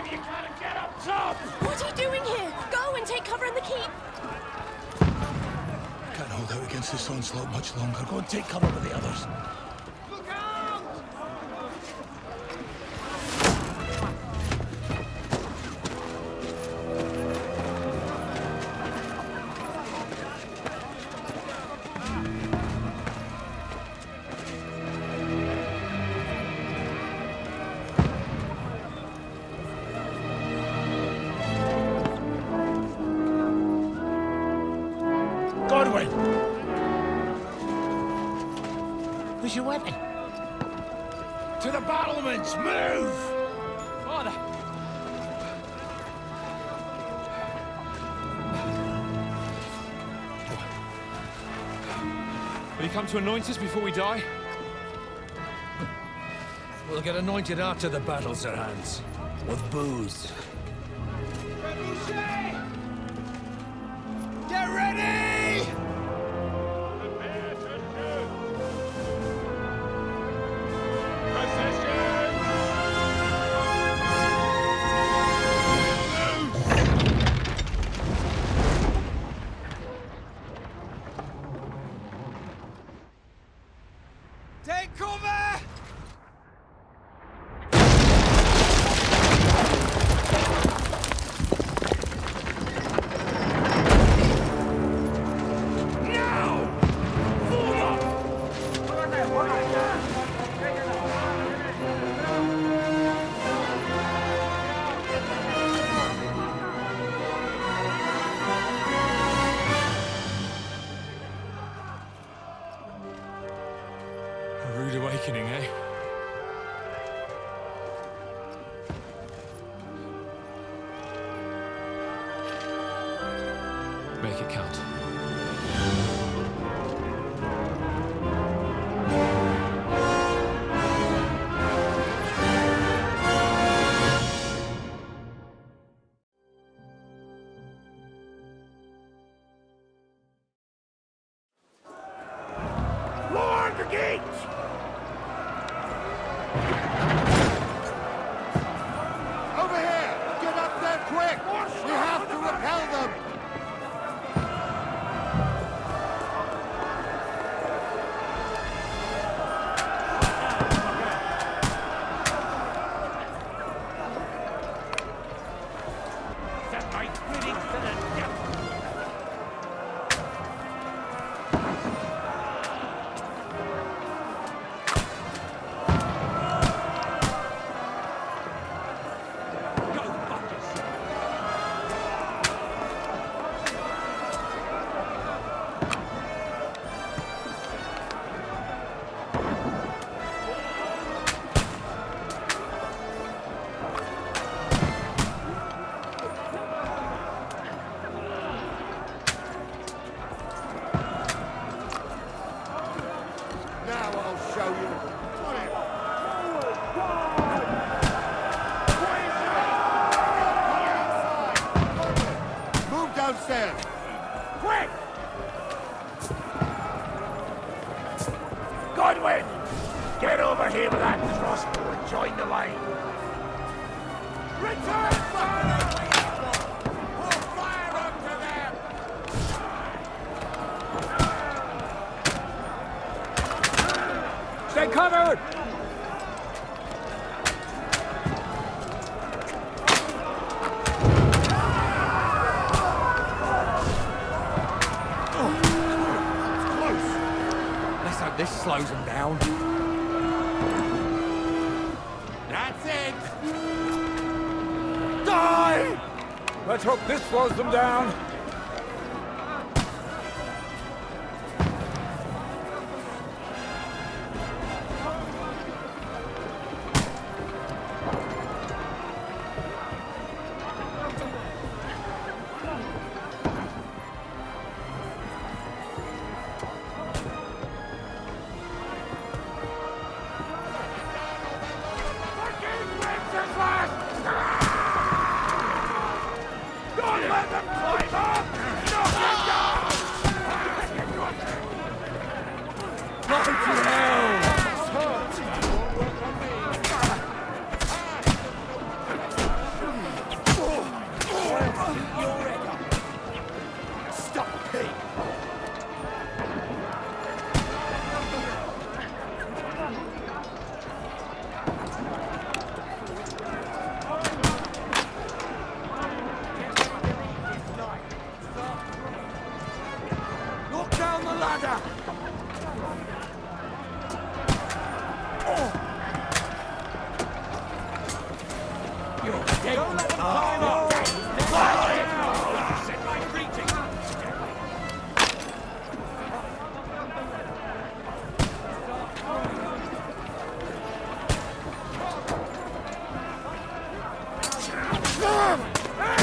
if you gotta get up top! What are you doing here? Go and take cover in the keep! Can't hold out against this onslaught much longer. Go and take cover with the others. Look out! Godwin! Where's your weapon? To the battlements! Move! Father! Will you come to anoint us before we die? We'll get anointed after the battles are hands. With booze. Get ready! Prepare to shoot! Take cover! A rude awakening, eh? Make it count. Lord the gates! Over here! Get up there quick! We have to repel them! Set my greetings to the devil! Now I'll show you. Come on. Move downstairs. Quick! Godwin! Get over here with that crossbow and join the line. Return fire! Pour fire onto them! Stay covered! Let's hope this slows them down. That's it! Die! Let's hope this slows them down. Don't let them climb up! Don't let them climb up! Send my greetings!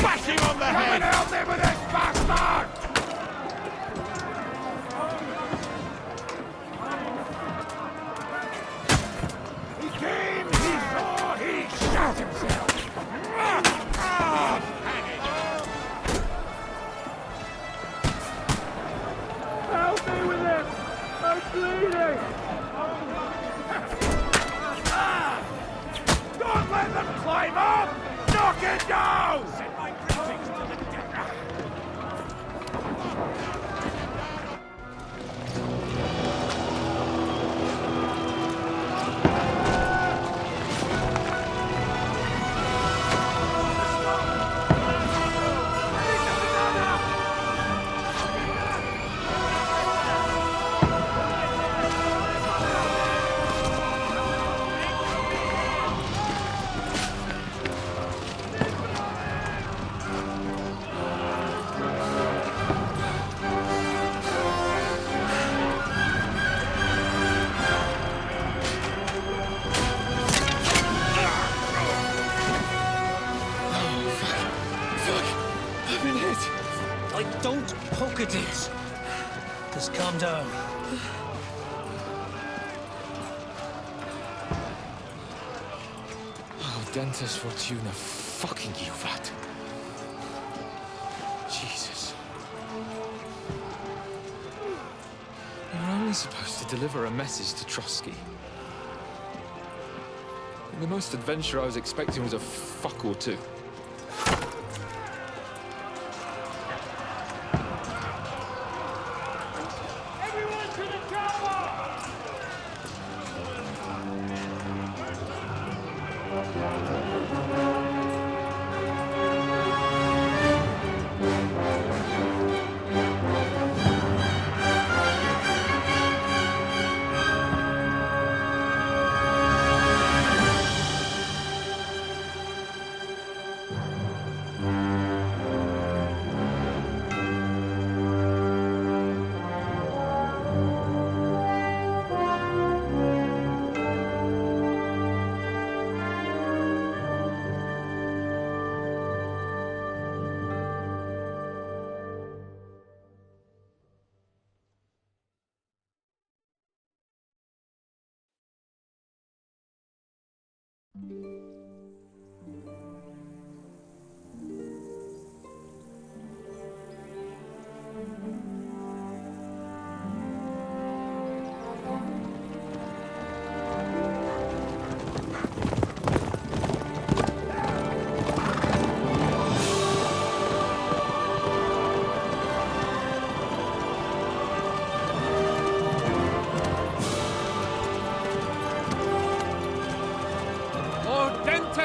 Bash him on the head! Help me with this bastard! He came, he saw, he shot himself! Help me with him! I'm bleeding! Don't let them climb up! Knock it down! Send my greetings to the dead! Don't poke at it. Just calm down. Oh, Dentes Fortuna, fucking you, that. Jesus. You're only supposed to deliver a message to Trotsky. And the most adventure I was expecting was a fuck or two.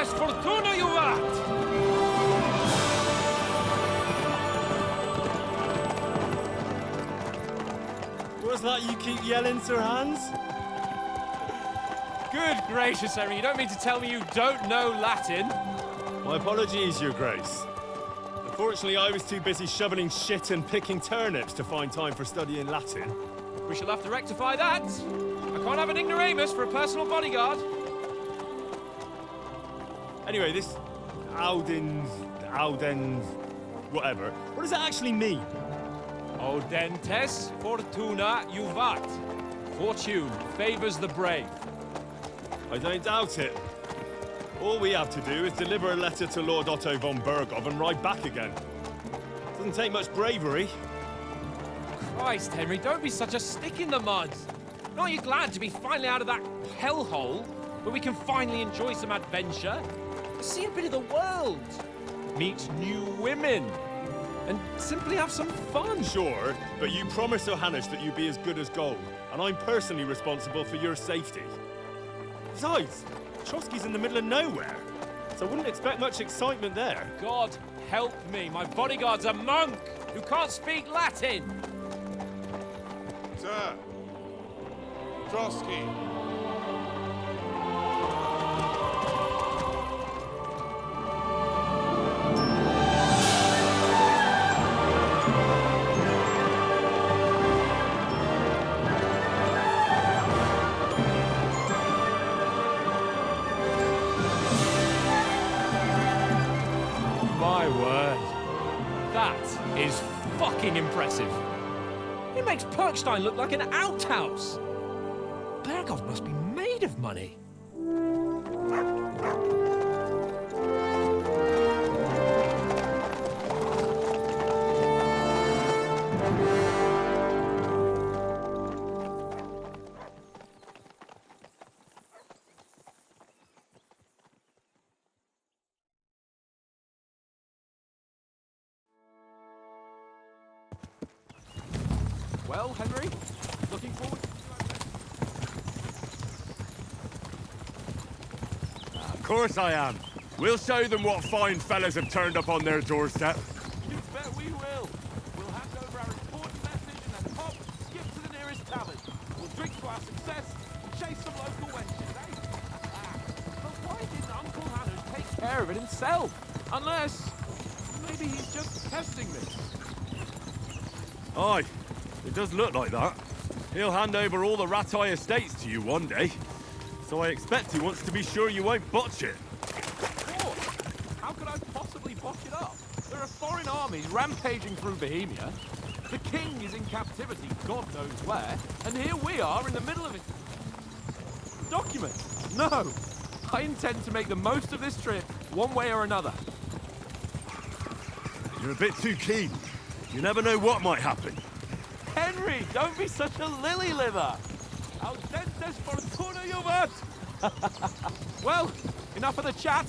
Fortuna, you rat! What's that you keep yelling, Sir Hans? Good gracious, Henry, you don't mean to tell me you don't know Latin? My apologies, Your Grace. Unfortunately, I was too busy shoveling shit and picking turnips to find time for studying Latin. We shall have to rectify that. I can't have an ignoramus for a personal bodyguard. Anyway, this Audens, whatever. What does that actually mean? Audentes Fortuna juvat. Fortune favors the brave. I don't doubt it. All we have to do is deliver a letter to Lord Otto von Bergov and ride back again. Doesn't take much bravery. Christ, Henry, don't be such a stick in the mud. Aren't you glad to be finally out of that hellhole where we can finally enjoy some adventure? See a bit of the world, meet new women, and simply have some fun. Sure, but you promised Johannes that you'd be as good as gold, and I'm personally responsible for your safety. Besides, Trotsky's in the middle of nowhere, so I wouldn't expect much excitement there. God help me, my bodyguard's a monk who can't speak Latin. Sir, Trotsky. My word. That is fucking impressive. It makes Perkstein look like an outhouse. Berghoff must be made of money. Well, Henry, looking forward to... Of course I am. We'll show them what fine fellas have turned up on their doorstep. You bet we will. We'll hand over our important message and then hop, skip to the nearest tavern. We'll drink to our success and chase some local wenches, eh? But why didn't Uncle Hannah take care of it himself? Unless... maybe he's just testing me. Aye, it does look like that. He'll hand over all the Ratai estates to you one day. So I expect he wants to be sure you won't botch it. What? How could I possibly botch it up? There are foreign armies rampaging through Bohemia. The king is in captivity, God knows where, and here we are in the middle of it. Documents? No! I intend to make the most of this trip, one way or another. You're a bit too keen. You never know what might happen. Henry, don't be such a lily-liver! Ausentes Fortuna juvat! Well, enough of the chat.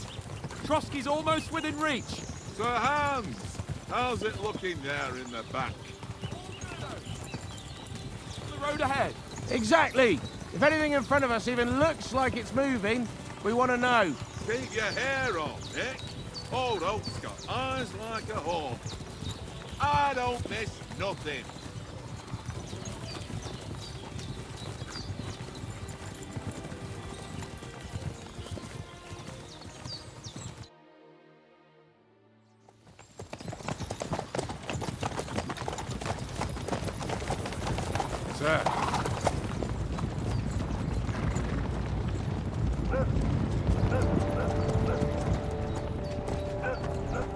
Trotsky's almost within reach. Sir Hans, how's it looking there in the back? The road ahead. Exactly. If anything in front of us even looks like it's moving, we want to know. Keep your hair on, Nick. Old Oak's got eyes like a hawk. I don't miss nothing. Sir.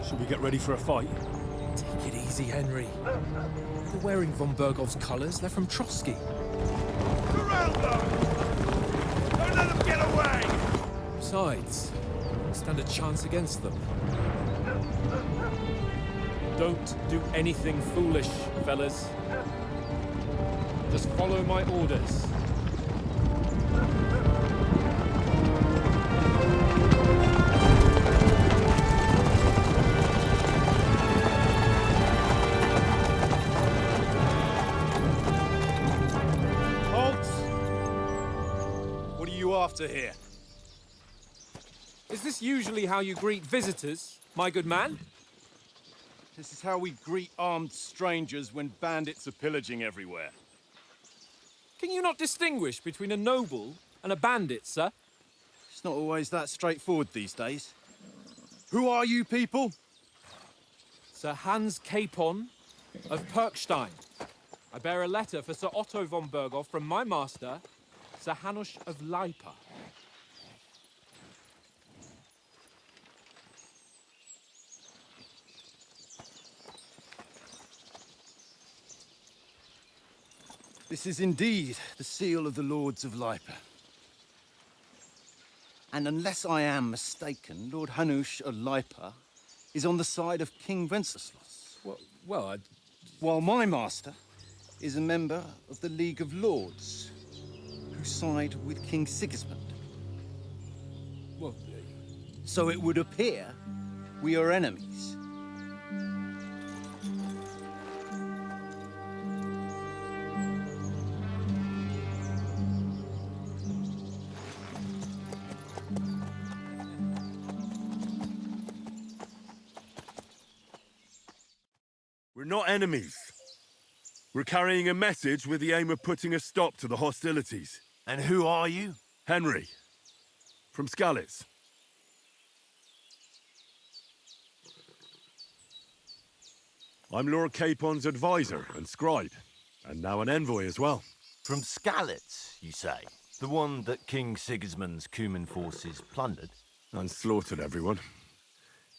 Should we get ready for a fight? Take it easy, Henry. They're wearing von Berghoff's colours. They're from Trotsky. Surround them! Don't let them get away! Besides, stand a chance against them. Don't do anything foolish, fellas. Just follow my orders. After here. Is this usually how you greet visitors, my good man? This is how we greet armed strangers when bandits are pillaging everywhere. Can you not distinguish between a noble and a bandit, sir? It's not always that straightforward these days. Who are you people? Sir Hans Capon of Perkstein. I bear a letter for Sir Otto von Berghoff from my master, Sir Hanush of Lipa. This is indeed the seal of the Lords of Lipa. And unless I am mistaken, Lord Hanush of Lipa is on the side of King Wenceslas. Well, While my master is a member of the League of Lords, who side with King Sigismund. well, So it would appear we are enemies. We're not enemies. We're carrying a message with the aim of putting a stop to the hostilities. And who are you? Henry, from Skalitz. I'm Lord Capon's advisor and scribe, and now an envoy as well. From Skalitz, you say? The one that King Sigismund's Cuman forces plundered? And slaughtered everyone.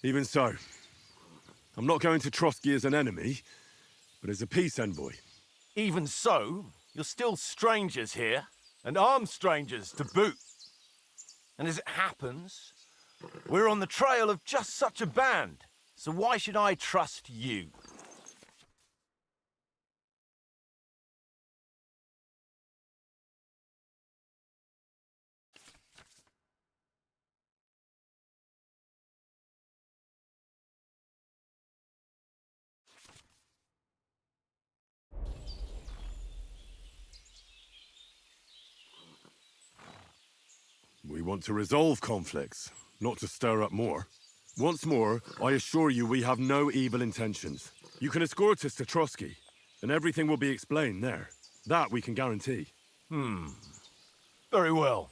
Even so, I'm not going to Trotsky as an enemy, but as a peace envoy. Even so, you're still strangers here, and armed strangers to boot. And as it happens, we're on the trail of just such a band, so why should I trust you? We want to resolve conflicts, not to stir up more. Once more, I assure you we have no evil intentions. You can escort us to Trotsky, and everything will be explained there. That we can guarantee. Very well.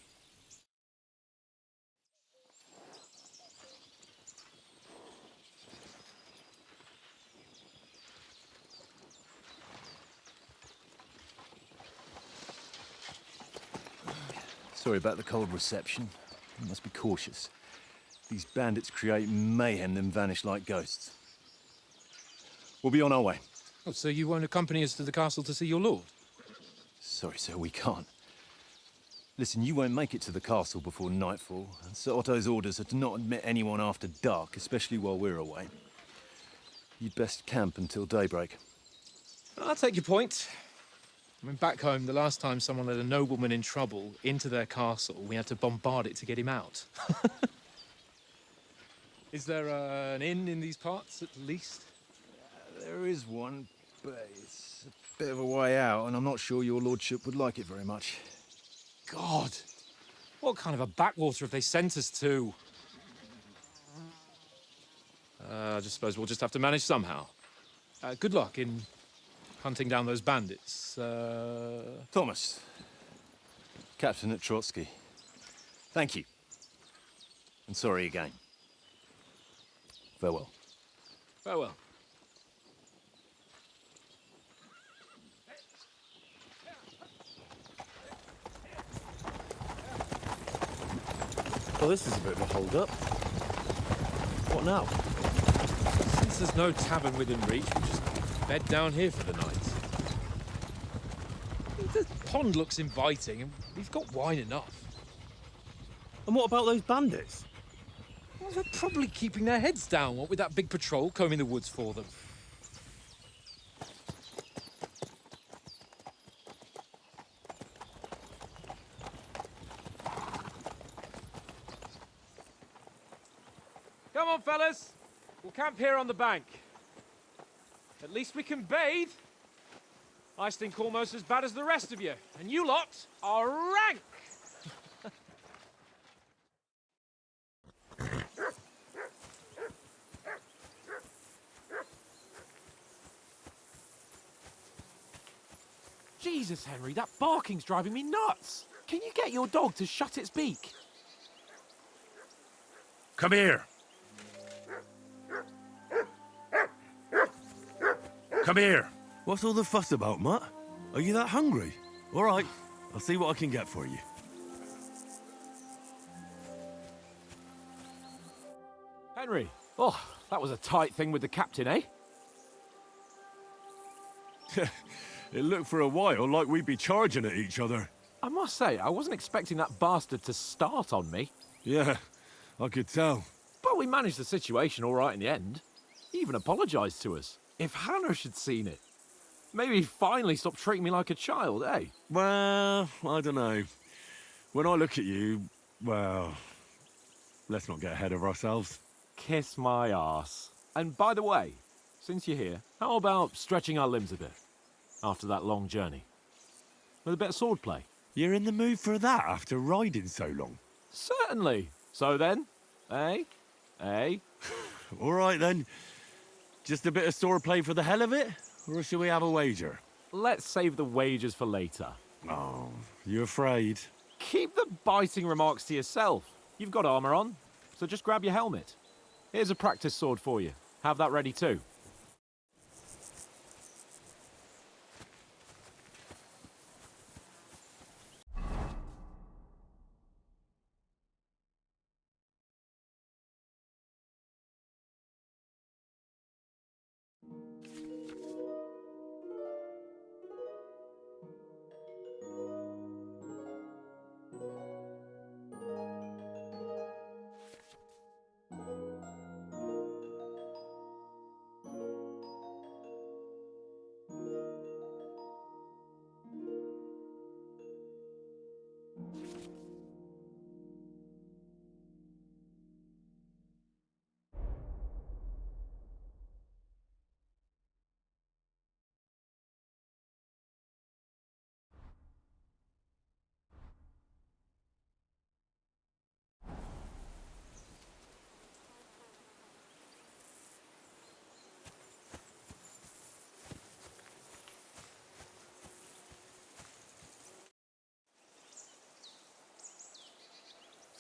Sorry about the cold reception. You must be cautious. These bandits create mayhem, then vanish like ghosts. We'll be on our way. Oh, so you won't accompany us to the castle to see your lord? Sorry, sir, we can't. Listen, you won't make it to the castle before nightfall, and Sir Otto's orders are to not admit anyone after dark, especially while we're away. You'd best camp until daybreak. I'll take your point. I mean, back home, the last time someone let a nobleman in trouble into their castle, we had to bombard it to get him out. Is there an inn in these parts, at least? There is one, but it's a bit of a way out, and I'm not sure your lordship would like it very much. God! What kind of a backwater have they sent us to? I just suppose we'll just have to manage somehow. Good luck in hunting down those bandits. Thomas, Captain at Trotsky. Thank you. And sorry again. Farewell. Farewell. Well, this is a bit of a hold-up. What now? Since there's no tavern within reach, we'll just bed down here for the night. The pond looks inviting, and we've got wine enough. And what about those bandits? Well, they're probably keeping their heads down, what with that big patrol combing the woods for them. Come on, fellas. We'll camp here on the bank. At least we can bathe. I stink almost as bad as the rest of you, and you lot are rank! Jesus, Henry, that barking's driving me nuts. Can you get your dog to shut its beak? Come here. Come here. What's all the fuss about, Mutt? Are you that hungry? All right, I'll see what I can get for you. Henry, oh, that was a tight thing with the captain, eh? It looked for a while like we'd be charging at each other. I must say, I wasn't expecting that bastard to start on me. Yeah, I could tell. But we managed the situation all right in the end. He even apologised to us. If Hannah had seen it, maybe he'd finally stop treating me like a child, eh? Well, I don't know. When I look at you, well, let's not get ahead of ourselves. Kiss my arse. And by the way, since you're here, how about stretching our limbs a bit after that long journey? With a bit of swordplay. You're in the mood for that after riding so long? Certainly. So then, eh? Eh? All right then. Just a bit of swordplay for the hell of it? Or shall we have a wager? Let's save the wagers for later. Oh, you afraid? Keep the biting remarks to yourself. You've got armour on, so just grab your helmet. Here's a practice sword for you. Have that ready too.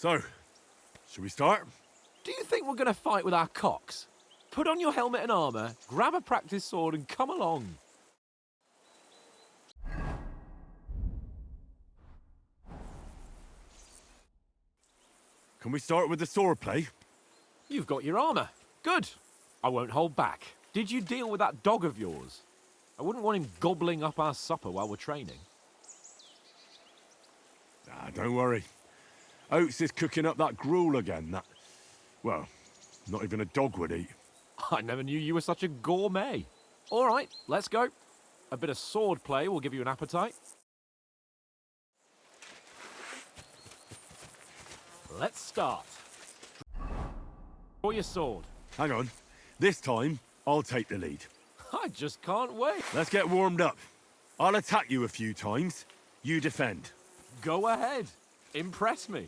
So, should we start? Do you think we're going to fight with our cocks? Put on your helmet and armour, grab a practice sword and come along. Can we start with the sword play? You've got your armour. Good. I won't hold back. Did you deal with that dog of yours? I wouldn't want him gobbling up our supper while we're training. Ah, don't worry. Oates is cooking up that gruel again, that... Well, not even a dog would eat. I never knew you were such a gourmet. All right, let's go. A bit of sword play will give you an appetite. Let's start. Draw your sword. Hang on. This time, I'll take the lead. I just can't wait. Let's get warmed up. I'll attack you a few times. You defend. Go ahead. Impress me.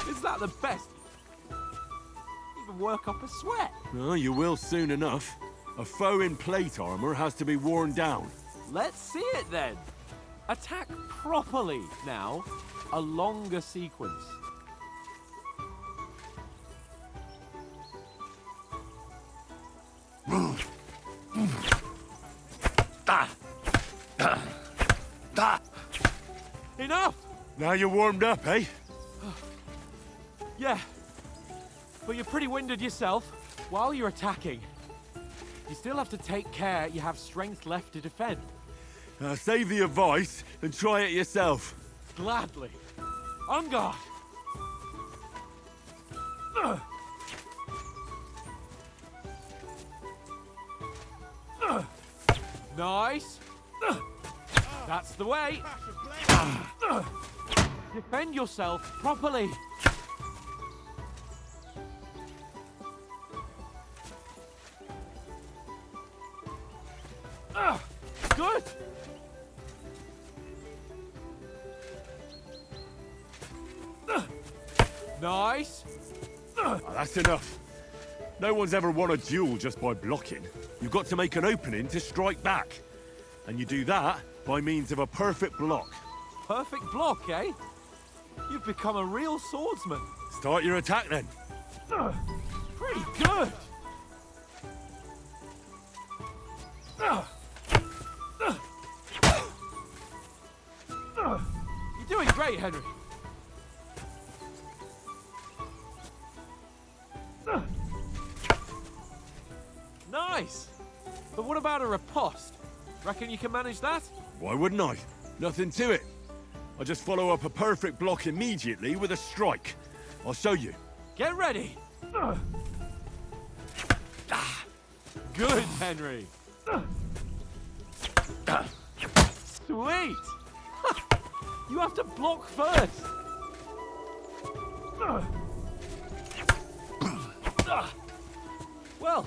Is that the best? Even work up a sweat. Oh, you will soon enough. A foe in plate armor has to be worn down. Let's see it then. Attack properly now. A longer sequence. Enough! Now you're warmed up, eh? Yeah, but you're pretty winded yourself. While you're attacking, you still have to take care you have strength left to defend. Save the advice and try it yourself. Gladly. On guard. Nice. That's the way. Defend yourself properly. Good. Nice. That's enough. No one's ever won a duel just by blocking. You've got to make an opening to strike back. And you do that by means of a perfect block. Perfect block, eh? You've become a real swordsman. Start your attack then. Pretty good. You're doing great, Henry. Nice. But what about a riposte? Reckon you can manage that? Why wouldn't I? Nothing to it. I just follow up a perfect block immediately with a strike. I'll show you. Get ready. Good, Henry. Sweet. You have to block first. Well,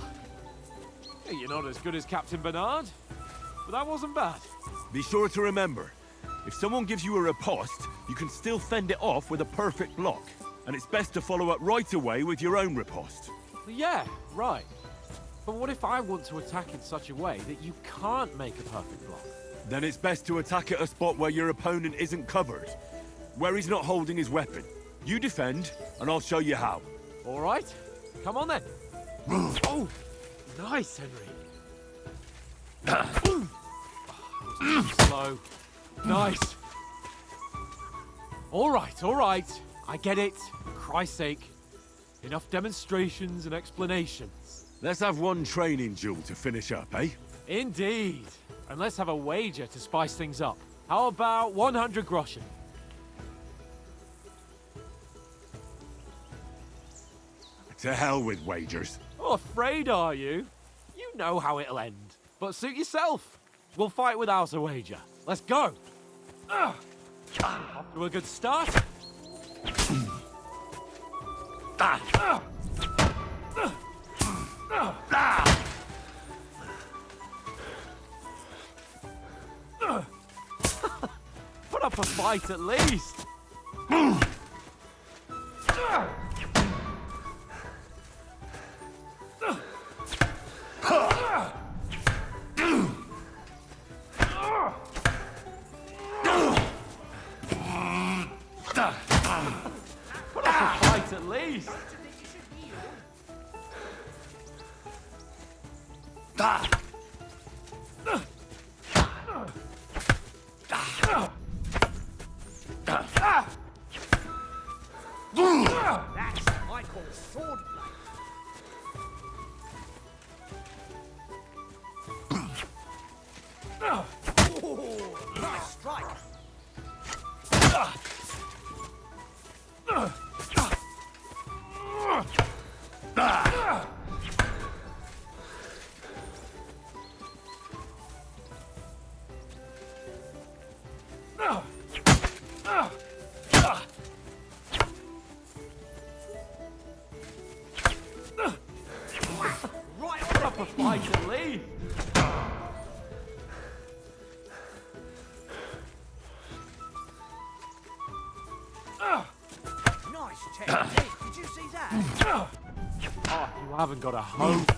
you're not as good as Captain Bernard, but that wasn't bad. Be sure to remember, if someone gives you a riposte, you can still fend it off with a perfect block. And it's best to follow up right away with your own riposte. Yeah, right. But what if I want to attack in such a way that you can't make a perfect block? Then it's best to attack at a spot where your opponent isn't covered, where he's not holding his weapon. You defend, and I'll show you how. All right, come on then. Oh, nice, Henry. Slow. Nice. All right. I get it. For Christ's sake. Enough demonstrations and explanations. Let's have one training duel to finish up, eh? Indeed. And let's have a wager to spice things up. How about 100 groschen? To hell with wagers. Oh, afraid are you? You know how it'll end. But suit yourself. We'll fight without a wager. Let's go. Off to a good start. Put up a fight at least. at least. That's what I call sword play. Nice strike. Right on up a fight at least. Nice technique. Did you see that? Oh, you haven't got a hope.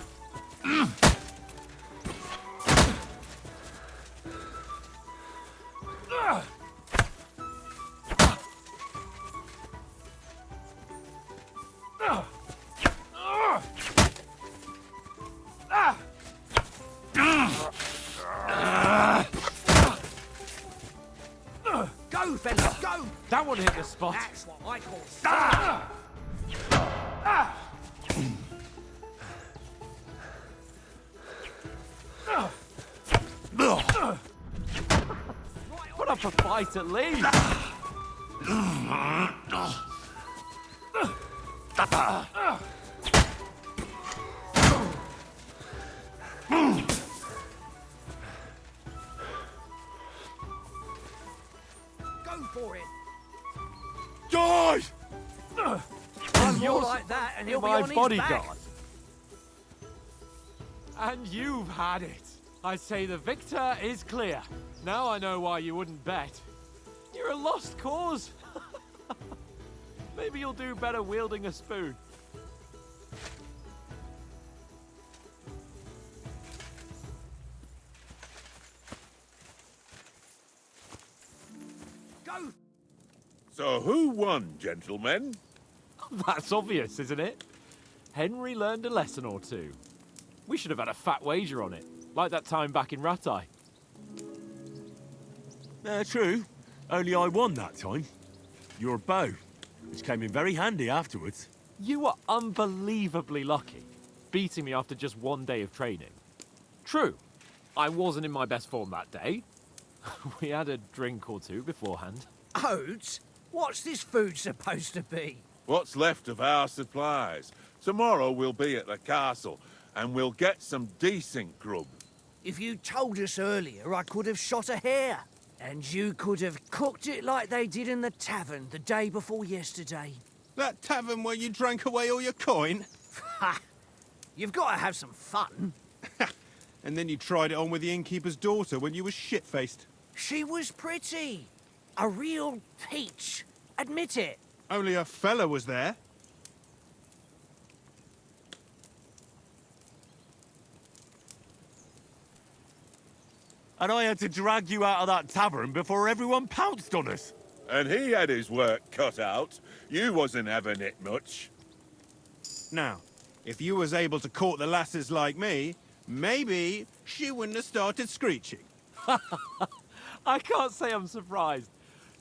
Go, fellas, go! That one hit the spot. That's what I call sword. Put up a fight at least. Go for it. Die! One more like that and he'll be My on his bodyguard. back. And you've had it. I say the victor is clear. Now I know why you wouldn't bet. You're a lost cause. Maybe you'll do better wielding a spoon. Go! So who won, gentlemen? That's obvious, isn't it? Henry learned a lesson or two. We should have had a fat wager on it, like that time back in Ratai. True. Only I won that time. Your bow, which came in very handy afterwards. You were unbelievably lucky, beating me after just one day of training. True, I wasn't in my best form that day. We had a drink or two beforehand. Oats? What's this food supposed to be? What's left of our supplies. Tomorrow we'll be at the castle, and we'll get some decent grub. If you told us earlier, I could have shot a hare. And you could have cooked it like they did in the tavern the day before yesterday. That tavern where you drank away all your coin? Ha! You've got to have some fun. And then you tried it on with the innkeeper's daughter when you were shit-faced. She was pretty. A real peach. Admit it. Only a fella was there. And I had to drag you out of that tavern before everyone pounced on us. And he had his work cut out. You wasn't having it much. Now, if you was able to court the lasses like me, maybe she wouldn't have started screeching. I can't say I'm surprised.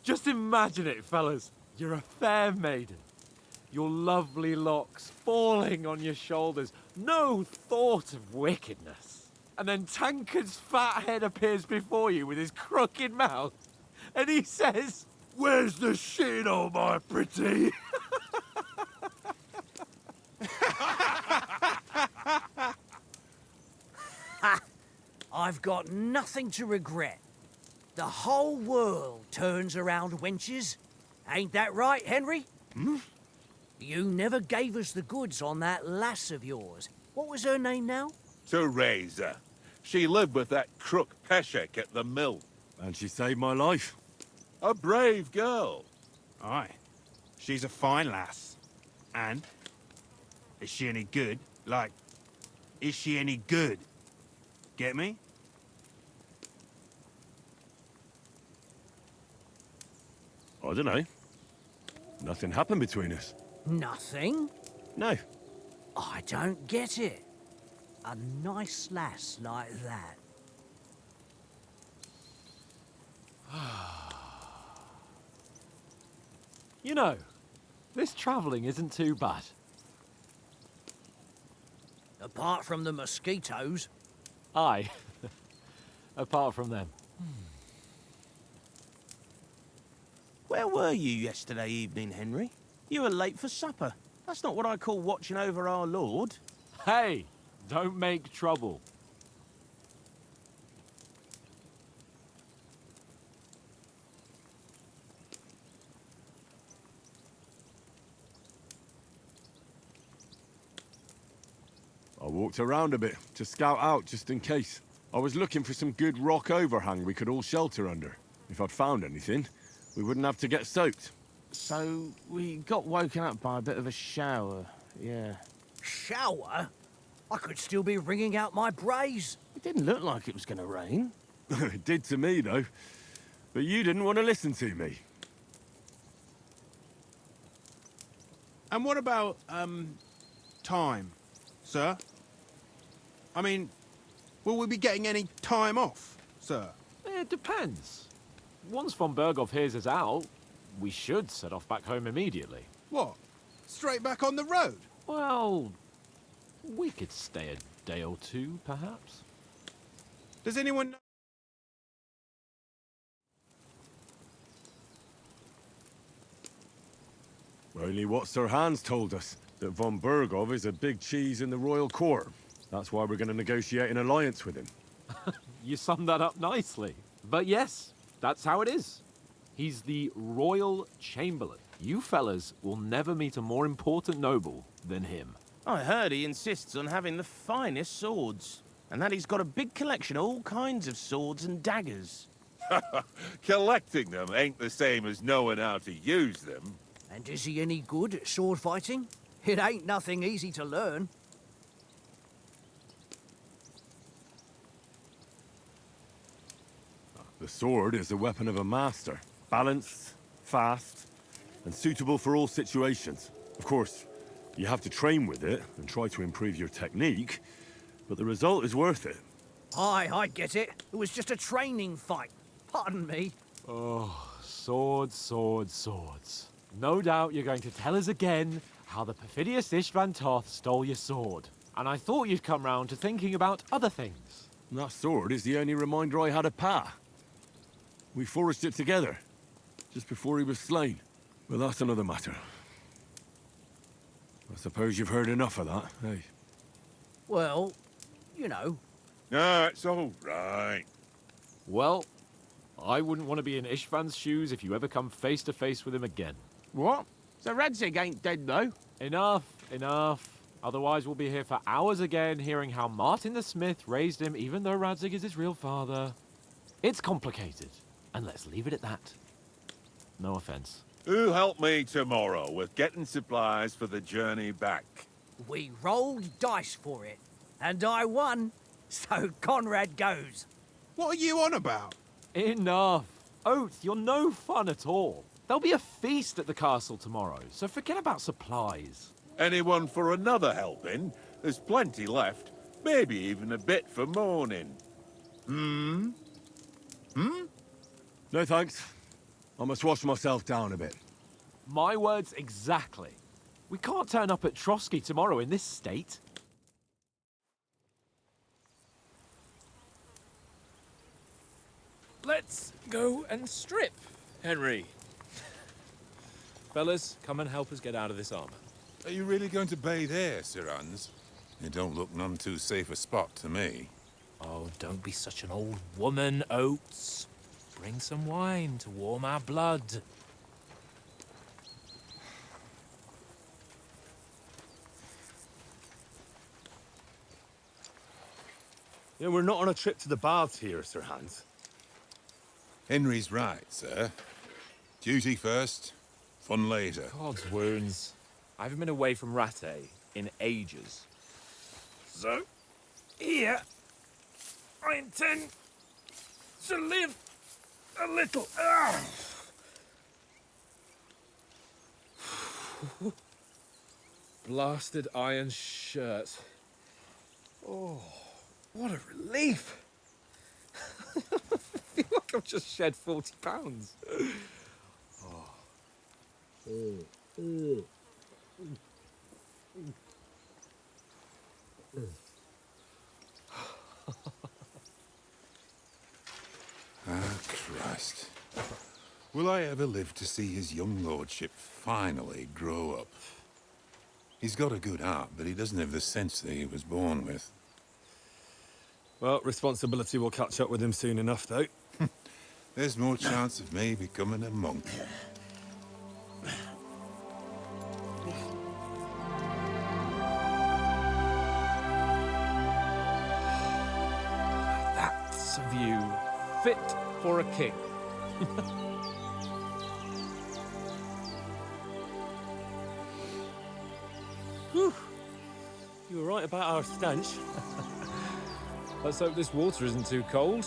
Just imagine it, fellas. You're a fair maiden. Your lovely locks falling on your shoulders. No thought of wickedness. And then Tankard's fat head appears before you with his crooked mouth. And he says, "Where's the shit, oh my pretty?" I've got nothing to regret. The whole world turns around wenches. Ain't that right, Henry? Hmm? You never gave us the goods on that lass of yours. What was her name now? Teresa. She lived with that crook Peshek at the mill. And she saved my life. A brave girl. Aye. She's a fine lass. And? Is she any good? Like, is she any good? Get me? I don't know. Nothing happened between us. Nothing? No. I don't get it. A nice lass like that. You know, this travelling isn't too bad. Apart from the mosquitoes. Aye. Apart from them. Where were you yesterday evening, Henry? You were late for supper. That's not what I call watching over our Lord. Hey, don't make trouble. I walked around a bit to scout out just in case. I was looking for some good rock overhang we could all shelter under. If I'd found anything, we wouldn't have to get soaked. So, we got woken up by a bit of a shower, yeah. Shower? I could still be wringing out my brays. It didn't look like it was going to rain. It did to me, though. But you didn't want to listen to me. And what about, time, sir? I mean, will we be getting any time off, sir? It depends. Once von Berghoff hears us out, we should set off back home immediately. What? Straight back on the road? Well, we could stay a day or two, perhaps. Does anyone know? Only what Sir Hans told us, that von Berghoff is a big cheese in the royal court. That's why we're going to negotiate an alliance with him. You summed that up nicely. But yes, that's how it is. He's the Royal Chamberlain. You fellas will never meet a more important noble than him. I heard he insists on having the finest swords, and that he's got a big collection of all kinds of swords and daggers. Collecting them ain't the same as knowing how to use them. And is he any good at sword fighting? It ain't nothing easy to learn. The sword is the weapon of a master. Balanced, fast, and suitable for all situations. Of course, you have to train with it and try to improve your technique, but the result is worth it. Aye, I get it. It was just a training fight. Pardon me. Oh, swords, swords, swords. No doubt you're going to tell us again how the perfidious Istvan Toth stole your sword. And I thought you'd come round to thinking about other things. And that sword is the only reminder I had of Pa. We forged it together, just before he was slain. But that's another matter. I suppose you've heard enough of that, eh? Well, you know. No, it's all right. Well, I wouldn't want to be in Istvan's shoes if you ever come face to face with him again. What? So Radzig ain't dead, though? Enough, enough. Otherwise we'll be here for hours again hearing how Martin the Smith raised him even though Radzig is his real father. It's complicated, and let's leave it at that. No offense. Who'll help me tomorrow with getting supplies for the journey back? We rolled dice for it, and I won, so Conrad goes. What are you on about? Enough. Oath, you're no fun at all. There'll be a feast at the castle tomorrow, so forget about supplies. Anyone for another helping? There's plenty left. Maybe even a bit for morning. No thanks. I must wash myself down a bit. My words exactly. We can't turn up at Trotsky tomorrow in this state. Let's go and strip, Henry. Fellas, come and help us get out of this armor. Are you really going to bathe here, Sir Hans? It don't look none too safe a spot to me. Oh, don't be such an old woman, Oates. Bring some wine to warm our blood. You know, we're not on a trip to the baths here, Sir Hans. Henry's right, sir. Duty first, fun later. God's wounds. I haven't been away from Ratte in ages. So, here, I intend to live a little. blasted iron shirt. Oh, what a relief! I feel like I've just shed 40 pounds. Ah, Christ. Will I ever live to see his young lordship finally grow up? He's got a good heart, but he doesn't have the sense that he was born with. Well, responsibility will catch up with him soon enough, though. There's more chance of me becoming a monk. That's a view fit for a king. Whew. You were right about our stench. Let's hope this water isn't too cold.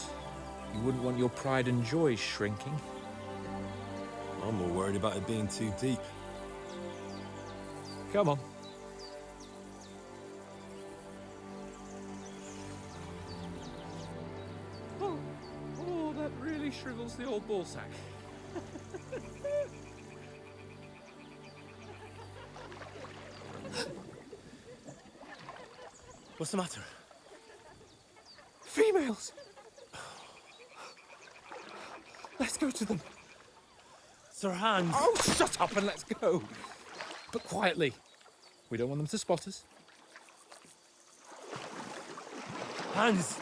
You wouldn't want your pride and joy shrinking. I'm more worried about it being too deep. Come on. Oh, that really shrivels the old ball sack. What's the matter? Females! Let's go to them. Sir Hans! Oh, shut up and let's go. But quietly. We don't want them to spot us. Hans!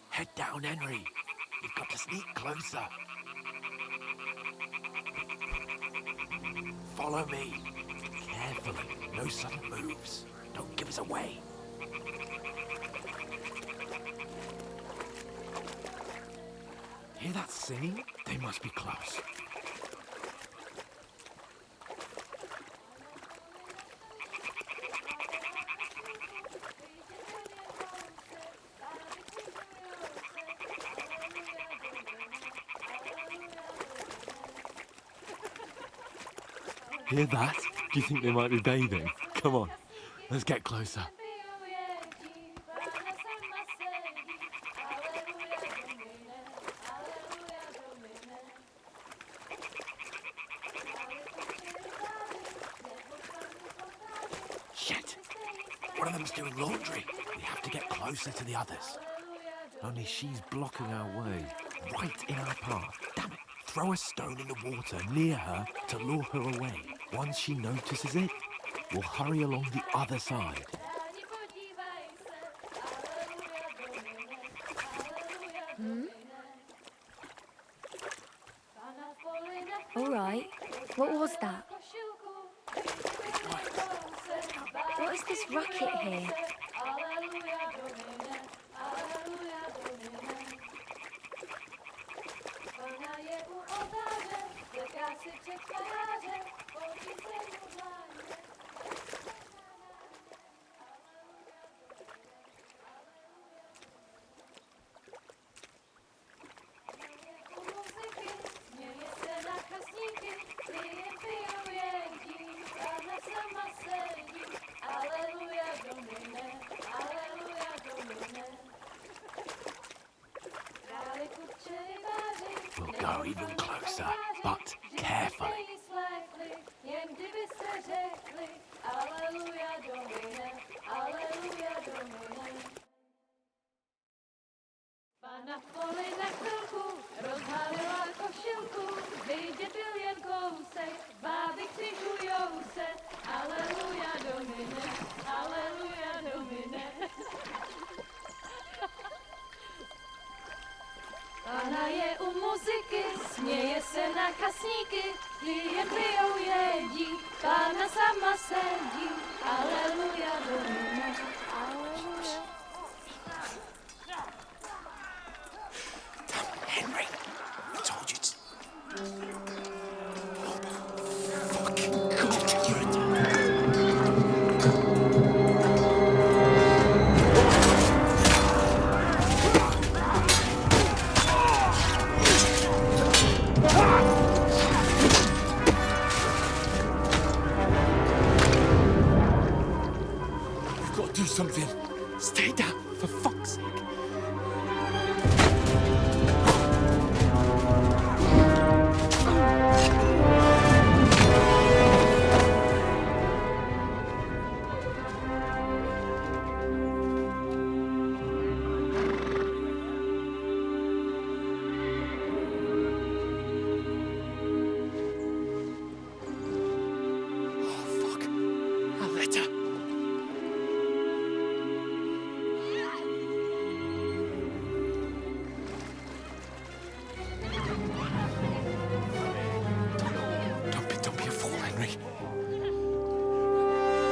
Head down, Henry. You've got to sneak closer. Follow me. Carefully. No sudden moves. Don't give us away. Hear that singing? They must be close. Hear that? Do you think they might be bathing? Come on, let's get closer. Shit! One of them's doing laundry. We have to get closer to the others. Only she's blocking our way. Right in our path. Damn it. Throw a stone in the water near her to lure her away. Once she notices it, we'll hurry along the other side. All right. What was that? What is this racket here? We'll go even closer, but carefully. Pana je u muzyky, směje se na kasníky, ty jen pijou jedí, Pána sama sedí, aleluja, domine, aleluja. Henry, I told you to... Do something. Stay down, for fuck's sake.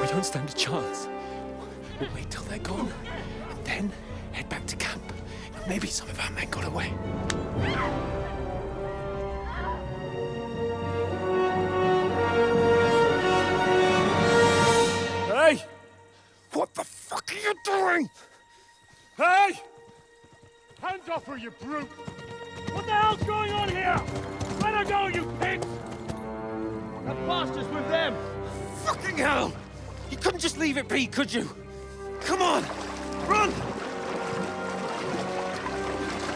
Don't stand a chance. We'll wait till they're gone, and then head back to camp. Maybe some of our men got away. Hey! What the fuck are you doing? Hey! Hands off her, you brute! What the hell's going on here? Let her go, you pigs! That bastard's with them! Fucking hell! You couldn't just leave it be, could you? Come on! Run!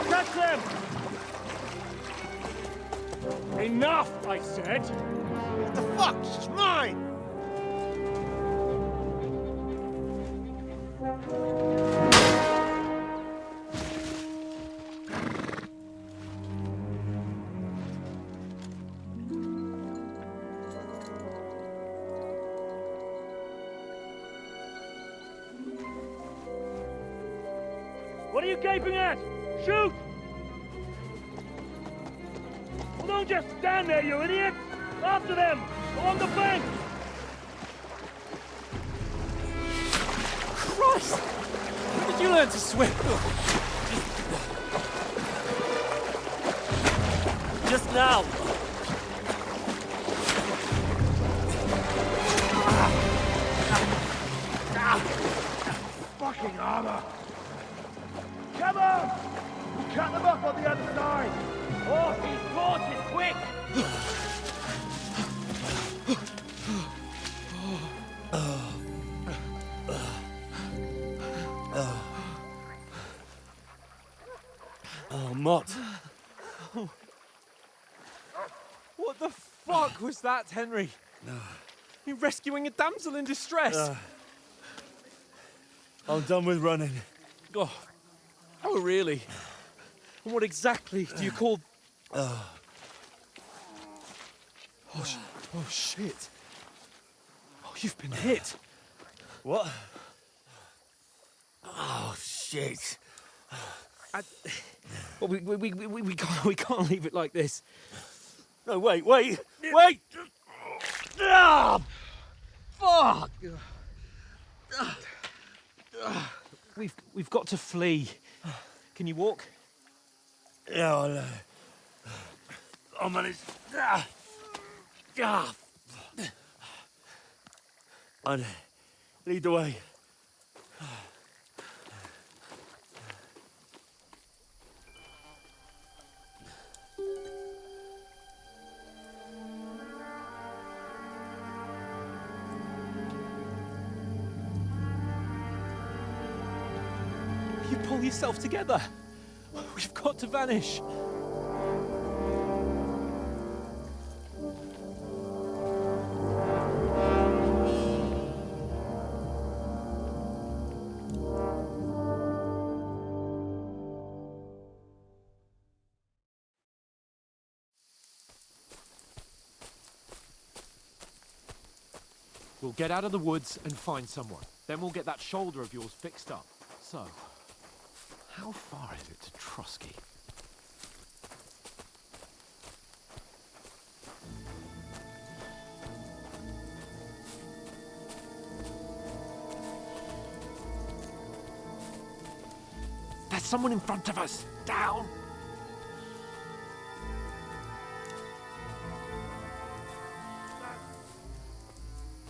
Catch them! Enough, I said! What the fuck? She's mine! What are you gaping at? Shoot! Well, don't just stand there, you idiot! After them! Along the bank! Christ! When did you learn to swim? Just now! Fucking armor! Come on! We'll cut them off on the other side! Oh, these horses, quick! Oh, Mott. What the fuck was that, Henry? You rescuing a damsel in distress? I'm done with running. Oh, really? And what exactly do you call... Oh, shit. Oh, you've been hit. What? Oh, shit. Well, we can't leave it like this. No, wait! Ah! Fuck! We've got to flee. Can you walk? Yeah, I'll manage. I'd lead the way. You pull yourself together. We've got to vanish. We'll get out of the woods and find someone. Then we'll get that shoulder of yours fixed up. So, how far is it to Trotsky? There's someone in front of us! Down!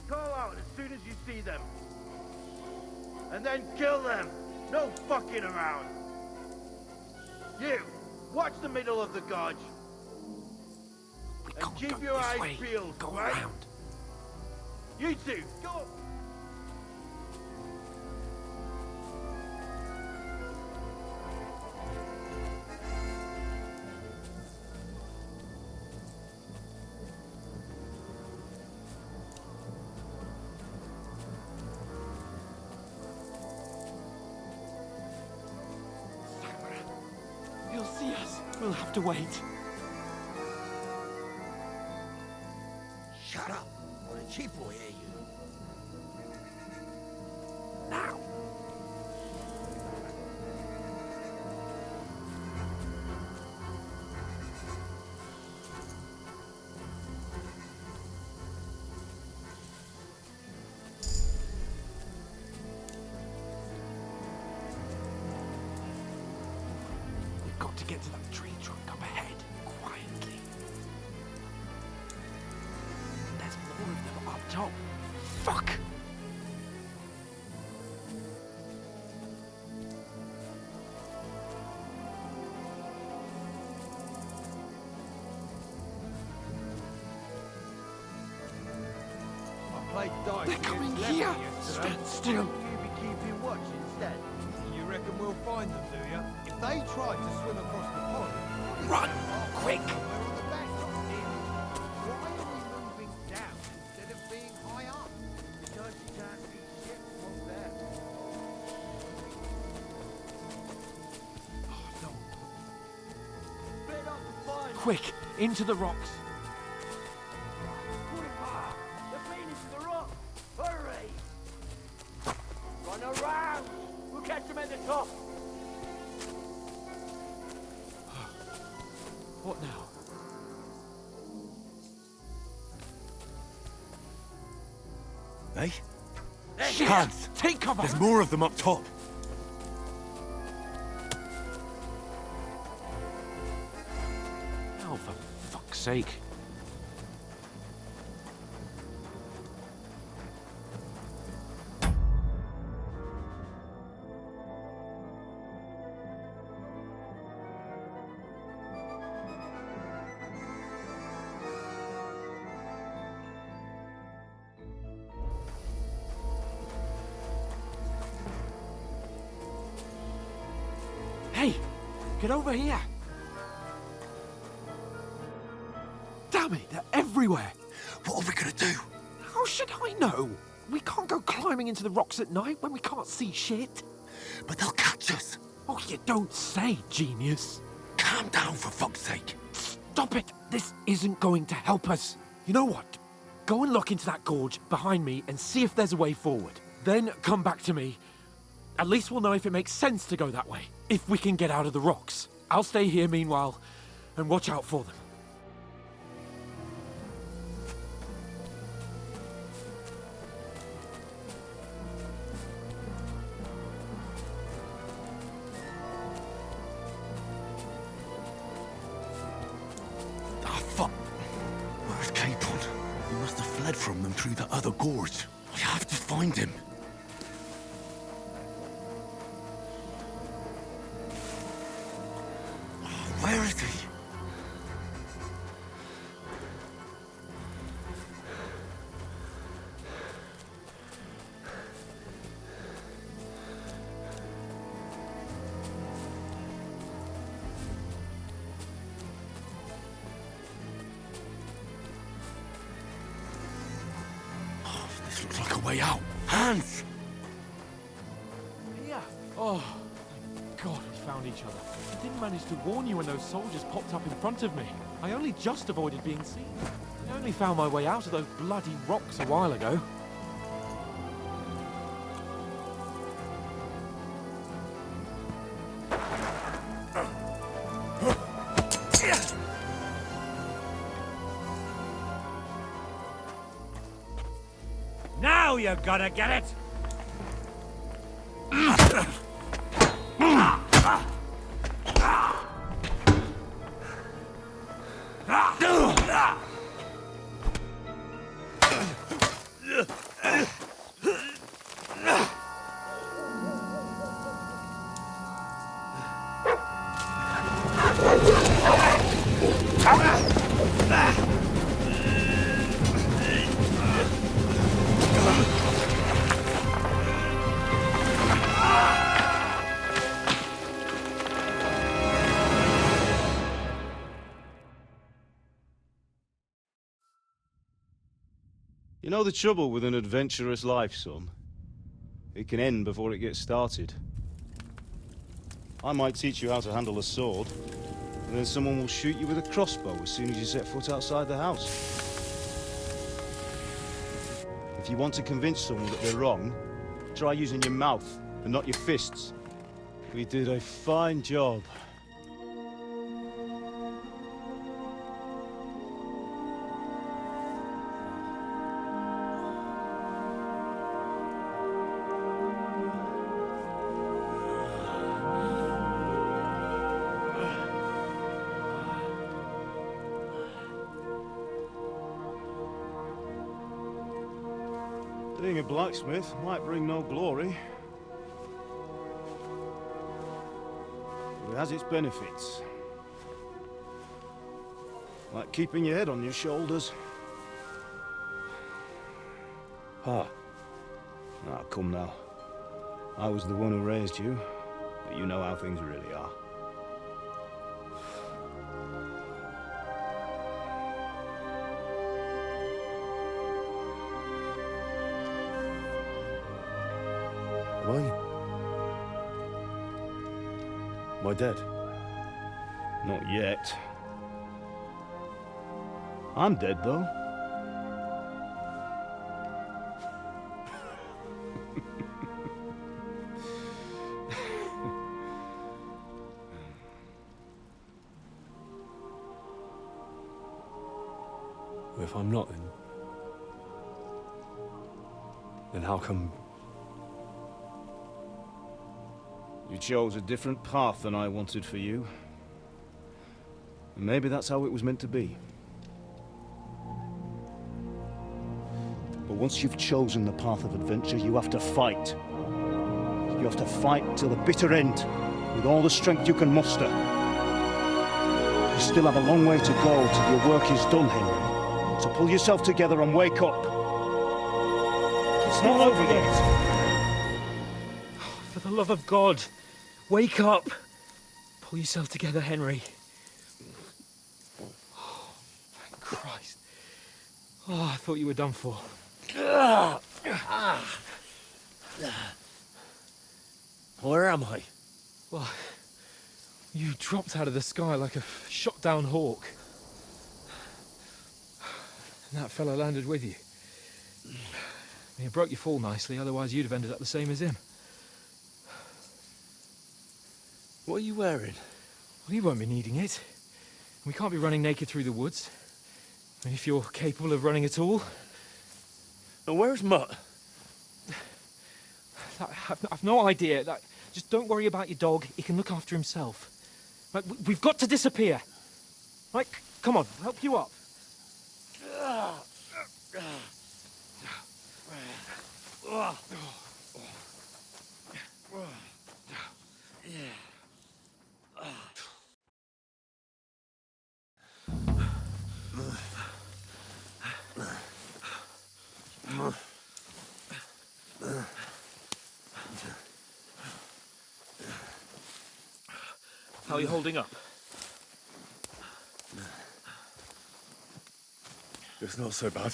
Call out as soon as you see them. And then kill them! No fucking around! You, watch the middle of the gorge. And keep your eyes peeled, right? You two, go! They'll see us. We'll have to wait. Shut up, or the chief will hear you. Now. We've got to get to that tree trunk up ahead, quietly. There's more of them up top. Fuck! They're coming here! Stand still! You be keeping watch instead. You reckon we'll find them, do you? If they tried to swim across the pond... Run! Quick! Why are we moving down instead of being high up? Because you can't see shit from there. Split up and find Quick! Into the rocks! They're playing into the rock! Hurry! Run around! We'll catch them at the top! What now? Hey? Shit! Hans! Take cover! There's more of them up top. Oh, for fuck's sake. Hey! Get over here! Damn it, they're everywhere! What are we gonna do? How should I know? We can't go climbing into the rocks at night when we can't see shit. But they'll catch us. Oh, you don't say, genius. Calm down, for fuck's sake. Stop it! This isn't going to help us. You know what? Go and look into that gorge behind me and see if there's a way forward. Then come back to me. At least we'll know if it makes sense to go that way. If we can get out of the rocks. I'll stay here meanwhile and watch out for them. Ah, fuck. Where's Capon? He must have fled from them through the other gorge. I have to find him. Where is he? Oh, this looks like a way out. Hans! Yeah. Oh, thank God we found each other. I didn't manage to warn you when those soldiers popped up in front of me. I only just avoided being seen. I only found my way out of those bloody rocks a while ago. Now you're gonna get it! You know the trouble with an adventurous life, son? It can end before it gets started. I might teach you how to handle a sword, and then someone will shoot you with a crossbow as soon as you set foot outside the house. If you want to convince someone that they're wrong, try using your mouth and not your fists. We did a fine job. Being a blacksmith might bring no glory, but it has its benefits. Like keeping your head on your shoulders. Pa. Ah, come now. I was the one who raised you, but you know how things really are. Am I dead? Not yet. I'm dead, though. If I'm not, then how come... You chose a different path than I wanted for you. And maybe that's how it was meant to be. But once you've chosen the path of adventure, you have to fight. You have to fight till the bitter end, with all the strength you can muster. You still have a long way to go till your work is done, Henry. So pull yourself together and wake up. It's not over yet. For the love of God, wake up! Pull yourself together, Henry. Oh, thank Christ. Oh, I thought you were done for. Where am I? Well, you dropped out of the sky like a shot-down hawk. And that fella landed with you. He broke your fall nicely, otherwise you'd have ended up the same as him. What are you wearing? Well, you won't be needing it. We can't be running naked through the woods. I mean, if you're capable of running at all. And where's Mutt? I've no idea. Just don't worry about your dog. He can look after himself. Like, we've got to disappear. Right, come on, I'll help you up. How are you holding up? It's not so bad.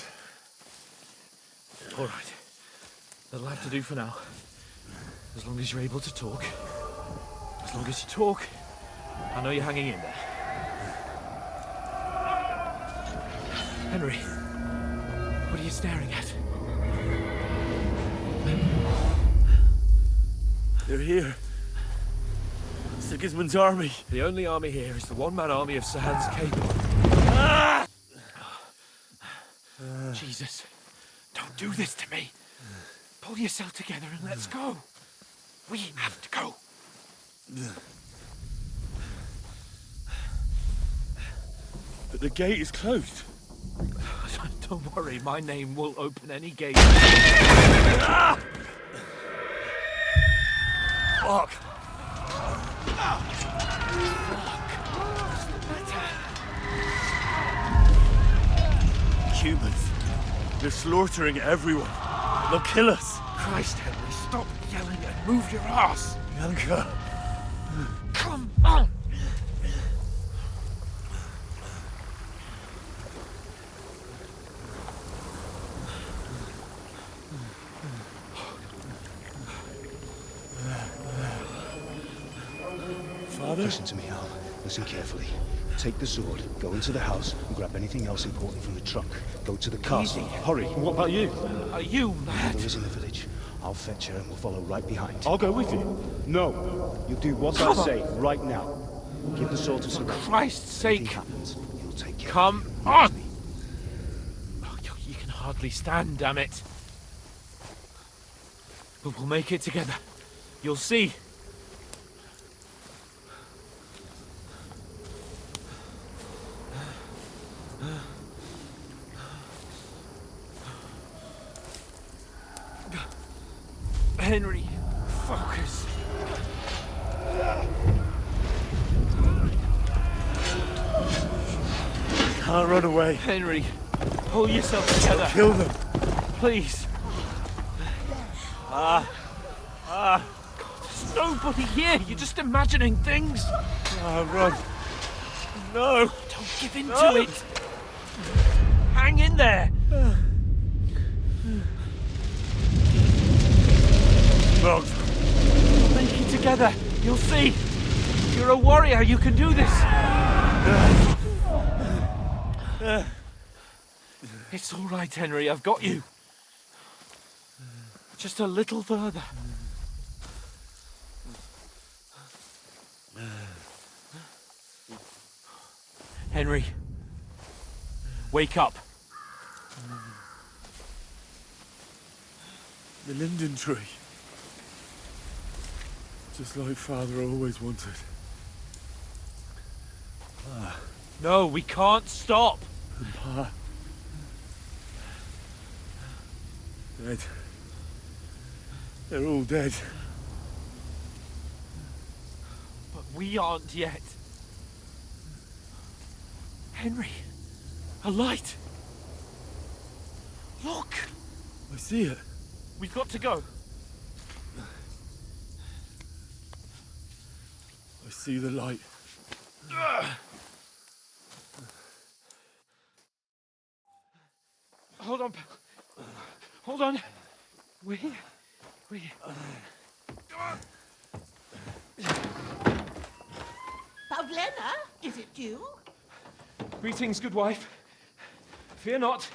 All right. That'll have to do for now. As long as you're able to talk. As long as you talk, I know you're hanging in there. Henry, what are you staring at? They're here. Sigismund's army. The only army here is the one-man army of Sahan's Cable. Ah! Jesus, don't do this to me. Pull yourself together and let's go. We have to go. But the gate is closed. Don't worry, my name will open any gate. Ah! Fuck. Humans. They're slaughtering everyone. They'll kill us. Christ, Henry, stop yelling and move your ass. Bianca. Come on. Father? Listen to me, Al. Listen carefully. Take the sword, go into the house, and grab anything else important from the trunk. Go to the castle. Easy. Hurry. What about you? Are you mad? Mother is in the village. I'll fetch her and we'll follow right behind. I'll go with you. No. You do what I say right now. Give the sword to Sir. For Christ's sake. Happens, you'll take care. Come on! Oh, you can hardly stand, damn it. But we'll make it together. You'll see. Henry, focus. Can't run away. Henry, pull yourself together. I'll kill them. Please. There's nobody here. You're just imagining things. Run. No. Don't give in to it. Hang in there. Look. We'll make it together. You'll see. You're a warrior. You can do this. It's all right, Henry. I've got you. Just a little further. Henry, wake up. The linden tree. Just like Father always wanted. No, we can't stop. And Pa. Dead. They're all dead. But we aren't yet. Henry, a light. Look. I see it. We've got to go. I see the light. Hold on. Hold on. We're here. Pavlena, is it you? Greetings, good wife. Fear not.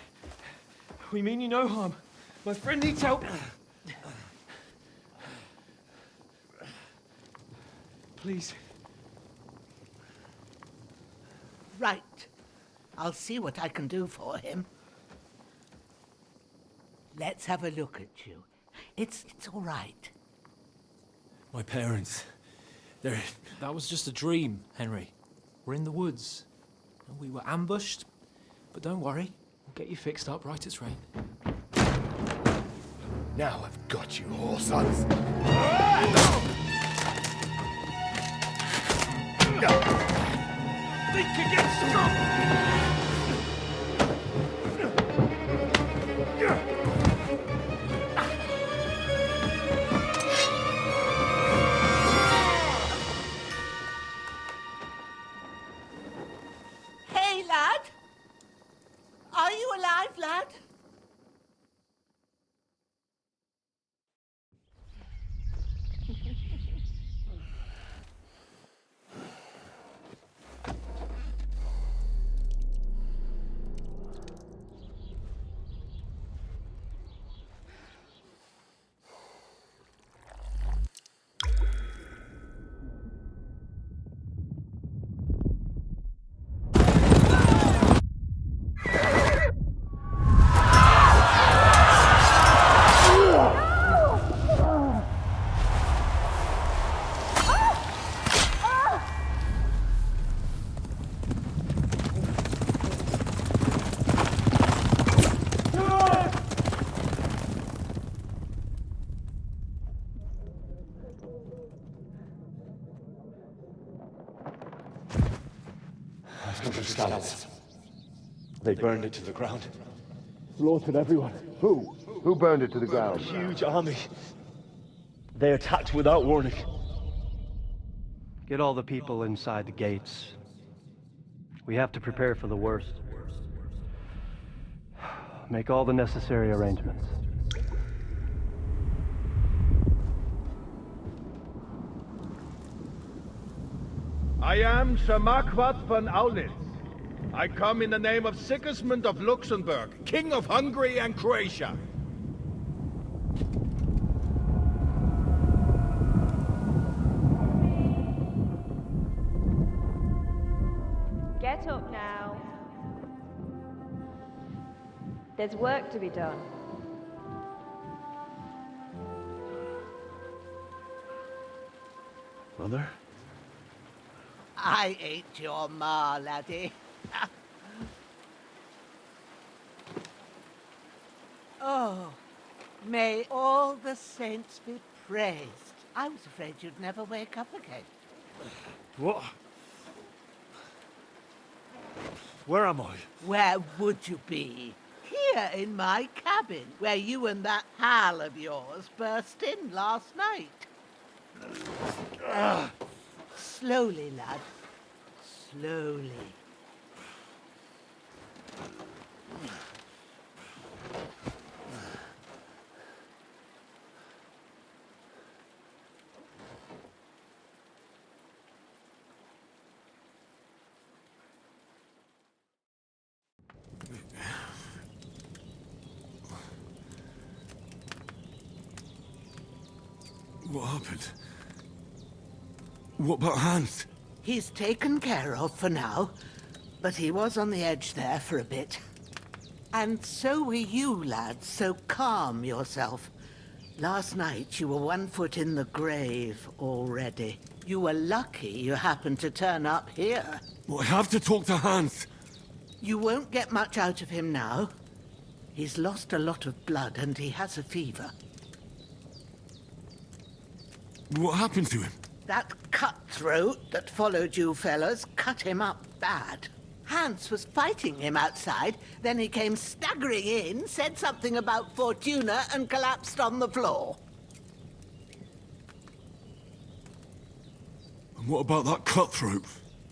We mean you no harm. My friend needs help. Please. Right. I'll see what I can do for him. Let's have a look at you. It's all right. My parents. That was just a dream, Henry. We're in the woods. We were ambushed, but don't worry. We'll get you fixed up right as rain. Now I've got you, whore sons. Think again, strong! Hey, lad! Are you alive, lad? Scallops. They burned it to the ground. Slaughtered everyone. Who? Who burned it to the ground? A huge army. They attacked without warning. Get all the people inside the gates. We have to prepare for the worst. Make all the necessary arrangements. I am Sir Marquardt von Aulitz. I come in the name of Sigismund of Luxembourg, King of Hungary and Croatia. Get up now. There's work to be done. Mother? I ain't your ma, laddie. Oh, may all the saints be praised. I was afraid you'd never wake up again. What? Where am I? Where would you be? Here in my cabin, where you and that pal of yours burst in last night. Slowly, lad. Slowly. What happened? What about Hans? He's taken care of for now, but he was on the edge there for a bit. And so were you, lad, so calm yourself. Last night you were 1 foot in the grave already. You were lucky you happened to turn up here. Well, I have to talk to Hans. You won't get much out of him now. He's lost a lot of blood and he has a fever. What happened to him? That cutthroat that followed you fellas cut him up bad. Hans was fighting him outside, then he came staggering in, said something about Fortuna, and collapsed on the floor. And what about that cutthroat?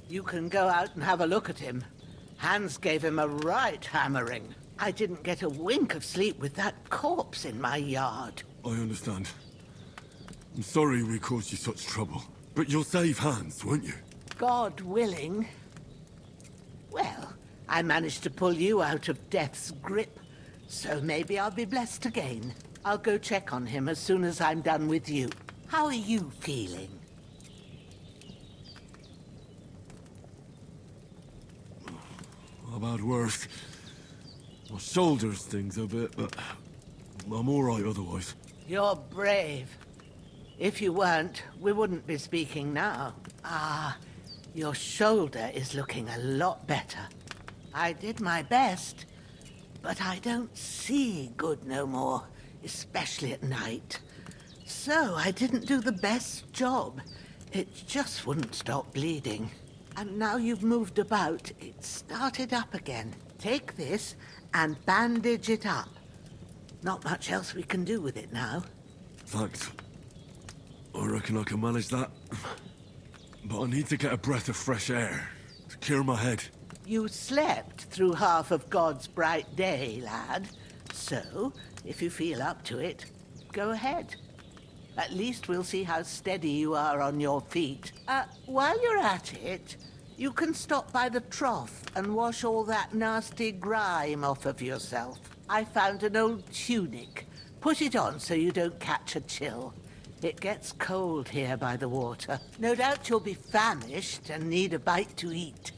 You can go out and have a look at him. Hans gave him a right hammering. I didn't get a wink of sleep with that corpse in my yard. I understand. I'm sorry we caused you such trouble. But you'll save Hans, won't you? God willing. Well, I managed to pull you out of death's grip, so maybe I'll be blessed again. I'll go check on him as soon as I'm done with you. How are you feeling? I've had worse. My shoulder stings a bit, but I'm all right otherwise. You're brave. If you weren't, we wouldn't be speaking now. Ah, your shoulder is looking a lot better. I did my best, but I don't see good no more, especially at night. So I didn't do the best job. It just wouldn't stop bleeding. And now you've moved about, it started up again. Take this and bandage it up. Not much else we can do with it now. Thanks. I reckon I can manage that. But I need to get a breath of fresh air to clear my head. You slept through half of God's bright day, lad. So, if you feel up to it, go ahead. At least we'll see how steady you are on your feet. While you're at it, you can stop by the trough and wash all that nasty grime off of yourself. I found an old tunic. Put it on so you don't catch a chill. It gets cold here by the water. No doubt you'll be famished and need a bite to eat.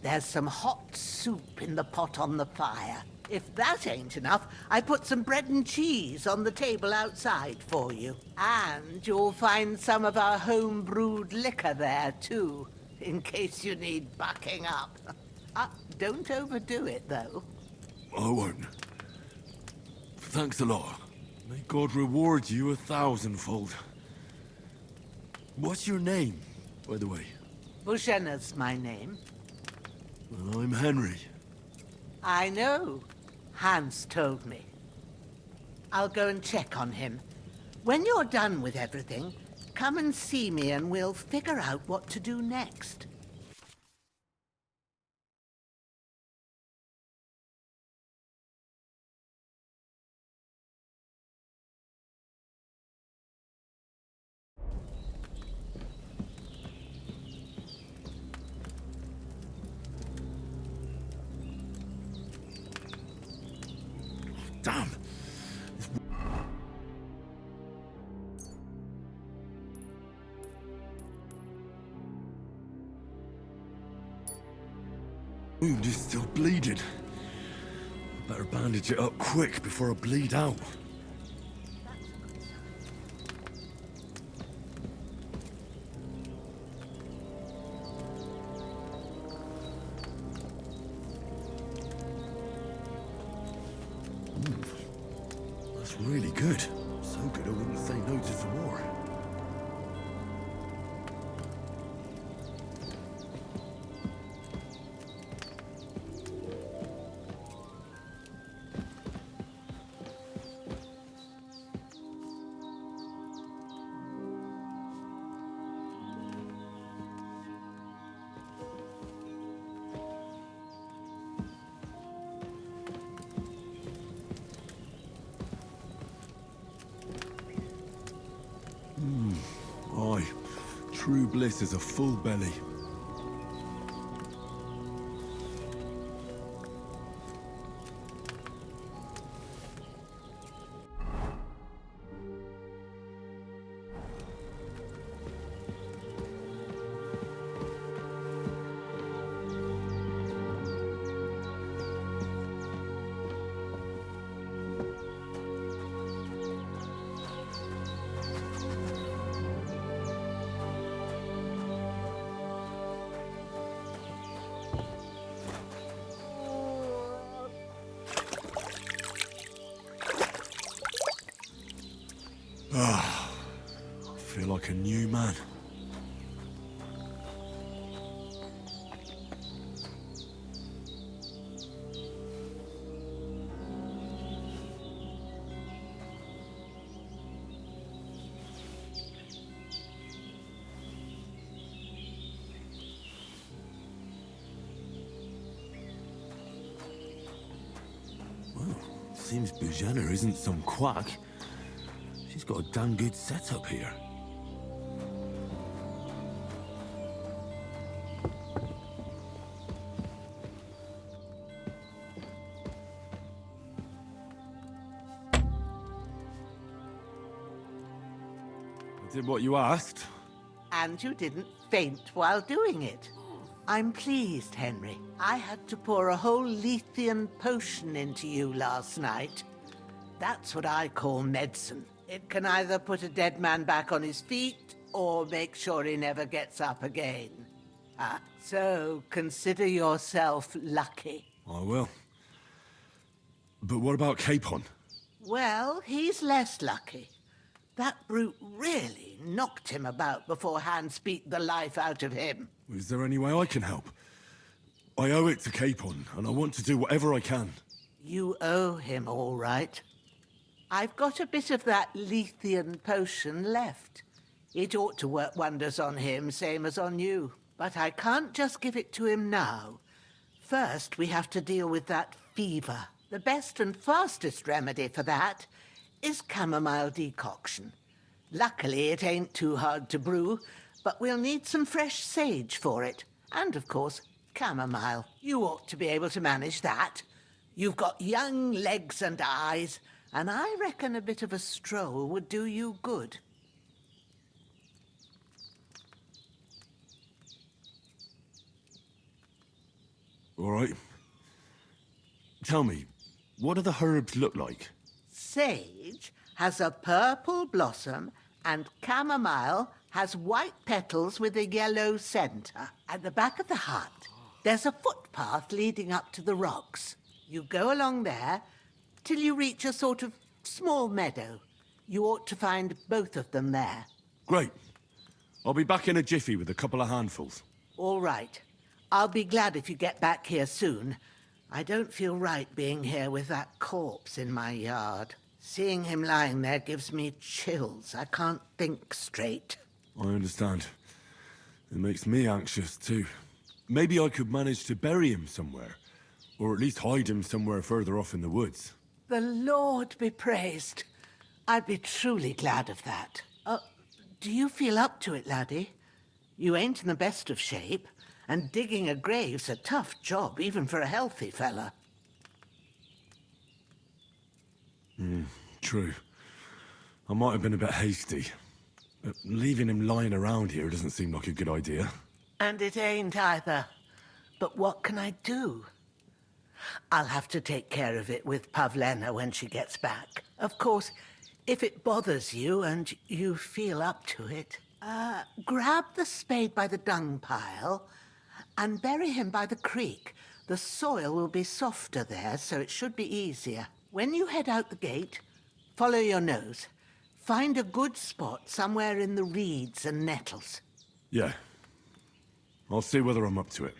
There's some hot soup in the pot on the fire. If that ain't enough, I put some bread and cheese on the table outside for you. And you'll find some of our home-brewed liquor there, too, in case you need bucking up. Don't overdo it, though. I won't. Thanks a lot. May God reward you 1,000-fold. What's your name, by the way? Bushenna's my name. Well, I'm Henry. I know. Hans told me. I'll go and check on him. When you're done with everything, come and see me and we'll figure out what to do next. Wound is still bleeding. Better bandage it up quick before I bleed out. That's really good. So good I wouldn't say no to some more. Aye, true bliss is a full belly. Ah, I feel like a new man. Well, seems Bujana isn't some quack. She's got a damn good setup here. I did what you asked. And you didn't faint while doing it. I'm pleased, Henry. I had to pour a whole Lethean potion into you last night. That's what I call medicine. It can either put a dead man back on his feet, or make sure he never gets up again. So consider yourself lucky. I will. But what about Capon? Well, he's less lucky. That brute really knocked him about before Hans beat the life out of him. Is there any way I can help? I owe it to Capon, and I want to do whatever I can. You owe him, all right. I've got a bit of that Lethean potion left. It ought to work wonders on him, same as on you. But I can't just give it to him now. First, we have to deal with that fever. The best and fastest remedy for that is chamomile decoction. Luckily, it ain't too hard to brew, but we'll need some fresh sage for it. And, of course, chamomile. You ought to be able to manage that. You've got young legs and eyes, and I reckon a bit of a stroll would do you good. All right. Tell me, what do the herbs look like? Sage has a purple blossom, and chamomile has white petals with a yellow centre. At the back of the hut, there's a footpath leading up to the rocks. You go along there till you reach a sort of small meadow. You ought to find both of them there. Great. I'll be back in a jiffy with a couple of handfuls. All right. I'll be glad if you get back here soon. I don't feel right being here with that corpse in my yard. Seeing him lying there gives me chills. I can't think straight. I understand. It makes me anxious, too. Maybe I could manage to bury him somewhere. Or at least hide him somewhere further off in the woods. The Lord be praised. I'd be truly glad of that. Do you feel up to it, laddie? You ain't in the best of shape, and digging a grave's a tough job, even for a healthy fella. True. I might have been a bit hasty. But leaving him lying around here doesn't seem like a good idea. And it ain't either. But what can I do? I'll have to take care of it with Pavlena when she gets back. Of course, if it bothers you and you feel up to it, grab the spade by the dung pile and bury him by the creek. The soil will be softer there, so it should be easier. When you head out the gate, follow your nose. Find a good spot somewhere in the reeds and nettles. Yeah. I'll see whether I'm up to it.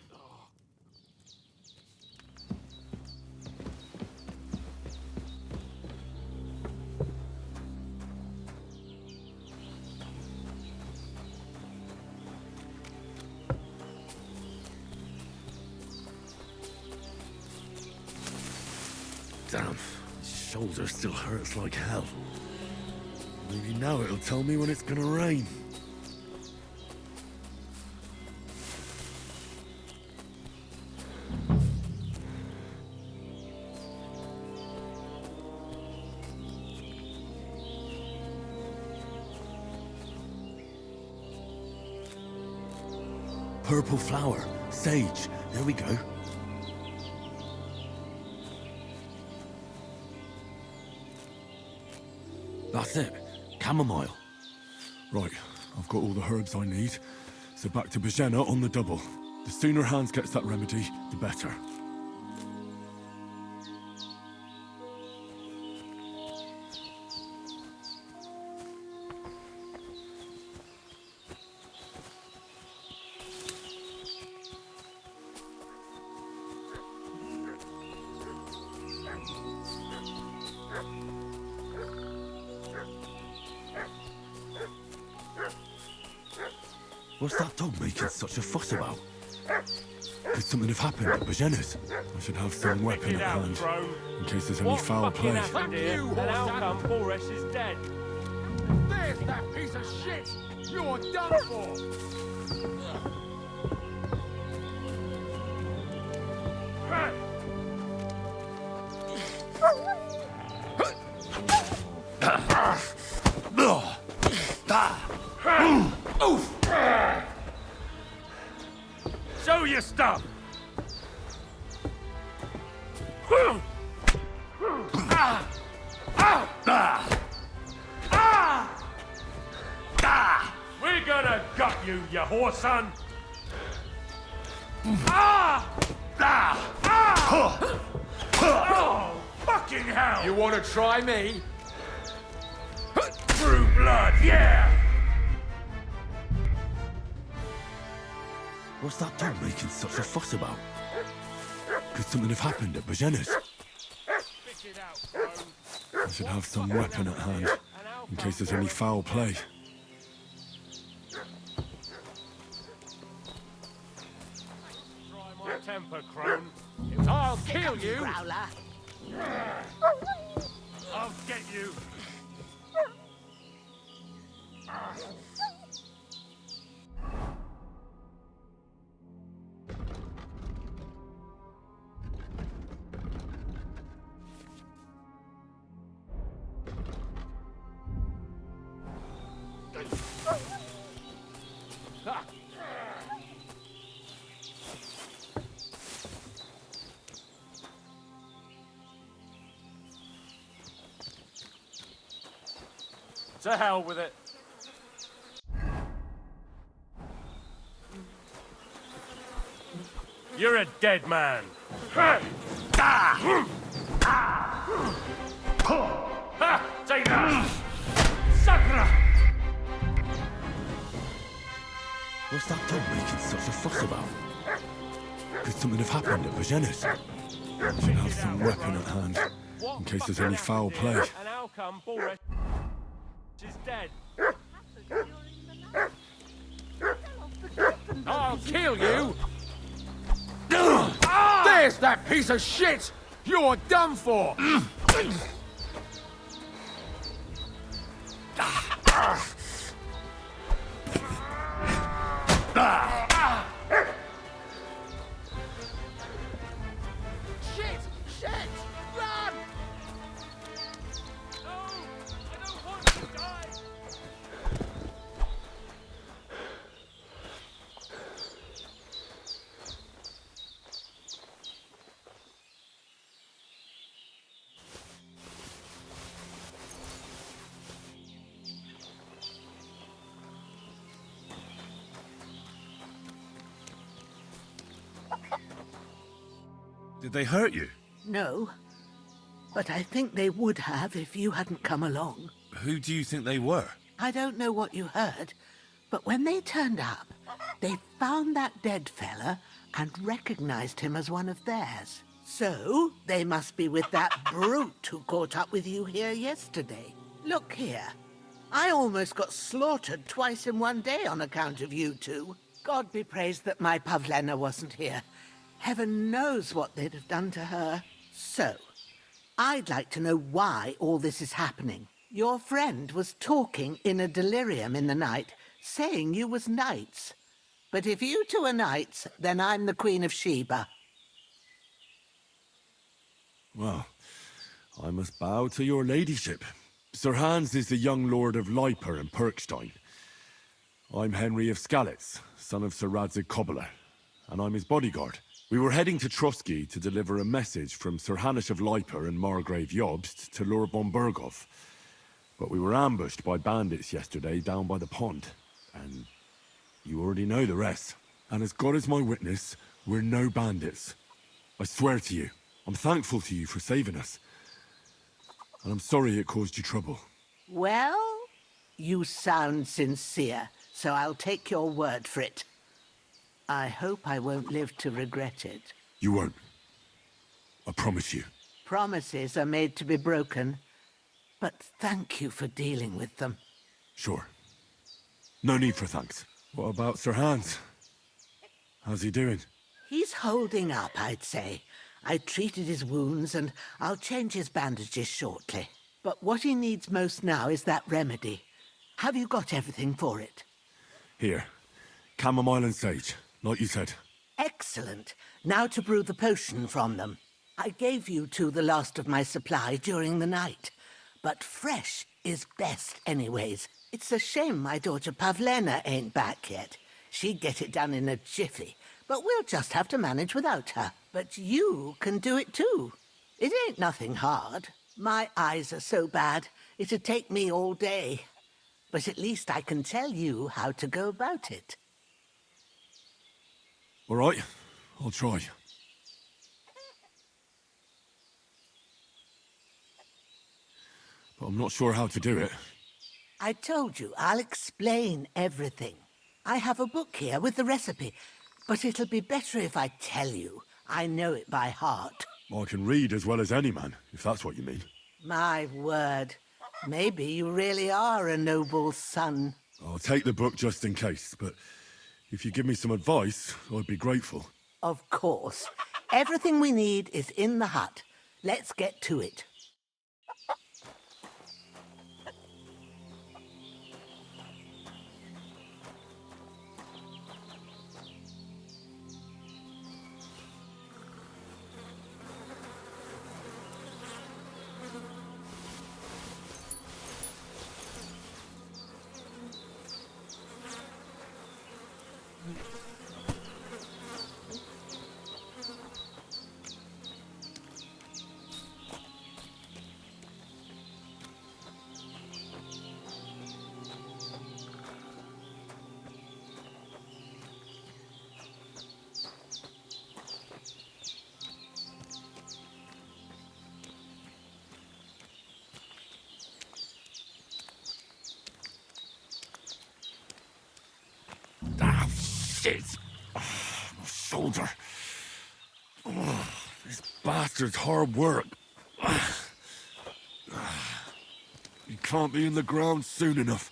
Damn, his shoulder still hurts like hell. Maybe now it'll tell me when it's gonna rain. Purple flower, sage, there we go. That's it. Chamomile. Right, I've got all the herbs I need. So back to Bajena on the double. The sooner Hans gets that remedy, the better. What's that dog making such a fuss about? Could something have happened at Bajena's? I should have some weapon at hand, in case there's any foul play. Fuck you, and how come Boris is dead? There's that piece of shit! You're done for! Show your stuff! We're gonna gut you, you whoreson! Oh, fucking hell! You wanna try me? Through blood, yeah! What's that dog making such a fuss about? Could something have happened at Bajena's? I should have some weapon at hand, in case there's any foul play. Try my temper, crone. I'll kill you! Growler. I'll get you! To hell with it. You're a dead man. Take that! Sakra! What's that dog making such a fuss about? Could something have happened at Bajena's? I should have some weapon at hand, in case there's any foul play. And how come Boris is dead? I'll kill you! There's that piece of shit! You're done for! Shit! Shit! Run! No! I don't want to die! Did they hurt you? No, but I think they would have if you hadn't come along. Who do you think they were? I don't know what you heard, but when they turned up, they found that dead fella and recognized him as one of theirs. So, they must be with that brute who caught up with you here yesterday. Look here. I almost got slaughtered twice in one day on account of you two. God be praised that my Pavlena wasn't here. Heaven knows what they'd have done to her. So, I'd like to know why all this is happening. Your friend was talking in a delirium in the night, saying you was knights. But if you two are knights, then I'm the Queen of Sheba. Well, I must bow to your ladyship. Sir Hans is the young lord of Leiper and Perkstein. I'm Henry of Skalitz, son of Sir Radzig Kobyla, and I'm his bodyguard. We were heading to Trotsky to deliver a message from Sir Hanush of Leiper and Margrave Jobst to Lord von Berghoff. But we were ambushed by bandits yesterday down by the pond, and you already know the rest. And as God is my witness, we're no bandits. I swear to you, I'm thankful to you for saving us. And I'm sorry it caused you trouble. Well, you sound sincere, so I'll take your word for it. I hope I won't live to regret it. You won't. I promise you. Promises are made to be broken, but thank you for dealing with them. Sure. No need for thanks. What about Sir Hans? How's he doing? He's holding up, I'd say. I treated his wounds and I'll change his bandages shortly. But what he needs most now is that remedy. Have you got everything for it? Here. Chamomile and sage, like you said. Excellent. Now to brew the potion from them. I gave you two the last of my supply during the night. But fresh is best anyways. It's a shame my daughter Pavlena ain't back yet. She'd get it done in a jiffy, but we'll just have to manage without her. But you can do it too. It ain't nothing hard. My eyes are so bad, it'd take me all day. But at least I can tell you how to go about it. All right, I'll try. But I'm not sure how to do it. I told you, I'll explain everything. I have a book here with the recipe, but it'll be better if I tell you. I know it by heart. I can read as well as any man, if that's what you mean. My word. Maybe you really are a noble son. I'll take the book just in case, but if you give me some advice, I'd be grateful. Of course. Everything we need is in the hut. Let's get to it. Shit! Oh, my shoulder. Oh, this bastard's hard work. You can't be in the ground soon enough.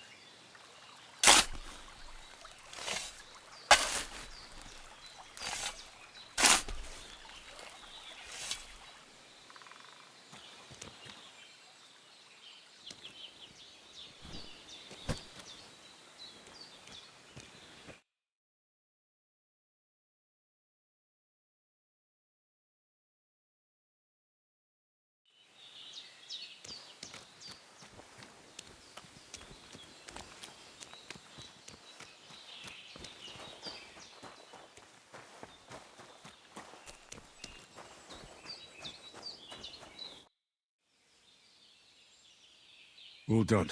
Well done.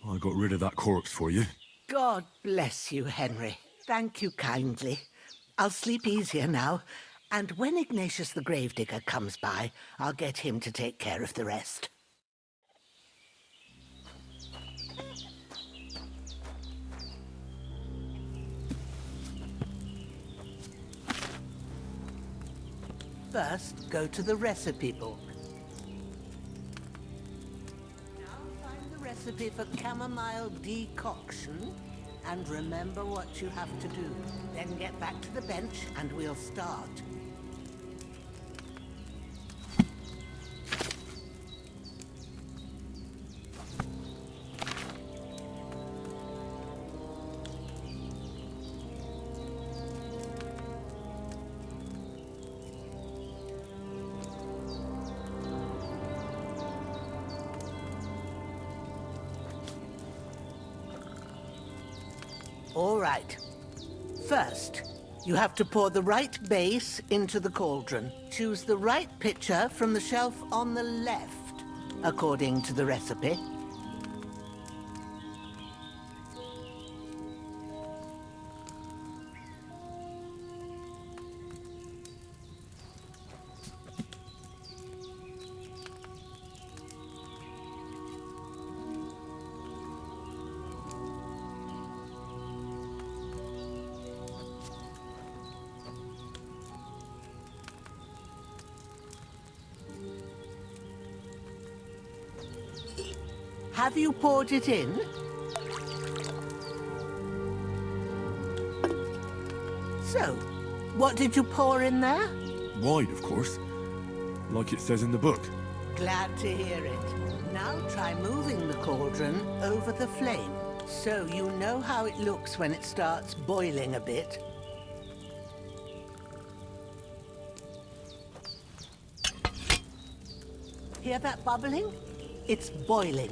I got rid of that corpse for you. God bless you, Henry. Thank you kindly. I'll sleep easier now, And when Ignatius the Gravedigger comes by, I'll get him to take care of the rest. First, go to the recipe book. Now find the recipe for chamomile decoction and remember what you have to do. Then get back to the bench and we'll start. All right. First, you have to pour the right base into the cauldron. Choose the right pitcher from the shelf on the left, according to the recipe. Have you poured it in? So, what did you pour in there? Wine, of course. Like it says in the book. Glad to hear it. Now try moving the cauldron over the flame, so you know how it looks when it starts boiling a bit. Hear that bubbling? It's boiling.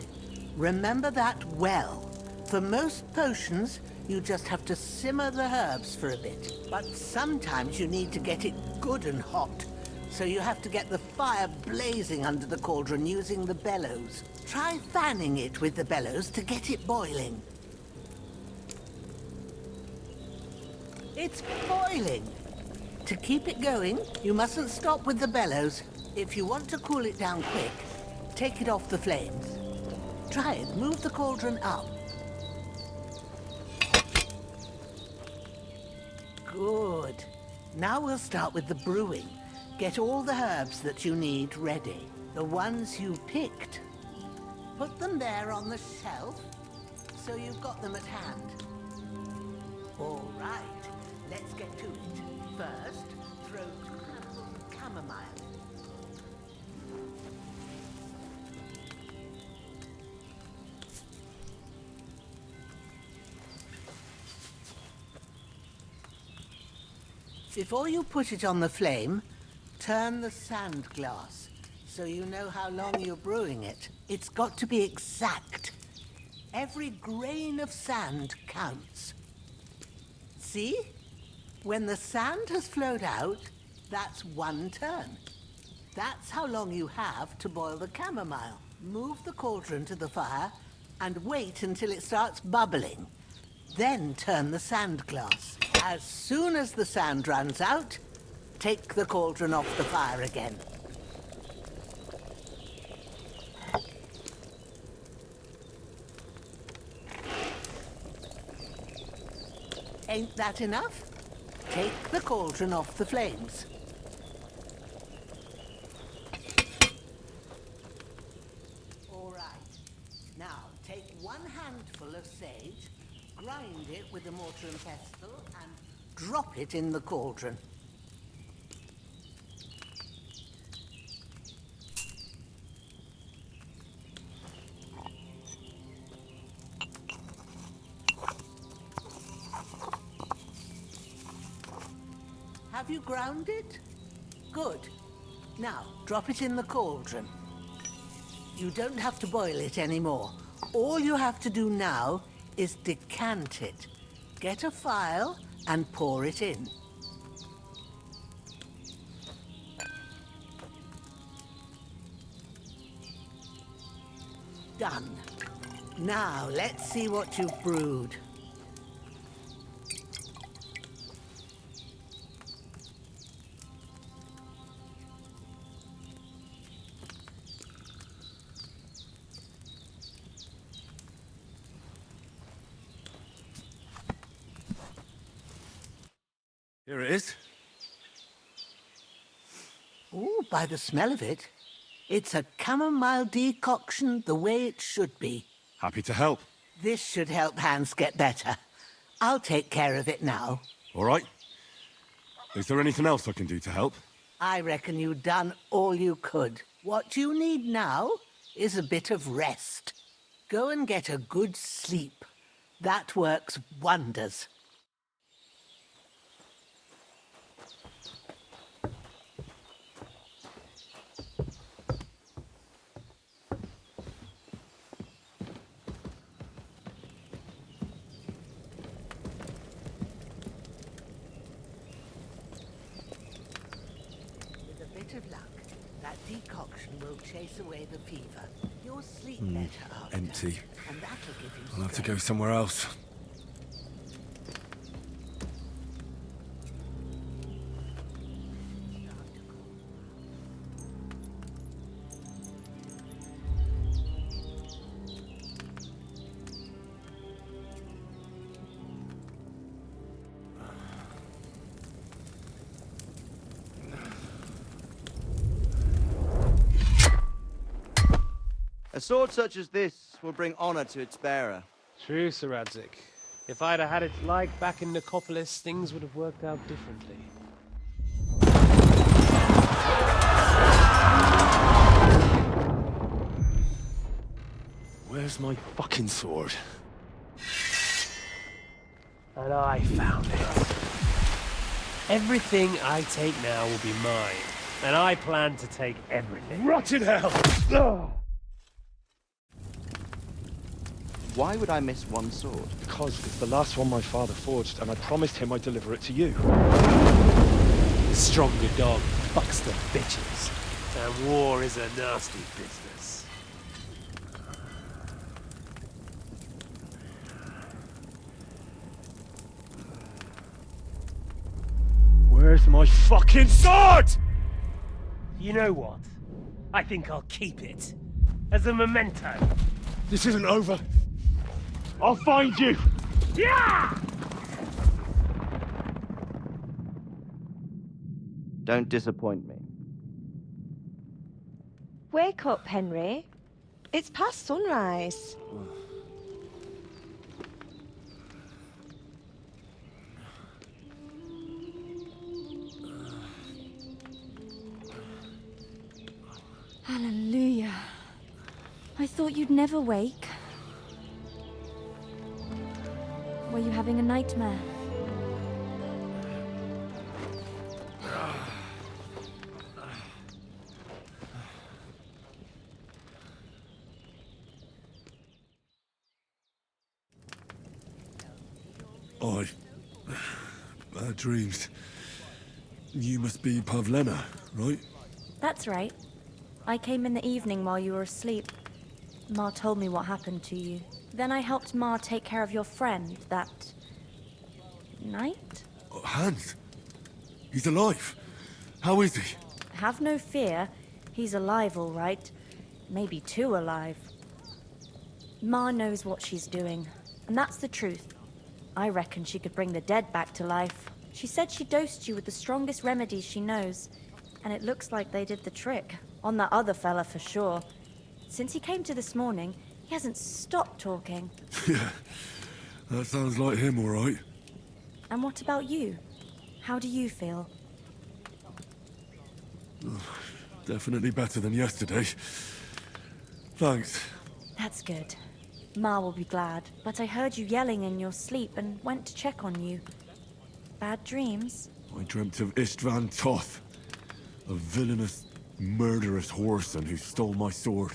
Remember that well. For most potions, you just have to simmer the herbs for a bit. But sometimes you need to get it good and hot. So you have to get the fire blazing under the cauldron using the bellows. Try fanning it with the bellows to get it boiling. It's boiling. To keep it going, you mustn't stop with the bellows. If you want to cool it down quick, take it off the flames. Try it. Move the cauldron up. Good. Now we'll start with the brewing. Get all the herbs that you need ready. The ones you picked. Put them there on the shelf, so you've got them at hand. All right. Let's get to it. First, throw 2 handfuls of chamomile. Before you put it on the flame, turn the sand glass so you know how long you're brewing it. It's got to be exact. Every grain of sand counts. See? When the sand has flowed out, that's 1 turn. That's how long you have to boil the chamomile. Move the cauldron to the fire and wait until it starts bubbling. Then turn the sand glass. As soon as the sand runs out, take the cauldron off the fire again. Ain't that enough? Take the cauldron off the flames. All right. Now, take 1 handful of sage, grind it with a mortar and pestle, and drop it in the cauldron. Have you ground it? Good. Now, drop it in the cauldron. You don't have to boil it anymore. All you have to do now is decant it. Get a phial and pour it in. Done. Now, let's see what you've brewed. Here it is. Ooh, by the smell of it, it's a chamomile decoction the way it should be. Happy to help. This should help Hans get better. I'll take care of it now. All right. Is there anything else I can do to help? I reckon you've done all you could. What you need now is a bit of rest. Go and get a good sleep. That works wonders. With a bit of luck, that decoction will chase away the fever. You'll sleep better after. Empty. And that'll give you I'll have to go somewhere else. A sword such as this will bring honor to its bearer. True, Sir Radzik. If I'd have had its like back in Nicopolis, things would have worked out differently. Where's my fucking sword? And I found it. Everything I take now will be mine, and I plan to take everything. Rotten hell! Why would I miss one sword? Because it's the last one my father forged, and I promised him I'd deliver it to you. The stronger dog fucks the bitches, and war is a nasty business. Where's my fucking sword? You know what? I think I'll keep it. As a memento. This isn't over. I'll find you! Yeah! Don't disappoint me. Wake up, Henry. It's past sunrise. Hallelujah. I thought you'd never wake. Were you having a nightmare? Bad dreams. You must be Pavlena, right? That's right. I came in the evening while you were asleep. Ma told me what happened to you. Then I helped Ma take care of your friend that night? Oh, Hans! He's alive! How is he? Have no fear. He's alive, all right. Maybe too alive. Ma knows what she's doing, and that's the truth. I reckon she could bring the dead back to life. She said she dosed you with the strongest remedies she knows, and it looks like they did the trick. On that other fella for sure. Since he came to this morning, he hasn't stopped talking. Yeah, that sounds like him, all right. And what about you? How do you feel? Definitely better than yesterday. Thanks. That's good. Ma will be glad, but I heard you yelling in your sleep and went to check on you. Bad dreams? I dreamt of Istvan Toth, a villainous, murderous whoreson who stole my sword.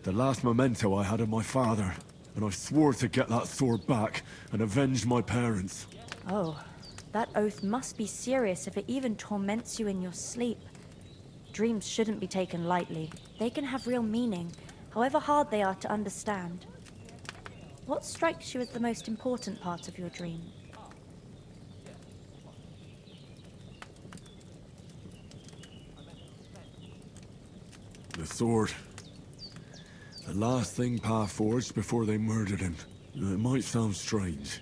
The last memento I had of my father, and I swore to get that sword back and avenge my parents. Oh, that oath must be serious if it even torments you in your sleep. Dreams shouldn't be taken lightly. They can have real meaning, however hard they are to understand. What strikes you as the most important part of your dream? The sword. The last thing Pa forged before they murdered him. It might sound strange,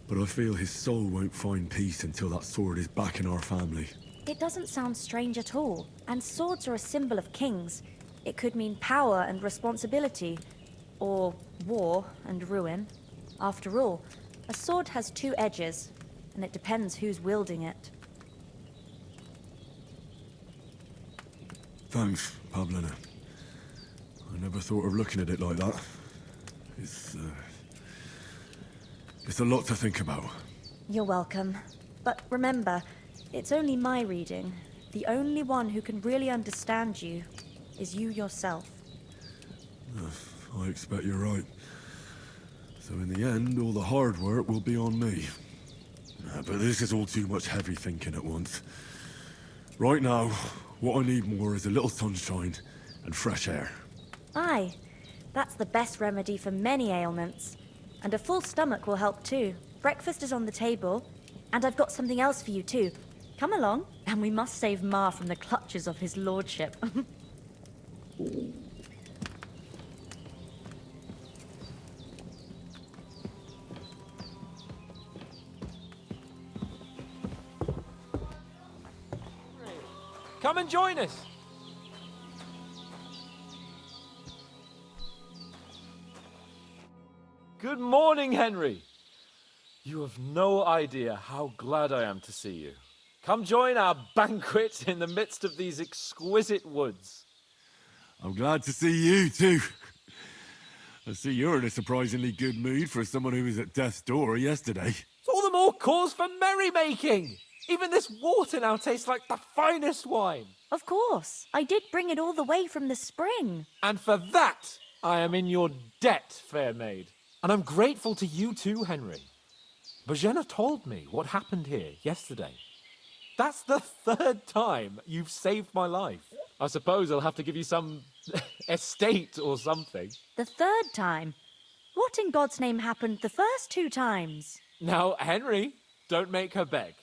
But I feel his soul won't find peace until that sword is back in our family. It doesn't sound strange at all. And swords are a symbol of kings. It could mean power and responsibility, or war and ruin. After all, a sword has two edges, and it depends who's wielding it. Thanks, Pavlina. I never thought of looking at it like that. It's a lot to think about. You're welcome. But remember, it's only my reading. The only one who can really understand you is you yourself. I expect you're right. So in the end, all the hard work will be on me. But this is all too much heavy thinking at once. Right now, what I need more is a little sunshine and fresh air. Aye, that's the best remedy for many ailments. And a full stomach will help too. Breakfast is on the table, and I've got something else for you too. Come along, and we must save Ma from the clutches of his lordship. Come and join us. Good morning, Henry. You have no idea how glad I am to see you. Come join our banquet in the midst of these exquisite woods. I'm glad to see you too. I see you're in a surprisingly good mood for someone who was at death's door yesterday. It's all the more cause for merrymaking. Even this water now tastes like the finest wine. Of course. I did bring it all the way from the spring. And for that, I am in your debt, fair maid. And I'm grateful to you too, Henry. Bojena told me what happened here yesterday. That's the third time you've saved my life. I suppose I'll have to give you some estate or something. The third time? What in God's name happened the first two times? Now, Henry, don't make her beg.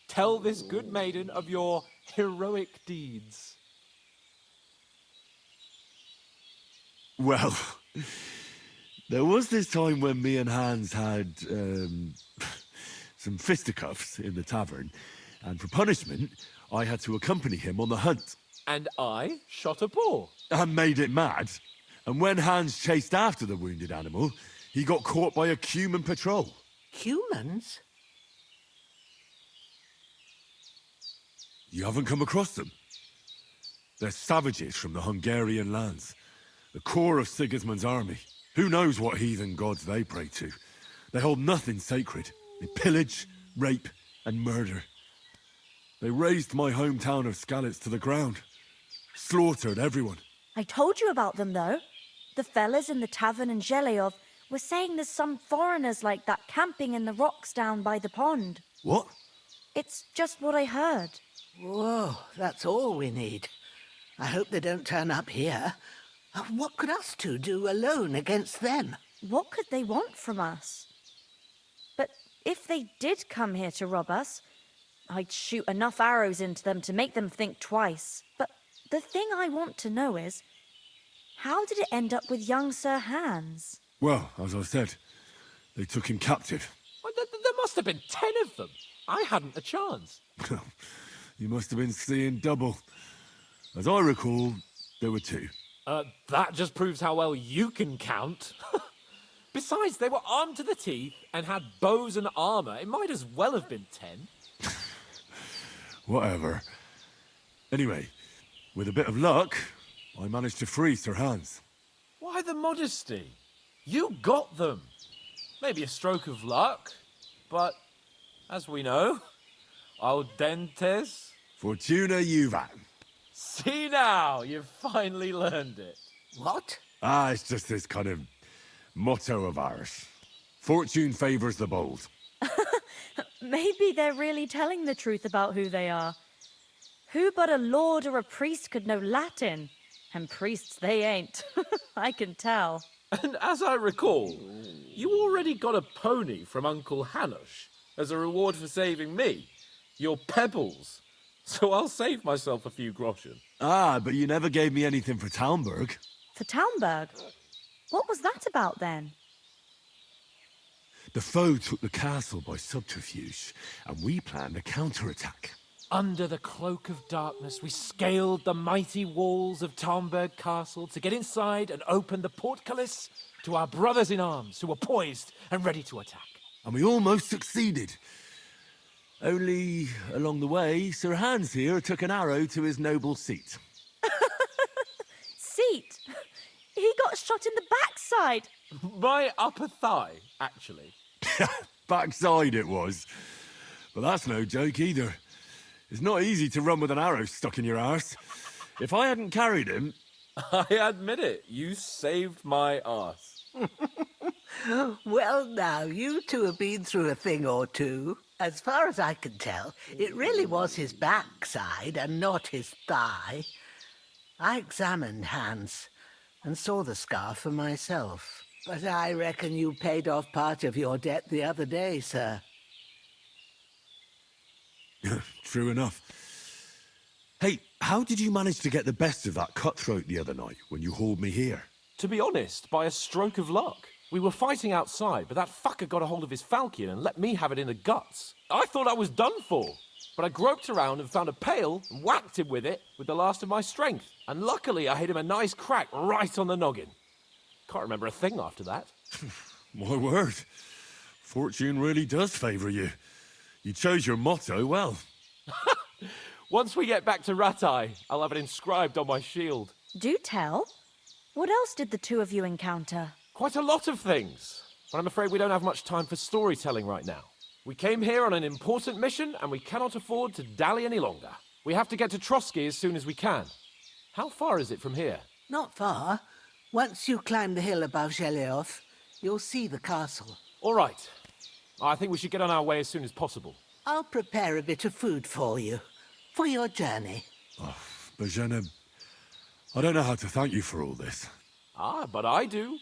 Tell this good maiden of your heroic deeds. Well, there was this time when me and Hans had some fisticuffs in the tavern, and for punishment, I had to accompany him on the hunt. And I shot a boar. And made it mad. And when Hans chased after the wounded animal, he got caught by a human patrol. Humans? You haven't come across them? They're savages from the Hungarian lands. The core of Sigismund's army. Who knows what heathen gods they pray to? They hold nothing sacred. They pillage, rape, and murder. They razed my hometown of Skalitz to the ground. Slaughtered everyone. I told you about them, though. The fellas in the tavern in Zheleov were saying there's some foreigners like that camping in the rocks down by the pond. What? It's just what I heard. Whoa, that's all we need. I hope they don't turn up here. What could us two do alone against them? What could they want from us? But if they did come here to rob us, I'd shoot enough arrows into them to make them think twice. But the thing I want to know is, how did it end up with young Sir Hans? Well, as I said, they took him captive. Well, there must have been 10 of them. I hadn't a chance. You must have been seeing double. As I recall, there were 2. That just proves how well you can count. Besides, they were armed to the teeth and had bows and armor. It might as well have been 10. Whatever. Anyway, with a bit of luck, I managed to free Sir Hans. Why the modesty? You got them. Maybe a stroke of luck, but as we know, al dentes. Fortuna juvat. See now, you've finally learned it. What? It's just this kind of motto of ours. Fortune favors the bold. Maybe they're really telling the truth about who they are. Who but a lord or a priest could know Latin? And priests they ain't. I can tell. And as I recall, you already got a pony from Uncle Hanush as a reward for saving me. Your pebbles. So I'll save myself a few groschen. But you never gave me anything for Talmberg. For Talmberg? What was that about then? The foe took the castle by subterfuge, and we planned a counterattack. Under the cloak of darkness, we scaled the mighty walls of Tarnberg Castle to get inside and open the portcullis to our brothers in arms who were poised and ready to attack. And we almost succeeded. Only, along the way, Sir Hans here took an arrow to his noble seat. Seat? He got shot in the backside. My upper thigh, actually. Backside it was. But that's no joke either. It's not easy to run with an arrow stuck in your arse. If I hadn't carried him... I admit it, you saved my arse. Well, now, you two have been through a thing or two. As far as I can tell, it really was his backside and not his thigh. I examined Hans and saw the scar for myself. But I reckon you paid off part of your debt the other day, sir. True enough. Hey, how did you manage to get the best of that cutthroat the other night when you hauled me here? To be honest, by a stroke of luck. We were fighting outside, but that fucker got a hold of his falchion and let me have it in the guts. I thought I was done for, but I groped around and found a pail and whacked him with it with the last of my strength. And luckily, I hit him a nice crack right on the noggin. Can't remember a thing after that. My word. Fortune really does favour you. You chose your motto well. Once we get back to Ratai, I'll have it inscribed on my shield. Do tell. What else did the two of you encounter? Quite a lot of things, but I'm afraid we don't have much time for storytelling right now. We came here on an important mission, and we cannot afford to dally any longer. We have to get to Trotsky as soon as we can. How far is it from here? Not far. Once you climb the hill above Geleoth, you'll see the castle. All right. I think we should get on our way as soon as possible. I'll prepare a bit of food for you, for your journey. Oh, Bozhena, I don't know how to thank you for all this. Ah, but I do.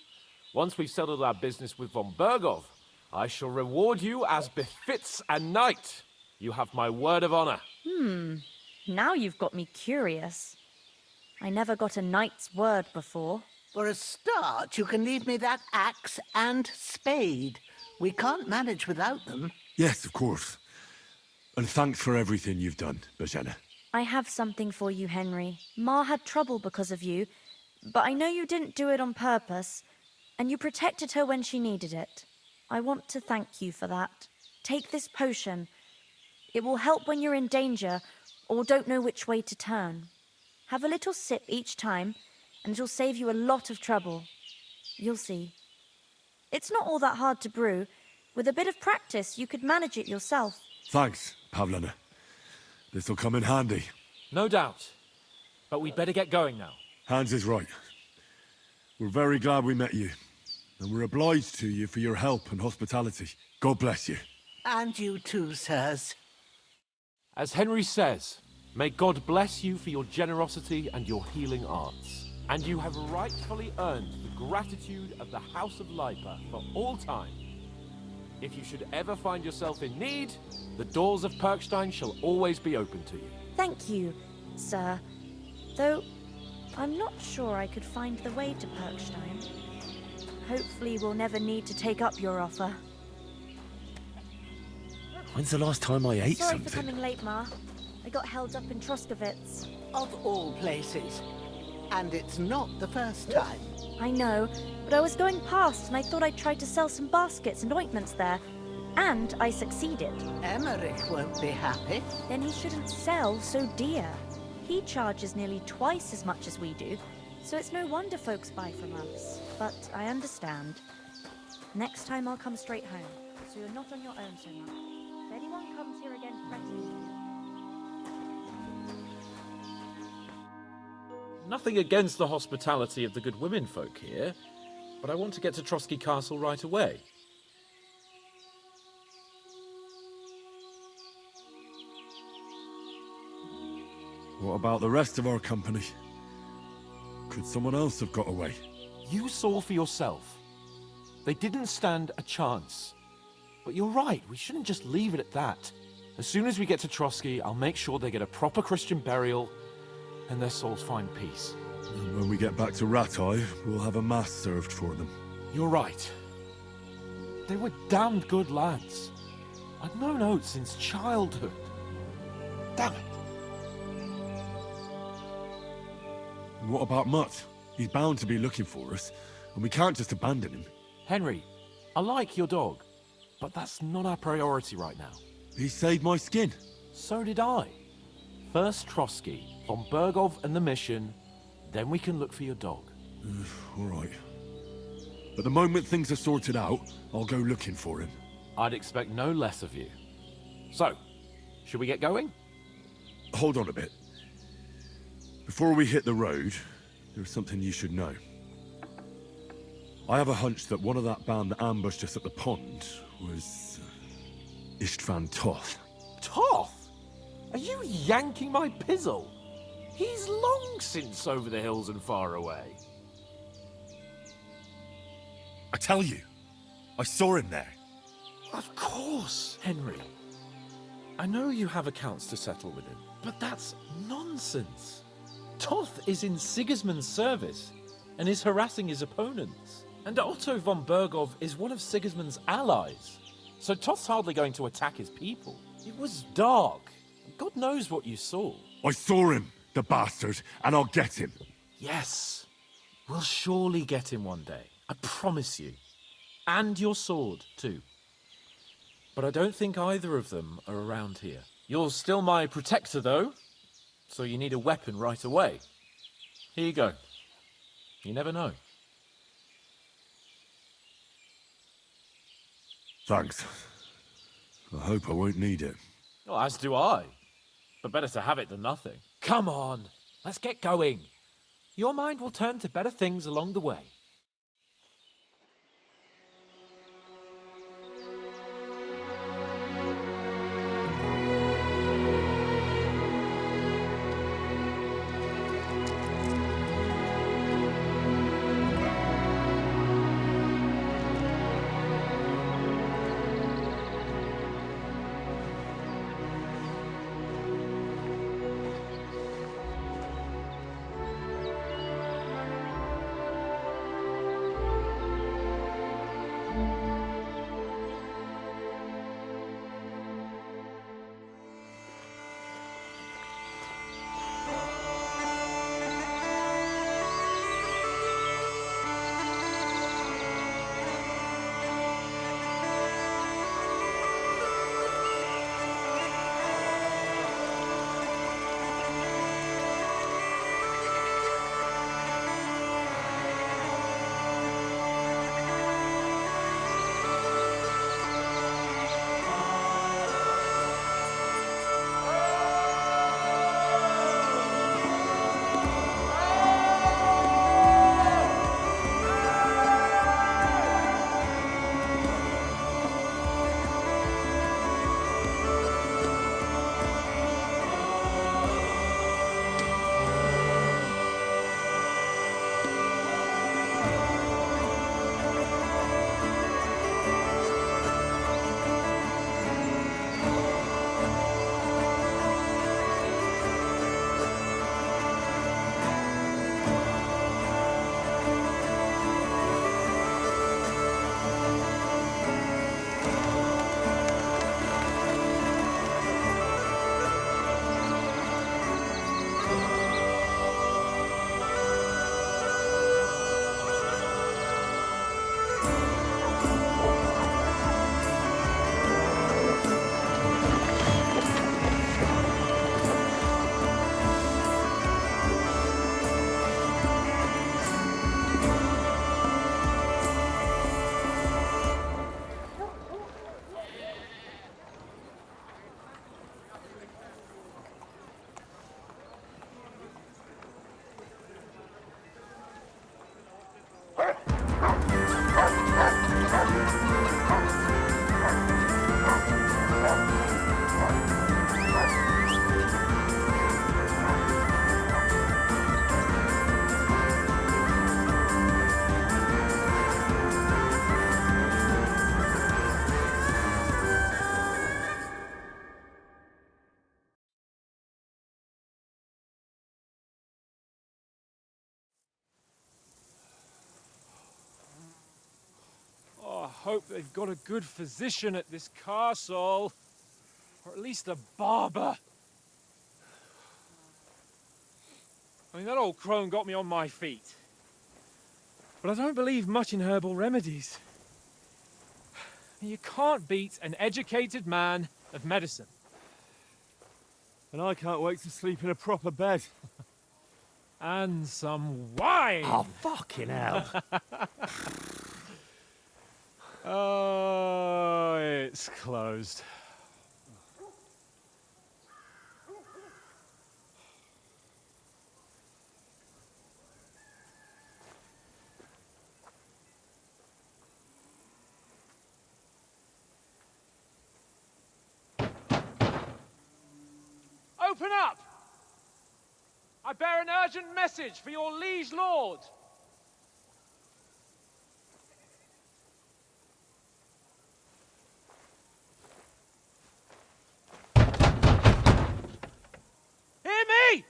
Once we've settled our business with von Bergov, I shall reward you as befits a knight. You have my word of honor. Now you've got me curious. I never got a knight's word before. For a start, you can leave me that axe and spade. We can't manage without them. Yes, of course. And thanks for everything you've done, Bozhena. I have something for you, Henry. Ma had trouble because of you, but I know you didn't do it on purpose, and you protected her when she needed it. I want to thank you for that. Take this potion. It will help when you're in danger or don't know which way to turn. Have a little sip each time, and it'll save you a lot of trouble. You'll see. It's not all that hard to brew. With a bit of practice, you could manage it yourself. Thanks, Pavlana. This'll come in handy. No doubt. But we'd better get going now. Hans is right. We're very glad we met you. And we're obliged to you for your help and hospitality. God bless you. And you too, sirs. As Henry says, may God bless you for your generosity and your healing arts. And you have rightfully earned the gratitude of the House of Lipa for all time. If you should ever find yourself in need, the doors of Perkstein shall always be open to you. Thank you, sir. Though, I'm not sure I could find the way to Perkstein. Hopefully we'll never need to take up your offer. When's the last time I ate Sorry something? for coming late, Ma. I got held up in Troskowitz. Of all places. And it's not the first time. I know, but I was going past and I thought I'd try to sell some baskets and ointments there. And I succeeded. Emmerich won't be happy. Then he shouldn't sell so dear. He charges nearly twice as much as we do, so it's no wonder folks buy from us. But I understand. Next time I'll come straight home, so you're not on your own so much. If anyone comes here again fretting... Nothing against the hospitality of the good women folk here, but I want to get to Trotsky Castle right away. What about the rest of our company? Could someone else have got away? You saw for yourself. They didn't stand a chance. But you're right, we shouldn't just leave it at that. As soon as we get to Trotsky, I'll make sure they get a proper Christian burial and their souls find peace. And when we get back to Ratai, we'll have a mass served for them. You're right. They were damned good lads. I'd known Oates since childhood. Damn it. And what about Mutt? He's bound to be looking for us, and we can't just abandon him. Henry, I like your dog, but that's not our priority right now. He saved my skin. So did I. First Trotsky, von Bergov and the mission, then we can look for your dog. All right. But the moment things are sorted out, I'll go looking for him. I'd expect no less of you. So, should we get going? Hold on a bit. Before we hit the road, there's something you should know. I have a hunch that one of that band that ambushed us at the pond was Istvan Toth. Toth? Are you yanking my pizzle? He's long since over the hills and far away. I tell you, I saw him there. Of course, Henry. I know you have accounts to settle with him, but that's nonsense. Toth is in Sigismund's service and is harassing his opponents. And Otto von Bergov is one of Sigismund's allies. So Toth's hardly going to attack his people. It was dark. God knows what you saw. I saw him, the bastard, and I'll get him. Yes. We'll surely get him one day. I promise you. And your sword, too. But I don't think either of them are around here. You're still my protector, though. So you need a weapon right away. Here you go. You never know. Thanks. I hope I won't need it. Well, as do I. But better to have it than nothing. Come on, let's get going. Your mind will turn to better things along the way. hope they've got a good physician at this castle. Or at least a barber. I mean, that old crone got me on my feet. But I don't believe much in herbal remedies. You can't beat an educated man of medicine. And I can't wait to sleep in a proper bed. And some wine! Oh, fucking hell. Oh, it's closed. Open up! I bear an urgent message for your liege lord. Hear me!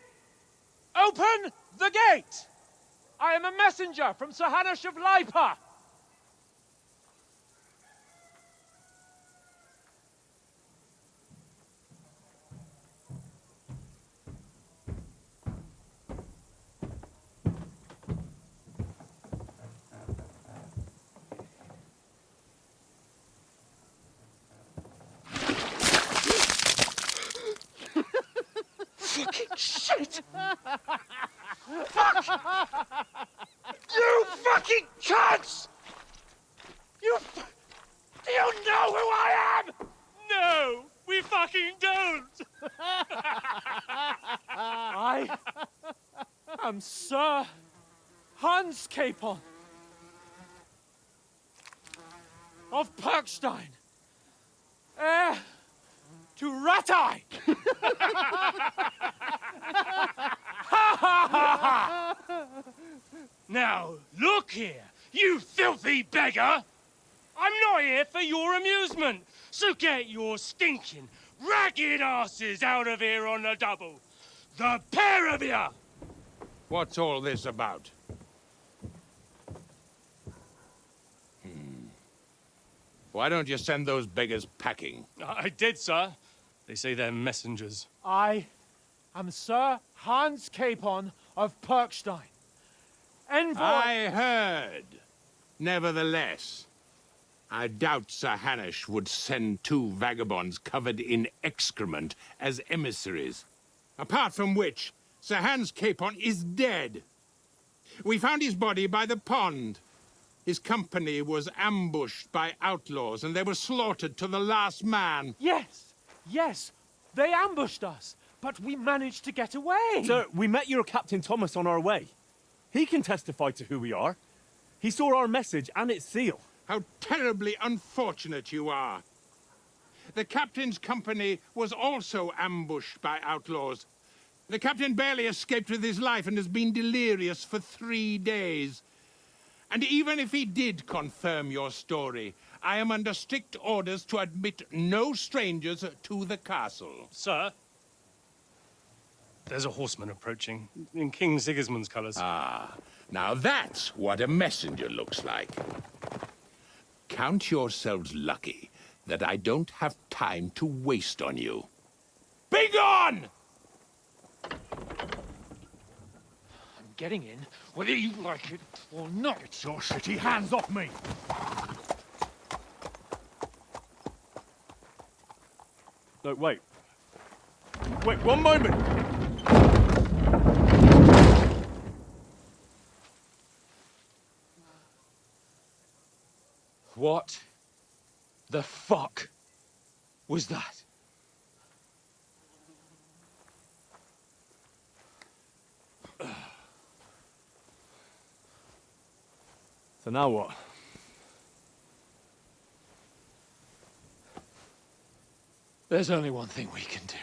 Open the gate! I am a messenger from Sir Hanush of Lipa. Fucking shit! Fuck! You fucking cunts! Do you know who I am? No, we fucking don't! I am Sir Hans Capon of Perkstein, heir to Ratai! Now, look here, you filthy beggar! I'm not here for your amusement, so get your stinking, ragged asses out of here on the double. The pair of you! What's all this about? Why don't you send those beggars packing? I did, sir. They say they're messengers. I am Sir Hans Capon of Perkstein. Envoy... I heard. Nevertheless, I doubt Sir Hanush would send two vagabonds covered in excrement as emissaries. Apart from which, Sir Hans Capon is dead. We found his body by the pond. His company was ambushed by outlaws, and they were slaughtered to the last man. Yes, yes, they ambushed us, but we managed to get away. Sir, we met your Captain Thomas on our way. He can testify to who we are. He saw our message and its seal. How terribly unfortunate you are. The captain's company was also ambushed by outlaws. The captain barely escaped with his life and has been delirious for 3 days. And even if he did confirm your story, I am under strict orders to admit no strangers to the castle. Sir, there's a horseman approaching, in King Sigismund's colours. Ah, now that's what a messenger looks like. Count yourselves lucky that I don't have time to waste on you. Be gone! I'm getting in, whether you like it or not. Get your shitty hands off me! No, wait. Wait, one moment! What the fuck was that? So now what? There's only one thing we can do.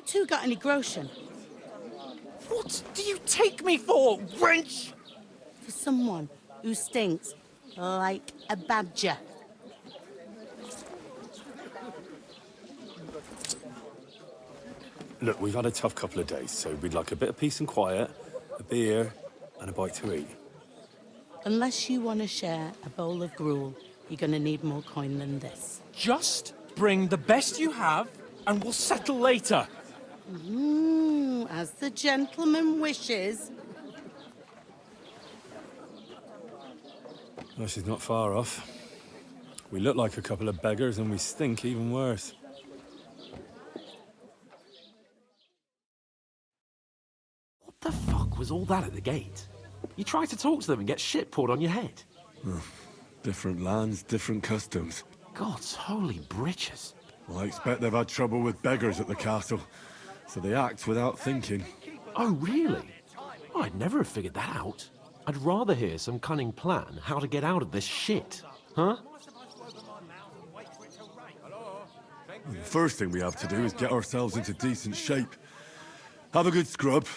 two got any groschen? What do you take me for, wench? For someone who stinks like a badger. Look, we've had a tough couple of days, so we'd like a bit of peace and quiet, a beer, and a bite to eat. Unless you want to share a bowl of gruel, you're going to need more coin than this. Just bring the best you have, and we'll settle later. As the gentleman wishes. Well, she's not far off. We look like a couple of beggars, and we stink even worse. What the fuck was all that at the gate? You tried to talk to them and get shit poured on your head. Different lands, different customs. God's holy britches. Well, I expect they've had trouble with beggars at the castle, so they act without thinking. Oh, really? Oh, I'd never have figured that out. I'd rather hear some cunning plan how to get out of this shit. Huh? The first thing we have to do is get ourselves into decent shape. Have a good scrub,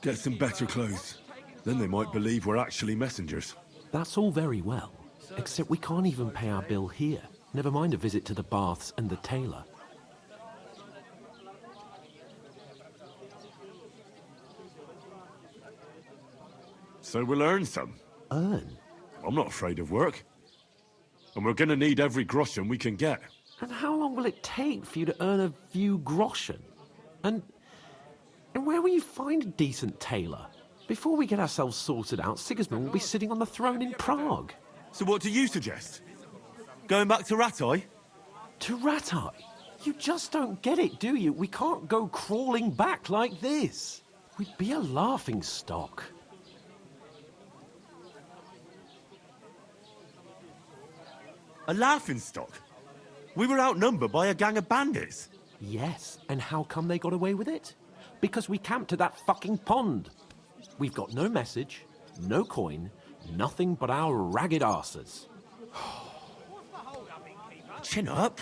get some better clothes. Then they might believe we're actually messengers. That's all very well, except we can't even pay our bill here. Never mind a visit to the baths and the tailor. So we'll earn some. Earn? I'm not afraid of work. And we're gonna need every groschen we can get. And how long will it take for you to earn a few groschen? And where will you find a decent tailor? Before we get ourselves sorted out, Sigismund will be sitting on the throne in Prague. So what do you suggest? Going back to Ratai? To Ratai? You just don't get it, do you? We can't go crawling back like this. We'd be a laughing stock. A laughing stock? We were outnumbered by a gang of bandits. Yes, and how come they got away with it? Because we camped at that fucking pond. We've got no message, no coin, nothing but our ragged arses. Chin up.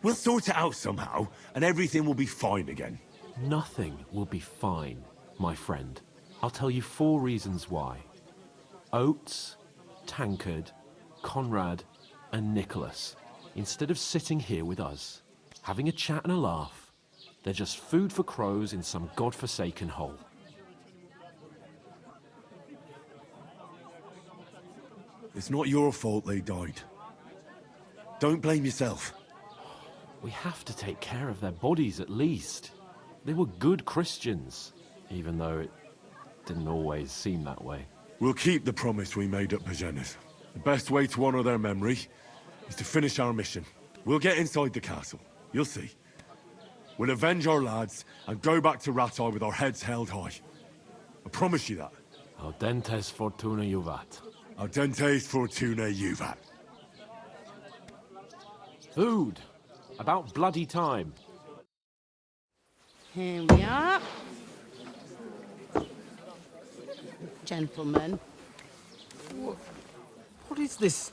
We'll sort it out somehow, and everything will be fine again. Nothing will be fine, my friend. I'll tell you 4 reasons why. Oates, Tankard, Conrad, and Nicholas, instead of sitting here with us, having a chat and a laugh, they're just food for crows in some godforsaken hole. It's not your fault they died. Don't blame yourself. We have to take care of their bodies at least. They were good Christians, even though it didn't always seem that way. We'll keep the promise we made at Pagenes. The best way to honor their memory is to finish our mission. We'll get inside the castle. You'll see. We'll avenge our lads and go back to Ratai with our heads held high. I promise you that. Audentes Fortuna Juvat. Audentes Fortuna Juvat. Food. About bloody time. Here we are. Gentlemen. What is this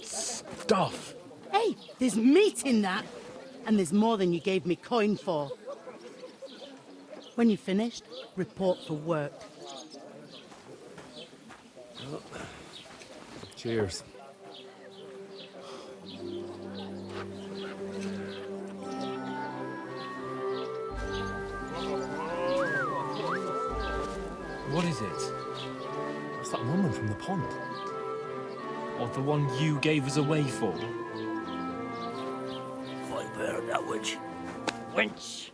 stuff? Hey, there's meat in that. And there's more than you gave me coin for. When you're finished, report for work. Oh. Cheers. What is it? It's that woman from the pond. Or the one you gave us away for? I bear that witch. Wench!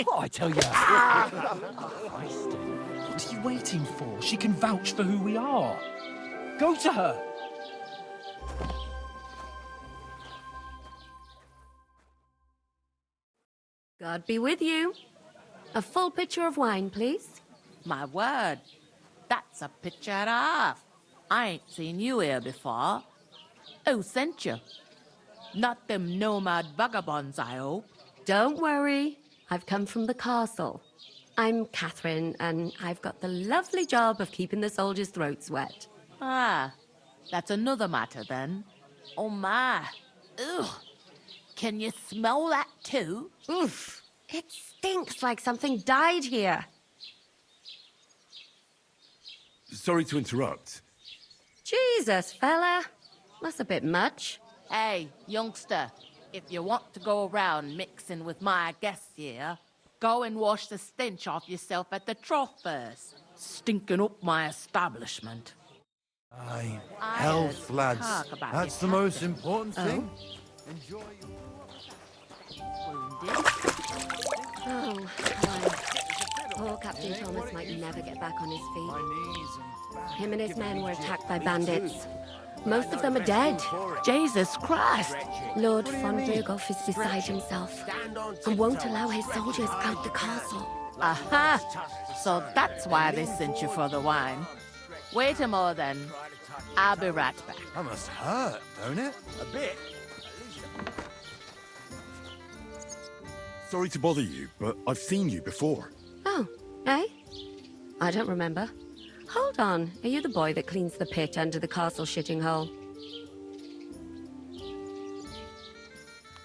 What I tell you? Christ. What are you waiting for? She can vouch for who we are. Go to her. God be with you. A full pitcher of wine, please. My word, that's a picture and a half. I ain't seen you here before. Who sent you? Not them nomad vagabonds, I hope. Don't worry. I've come from the castle. I'm Catherine, and I've got the lovely job of keeping the soldiers' throats wet. Ah, that's another matter then. Oh my. Ugh. Can you smell that too? Oof. It stinks like something died here. Sorry to interrupt. Jesus, fella. That's a bit much. Hey, youngster, if you want to go around mixing with my guests here, go and wash the stench off yourself at the trough first. Stinking up my establishment. Aye, I health, heard lads. talk about That's your the most captain. important Oh? thing. Enjoy Wounded? Oh, my. Poor Captain Thomas might never get back on his feet. Him and his men were attacked by bandits. Most of them are dead. Jesus Christ! Lord von Berghoff is beside himself and won't allow his soldiers out the castle. Aha! So that's why they sent you for the wine. Wait a moment then. I'll be right back. That must hurt, don't it? A bit. Sorry to bother you, but I've seen you before. Oh, eh? I don't remember. Hold on, are you the boy that cleans the pit under the castle shitting hole?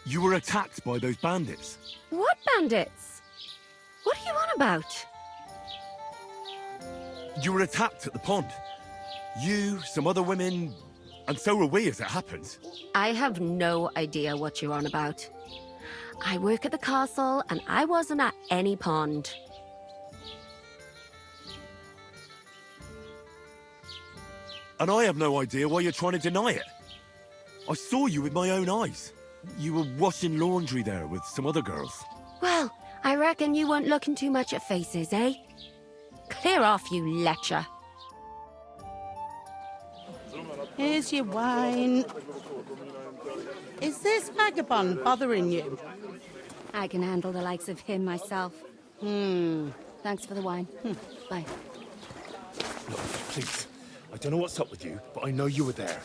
You were attacked by those bandits. What bandits? What are you on about? You were attacked at the pond. You, some other women, and so were we as it happens. I have no idea what you're on about. I work at the castle, and I wasn't at any pond. And I have no idea why you're trying to deny it. I saw you with my own eyes. You were washing laundry there with some other girls. Well, I reckon you weren't looking too much at faces, eh? Clear off, you lecher. Here's your wine. Is this vagabond bothering you? I can handle the likes of him myself. Thanks for the wine. Bye. Look, please. I don't know what's up with you, but I know you were there.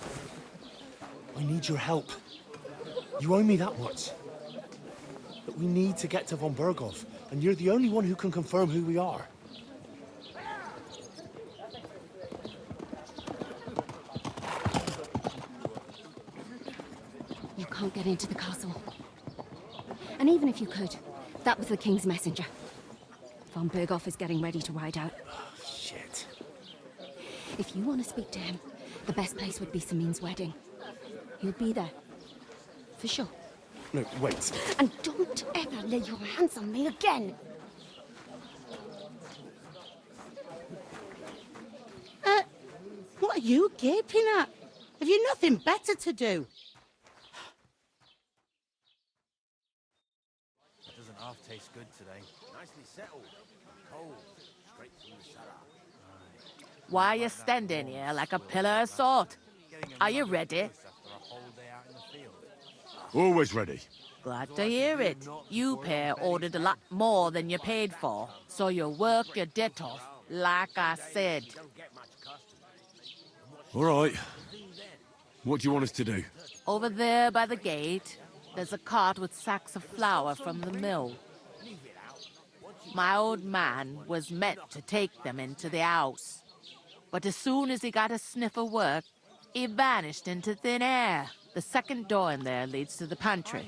I need your help. You owe me that much. But we need to get to von Berghoff, and you're the only one who can confirm who we are. You can't get into the castle. And even if you could, that was the King's messenger. Von Berghoff is getting ready to ride out. Shit. If you want to speak to him, the best place would be Samin's wedding. He'll be there. For sure. No, wait. And don't ever lay your hands on me again! What are you gaping at? Have you nothing better to do? It doesn't half taste good today. Nicely settled. Cold. Straight from the cellar. Why are you standing here like a pillar of salt? Are you ready? Always ready. Glad to hear it. You pair ordered a lot more than you paid for, so you work your debt off, like I said. All right. What do you want us to do? Over there by the gate, there's a cart with sacks of flour from the mill. My old man was meant to take them into the house. But as soon as he got a sniff of work, he vanished into thin air. The second door in there leads to the pantry.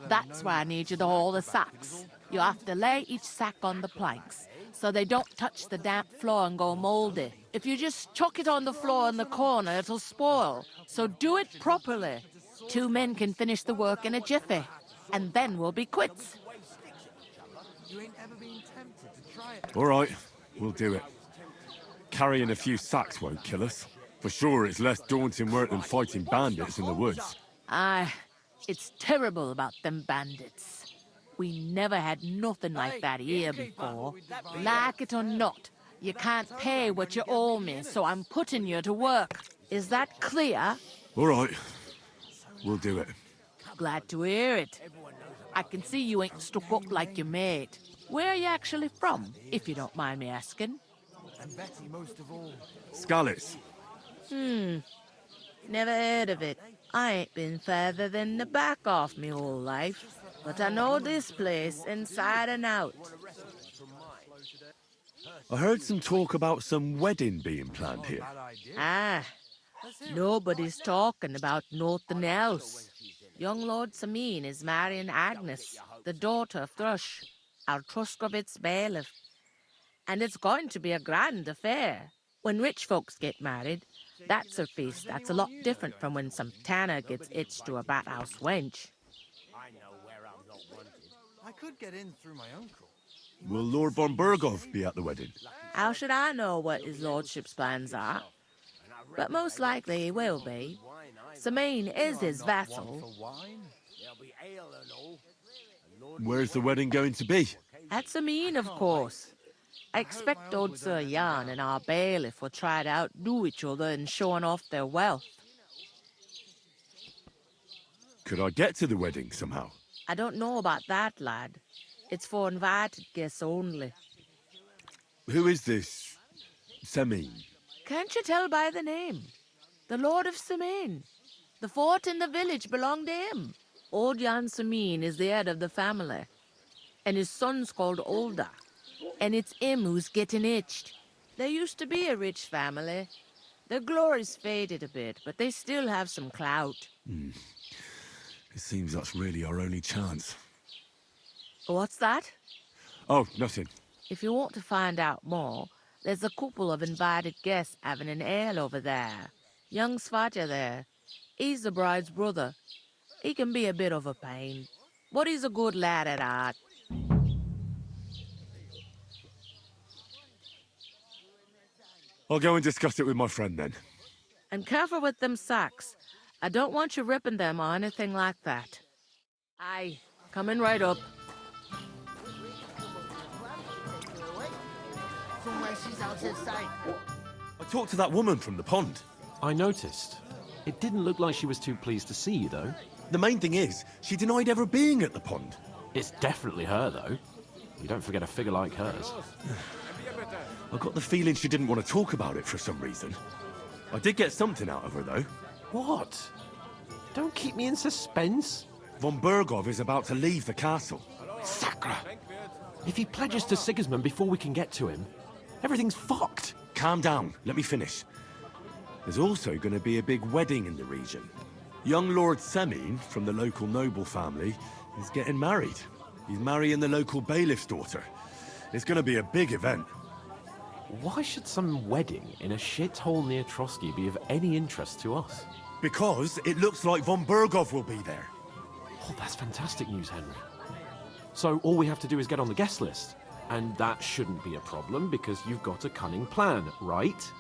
That's why I need you to haul the sacks. You have to lay each sack on the planks, so they don't touch the damp floor and go moldy. If you just chuck it on the floor in the corner, it'll spoil. So do it properly. 2 men can finish the work in a jiffy, and then we'll be quits. All right, we'll do it. Carrying a few sacks won't kill us. For sure, it's less daunting work than fighting bandits in the woods. Aye, it's terrible about them bandits. We never had nothing like that here before. Like it or not, you can't pay what you owe me, so I'm putting you to work. Is that clear? All right, we'll do it. Glad to hear it. I can see you ain't stuck up like your mate. Where are you actually from, if you don't mind me asking? And Betty most of all. Skalitz. Never heard of it. I ain't been further than the back off me whole life. But I know this place inside and out. I heard some talk about some wedding being planned here. Ah, nobody's talking about nothing else. Young Lord Samin is marrying Agnes, the daughter of Thrush, our Truskovitz bailiff. And it's going to be a grand affair. When rich folks get married, that's a feast that's a lot different from when some tanner gets hitched to a bat-house wench. I know where I'm not wanted. I could get in through my uncle. Will Lord von Berghoff be at the wedding? How should I know what his lordship's plans are? But most likely he will be. Samin is his vassal. There'll be ale and all. Where's the wedding going to be? At Samin, of course. I expect old Sir Jan and our bailiff will try to outdo each other in showing off their wealth. Could I get to the wedding somehow? I don't know about that, lad. It's for invited guests only. Who is this Samin? Can't you tell by the name? The Lord of Samin. The fort and the village belong to him. Old Jan Samin is the head of the family. And his son's called Olda. And it's him who's getting itched. There used to be a rich family. Their glory's faded a bit, but they still have some clout. It seems that's really our only chance. What's that? Oh, nothing. If you want to find out more, there's a couple of invited guests having an ale over there. Young Svatja there. He's the bride's brother. He can be a bit of a pain, but he's a good lad at heart. I'll go and discuss it with my friend then. And careful with them sacks. I don't want you ripping them or anything like that. Aye, coming right up. Somewhere she's out of sight. I talked to that woman from the pond. I noticed. It didn't look like she was too pleased to see you, though. The main thing is, she denied ever being at the pond. It's definitely her, though. You don't forget a figure like hers. I got the feeling she didn't want to talk about it for some reason. I did get something out of her, though. What? Don't keep me in suspense. Von Berghoff is about to leave the castle. Sacre! If he pledges to Sigismund before we can get to him, everything's fucked. Calm down. Let me finish. There's also going to be a big wedding in the region. Young Lord Semin, from the local noble family, is getting married. He's marrying the local bailiff's daughter. It's going to be a big event. Why should some wedding in a shithole near Trotsky be of any interest to us? Because it looks like von Berghoff will be there. Oh, that's fantastic news, Henry. So all we have to do is get on the guest list. And that shouldn't be a problem because you've got a cunning plan, right?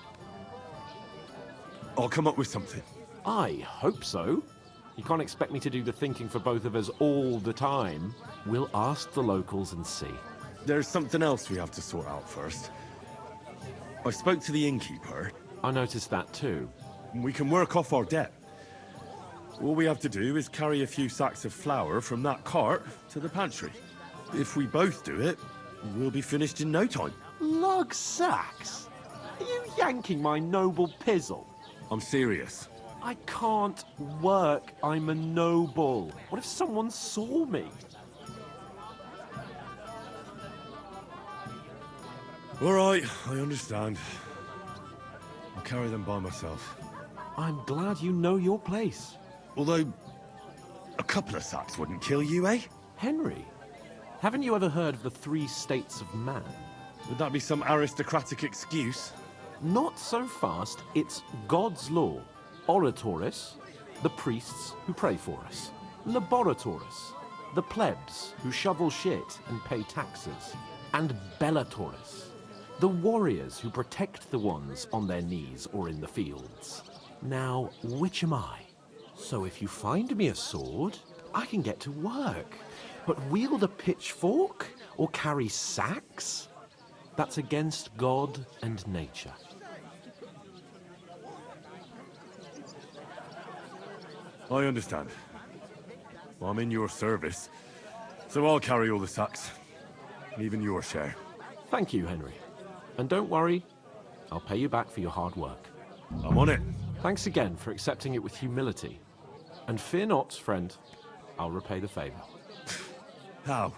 I'll come up with something. I hope so. You can't expect me to do the thinking for both of us all the time. We'll ask the locals and see. There's something else we have to sort out first. I spoke to the innkeeper. I noticed that too. We can work off our debt. All we have to do is carry a few sacks of flour from that cart to the pantry. If we both do it, we'll be finished in no time. Lug sacks? Are you yanking my noble pizzle? I'm serious. I can't work. I'm a noble. What if someone saw me? All right, I understand. I'll carry them by myself. I'm glad you know your place. Although, a couple of sacks wouldn't kill you, eh? Henry, haven't you ever heard of the 3 states of man? Would that be some aristocratic excuse? Not so fast. It's God's law. Oratores, the priests who pray for us. Laboratores, the plebs who shovel shit and pay taxes. And Bellatores, the warriors who protect the ones on their knees or in the fields. Now, which am I? So if you find me a sword, I can get to work. But wield a pitchfork or carry sacks? That's against God and nature. I understand. Well, I'm in your service, so I'll carry all the sacks. Even your share. Thank you, Henry. And don't worry, I'll pay you back for your hard work. I'm on it. Thanks again for accepting it with humility. And fear not, friend, I'll repay the favor. How?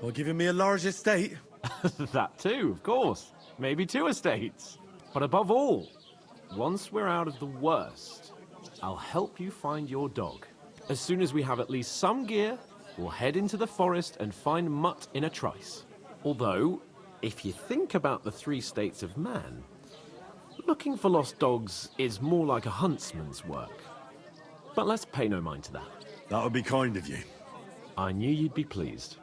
By giving me a large estate? That too, of course. Maybe 2 estates. But above all, once we're out of the worst, I'll help you find your dog. As soon as we have at least some gear, we'll head into the forest and find Mutt in a trice. Although, if you think about the 3 states of man, looking for lost dogs is more like a huntsman's work. But let's pay no mind to that. That would be kind of you. I knew you'd be pleased.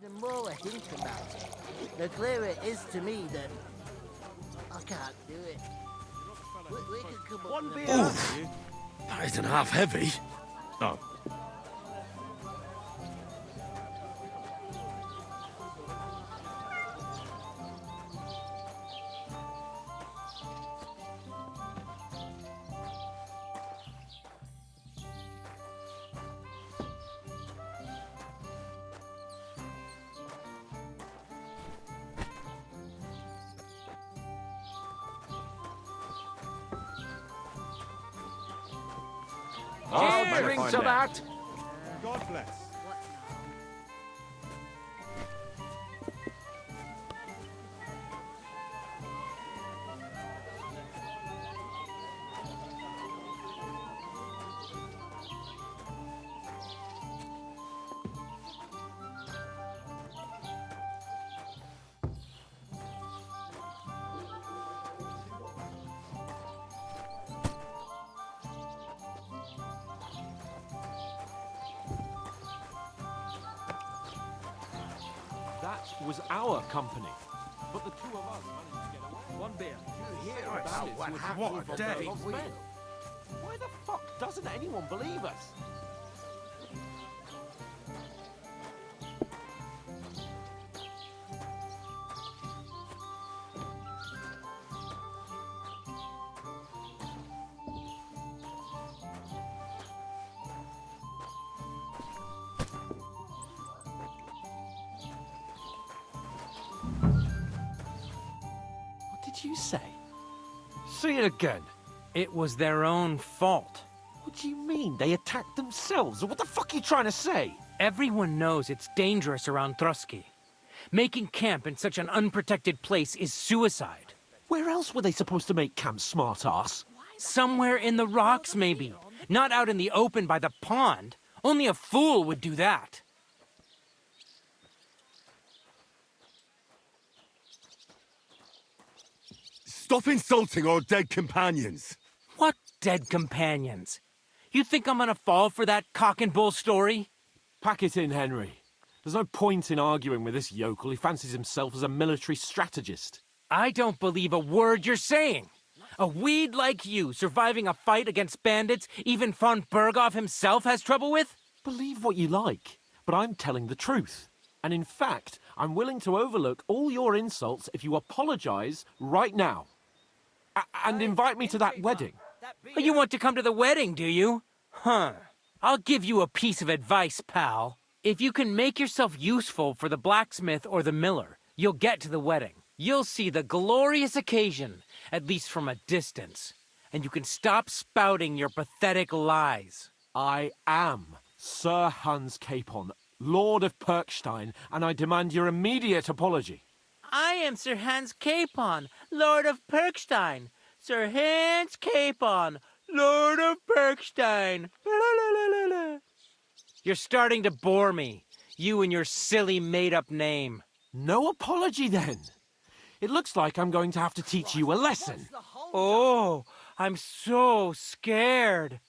The more I think about it, the clearer it is to me that I can't do it. We can come up with a Oof. That isn't half heavy. Oh. Drink to that! God bless. That was our company. But the 2 of us managed to get away. One beer. You hear about what happened What a day. Why the fuck doesn't anyone believe us? You say? Say it again. It was their own fault. What do you mean? They attacked themselves? What the fuck are you trying to say? Everyone knows it's dangerous around Trotsky. Making camp in such an unprotected place is suicide. Where else were they supposed to make camp, smart-ass? Somewhere in the rocks, maybe. Not out in the open by the pond. Only a fool would do that. Stop insulting our dead companions! What dead companions? You think I'm gonna fall for that cock and bull story? Pack it in, Henry. There's no point in arguing with this yokel. He fancies himself as a military strategist. I don't believe a word you're saying. A weed like you surviving a fight against bandits even von Berghoff himself has trouble with? Believe what you like, but I'm telling the truth. And in fact, I'm willing to overlook all your insults if you apologize right now. And invite me to that wedding. Oh, you want to come to the wedding, do you? Huh. I'll give you a piece of advice, pal. If you can make yourself useful for the blacksmith or the miller, you'll get to the wedding. You'll see the glorious occasion, at least from a distance. And you can stop spouting your pathetic lies. I am Sir Hans Capon, Lord of Perkstein, and I demand your immediate apology. I am Sir Hans Capon, Lord of Perkstein. Sir Hans Capon, Lord of Perkstein. You're starting to bore me, you and your silly made-up name. No apology, then. It looks like I'm going to have to teach you a lesson. Oh, I'm so scared.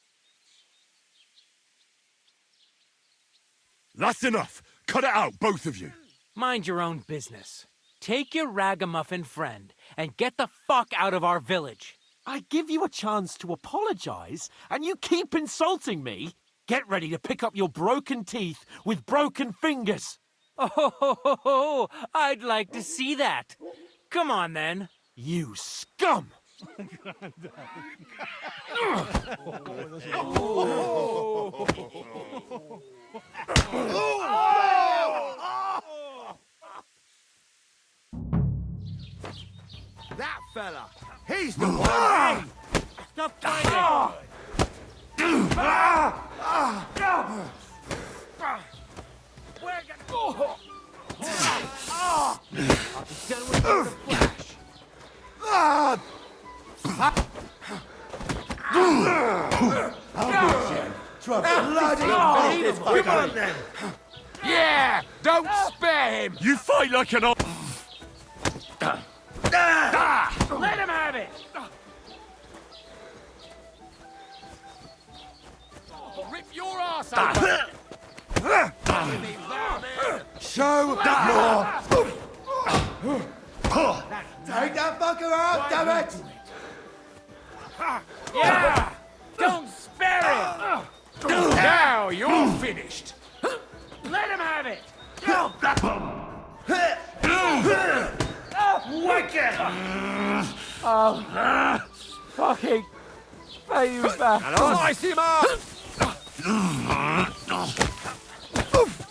That's enough! Cut it out, both of you! Mind your own business. Take your ragamuffin friend and get the fuck out of our village. I give you a chance to apologize, and you keep insulting me. Get ready to pick up your broken teeth with broken fingers. Oh, I'd like to see that. Come on, then. You scum! That fella, he's the one! Stop fighting! We're gonna... I'll be done with you in a flash. I'll get you. a bloody Come on then! Yeah! Don't spare him! You fight like an old... Let him have it! I'll rip your ass open! Show more! Take that fucker out, damn it! Yeah! Don't spare him! Now you're finished! Let him have it! Wicked! Oh, fucking pay you back. Slice him up!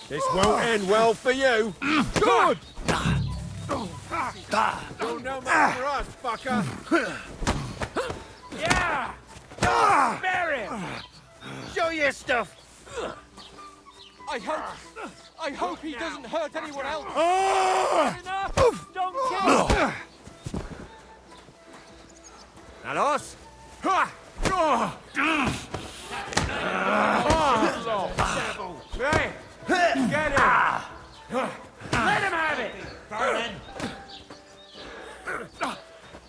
This won't end well for you. Good! You're no match for us, fucker! Yeah! Don't spare him! Show your stuff! I hope he doesn't hurt anyone else. Enough! Don't kill! Nalos? Hey! Get him! Let him have it!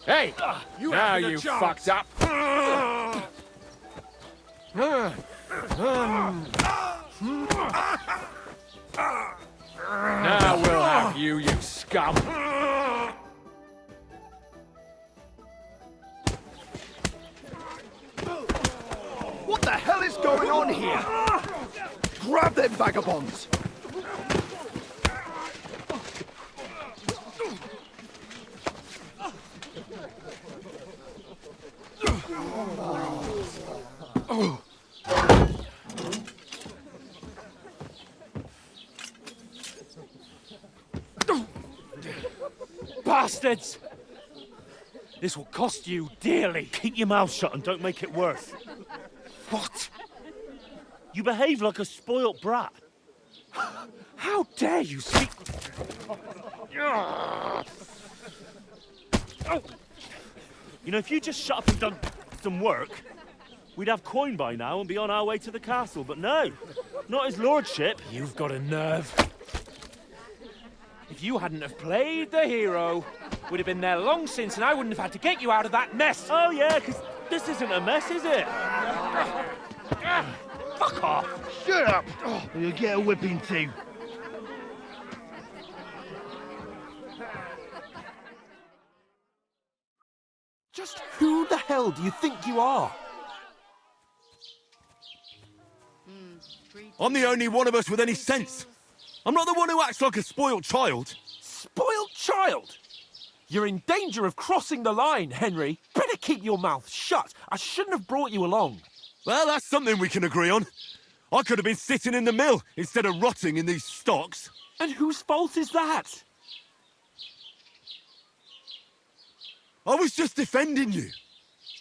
Hey! Now you fucked up. Now we'll have you, you scum. What the hell is going on here? Grab them vagabonds! Bastards! This will cost you dearly. Keep your mouth shut and don't make it worse. What? You behave like a spoilt brat. How dare you speak... You know, if you just shut up and done some work, we'd have coin by now and be on our way to the castle. But no, not his lordship. You've got a nerve. If you hadn't have played the hero, we'd have been there long since and I wouldn't have had to get you out of that mess. Oh yeah, because this isn't a mess, is it? Fuck off. Shut up! Or you'll get a whipping too. Just who the hell do you think you are? I'm the only one of us with any sense. I'm not the one who acts like a spoiled child. Spoiled child? You're in danger of crossing the line, Henry. Better keep your mouth shut. I shouldn't have brought you along. Well, that's something we can agree on. I could have been sitting in the mill instead of rotting in these stocks. And whose fault is that? I was just defending you.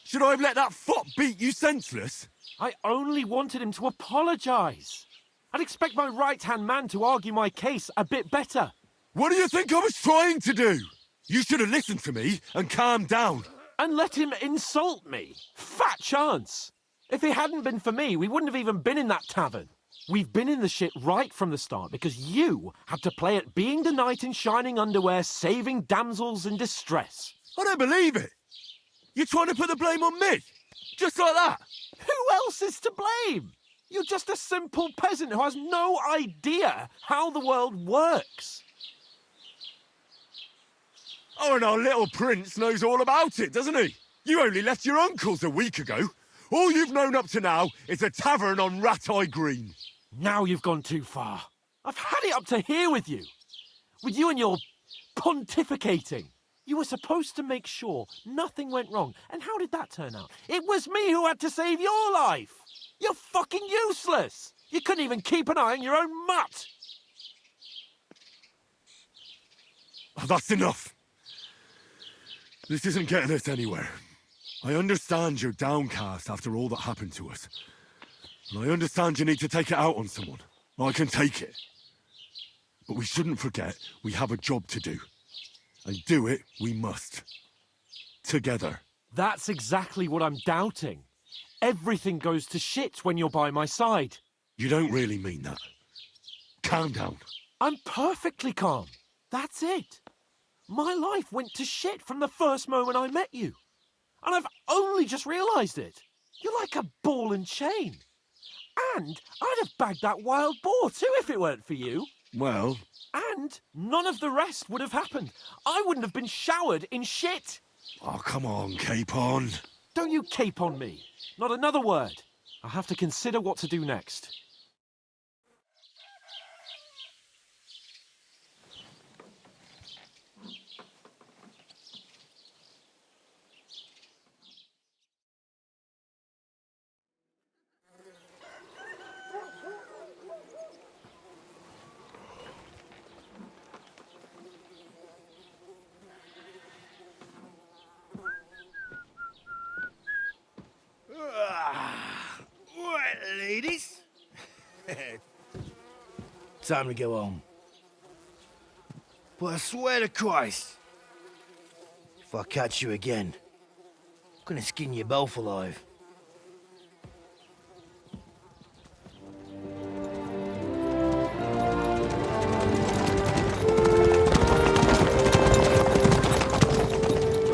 Should I have let that fop beat you senseless? I only wanted him to apologise. I'd expect my right-hand man to argue my case a bit better. What do you think I was trying to do? You should have listened to me and calmed down. And let him insult me. Fat chance. If it hadn't been for me, we wouldn't have even been in that tavern. We've been in the shit right from the start because you had to play at being the knight in shining underwear, saving damsels in distress. I don't believe it. You're trying to put the blame on me? Just like that? Who else is to blame? You're just a simple peasant who has no idea how the world works. Oh, and our little prince knows all about it, doesn't he? You only left your uncle's a week ago. All you've known up to now is a tavern on Rat-Eye Green. Now you've gone too far. I've had it up to here with you. With you and your pontificating. You were supposed to make sure nothing went wrong. And how did that turn out? It was me who had to save your life. You're fucking useless. You couldn't even keep an eye on your own mutt. Oh, that's enough. This isn't getting us anywhere. I understand you're downcast after all that happened to us. And I understand you need to take it out on someone. I can take it. But we shouldn't forget we have a job to do. And do it we must. Together. That's exactly what I'm doubting. Everything goes to shit when you're by my side. You don't really mean that. Calm down. I'm perfectly calm. That's it. My life went to shit from the first moment I met you. And I've only just realised it. You're like a ball and chain. And I'd have bagged that wild boar too if it weren't for you. Well... And none of the rest would have happened. I wouldn't have been showered in shit. Oh, come on, Capon. Don't you cape on me. Not another word. I'll have to consider what to do next. Right, ladies. Time to go home. But I swear to Christ, if I catch you again, I'm gonna skin you both alive.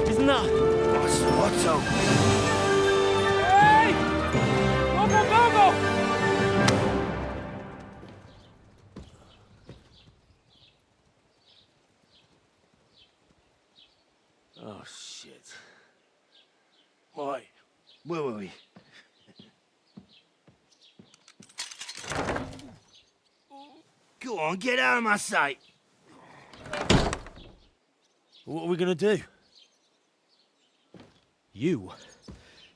Isn't that? Otto. Hey! Go! Oh, shit. Right, where were we? Go on, get out of my sight. What are we gonna do? You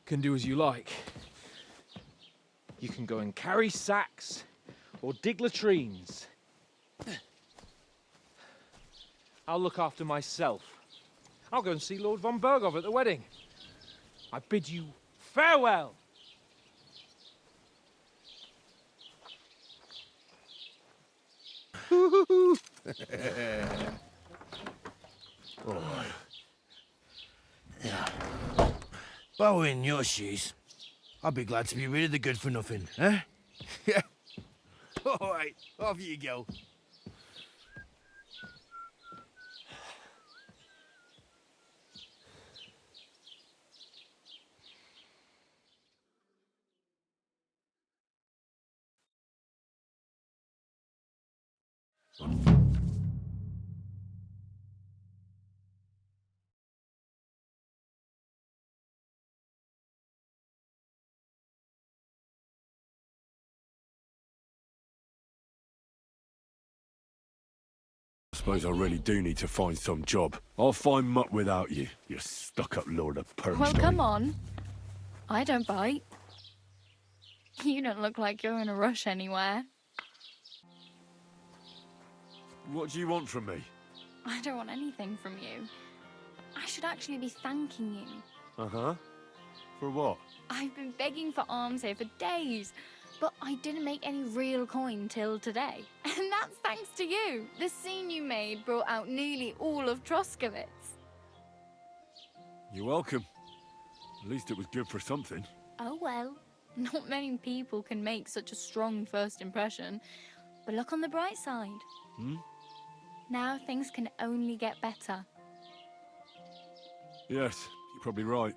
can do as you like. You can go and carry sacks or dig latrines. I'll look after myself. I'll go and see Lord von Berghoff at the wedding. I bid you farewell. Alright. Yeah. If I were in your shoes, I'd be glad to be rid of the good for nothing, eh? Yeah. Alright, off you go. I suppose I really do need to find some job. I'll find muck without you, you stuck-up lord of Permstein. Well, come on. I don't bite. You don't look like you're in a rush anywhere. What do you want from me? I don't want anything from you. I should actually be thanking you. Uh-huh. For what? I've been begging for alms here for days, but I didn't make any real coin till today. And that's thanks to you. The scene you made brought out nearly all of Troskowitz. You're welcome. At least it was good for something. Oh well. Not many people can make such a strong first impression. But look on the bright side. Hmm? Now things can only get better. Yes, you're probably right.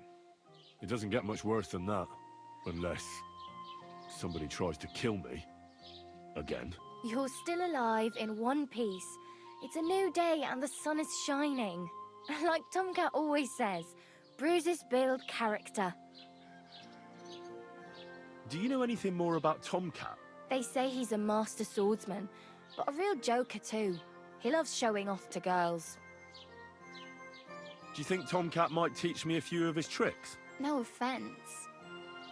It doesn't get much worse than that. Unless somebody tries to kill me. Again. You're still alive in one piece. It's a new day and the sun is shining. Like Tomcat always says, bruises build character. Do you know anything more about Tomcat? They say he's a master swordsman, but a real joker too. He loves showing off to girls. Do you think Tomcat might teach me a few of his tricks? No offense,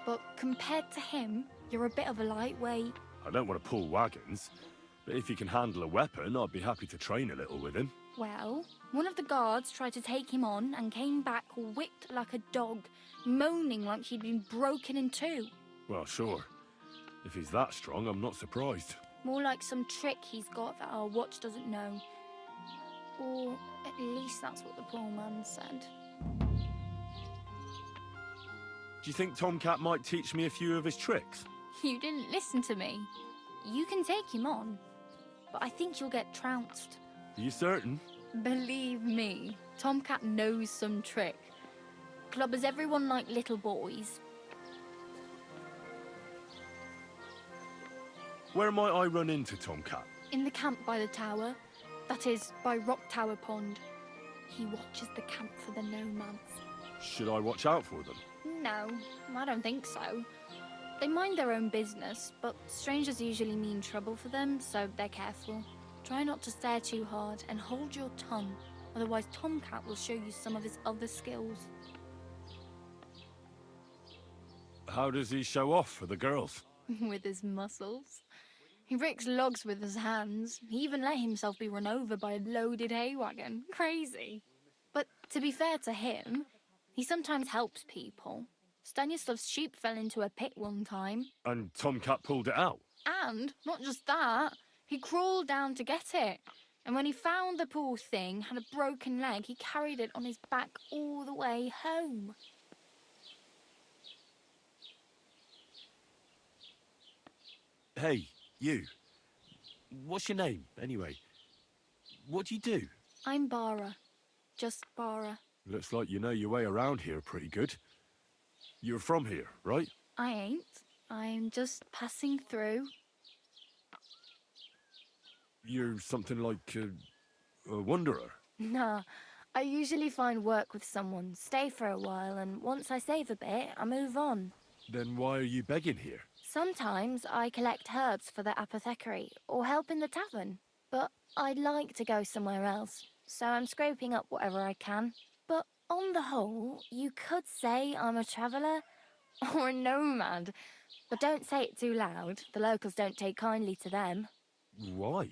but compared to him, you're a bit of a lightweight. I don't want to pull wagons, but if he can handle a weapon, I'd be happy to train a little with him. Well, one of the guards tried to take him on and came back whipped like a dog, moaning like he'd been broken in two. Well, sure. If he's that strong, I'm not surprised. More like some trick he's got that our watch doesn't know. Or at least that's what the poor man said. Do you think Tomcat might teach me a few of his tricks? You didn't listen to me. You can take him on, but I think you'll get trounced. Are you certain? Believe me, Tomcat knows some trick. Clubbers everyone like little boys. Where might I run into Tomcat? In the camp by the tower. That is, by Rock Tower Pond. He watches the camp for the nomads. Should I watch out for them? No, I don't think so. They mind their own business, but strangers usually mean trouble for them, so they're careful. Try not to stare too hard and hold your tongue, otherwise Tomcat will show you some of his other skills. How does he show off for the girls? With his muscles. He ricks logs with his hands. He even let himself be run over by a loaded hay wagon. Crazy. But to be fair to him, he sometimes helps people. Stanislav's sheep fell into a pit one time. And Tomcat pulled it out? And, not just that, he crawled down to get it. And when he found the poor thing had a broken leg, he carried it on his back all the way home. Hey, you. What's your name, anyway? What do you do? I'm Bara. Just Bara. Looks like you know your way around here pretty good. You're from here, right? I ain't. I'm just passing through. You're something like a wanderer? Nah, I usually find work with someone, stay for a while, and once I save a bit, I move on. Then why are you begging here? Sometimes I collect herbs for the apothecary, or help in the tavern. But I'd like to go somewhere else, so I'm scraping up whatever I can. But on the whole, you could say I'm a traveller, or a nomad. But don't say it too loud, the locals don't take kindly to them. Why?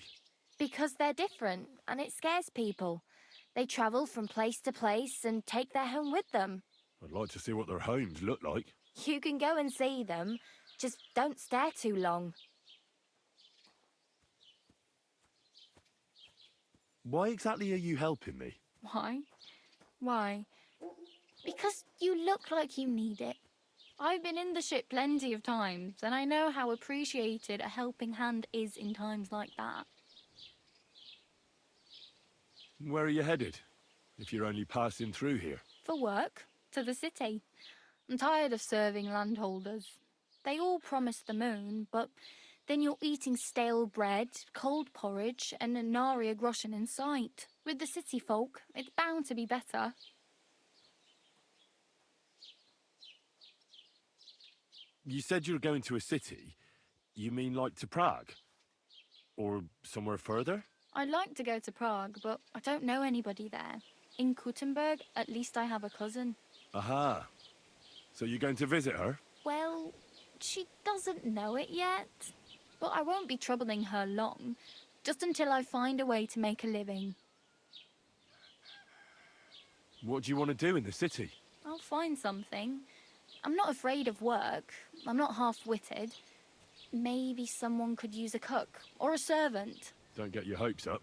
Because they're different, and it scares people. They travel from place to place and take their home with them. I'd like to see what their homes look like. You can go and see them, just don't stare too long. Why exactly are you helping me? Why? Why? Because you look like you need it. I've been in the ship plenty of times, and I know how appreciated a helping hand is in times like that. Where are you headed, if you're only passing through here? For work, to the city. I'm tired of serving landholders. They all promise the moon, but then you're eating stale bread, cold porridge, and a nary groschen in sight. With the city folk, it's bound to be better. You said you're going to a city. You mean like to Prague? Or somewhere further? I'd like to go to Prague, but I don't know anybody there. In Kuttenberg, at least I have a cousin. Aha. So you're going to visit her? Well, she doesn't know it yet. But I won't be troubling her long, just until I find a way to make a living. What do you want to do in the city? I'll find something. I'm not afraid of work. I'm not half-witted. Maybe someone could use a cook or a servant. Don't get your hopes up.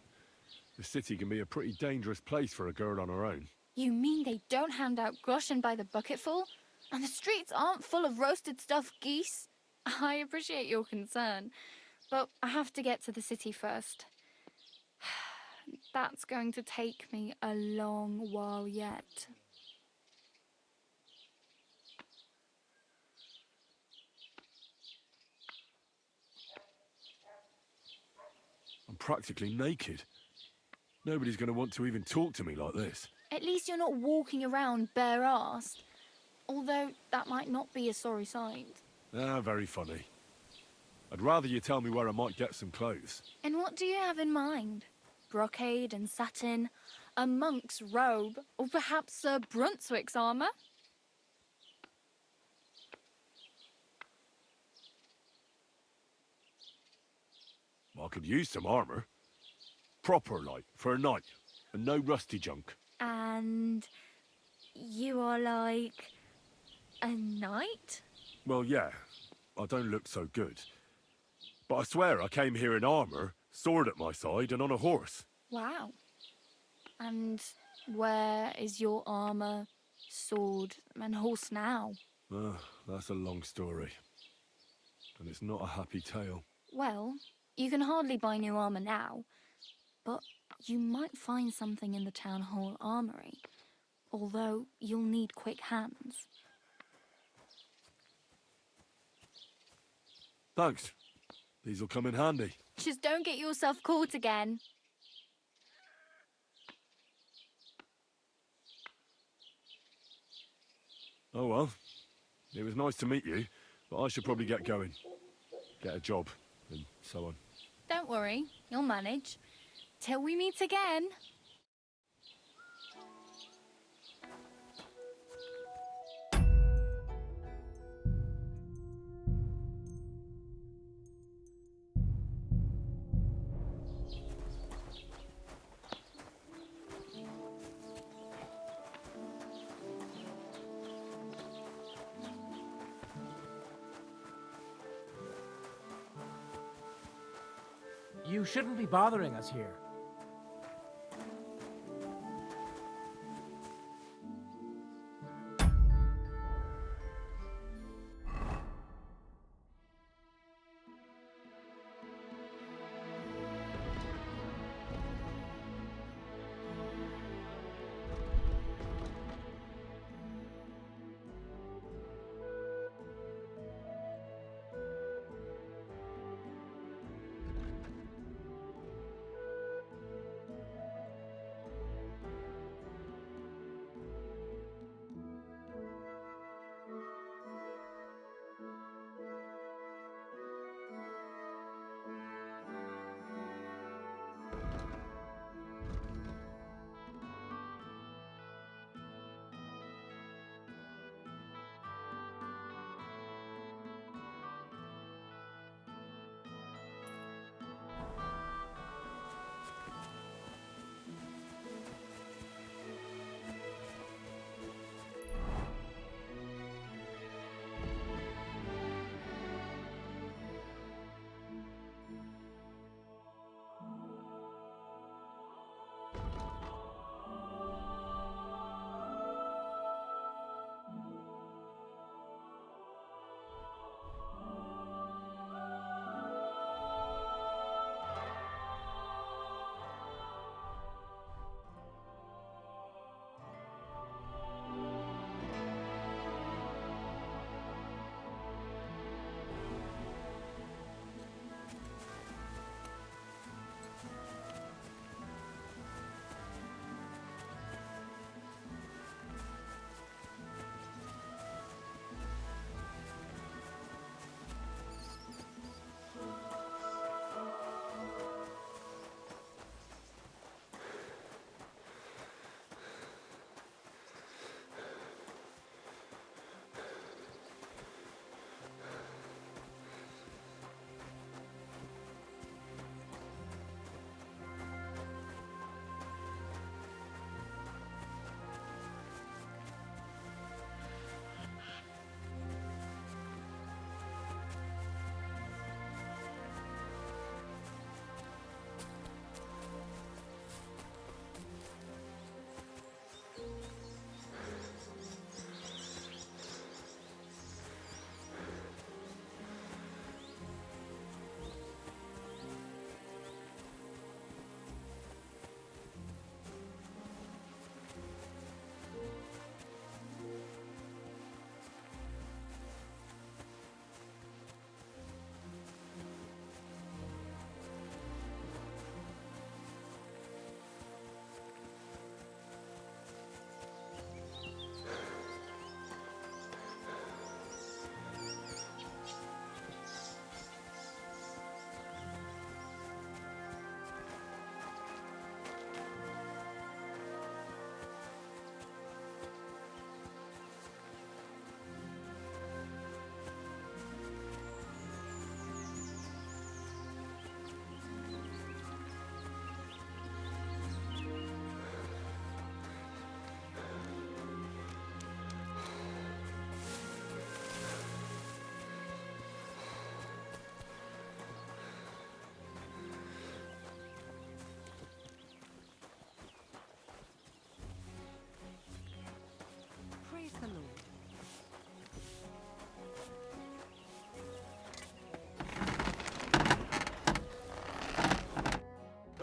The city can be a pretty dangerous place for a girl on her own. You mean they don't hand out groschen by the bucketful? And the streets aren't full of roasted stuffed geese? I appreciate your concern, but I have to get to the city first. That's going to take me a long while yet. I'm practically naked. Nobody's going to want to even talk to me like this. At least you're not walking around bare-assed. Although that might not be a sorry sight. Ah, very funny. I'd rather you tell me where I might get some clothes. And what do you have in mind? Brocade and satin, a monk's robe, or perhaps Sir Brunswick's armour? I could use some armour. Proper, like, for a night. And no rusty junk. And you are like a knight? Well, yeah. I don't look so good. But I swear I came here in armour, sword at my side, and on a horse. Wow. And where is your armour, sword, and horse now? That's a long story. And it's not a happy tale. Well, you can hardly buy new armor now, but you might find something in the town hall armory. Although you'll need quick hands. Thanks. These'll come in handy. Just don't get yourself caught again. Oh well. It was nice to meet you, but I should probably get going. Get a job, and so on. Don't worry, you'll manage. Till we meet again. You shouldn't be bothering us here.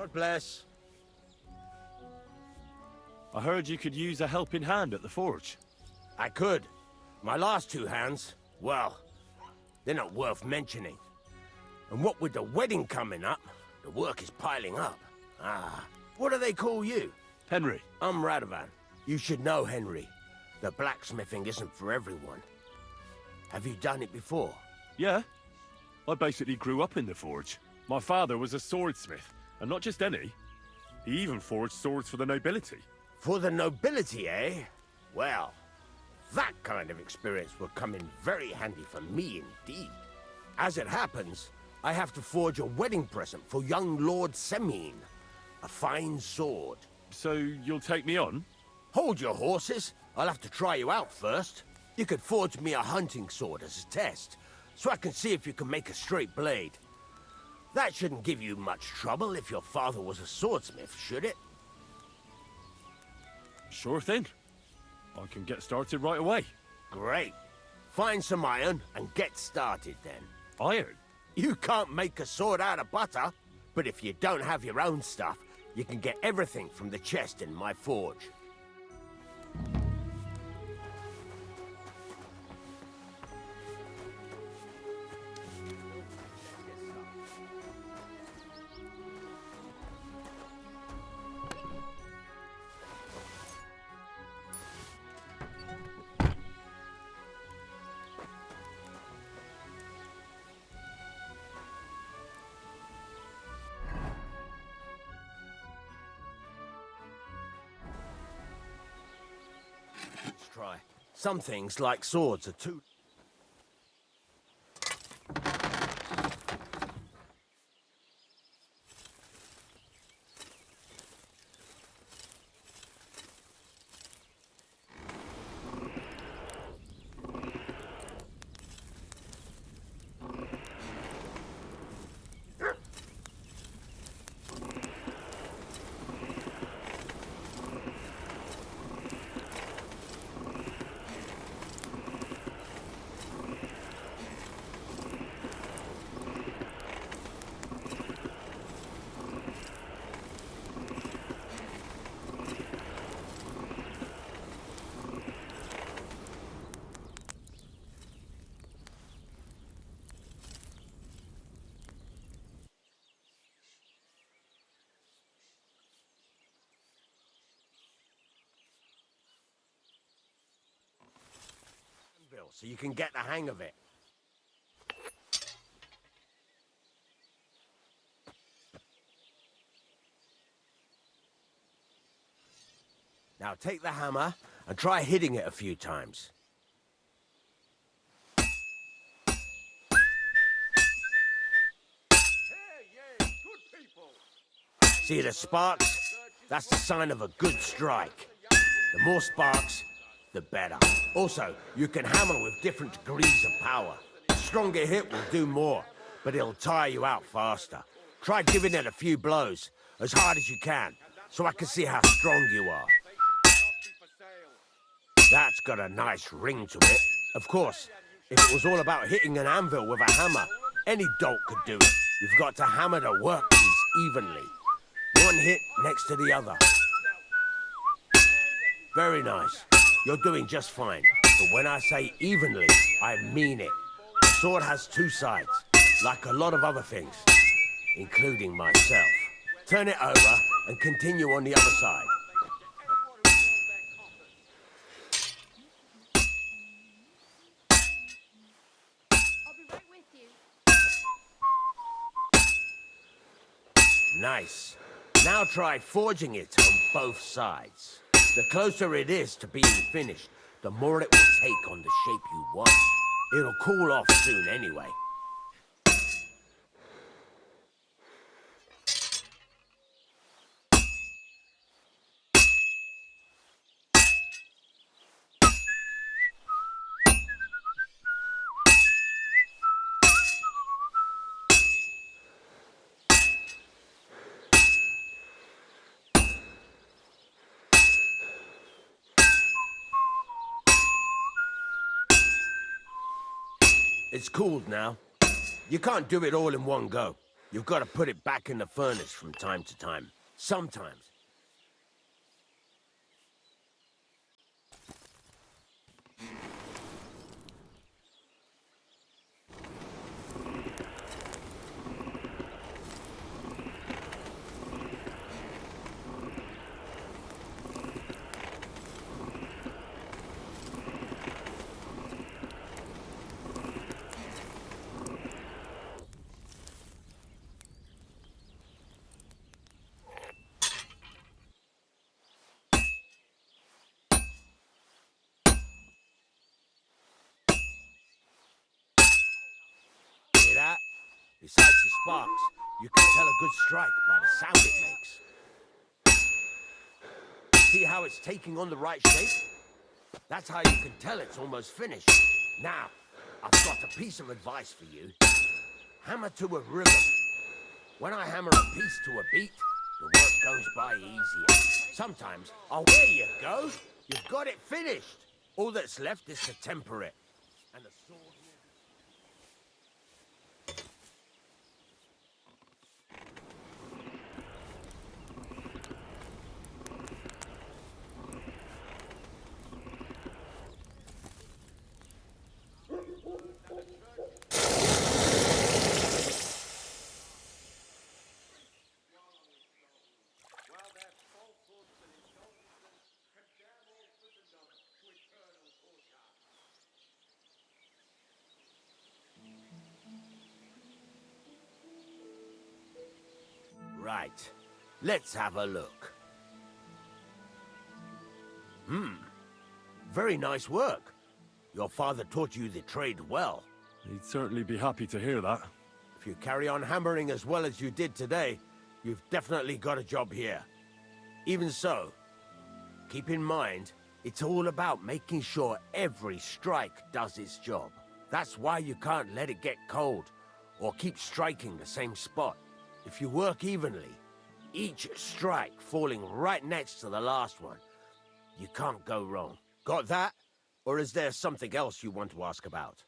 God bless. I heard you could use a helping hand at the forge. I could. My last two hands, well, they're not worth mentioning. And what with the wedding coming up, the work is piling up. What do they call you? Henry. I'm Radovan. You should know, Henry. The blacksmithing isn't for everyone. Have you done it before? Yeah. I basically grew up in the forge. My father was a swordsmith, and not just any. He even forged swords for the nobility. For the nobility, eh? Well, that kind of experience will come in very handy for me indeed. As it happens, I have to forge a wedding present for young Lord Semine. A fine sword. So you'll take me on? Hold your horses. I'll have to try you out first. You could forge me a hunting sword as a test, so I can see if you can make a straight blade. That shouldn't give you much trouble if your father was a swordsmith, should it? Sure thing. I can get started right away. Great. Find some iron and get started then. Iron? You can't make a sword out of butter, but if you don't have your own stuff, you can get everything from the chest in my forge. Let's try. Some things, like swords, are too... so you can get the hang of it. Now take the hammer and try hitting it a few times. See the sparks? That's the sign of a good strike. The more sparks, the better. Also, you can hammer with different degrees of power. A stronger hit will do more, but it'll tire you out faster. Try giving it a few blows, as hard as you can, so I can see how strong you are. That's got a nice ring to it. Of course, if it was all about hitting an anvil with a hammer, any dolt could do it. You've got to hammer the workpiece evenly. One hit next to the other. Very nice. You're doing just fine. But when I say evenly, I mean it. The sword has two sides, like a lot of other things, including myself. Turn it over and continue on the other side. I'll be right with you. Nice. Now try forging it on both sides. The closer it is to being finished, the more it will take on the shape you want. It'll cool off soon anyway. It's cooled now. You can't do it all in one go. You've got to put it back in the furnace from time to time. Sometimes. Hear that? Besides the sparks, you can tell a good strike by the sound it makes. See how it's taking on the right shape? That's how you can tell it's almost finished. Now, I've got a piece of advice for you. Hammer to a rhythm. When I hammer a piece to a beat, the work goes by easier. Sometimes, oh, there you go. You've got it finished. All that's left is to temper it. And the sword... Right. Let's have a look. Very nice work. Your father taught you the trade well. He'd certainly be happy to hear that. If you carry on hammering as well as you did today, you've definitely got a job here. Even so, keep in mind, it's all about making sure every strike does its job. That's why you can't let it get cold, or keep striking the same spot. If you work evenly, each strike falling right next to the last one, you can't go wrong. Got that? Or is there something else you want to ask about?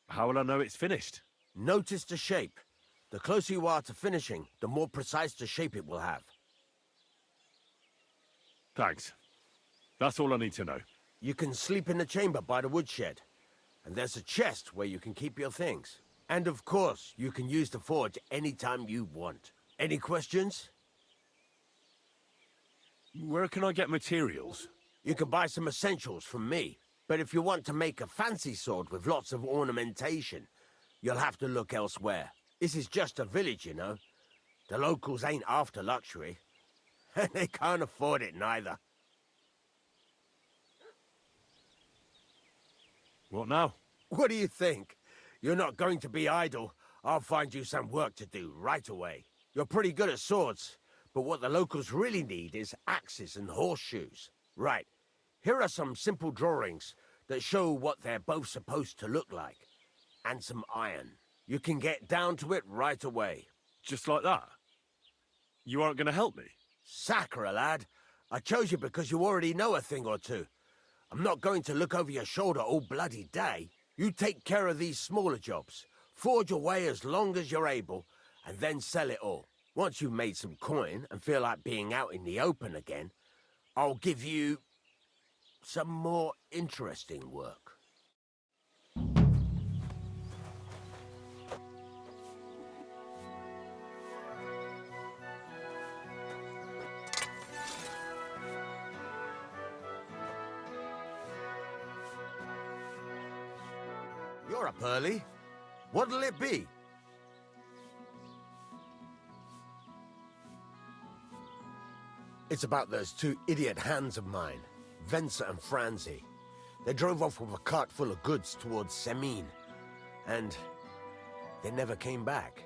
How will I know it's finished? Notice the shape. The closer you are to finishing, the more precise the shape it will have. Thanks. That's all I need to know. You can sleep in the chamber by the woodshed. And there's a chest where you can keep your things. And of course, you can use the forge anytime you want. Any questions? Where can I get materials? You can buy some essentials from me. But if you want to make a fancy sword with lots of ornamentation, you'll have to look elsewhere. This is just a village, you know. The locals ain't after luxury. And they can't afford it neither. What now? What do you think? You're not going to be idle. I'll find you some work to do right away. You're pretty good at swords, but what the locals really need is axes and horseshoes. Right, here are some simple drawings that show what they're both supposed to look like. And some iron. You can get down to it right away. Just like that? You aren't going to help me? Sacre, lad. I chose you because you already know a thing or two. I'm not going to look over your shoulder all bloody day. You take care of these smaller jobs, forge away as long as you're able, and then sell it all. Once you've made some coin and feel like being out in the open again, I'll give you some more interesting work. You're up early. What'll it be? It's about those two idiot hands of mine, Venser and Franzi. They drove off with a cart full of goods towards Semine, and they never came back.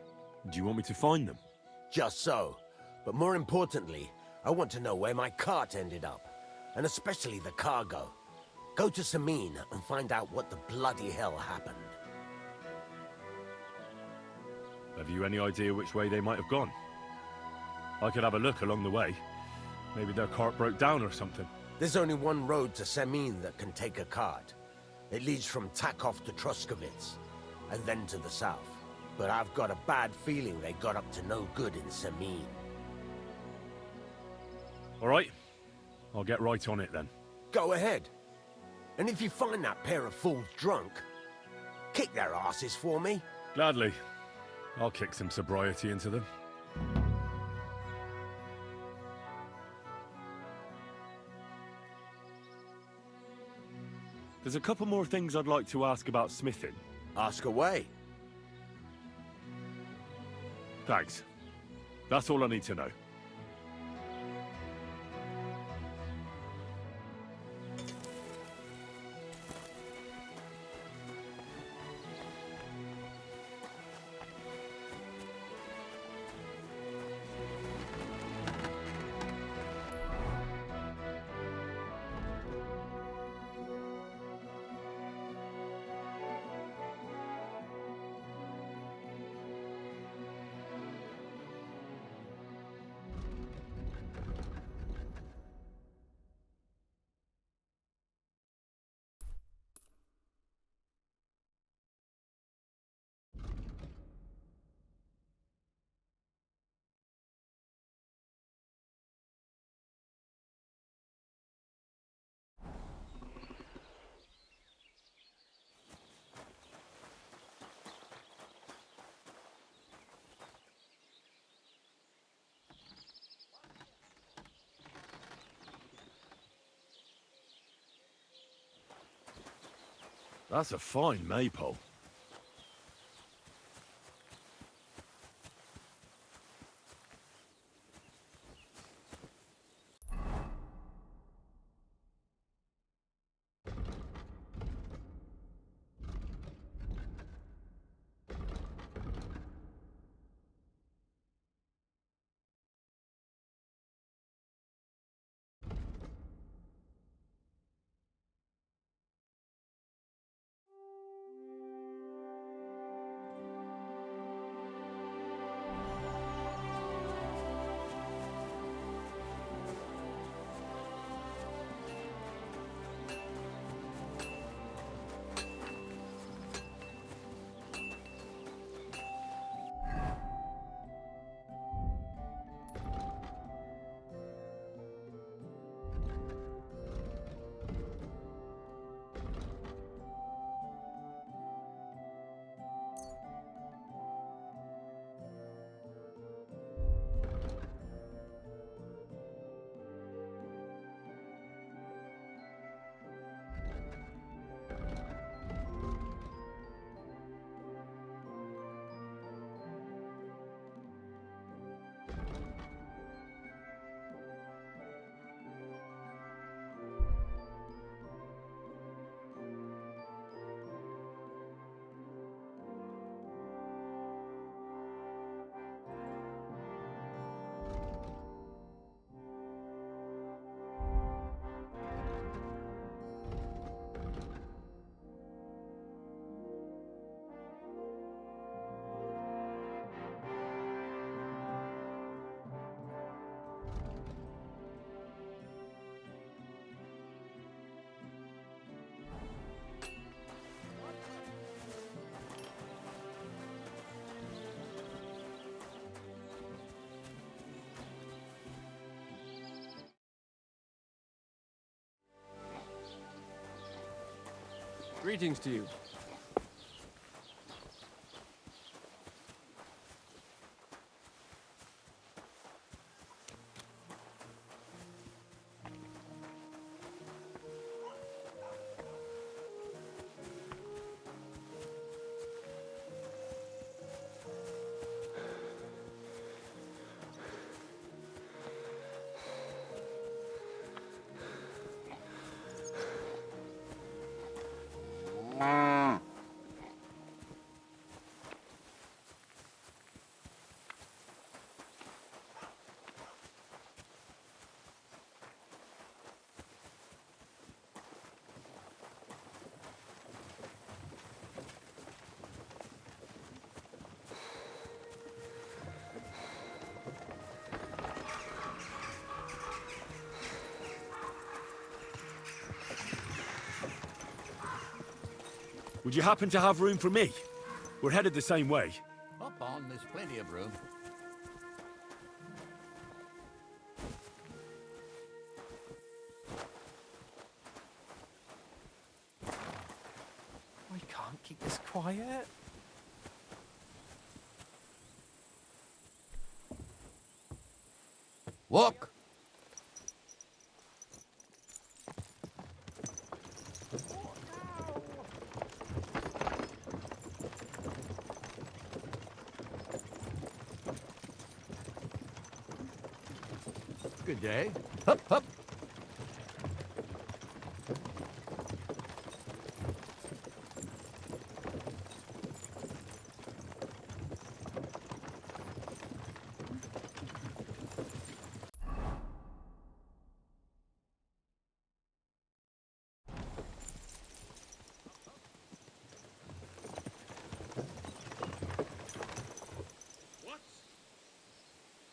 Do you want me to find them? Just so. But more importantly, I want to know where my cart ended up, and especially the cargo. Go to Semine and find out what the bloody hell happened. Have you any idea which way they might have gone? I could have a look along the way. Maybe their cart broke down or something. There's only one road to Semin that can take a cart. It leads from Takov to Troskovitz, and then to the south. But I've got a bad feeling they got up to no good in Semin. All right. I'll get right on it then. Go ahead. And if you find that pair of fools drunk, kick their asses for me. Gladly. I'll kick some sobriety into them. There's a couple more things I'd like to ask about smithing. Ask away. Thanks. That's all I need to know. That's a fine maypole. Greetings to you. Would you happen to have room for me? We're headed the same way. Hop on, there's plenty of room. We can't keep this quiet. Walk! Good day. Hup, hup.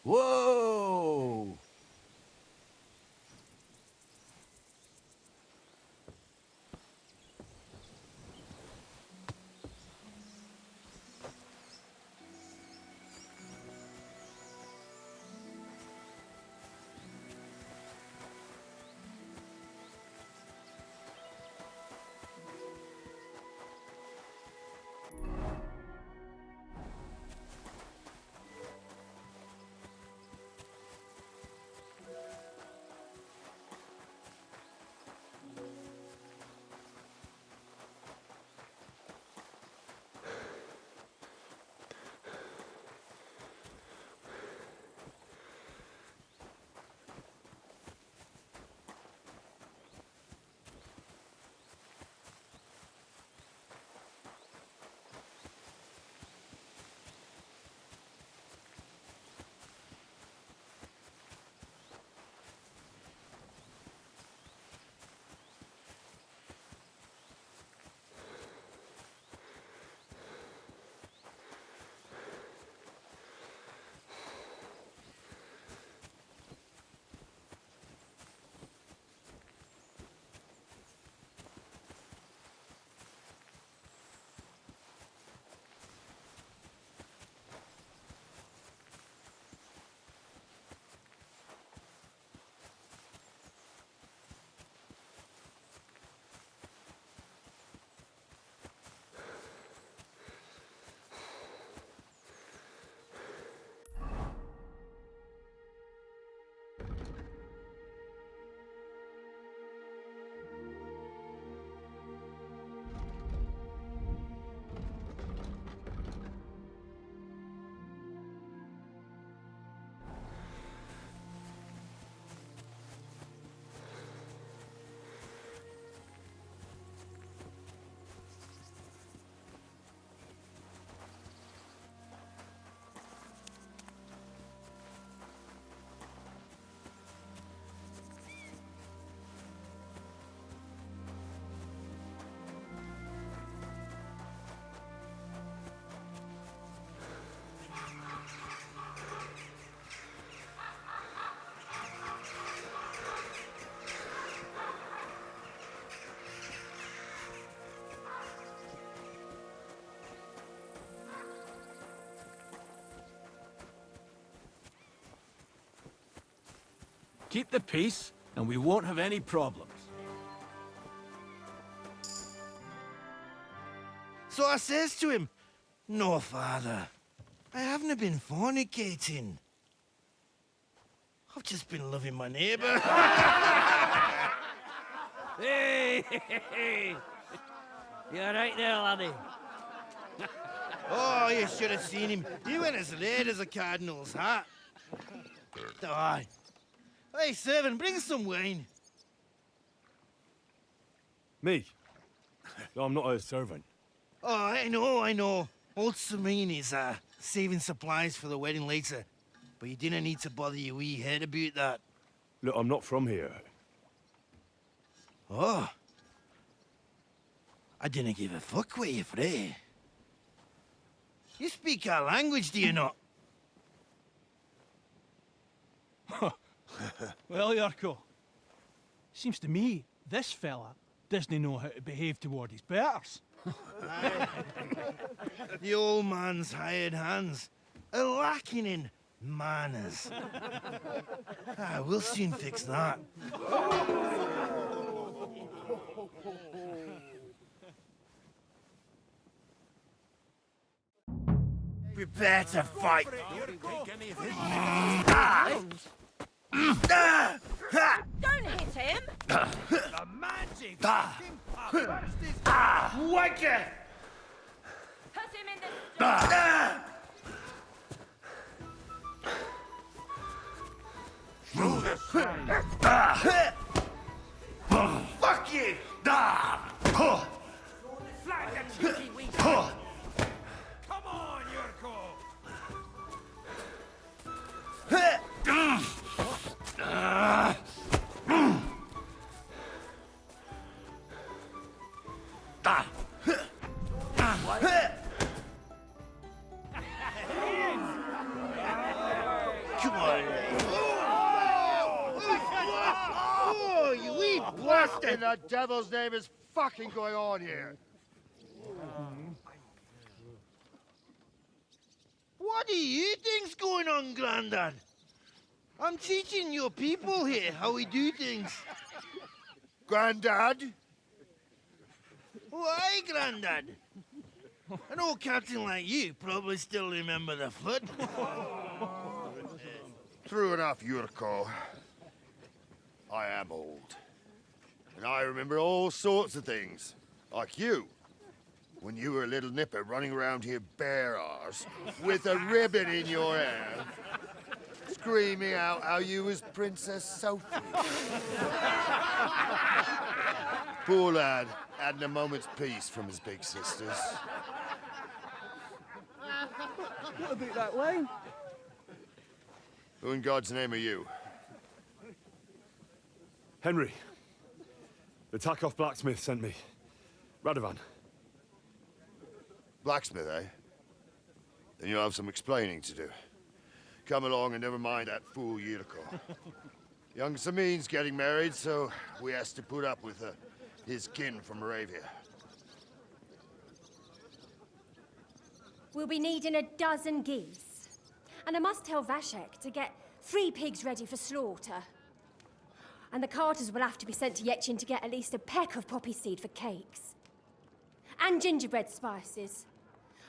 Whoa! Keep the peace, and we won't have any problems. So I says to him, "No, father, I haven't been fornicating. I've just been loving my neighbour." Hey! You alright there, laddie? Oh, you should have seen him. He went as red as a cardinal's hat. Aye. Hey, servant, bring some wine. Me? I'm not a servant. Oh, I know. Old Serene is saving supplies for the wedding later. But you didn't need to bother your wee head about that. Look, I'm not from here. Oh. I didn't give a fuck what you're frae. You speak our language, do you not? Well, Yarko, seems to me this fella doesn't know how to behave toward his betters. The old man's hired hands are lacking in manners. We'll soon fix that. Prepare to fight. Don't hit him! The magic! Whack it! Put him in the... Fuck you! Flag the cheeky wee. Come on, Yurko! Come on. Oh, you wee blasted! What in the devil's name is fucking going on here? What do you think's going on, Grandad? I'm teaching your people here how we do things. Grandad? Why, Grandad? An old captain like you probably still remember the foot. True enough, Yurko. I am old. And I remember all sorts of things. Like you. When you were a little nipper running around here bare arse, with a ribbon in your hair, screaming out how you was Princess Sophie. Poor lad, hadn't a moment's peace from his big sisters. Not a bit that way. Who in God's name are you? Henry. The Takoff blacksmith sent me. Radovan. Blacksmith, eh? Then you'll have some explaining to do. Come along and never mind that fool Yurko. Young Samin's getting married, so we has to put up with his kin from Moravia. We'll be needing a dozen geese. And I must tell Vashek to get 3 pigs ready for slaughter. And the carters will have to be sent to Yechin to get at least a peck of poppy seed for cakes. And gingerbread spices.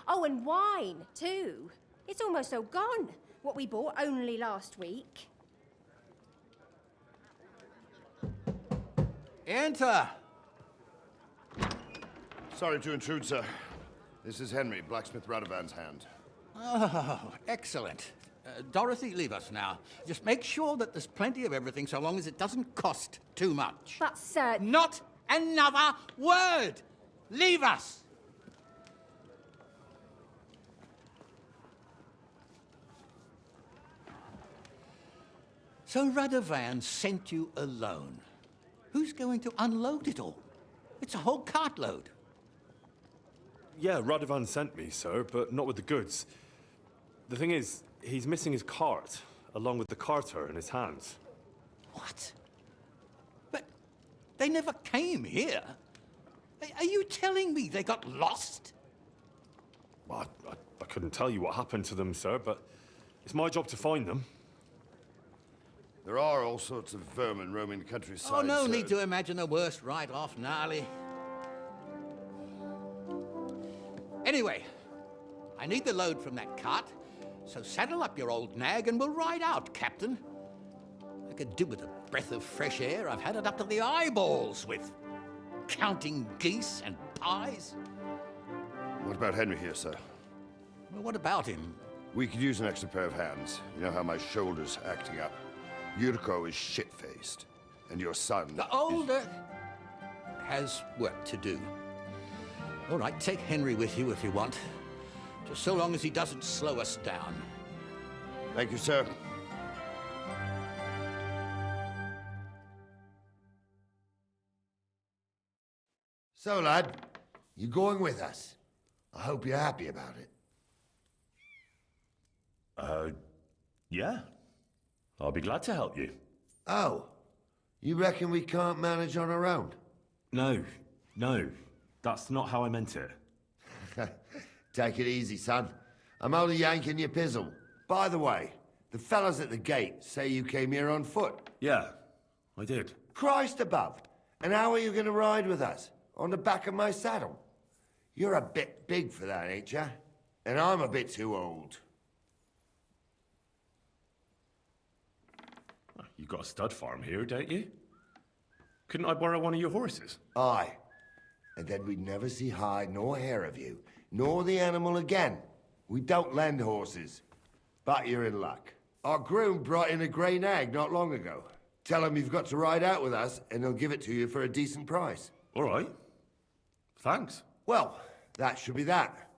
Oh, and wine, too. It's almost all gone, what we bought only last week. Enter! Sorry to intrude, sir. This is Henry, blacksmith Radovan's hand. Oh, excellent. Dorothy, leave us now. Just make sure that there's plenty of everything so long as it doesn't cost too much. But, sir... Not another word! Leave us! So Radovan sent you alone. Who's going to unload it all? It's a whole cartload. Yeah, Radovan sent me, sir, but not with the goods. The thing is, he's missing his cart, along with the carter in his hands. What? But they never came here. Are you telling me they got lost? Well, I couldn't tell you what happened to them, sir, but it's my job to find them. There are all sorts of vermin roaming the countryside. Oh, no sir. need to imagine the worst right off, gnarly. Anyway, I need the load from that cart, so saddle up your old nag and we'll ride out, Captain. I could do with a breath of fresh air. I've had it up to the eyeballs with counting geese and pies. What about Henry here, sir? Well, what about him? We could use an extra pair of hands. You know how my shoulder's acting up. Yurko is shit-faced, and your son... The older has work to do. All right, take Henry with you if you want. Just so long as he doesn't slow us down. Thank you, sir. So, lad, you going with us? I hope you're happy about it. Yeah. I'll be glad to help you. Oh, you reckon we can't manage on our own? No. That's not how I meant it. Take it easy, son. I'm only yanking your pizzle. By the way, the fellas at the gate say you came here on foot. Yeah, I did. Christ above. And how are you going to ride with us? On the back of my saddle? You're a bit big for that, ain't ya? And I'm a bit too old. You've got a stud farm here, don't you? Couldn't I borrow one of your horses? Aye. And then we'd never see hide nor hair of you, nor the animal again. We don't lend horses. But you're in luck. Our groom brought in a grey nag not long ago. Tell him you've got to ride out with us, and he'll give it to you for a decent price. All right. Thanks. Well, that should be that.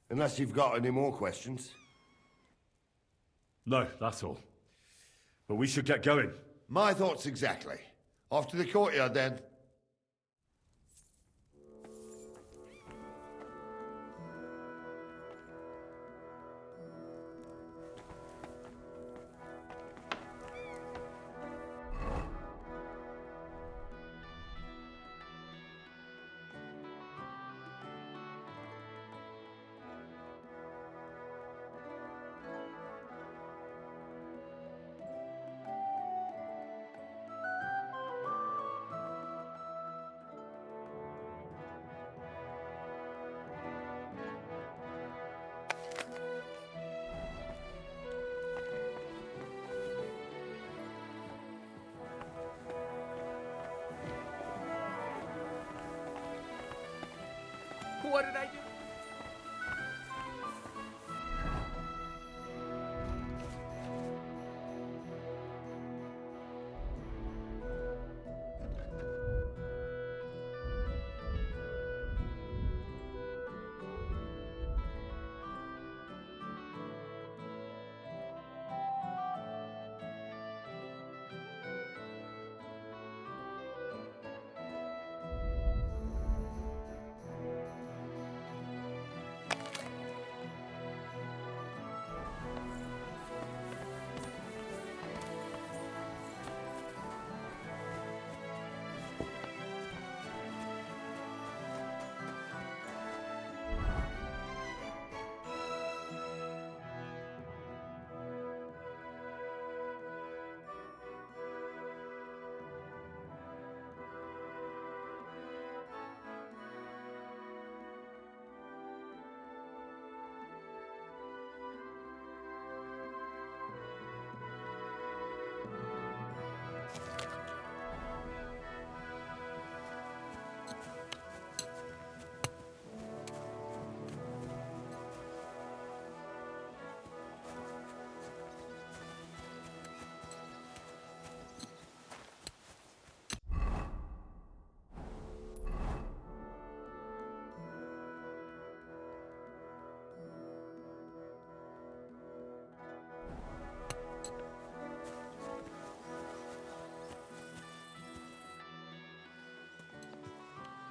Unless you've got any more questions. No, that's all. But we should get going. My thoughts exactly. Off to the courtyard, then. What did I do?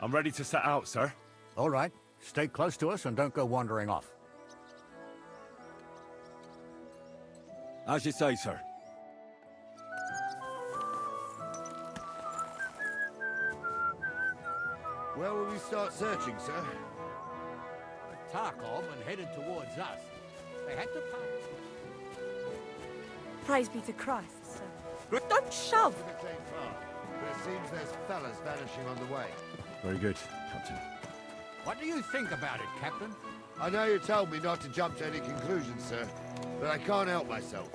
I'm ready to set out, sir. All right. Stay close to us and don't go wandering off. As you say, sir. Where will we start searching, sir? Tarkov and headed towards us. They had to park. Praise be to Christ, sir. Don't shove! But it seems there's fellas vanishing on the way. Very good, Captain. What do you think about it, Captain? I know you told me not to jump to any conclusions, sir, but I can't help myself.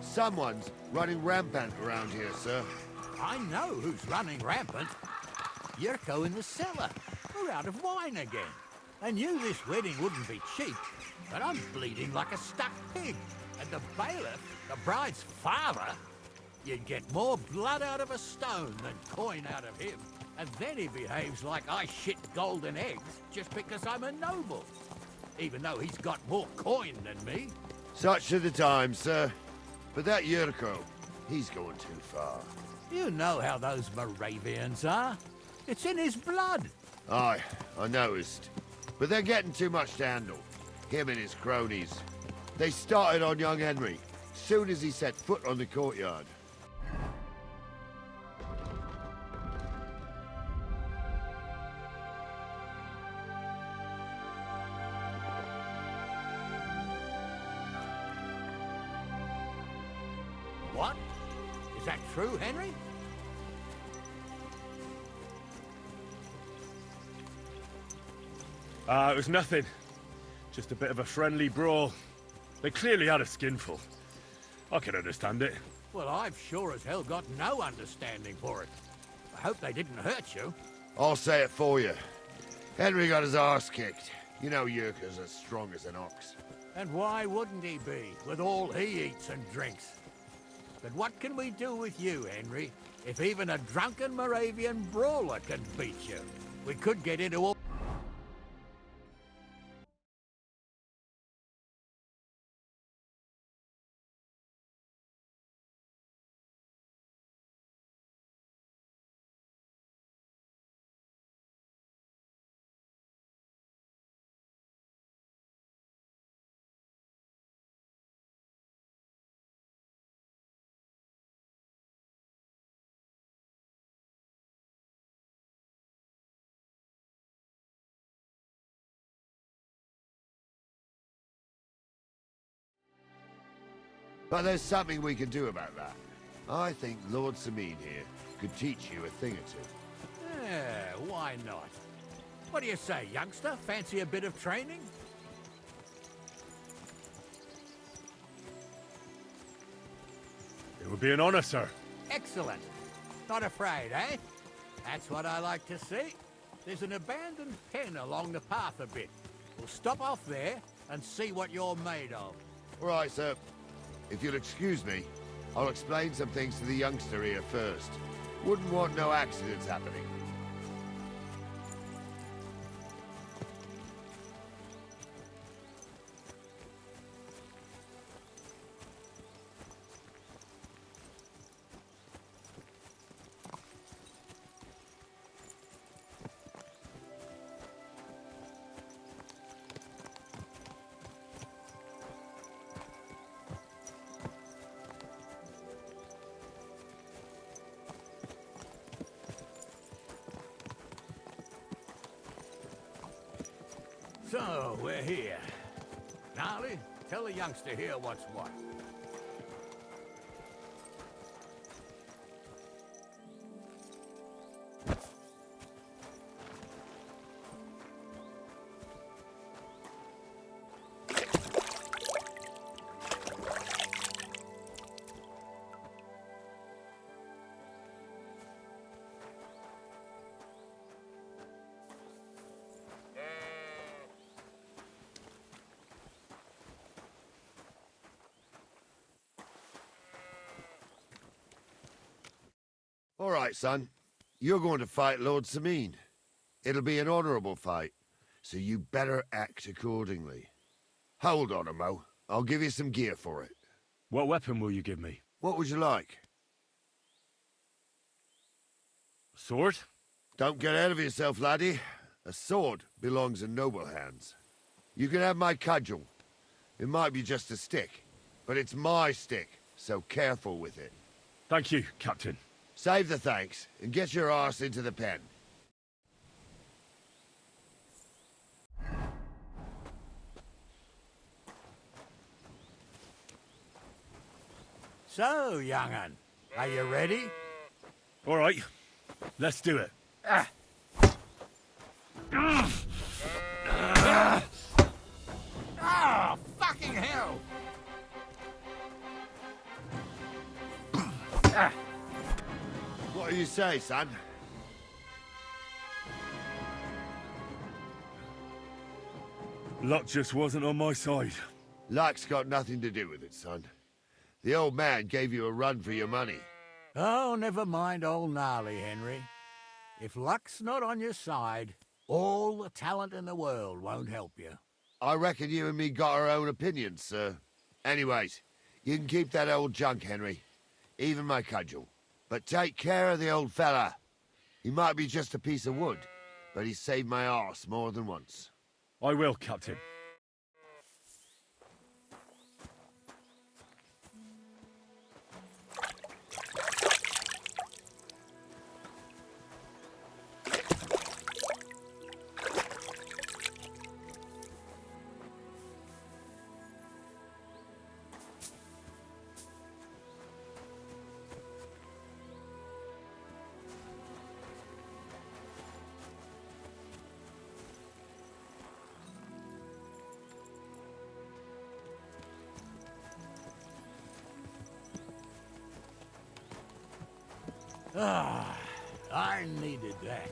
Someone's running rampant around here, sir. I know who's running rampant. Yurko in the cellar. We're out of wine again. I knew this wedding wouldn't be cheap, but I'm bleeding like a stuck pig. And the bailiff, the bride's father, you'd get more blood out of a stone than coin out of him. And then he behaves like I shit golden eggs just because I'm a noble. Even though he's got more coin than me. Such are the times, sir. But that Yurko, he's going too far. You know how those Moravians are. It's in his blood. Aye, I noticed. But they're getting too much to handle. Him and his cronies. They started on young Henry, soon as he set foot on the courtyard. Is that true, Henry? It was nothing. Just a bit of a friendly brawl. They clearly had a skinful. I can understand it. Well, I've sure as hell got no understanding for it. I hope they didn't hurt you. I'll say it for you. Henry got his arse kicked. You know Yurka's as strong as an ox. And why wouldn't he be, with all he eats and drinks? But what can we do with you, Henry, if even a drunken Moravian brawler can beat you? We could get into all... But there's something we can do about that. I think Lord Sameen here could teach you a thing or two. Yeah, why not? What do you say, youngster? Fancy a bit of training? It would be an honor, sir. Excellent. Not afraid, eh? That's what I like to see. There's an abandoned pen along the path a bit. We'll stop off there and see what you're made of. All right, sir. If you'll excuse me, I'll explain some things to the youngster here first. Wouldn't want no accidents happening. So, we're here. Gnarly, tell the youngster here what's what. All right, son. You're going to fight Lord Sameen. It'll be an honorable fight, so you better act accordingly. Hold on a mo. I'll give you some gear for it. What weapon will you give me? What would you like? Sword? Don't get ahead of yourself, laddie. A sword belongs in noble hands. You can have my cudgel. It might be just a stick, but it's my stick, so careful with it. Thank you, Captain. Save the thanks, and get your arse into the pen. So, young'un, are you ready? All right, let's do it. Oh, fucking hell! What do you say, son? Luck just wasn't on my side. Luck's got nothing to do with it, son. The old man gave you a run for your money. Oh, never mind old Gnarly, Henry. If luck's not on your side, all the talent in the world won't help you. I reckon you and me got our own opinions, sir. Anyways, you can keep that old junk, Henry. Even my cudgel. But take care of the old fella. He might be just a piece of wood, but he saved my arse more than once. I will, Captain. Ah, I needed that.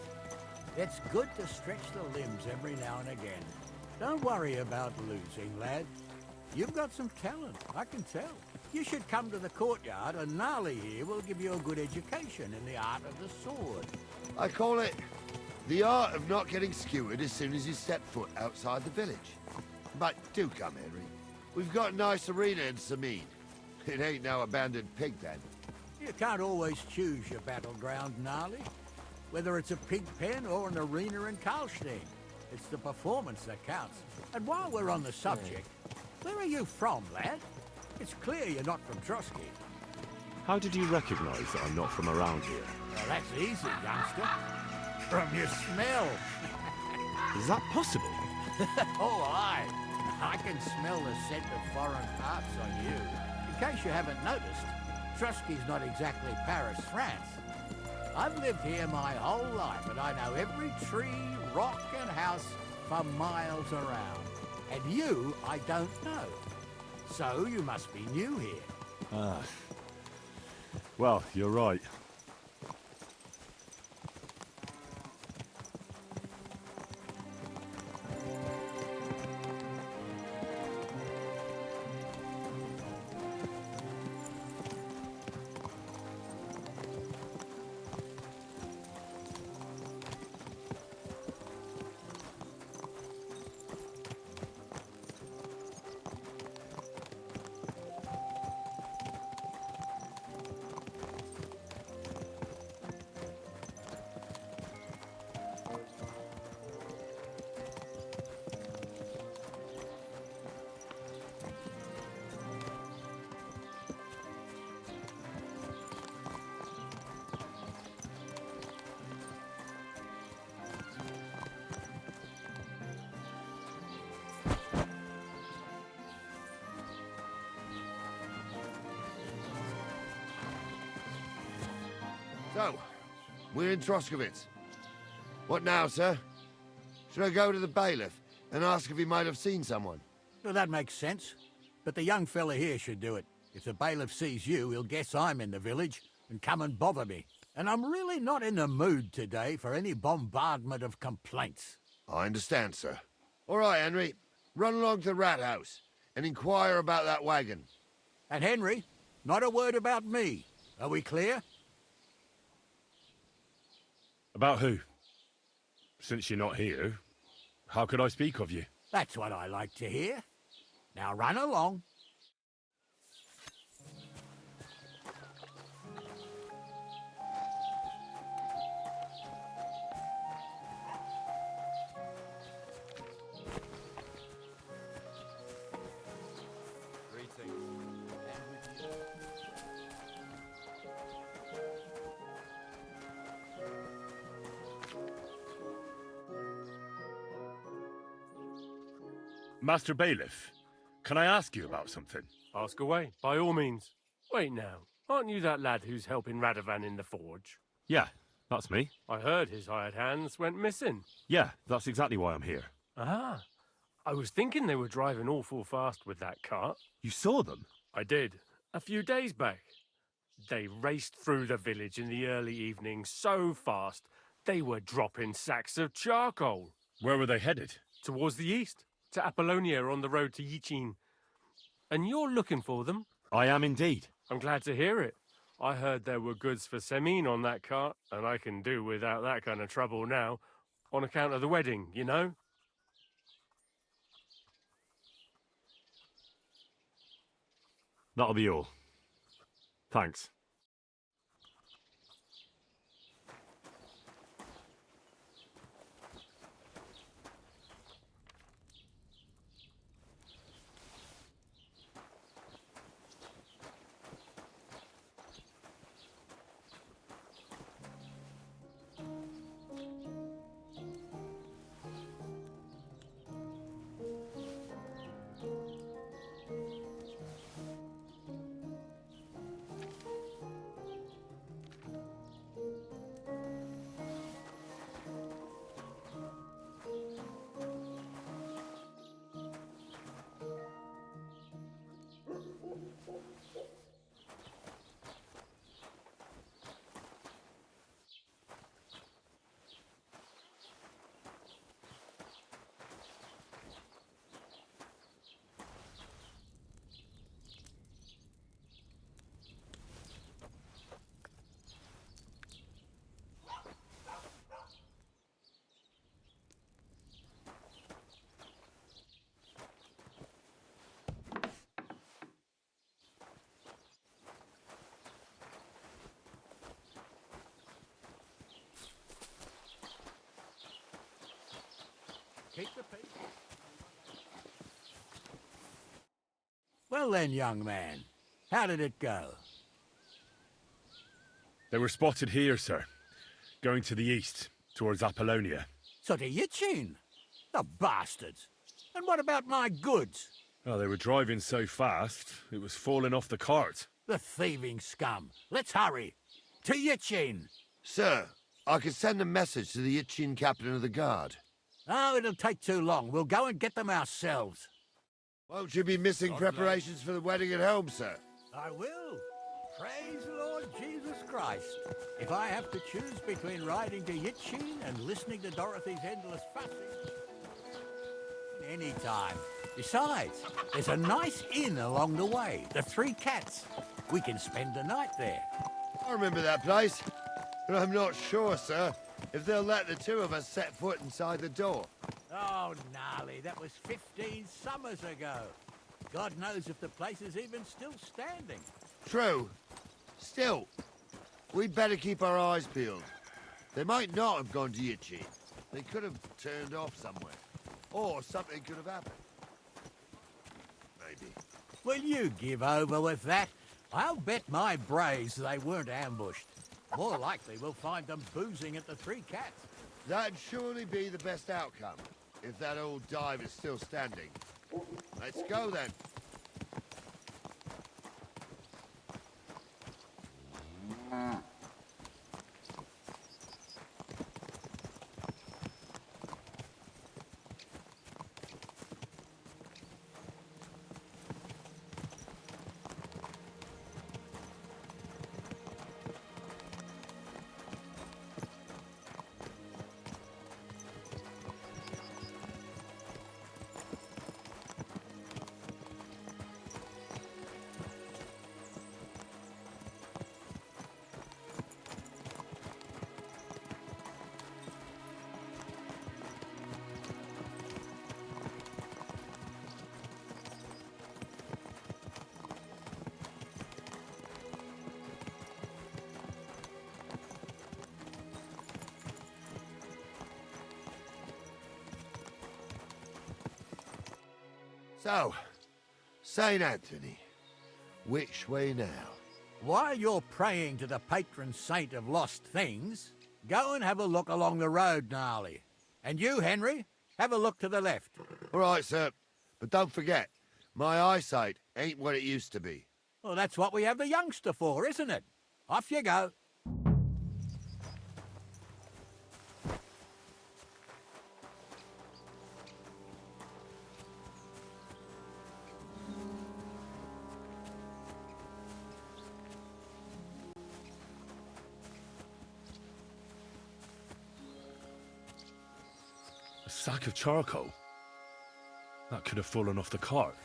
It's good to stretch the limbs every now and again. Don't worry about losing, lad. You've got some talent, I can tell. You should come to the courtyard, and Gnarly here will give you a good education in the art of the sword. I call it the art of not getting skewered as soon as you set foot outside the village. But do come, Henry. We've got a nice arena in Sameen. It ain't no abandoned pig then. You can't always choose your battleground, Gnarly. Whether it's a pig pen or an arena in Karlstein. It's the performance that counts. And while we're on the subject, where are you from, lad? It's clear you're not from Trotsky. How did you recognize that I'm not from around here? Well, that's easy, youngster. From your smell. Is that possible? Oh, aye. I can smell the scent of foreign parts on you. In case you haven't noticed, Trotsky's not exactly Paris, France. I've lived here my whole life, and I know every tree, rock, and house for miles around. And you, I don't know. So you must be new here. Ah. Well, you're right. So, we're in Troskowitz. What now, sir? Should I go to the bailiff and ask if he might have seen someone? Well, that makes sense. But the young fella here should do it. If the bailiff sees you, he'll guess I'm in the village and come and bother me. And I'm really not in the mood today for any bombardment of complaints. I understand, sir. All right, Henry. Run along to the rat house and inquire about that wagon. And Henry, not a word about me. Are we clear? About who? Since you're not here, how could I speak of you? That's what I like to hear. Now run along. Master Bailiff, can I ask you about something? Ask away, by all means. Wait now, aren't you that lad who's helping Radovan in the forge? Yeah, that's me. I heard his hired hands went missing. Yeah, that's exactly why I'm here. Ah, I was thinking they were driving awful fast with that cart. You saw them? I did, a few days back. They raced through the village in the early evening so fast, they were dropping sacks of charcoal. Where were they headed? Towards the east, to Apollonia on the road to Yichin. And you're looking for them? I am indeed. I'm glad to hear it. I heard there were goods for Semine on that cart, and I can do without that kind of trouble now, on account of the wedding, you know? That'll be all. Thanks. keep the peace. Well then, young man, how did it go? They were spotted here, sir. Going to the east, towards Apollonia. So to Yitchin? The bastards! And what about my goods? Oh, they were driving so fast, it was falling off the cart. The thieving scum. Let's hurry. To Yitchin! Sir, I can send a message to the Yitchin captain of the guard. Oh, it'll take too long. We'll go and get them ourselves. Won't you be missing preparations for the wedding at home, sir? I will. Praise the Lord Jesus Christ. If I have to choose between riding to Yitchin and listening to Dorothy's endless fussing, any time. Besides, there's a nice inn along the way, the Three Cats. We can spend the night there. I remember that place, but I'm not sure, sir, if they'll let the two of us set foot inside the door. Oh, gnarly, that was 15 summers ago. God knows if the place is even still standing. True. Still, we'd better keep our eyes peeled. They might not have gone to Yitchin. They could have turned off somewhere. Or something could have happened. Maybe. Will you give over with that? I'll bet my brains they weren't ambushed. More likely we'll find them boozing at the Three Cats. That'd surely be the best outcome, if that old dive is still standing. Let's go, then. So, St. Anthony, which way now? While you're praying to the patron saint of lost things, go and have a look along the road, Gnarly. And you, Henry, have a look to the left. All right, sir. But don't forget, my eyesight ain't what it used to be. Well, that's what we have the youngster for, isn't it? Off you go. A sack of charcoal? That could have fallen off the cart.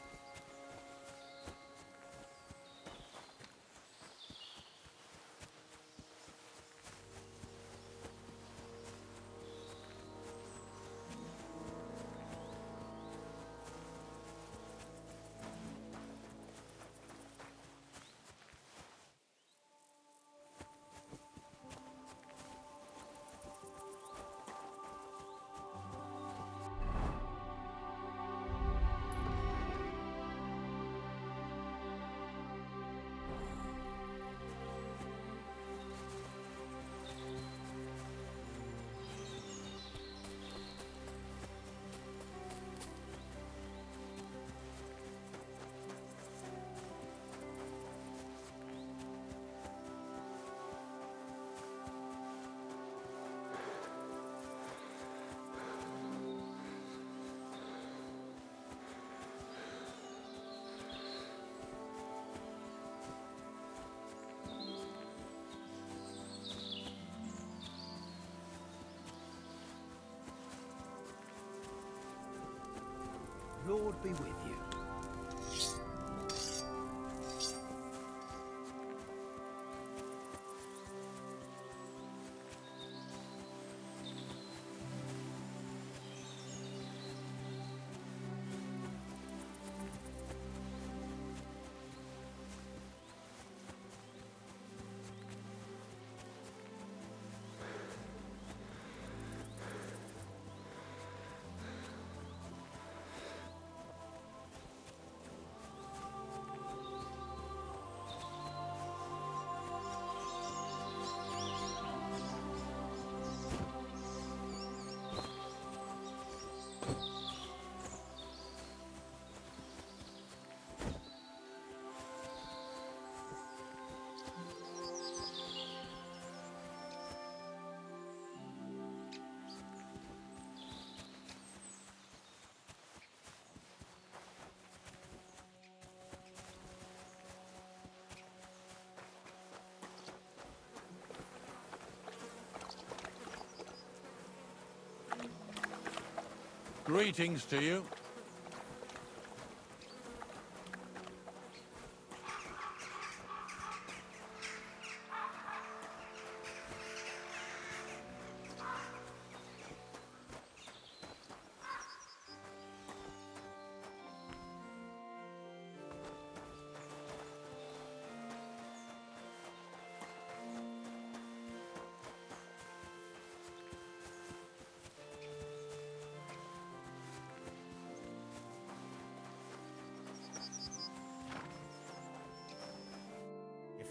Lord be with you. Greetings to you.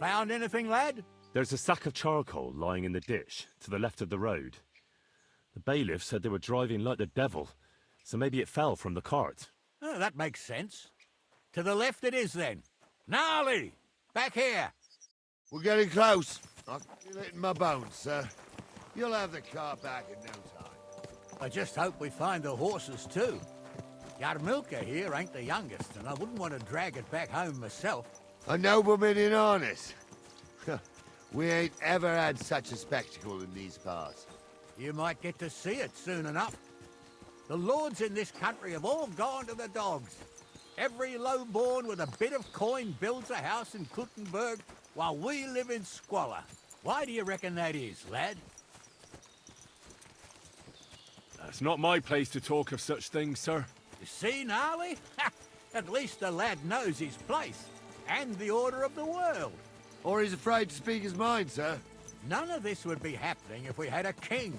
Found anything, lad? There's a sack of charcoal lying in the ditch to the left of the road. The bailiff said they were driving like the devil, so maybe it fell from the cart. Oh, that makes sense. To the left it is, then. Gnarly! Back here! We're getting close. I feel it in my bones, sir. You'll have the car back in no time. I just hope we find the horses, too. Yarmilka here ain't the youngest, and I wouldn't want to drag it back home myself. A nobleman in harness. We ain't ever had such a spectacle in these parts. You might get to see it soon enough. The lords in this country have all gone to the dogs. Every lowborn with a bit of coin builds a house in Kuttenberg while we live in squalor. Why do you reckon that is, lad? It's not my place to talk of such things, sir. You see, Gnarly? At least the lad knows his place. And the order of the world. Or he's afraid to speak his mind, sir. None of this would be happening if we had a king.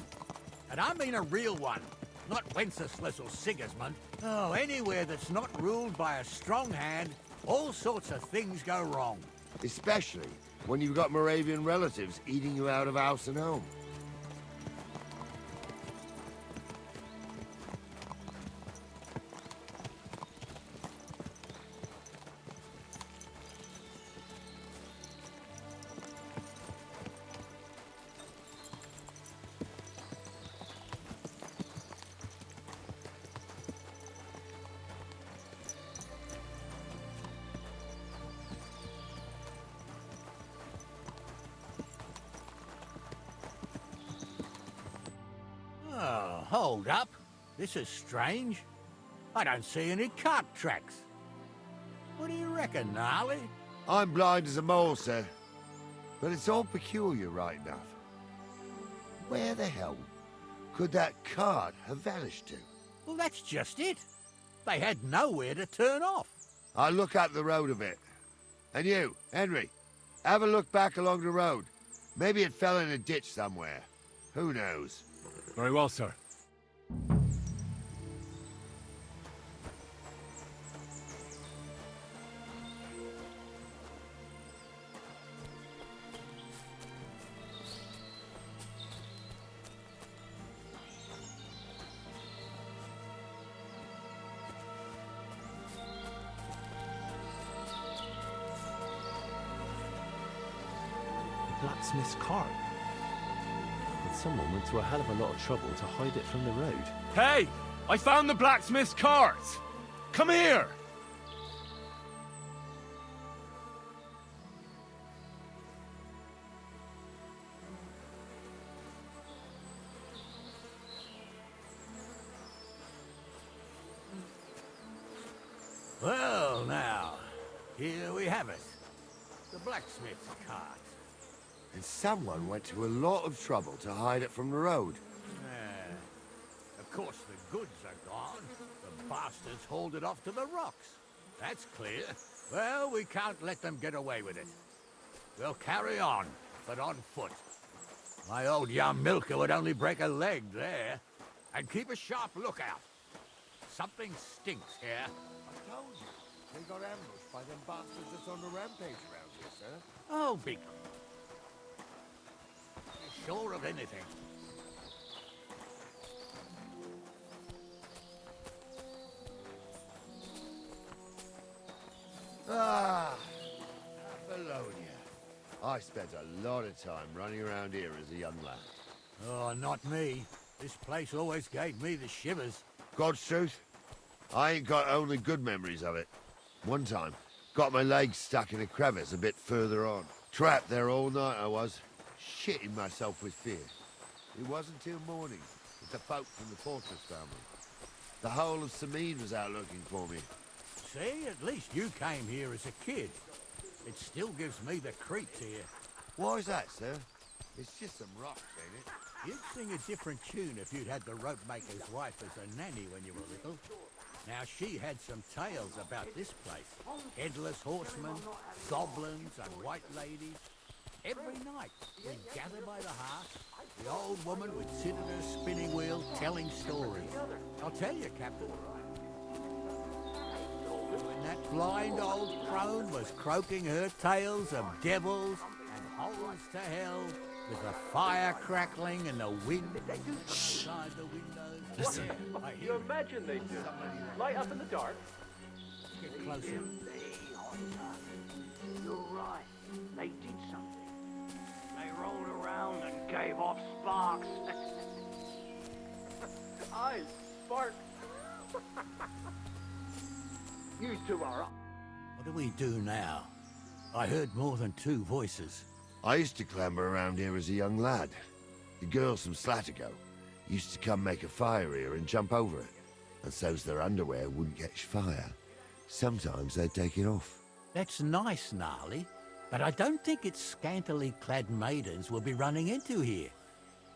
And I mean a real one. Not Wenceslas or Sigismund. Oh, anywhere that's not ruled by a strong hand, all sorts of things go wrong. Especially when you've got Moravian relatives eating you out of house and home. Oh, hold up. This is strange. I don't see any cart tracks. What do you reckon, Gnarly? I'm blind as a mole, sir. But it's all peculiar right enough. Where the hell could that cart have vanished to? Well, that's just it. They had nowhere to turn off. I'll look up the road a bit. And you, Henry, have a look back along the road. Maybe it fell in a ditch somewhere. Who knows? Very well, sir. The blacksmith's cart. Someone went to a hell of a lot of trouble to hide it from the road. Hey! I found the blacksmith's cart! Come here! Well, now, here we have it. The blacksmith's cart. And someone went to a lot of trouble to hide it from the road. Of course, the goods are gone. The bastards hauled it off to the rocks. That's clear. Well, we can't let them get away with it. We'll carry on, but on foot. My old Yarmilka would only break a leg there. And keep a sharp lookout. Something stinks here. I told you. They got ambushed by them bastards that's on the rampage around here, sir. Oh, be sure of anything. Ah, Apollonia. I spent a lot of time running around here as a young lad. Oh, not me. This place always gave me the shivers. God's truth, I ain't got only good memories of it. One time, got my legs stuck in a crevice a bit further on. Trapped there all night I was, shitting myself with fear. It wasn't till morning that the folk from the fortress found me. The whole of Samid was out looking for me. See, at least you came here as a kid. It still gives me the creeps here. Why is that, sir? It's just some rocks, ain't it? You'd sing a different tune if you'd had the rope maker's wife as a nanny when you were little. Now, she had some tales about this place. Headless horsemen, goblins, and white ladies. Every night, we'd gather by the hearth. The old woman would sit at her spinning wheel telling stories. I'll tell you, Captain. When that blind old crone was croaking her tales of devils and holes to hell, with the fire crackling and the wind outside the windows. Listen. You imagine they do. Light up in the dark. Get closer. You're right. They did something. They rolled around and gave off sparks. Aye, sparks. You two are up. What do we do now? I heard more than two voices. I used to clamber around here as a young lad. The girls from Slatigo used to come make a fire here and jump over it. And so's their underwear wouldn't catch fire. Sometimes they'd take it off. That's nice, Gnarly, but I don't think it's scantily clad maidens we'll be running into here.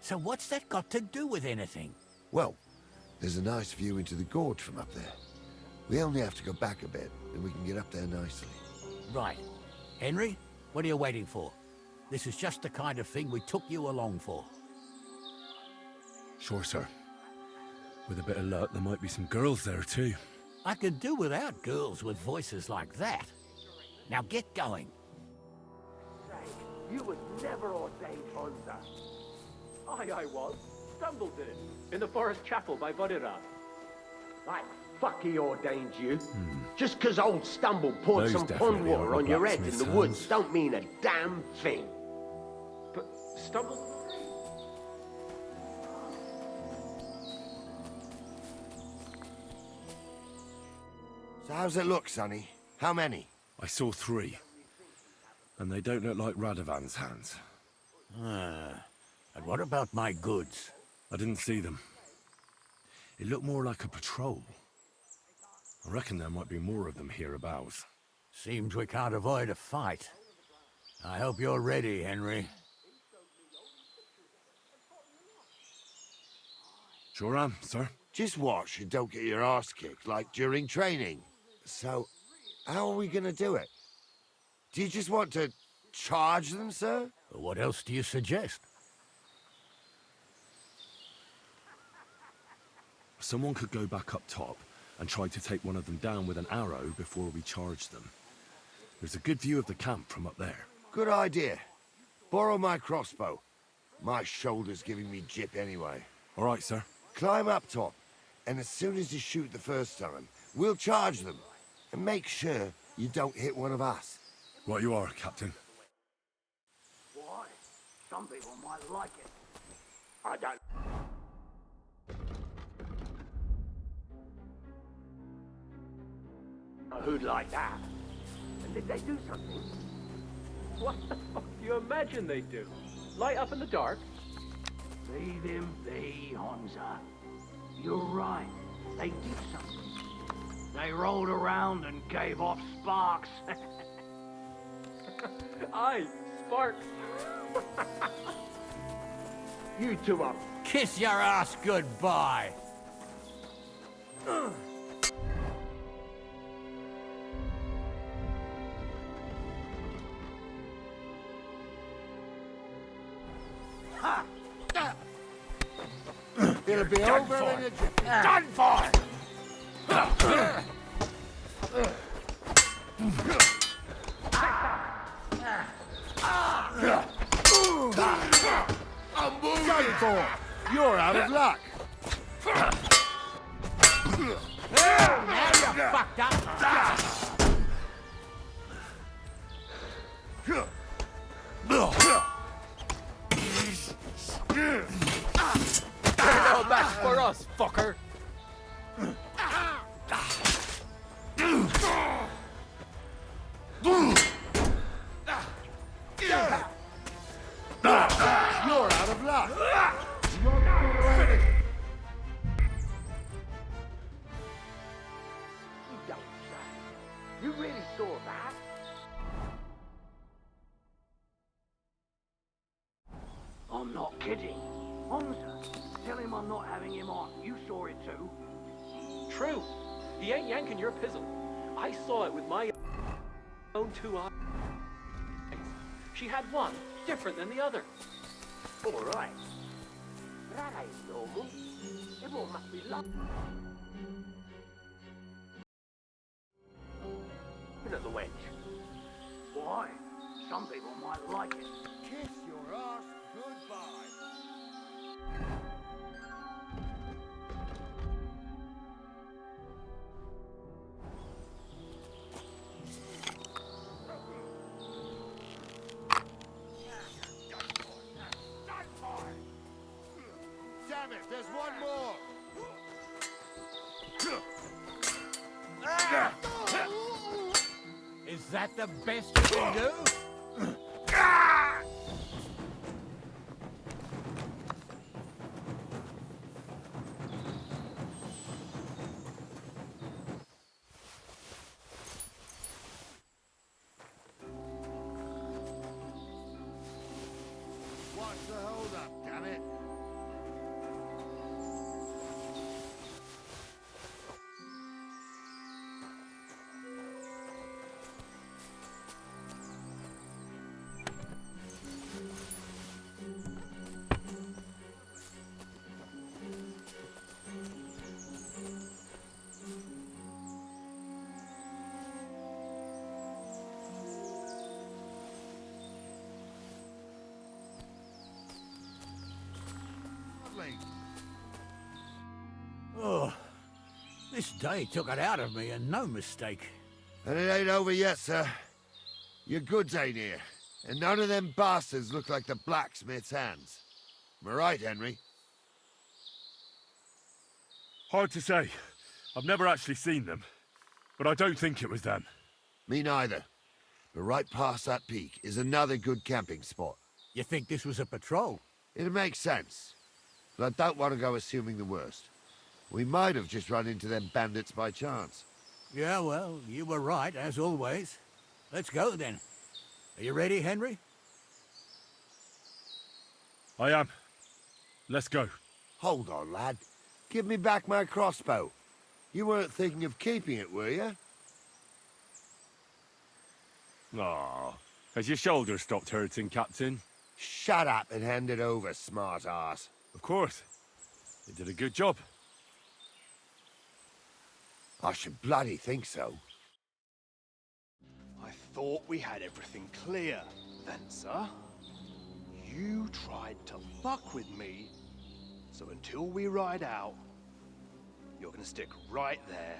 So what's that got to do with anything? Well, there's a nice view into the gorge from up there. We only have to go back a bit, and we can get up there nicely. Right. Henry, what are you waiting for? This is just the kind of thing we took you along for. Sure, sir. With a bit of luck, there might be some girls there, too. I could do without girls with voices like that. Now get going. You was never ordained hunter. I was. Stumbled in it. In the forest chapel by Bodira. Like, fuck he ordained you. Just 'cause old Stumble poured some pond water on your head in the woods don't mean a damn thing. But Stumble... So how's it look, Sonny? How many? I saw 3. And they don't look like Radovan's hands. And what about my goods? I didn't see them. It looked more like a patrol. I reckon there might be more of them hereabouts. Seems we can't avoid a fight. I hope you're ready, Henry. Sure am, sir. Just watch and don't get your arse kicked like during training. So, how are we gonna do it? Do you just want to charge them, sir? What else do you suggest? Someone could go back up top and try to take one of them down with an arrow before we charge them. There's a good view of the camp from up there. Good idea. Borrow my crossbow. My shoulder's giving me jip anyway. All right, sir. Climb up top, and as soon as you shoot the first time, we'll charge them. And make sure you don't hit one of us. Right you are, Captain. Why? Some people might like it. I don't... Who'd like that? And did they do something? What the fuck do you imagine they do? Light up in the dark? Leave him be, Honza. You're right. They did something. They rolled around and gave off sparks. Aye, sparks. You two are... Kiss your ass goodbye. It'll be over in a jiffy. Done for! Done for! You're out of luck! Now you're fucked up! No match for us, fucker! You're out of luck! You really saw that? I'm not kidding. Hamza, tell him I'm not having him on. You saw it too. True. He ain't yanking your pizzle. I saw it with my own 2 eyes. She had one different than the other. All right. That ain't normal. Everyone must be loving at the wench. Why? Some people might like it. Kiss your ass goodbye. Damn it, there's one more! Is that the best you can do? What's the hold up, damn it? Oh, this day took it out of me, and no mistake. And it ain't over yet, sir. Your goods ain't here, and none of them bastards look like the blacksmith's hands. Am I right, Henry? Hard to say. I've never actually seen them, but I don't think it was them. Me neither. But right past that peak is another good camping spot. You think this was a patrol? It makes sense. But I don't want to go assuming the worst. We might have just run into them bandits by chance. Yeah, well, you were right, as always. Let's go, then. Are you ready, Henry? I am. Let's go. Hold on, lad. Give me back my crossbow. You weren't thinking of keeping it, were you? Aw. Has your shoulder stopped hurting, Captain? Shut up and hand it over, smart ass. Of course. You did a good job. I should bloody think so. I thought we had everything clear, then, sir. You tried to fuck with me, so until we ride out, you're gonna stick right there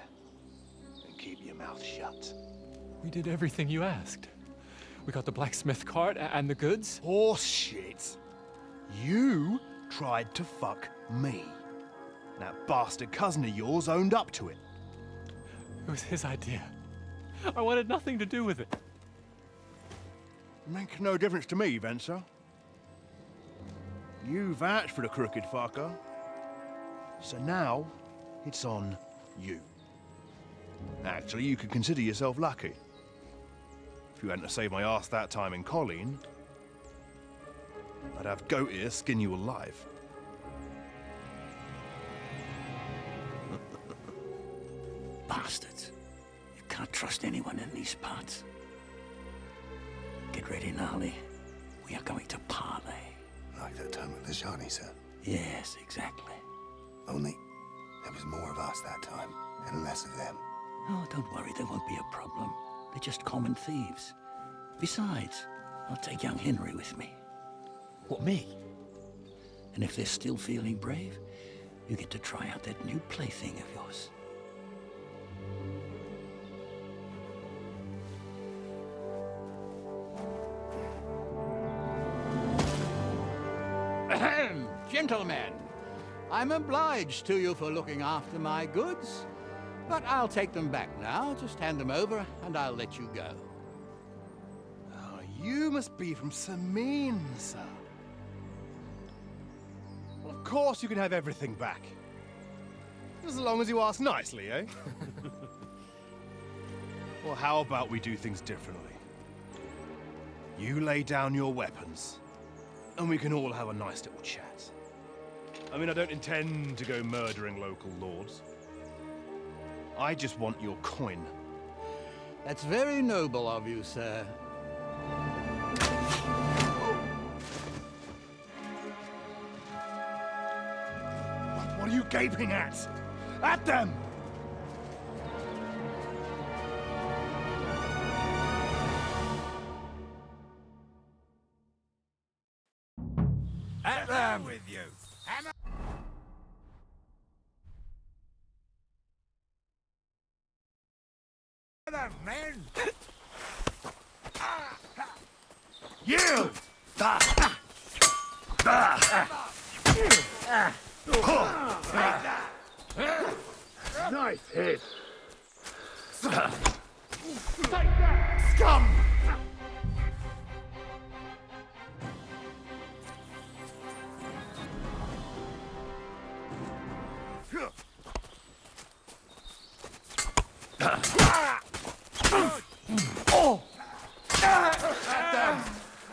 and keep your mouth shut. We did everything you asked. We got the blacksmith cart and the goods. Horse shit. You tried to fuck me. That bastard cousin of yours owned up to it. It was his idea. I wanted nothing to do with it. Make no difference to me, Venser. You vouched for the crooked fucker. So now, it's on you. Actually, you could consider yourself lucky. If you hadn't saved my ass that time in Colleen, I'd have goat ear skin you alive. Bastards. You can't trust anyone in these parts. Get ready, Gnarly. We are going to parley. Like that time with the Shani, sir? Yes, exactly. Only there was more of us that time, and less of them. Oh, don't worry, there won't be a problem. They're just common thieves. Besides, I'll take young Henry with me. What, me? And if they're still feeling brave, you get to try out that new plaything of yours. Ahem, gentlemen, I'm obliged to you for looking after my goods, but I'll take them back now. Just hand them over, and I'll let you go. Oh, you must be from Samin, sir. Well, of course you can have everything back. As long as you ask nicely, eh? Well, how about we do things differently? You lay down your weapons, and we can all have a nice little chat. I mean, I don't intend to go murdering local lords. I just want your coin. That's very noble of you, sir. What are you gaping at? At them! At them with you. Them men. You! Nice hit. Take that, scum!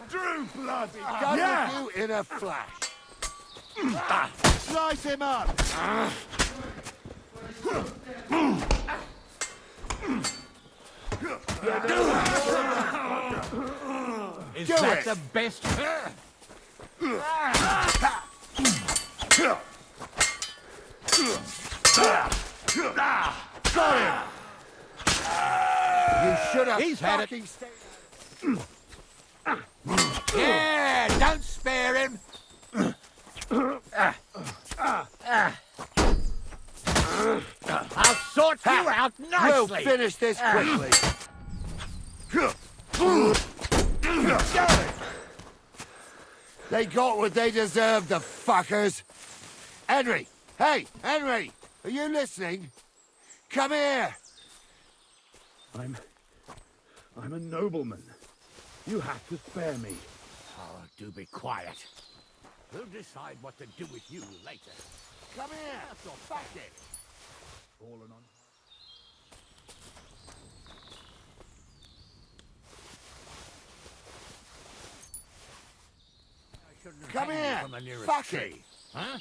Drew blood! Done with you in a flash. Slice him up! Is Do that it. the best? Got him! You should have He's had it. fucking stayed. Yeah, don't spare him. I'll sort you out nicely. We'll finish this quickly. They got what they deserved, the fuckers. Henry! Hey, Henry! Are you listening? Come here! I'm a nobleman. You have to spare me. Oh, do be quiet. We'll decide what to do with you later. Come here! So fuck it. Fallen on. Come here! From the nearest Fuck tree. it! Huh?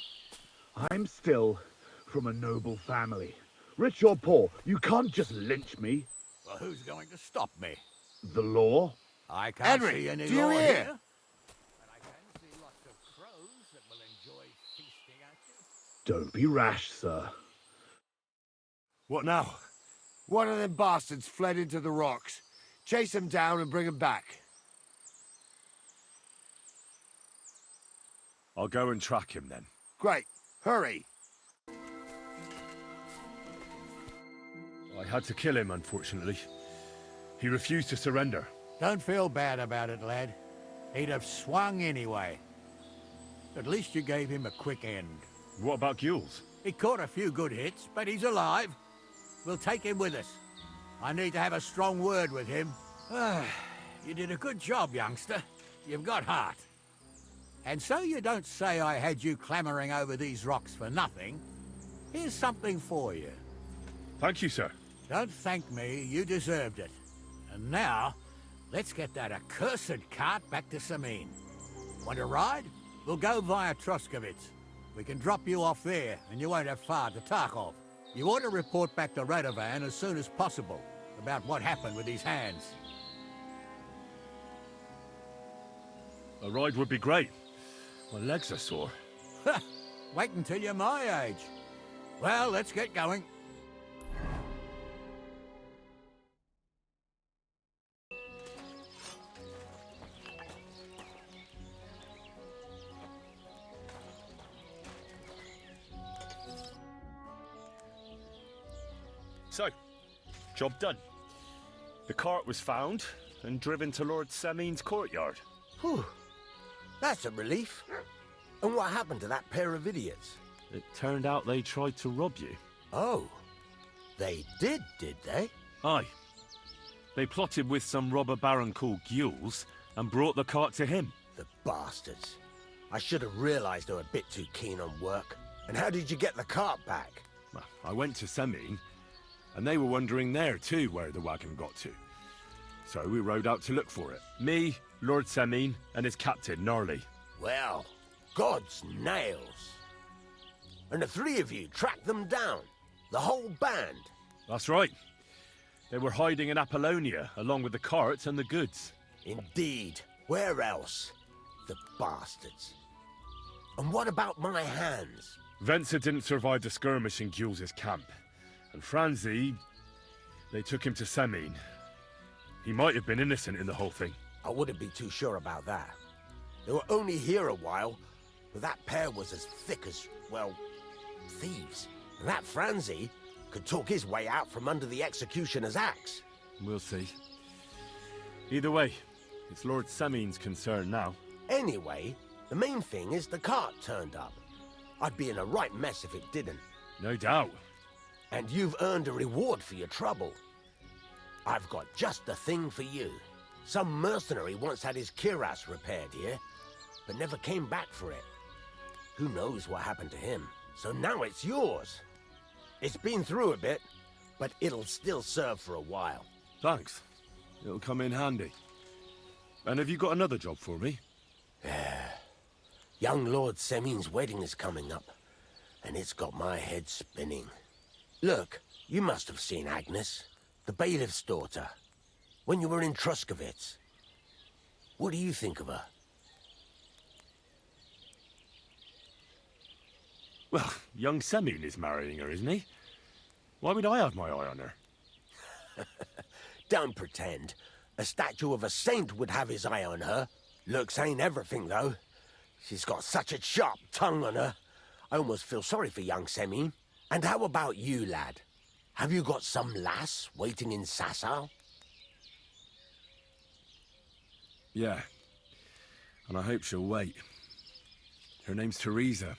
I'm still from a noble family. Rich or poor, you can't just lynch me. Well, who's going to stop me? The law? I can't Henry, see any do you law hear? here. But I can see lots of crows that will enjoy feasting at you. Don't be rash, sir. What now? One of them bastards fled into the rocks. Chase him down and bring him back. I'll go and track him then. Great. Hurry. I had to kill him, unfortunately. He refused to surrender. Don't feel bad about it, lad. He'd have swung anyway. At least you gave him a quick end. What about Gules? He caught a few good hits, but he's alive. We'll take him with us. I need to have a strong word with him. You did a good job, youngster. You've got heart. And so you don't say I had you clamoring over these rocks for nothing. Here's something for you. Thank you, sir. Don't thank me, you deserved it. And now, let's get that accursed cart back to Samine. Want to ride? We'll go via Troskovitz. We can drop you off there, and you won't have far to Tarkov. You ought to report back to Radovan as soon as possible about what happened with these hands. A ride would be great. My legs are sore. Wait until you're my age. Well, let's get going. So, job done. The cart was found and driven to Lord Samine's courtyard. Whew. That's a relief. And what happened to that pair of idiots? It turned out they tried to rob you. Oh. They did they? Aye. They plotted with some robber baron called Gules and brought the cart to him. The bastards. I should have realized they were a bit too keen on work. And how did you get the cart back? Well, I went to Samine, and they were wondering there too where the wagon got to. So we rode out to look for it. Me, Lord Semin, and his captain, Gnarly. Well, God's nails. And the three of you tracked them down, the whole band. That's right. They were hiding in Apollonia, along with the carts and the goods. Indeed. Where else? The bastards. And what about my hands? Venser didn't survive the skirmish in Gules' camp. And Franzi... they took him to Semin. He might have been innocent in the whole thing. I wouldn't be too sure about that. They were only here a while, but that pair was as thick as, well, thieves. And that Franzi could talk his way out from under the executioner's axe. We'll see. Either way, it's Lord Semin's concern now. Anyway, the main thing is the cart turned up. I'd be in a right mess if it didn't. No doubt. And you've earned a reward for your trouble. I've got just the thing for you. Some mercenary once had his cuirass repaired here, but never came back for it. Who knows what happened to him? So now it's yours. It's been through a bit, but it'll still serve for a while. Thanks. It'll come in handy. And have you got another job for me? Young Lord Semin's wedding is coming up, and it's got my head spinning. Look, you must have seen Agnes, the bailiff's daughter, when you were in Truskovitz. What do you think of her? Well, young Semin is marrying her, isn't he? Why would I have my eye on her? Don't pretend. A statue of a saint would have his eye on her. Looks ain't everything, though. She's got such a sharp tongue on her. I almost feel sorry for young Semin. And how about you, lad? Have you got some lass waiting in Sasau? Yeah. And I hope she'll wait. Her name's Teresa.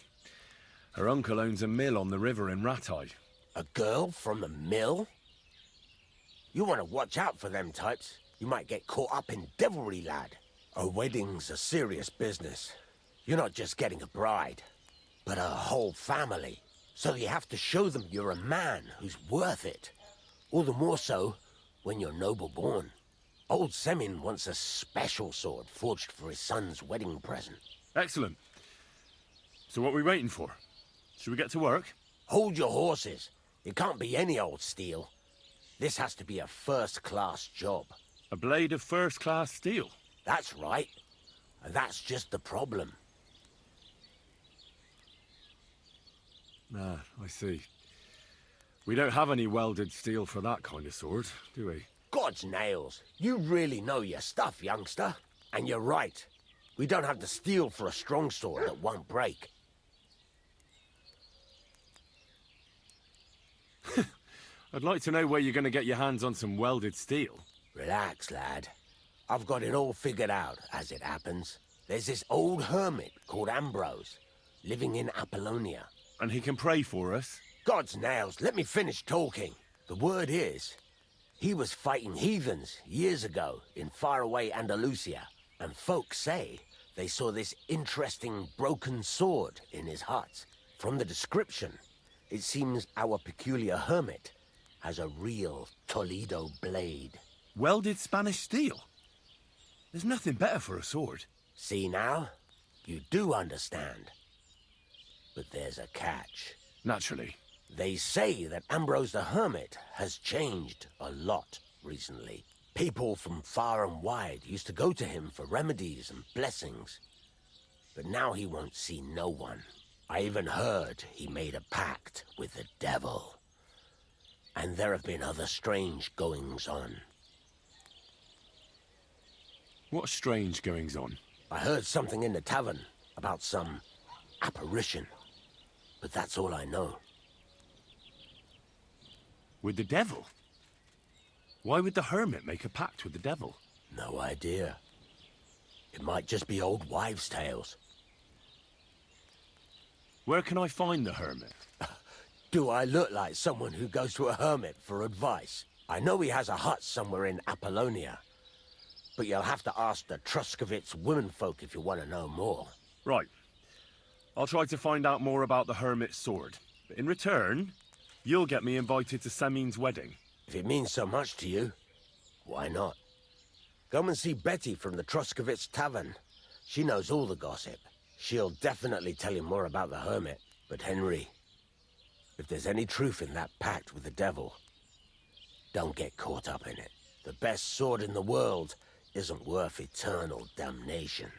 Her uncle owns a mill on the river in Ratai. A girl from the mill? You want to watch out for them types. You might get caught up in devilry, lad. A wedding's a serious business. You're not just getting a bride, but a whole family. So you have to show them you're a man who's worth it. All the more so when you're noble-born. Old Semin wants a special sword forged for his son's wedding present. Excellent. So what are we waiting for? Should we get to work? Hold your horses. It can't be any old steel. This has to be a first-class job. A blade of first-class steel? That's right. And that's just the problem. Ah, I see. We don't have any welded steel for that kind of sword, do we? God's nails. You really know your stuff, youngster. And you're right. We don't have the steel for a strong sword that won't break. I'd like to know where you're going to get your hands on some welded steel. Relax, lad. I've got it all figured out, as it happens. There's this old hermit called Ambrose, living in Apollonia. And he can pray for us? God's nails, let me finish talking. The word is, he was fighting heathens years ago in faraway Andalusia. And folks say they saw this interesting broken sword in his hut. From the description, it seems our peculiar hermit has a real Toledo blade. Welded Spanish steel? There's nothing better for a sword. See now? You do understand. But there's a catch. Naturally. They say that Ambrose the Hermit has changed a lot recently. People from far and wide used to go to him for remedies and blessings. But now he won't see no one. I even heard he made a pact with the devil. And there have been other strange goings-on. What strange goings-on? I heard something in the tavern about some apparition. But that's all I know. With the devil? Why would the hermit make a pact with the devil? No idea. It might just be old wives' tales. Where can I find the hermit? Do I look like someone who goes to a hermit for advice? I know he has a hut somewhere in Apollonia. But you'll have to ask the Truskovitz womenfolk if you want to know more. Right. I'll try to find out more about the hermit's sword. But in return, You'll get me invited to Semin's wedding. If it means so much to you, why not? Come and see Betty from the Troskovitz Tavern. She knows all the gossip. She'll definitely tell you more about the Hermit. But Henry, if there's any truth in that pact with the devil, don't get caught up in it. The best sword in the world isn't worth eternal damnation.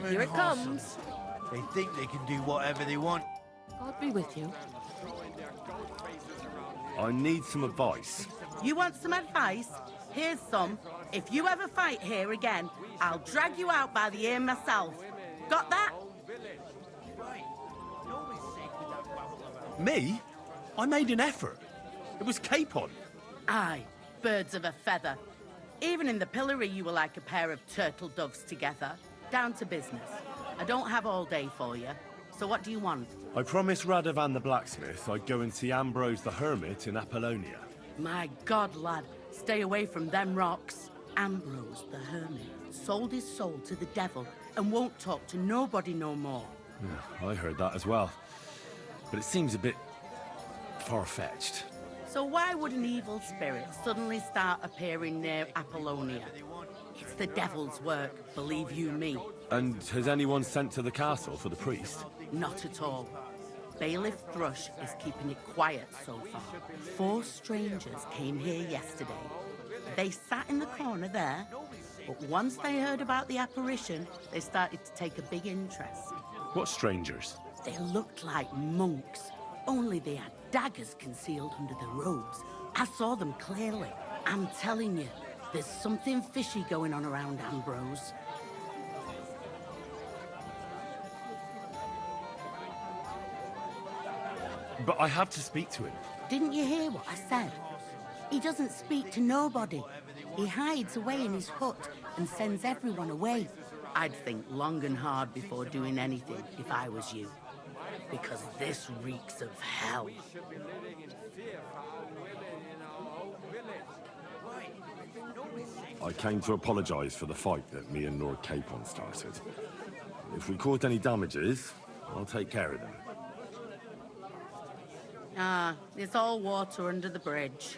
Here it comes. They think they can do whatever they want. God be with you. I need some advice. You want some advice? Here's some. If you ever fight here again, I'll drag you out by the ear myself. Got that? Me? I made an effort. It was Capon. Aye, birds of a feather. Even in the pillory, you were like a pair of turtle doves together. Down to business. I don't have all day for you. So what do you want? I promised Radovan the blacksmith I'd go and see Ambrose the Hermit in Apollonia. My God, lad, stay away from them rocks. Ambrose the Hermit sold his soul to the devil and won't talk to nobody no more. Yeah, I heard that as well. But it seems a bit far-fetched. So why would an evil spirit suddenly start appearing near Apollonia? It's the devil's work, believe you me. And has anyone sent to the castle for the priest? Not at all. Bailiff Thrush is keeping it quiet so far. 4 strangers came here yesterday. They sat in the corner there, but once they heard about the apparition, they started to take a big interest. What strangers? They looked like monks, only they had daggers concealed under the robes. I saw them clearly. I'm telling you, there's something fishy going on around Ambrose. But I have to speak to him. Didn't you hear what I said? He doesn't speak to nobody. He hides away in his hut and sends everyone away. I'd think long and hard before doing anything if I was you. Because this reeks of hell. I came to apologize for the fight that me and Lord Capon started. If we caused any damages, I'll take care of them. Ah, it's all water under the bridge.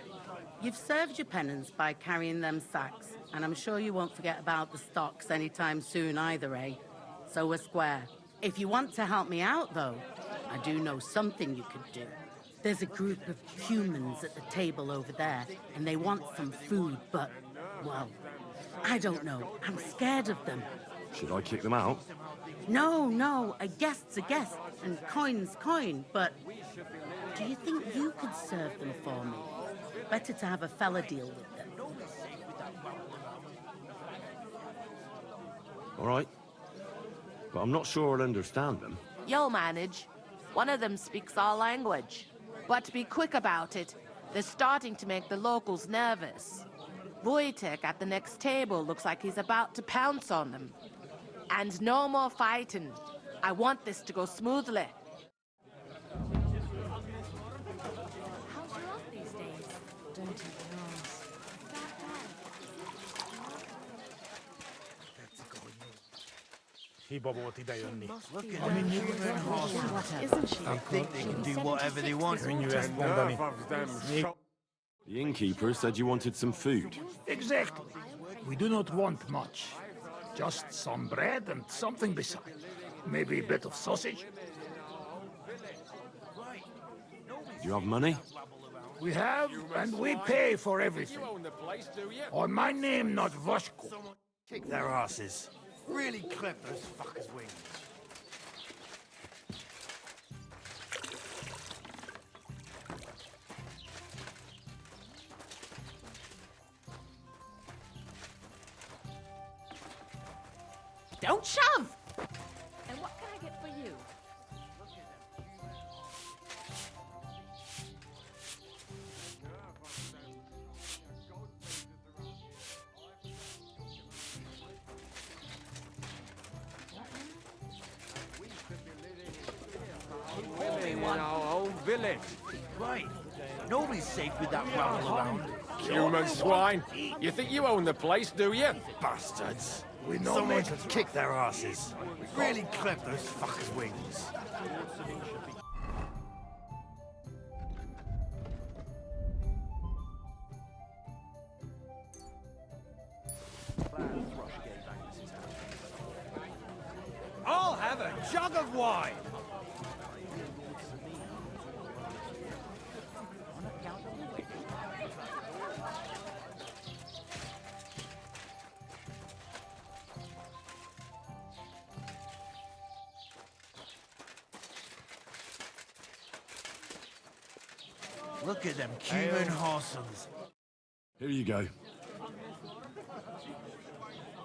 You've served your penance by carrying them sacks, and I'm sure you won't forget about the stocks anytime soon either, eh? So we're square. If you want to help me out, though, I do know something you could do. There's a group of humans at the table over there, and they want some food, but, well, I don't know. I'm scared of them. Should I kick them out? No, a guest's a guest, and coin's coin, but do you think you could serve them for me? Better to have a fella deal with them. All right. But I'm not sure I'll understand them. You'll manage. One of them speaks our language. But be quick about it. They're starting to make the locals nervous. Wojtek at the next table looks like he's about to pounce on them. And no more fighting. I want this to go smoothly. How's your life these days? Don't even ask. Isn't she? They think they can do whatever they want. The innkeeper said you wanted some food. Exactly. We do not want much. Just some bread and something beside. Maybe a bit of sausage. Do you have money? We have, and we pay for everything. On my name, not Voshko. Kick their asses. Really clip those fuckers' wings. Don't shove! And what can I get for you? Old village. Right. Nobody's safe with that rabble around. Human swine. You think you own the place, do you? Bastards. We know Someone men- should kick their asses. Really clip those fuckers' wings. I'll have a jug of wine. Look at them cumin horsons. Here you go.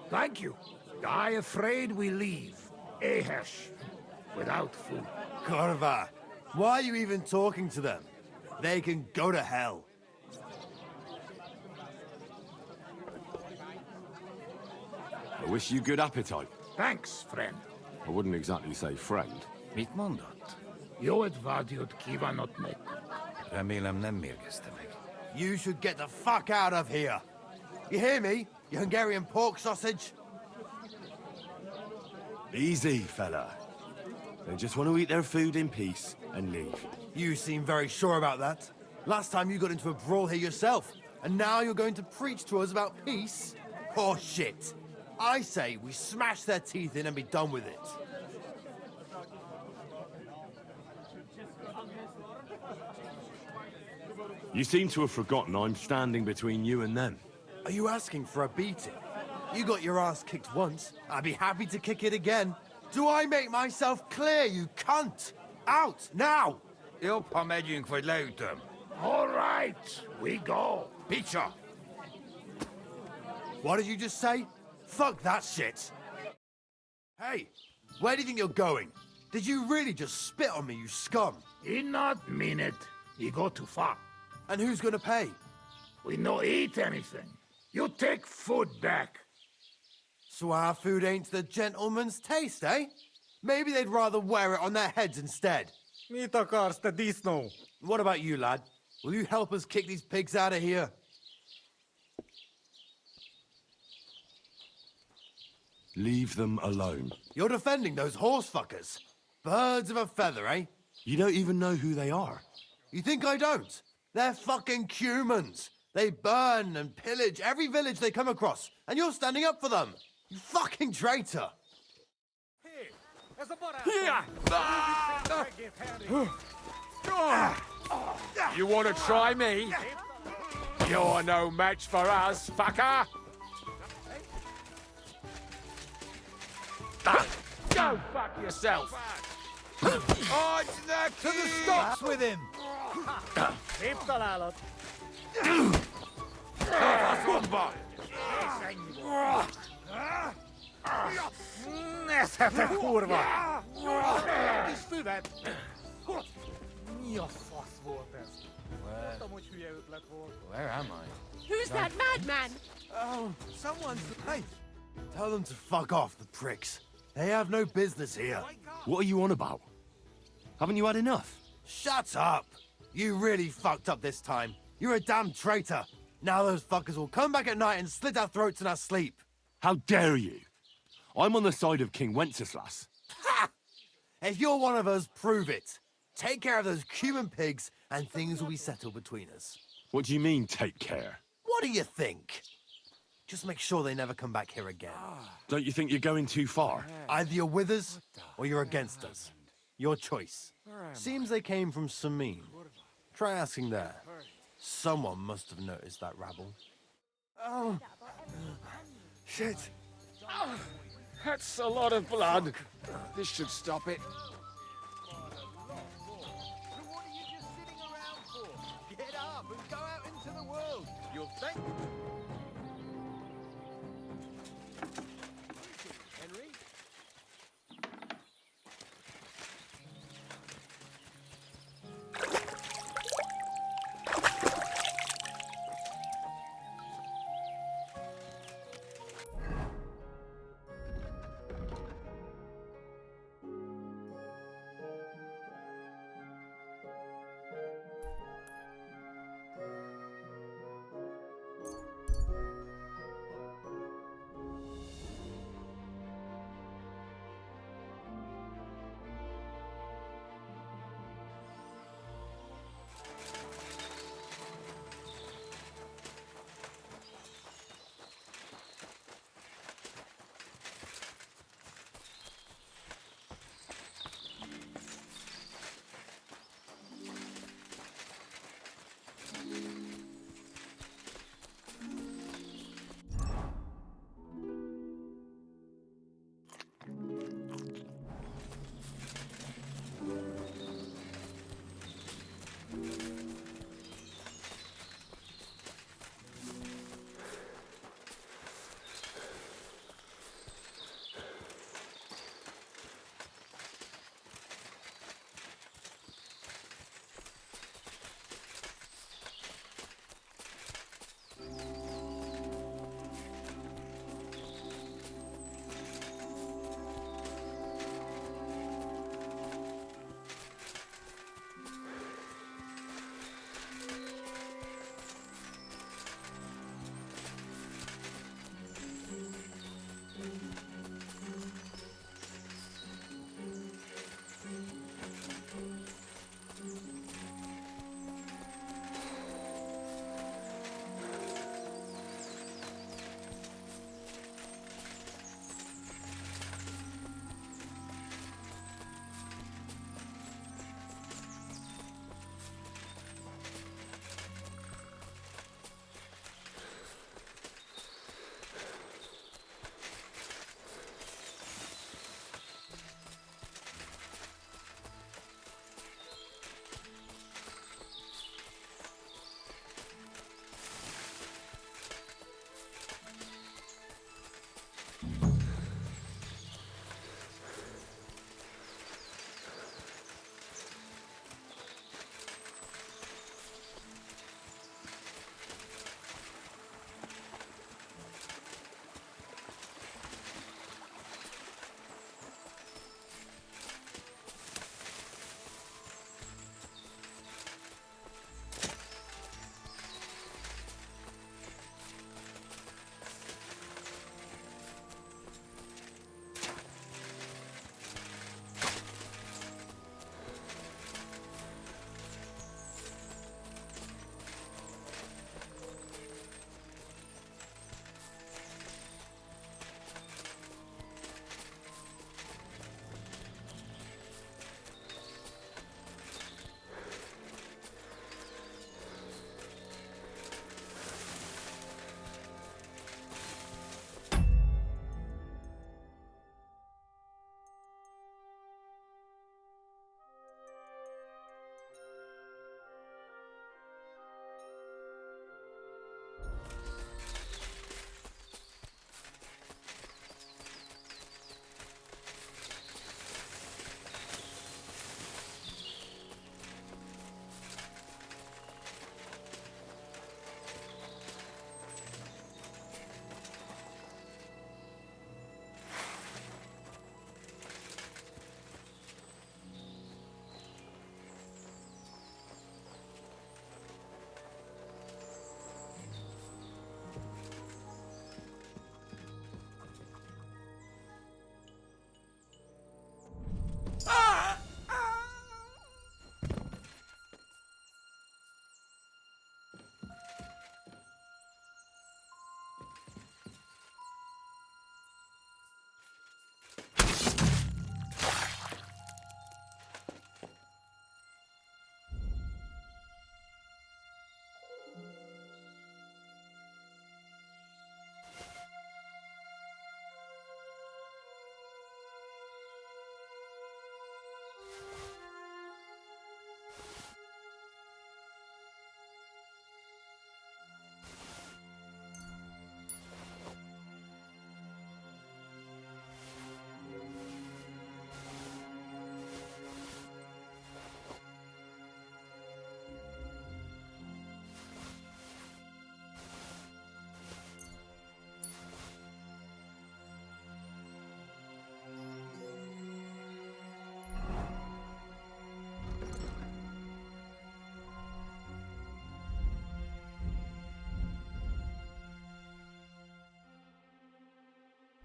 Thank you. I afraid we leave. Ahesh. Without food. Corva, why are you even talking to them? They can go to hell. I wish you good appetite. Thanks, friend. I wouldn't exactly say friend. Mit mondott? Jót vágyott kívánott meg. Remélem nem mérgezte meg. You should get the fuck out of here. You hear me, you Hungarian pork sausage? Easy, fella. They just want to eat their food in peace and leave. You seem very sure about that. Last time you got into a brawl here yourself, and now you're going to preach to us about peace? Oh shit. I say we smash their teeth in and be done with it. You seem to have forgotten I'm standing between you and them. Are you asking for a beating? You got your ass kicked once. I'd be happy to kick it again. Do I make myself clear, you cunt? Out, now! Jobb, ha megyünk, vagy leütöm. All right, we go. Picture! What did you just say? Fuck that shit! Hey, where do you think you're going? Did you really just spit on me, you scum? He not mean it. He go too far. And who's gonna pay? We no eat anything. You take food back. So our food ain't the gentleman's taste, eh? Maybe they'd rather wear it on their heads instead. Mit akarsz, te disznó? What about you, lad? Will you help us kick these pigs out of here? Leave them alone. You're defending those horse fuckers. Birds of a feather, eh? You don't even know who they are. You think I don't? They're fucking humans. They burn and pillage every village they come across, and you're standing up for them. You fucking traitor. You want to try me? You're no match for us, fucker! Go fuck yourself! On to the stocks with him! Szép találat! Neszetek, kurva! Kis füvet! Mi a fasz volt ez? Mondtam, hogy hülye ötlet volt. Where am I? Who's that madman? Oh, someone's... Hey, tell them to fuck off, the pricks. They have no business here. What are you on about? Haven't you had enough? Shut up! You really fucked up this time. You're a damn traitor. Now those fuckers will come back at night and slit our throats in our sleep. How dare you? I'm on the side of King Wenceslas. Ha! If you're one of us, prove it. Take care of those Cuban pigs, and things will be settled between us. What do you mean, take care? What do you think? Just make sure they never come back here again. Don't you think you're going too far? Either you're with us, or you're against us. Your choice. Seems they came from Samin. Try asking there. Someone must have noticed that rabble. Oh. Shit. That's a lot of blood. This should stop it. What are you just sitting around for? Get up and go out into the world. You'll thank... Henry?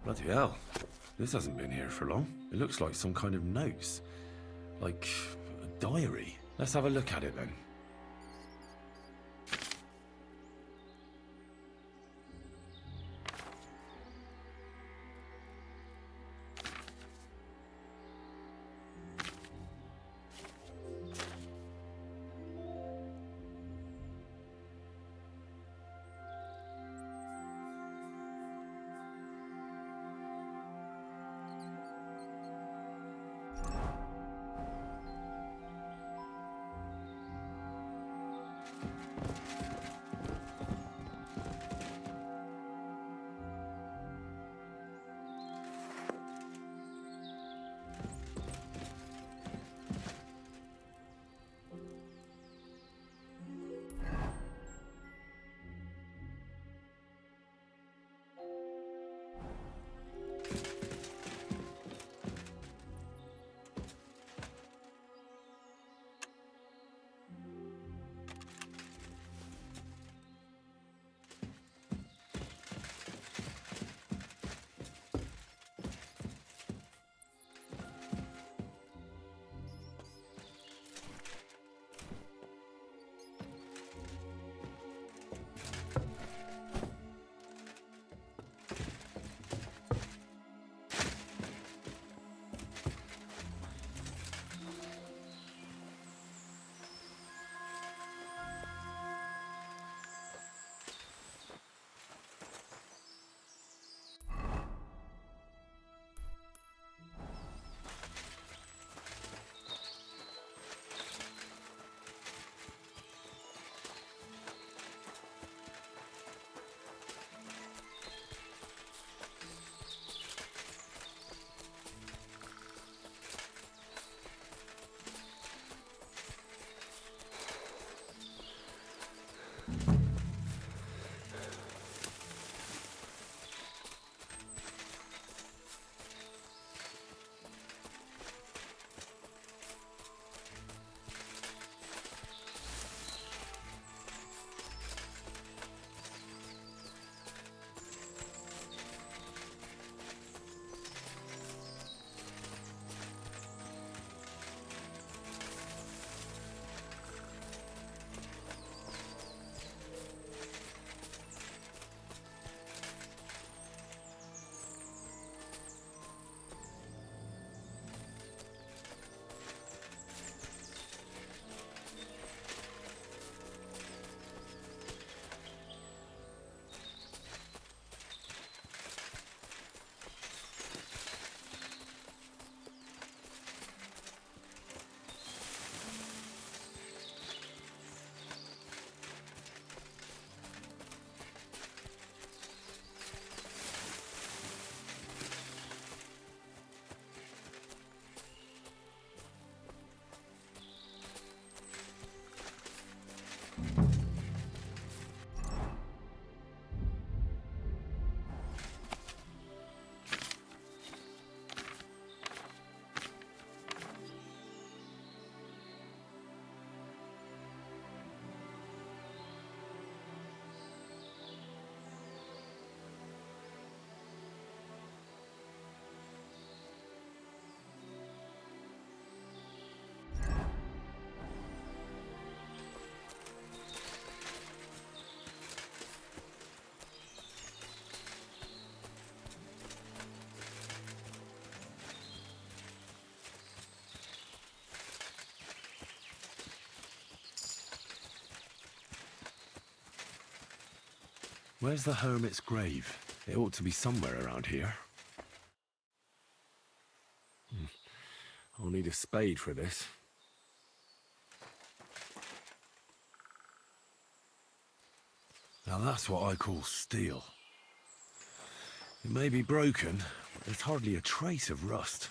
Bloody hell. This hasn't been here for long. It looks like some kind of notes. Like a diary. Let's have a look at it then. Where's the hermit's grave? It ought to be somewhere around here. I'll need a spade for this. Now that's what I call steel. It may be broken, but there's hardly a trace of rust.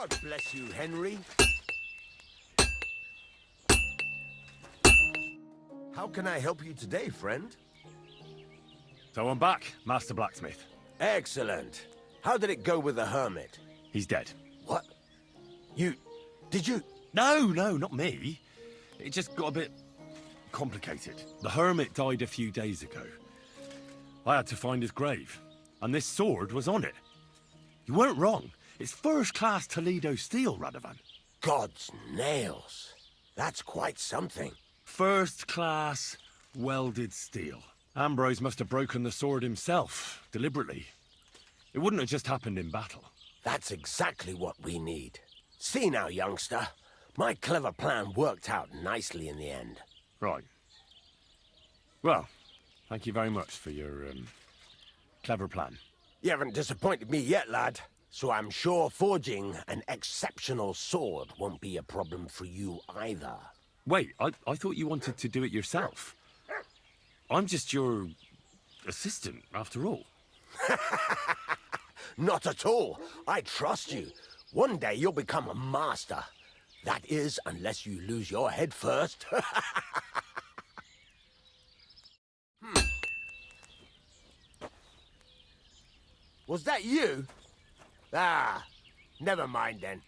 God bless you, Henry. How can I help you today, friend? So I'm back, Master Blacksmith. Excellent. How did it go with the hermit? He's dead. What? Did you? No, not me. It just got a bit complicated. The hermit died a few days ago. I had to find his grave, and this sword was on it. You weren't wrong. It's first-class Toledo steel, Radovan. God's nails. That's quite something. First-class welded steel. Ambrose must have broken the sword himself, deliberately. It wouldn't have just happened in battle. That's exactly what we need. See now, youngster. My clever plan worked out nicely in the end. Right. Well, thank you very much for your, clever plan. You haven't disappointed me yet, lad. So I'm sure forging an exceptional sword won't be a problem for you either. Wait, I thought you wanted to do it yourself. I'm just your assistant, after all. Not at all. I trust you. One day you'll become a master. That is, unless you lose your head first. Was that you? Ah, never mind then.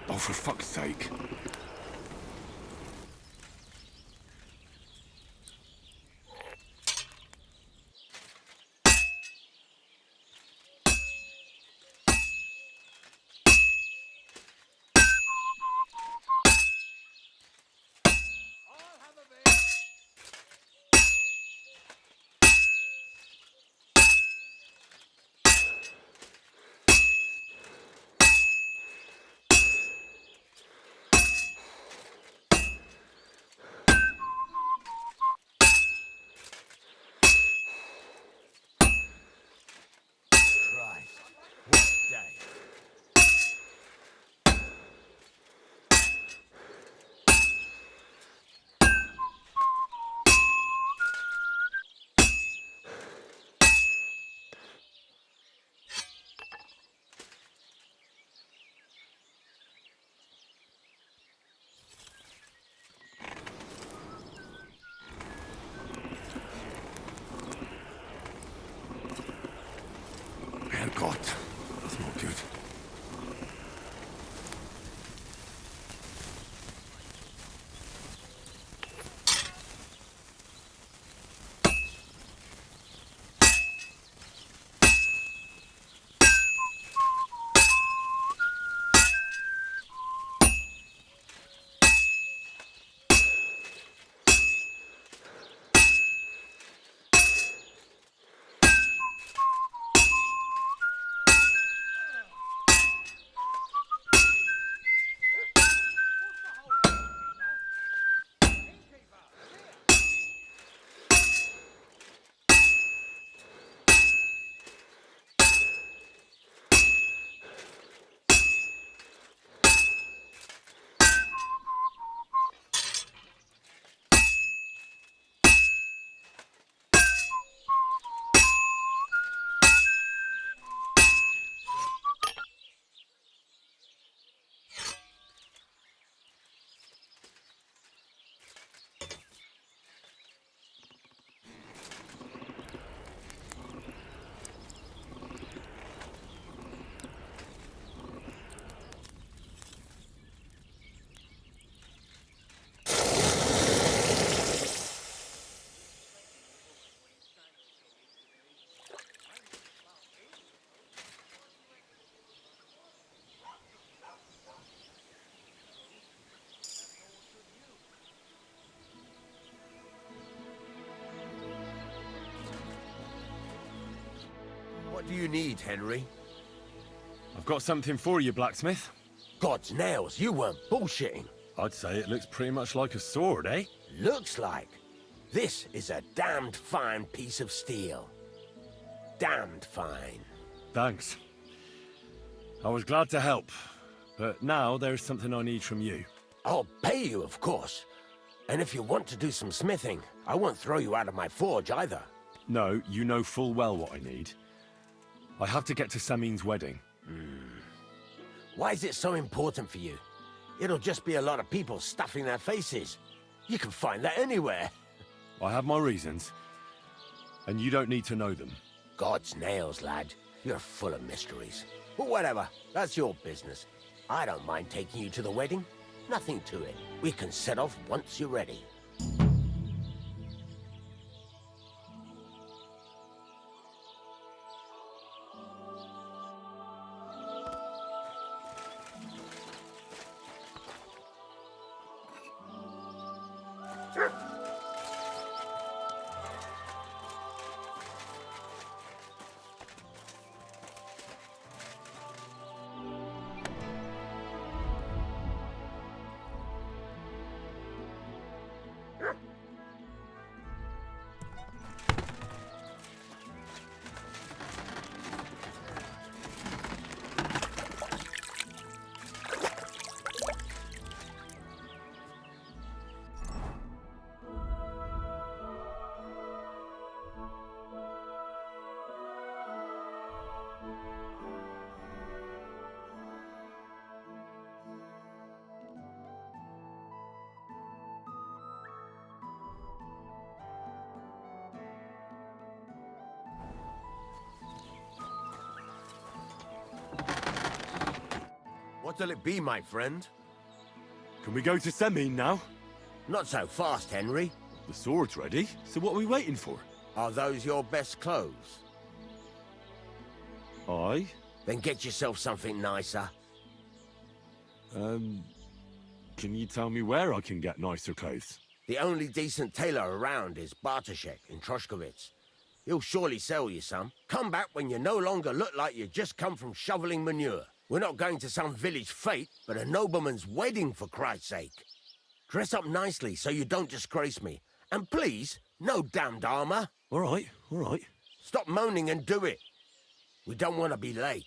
Oh, for fuck's sake. What do you need, Henry? I've got something for you, blacksmith. God's nails, you weren't bullshitting. I'd say it looks pretty much like a sword, eh? Looks like. This is a damned fine piece of steel. Damned fine. Thanks. I was glad to help, but now there's something I need from you. I'll pay you, of course. And if you want to do some smithing, I won't throw you out of my forge either. No, you know full well what I need. I have to get to Samin's wedding. Why is it so important for you? It'll just be a lot of people stuffing their faces. You can find that anywhere. I have my reasons, and you don't need to know them. God's nails, lad. You're full of mysteries. But whatever, that's your business. I don't mind taking you to the wedding. Nothing to it. We can set off once you're ready. What'll it be, my friend? Can we go to Samin now? Not so fast, Henry. The sword's ready, so what are we waiting for? Are those your best clothes? Aye. Then get yourself something nicer. Can you tell me where I can get nicer clothes? The only decent tailor around is Bartoszek in Troszkowitz. He'll surely sell you some. Come back when you no longer look like you just come from shoveling manure. We're not going to some village fete, but a nobleman's wedding, for Christ's sake. Dress up nicely so you don't disgrace me. And please, no damned armor. All right, all right. Stop moaning and do it. We don't want to be late.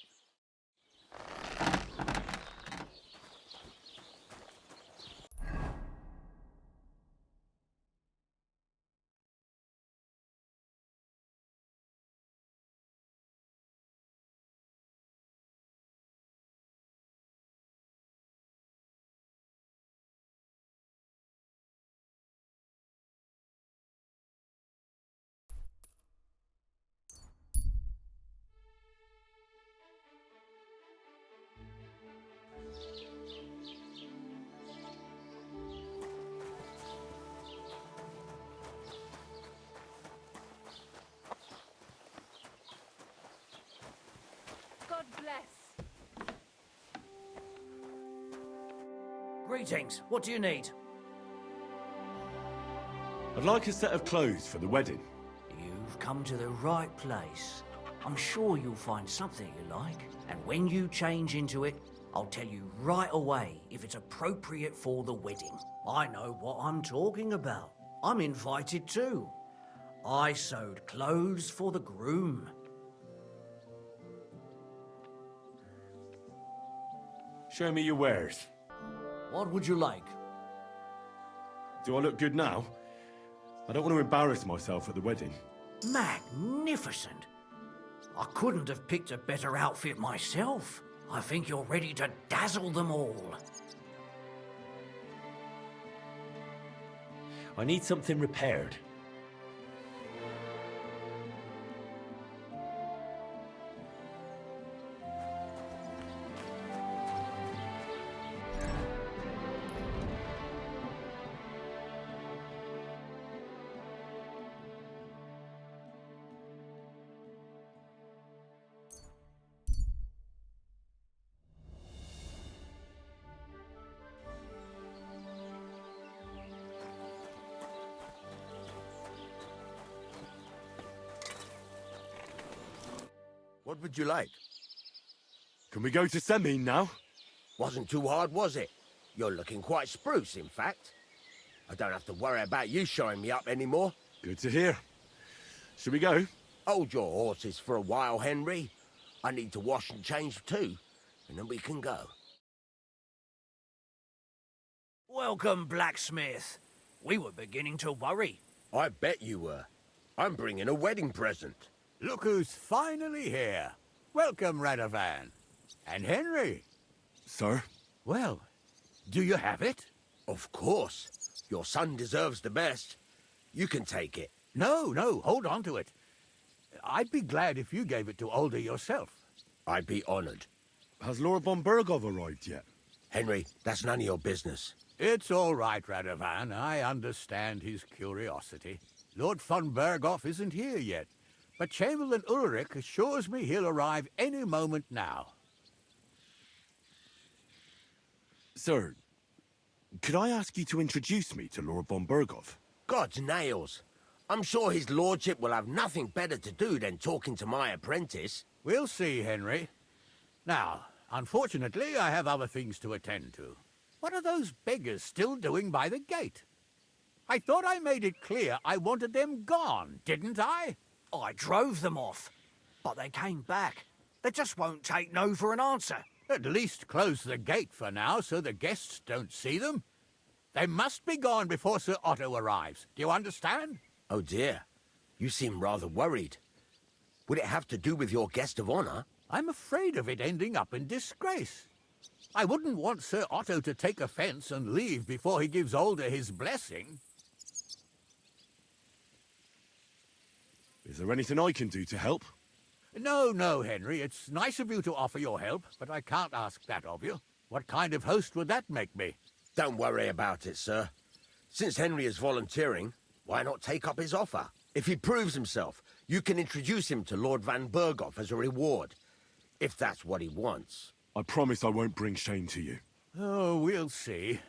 God bless. Greetings. What do you need? I'd like a set of clothes for the wedding. You've come to the right place. I'm sure you'll find something you like. And when you change into it, I'll tell you right away if it's appropriate for the wedding. I know what I'm talking about. I'm invited too. I sewed clothes for the groom. Show me your wares. What would you like? Do I look good now? I don't want to embarrass myself at the wedding. Magnificent. I couldn't have picked a better outfit myself. I think you're ready to dazzle them all. I need something repaired. What would you like? Can we go to Semine now? Wasn't too hard, was it? You're looking quite spruce, in fact. I don't have to worry about you showing me up anymore. Good to hear. Should we go? Hold your horses for a while, Henry. I need to wash and change too, and then we can go. Welcome, blacksmith. We were beginning to worry. I bet you were. I'm bringing a wedding present. Look who's finally here. Welcome, Radovan. And Henry. Sir? Well, do you have it? Of course. Your son deserves the best. You can take it. No, hold on to it. I'd be glad if you gave it to Older yourself. I'd be honored. Has Lord von Bergov arrived yet? Henry, that's none of your business. It's all right, Radovan. I understand his curiosity. Lord von Berghoff isn't here yet, but Chamberlain Ulrich assures me he'll arrive any moment now. Sir, could I ask you to introduce me to Lord von Berghoff? God's nails. I'm sure his lordship will have nothing better to do than talking to my apprentice. We'll see, Henry. Now, unfortunately, I have other things to attend to. What are those beggars still doing by the gate? I thought I made it clear I wanted them gone, didn't I? I drove them off, but they came back. They just won't take no for an answer. At least close the gate for now so the guests don't see them. They must be gone before Sir Otto arrives. Do you understand? Oh dear. You seem rather worried. Would it have to do with your guest of honor? I'm afraid of it ending up in disgrace. I wouldn't want Sir Otto to take offense and leave before he gives Older his blessing. Is there anything I can do to help? No, Henry. It's nice of you to offer your help, but I can't ask that of you. What kind of host would that make me? Don't worry about it, sir. Since Henry is volunteering, why not take up his offer? If he proves himself, you can introduce him to Lord van Berghoff as a reward, if that's what he wants. I promise I won't bring shame to you. Oh, we'll see.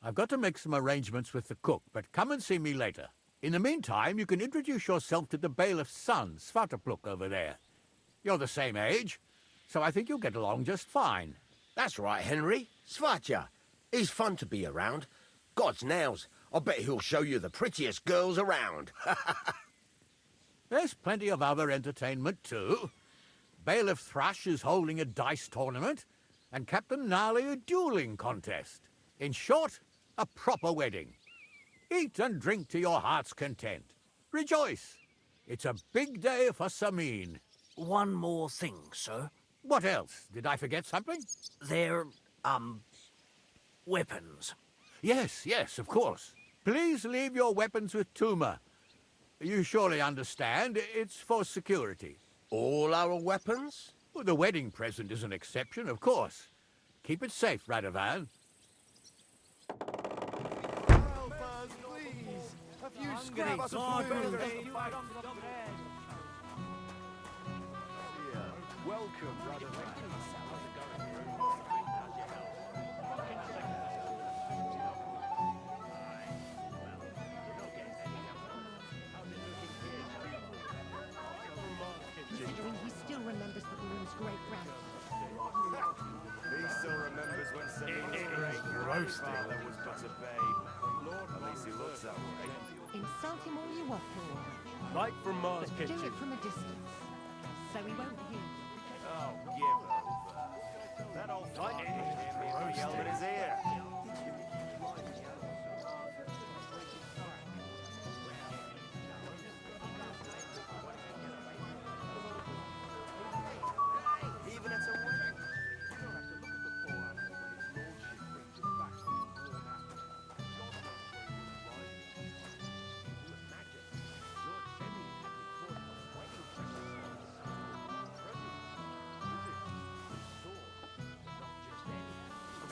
I've got to make some arrangements with the cook, but come and see me later. In the meantime, you can introduce yourself to the bailiff's son, Svartapluk, over there. You're the same age, so I think you'll get along just fine. That's right, Henry. Svatja. He's fun to be around. God's nails. I bet he'll show you the prettiest girls around. There's plenty of other entertainment, too. Bailiff Thrush is holding a dice tournament, and Captain Gnarly a dueling contest. In short, a proper wedding. Eat and drink to your heart's content. Rejoice. It's a big day for Semine. One more thing, sir. What else? Did I forget something? They're, weapons. Yes, of course. Please leave your weapons with Tuma. You surely understand, it's for security. All our weapons? Well, the wedding present is an exception, of course. Keep it safe, Radovan. Welcome, Radovan. Considering he still remembers the balloon's great grand. He still remembers when Semine's great-grandfather was but a babe. At least he looks that way. Insult him all you want, Paul. Like from Mars But Kitchen. do it from a distance, so he won't hear you. Oh, give over. That old fuck yelled in his ear. Even at a wedding, you don't have to look at the poor animal when his lordship brings him back from worn out.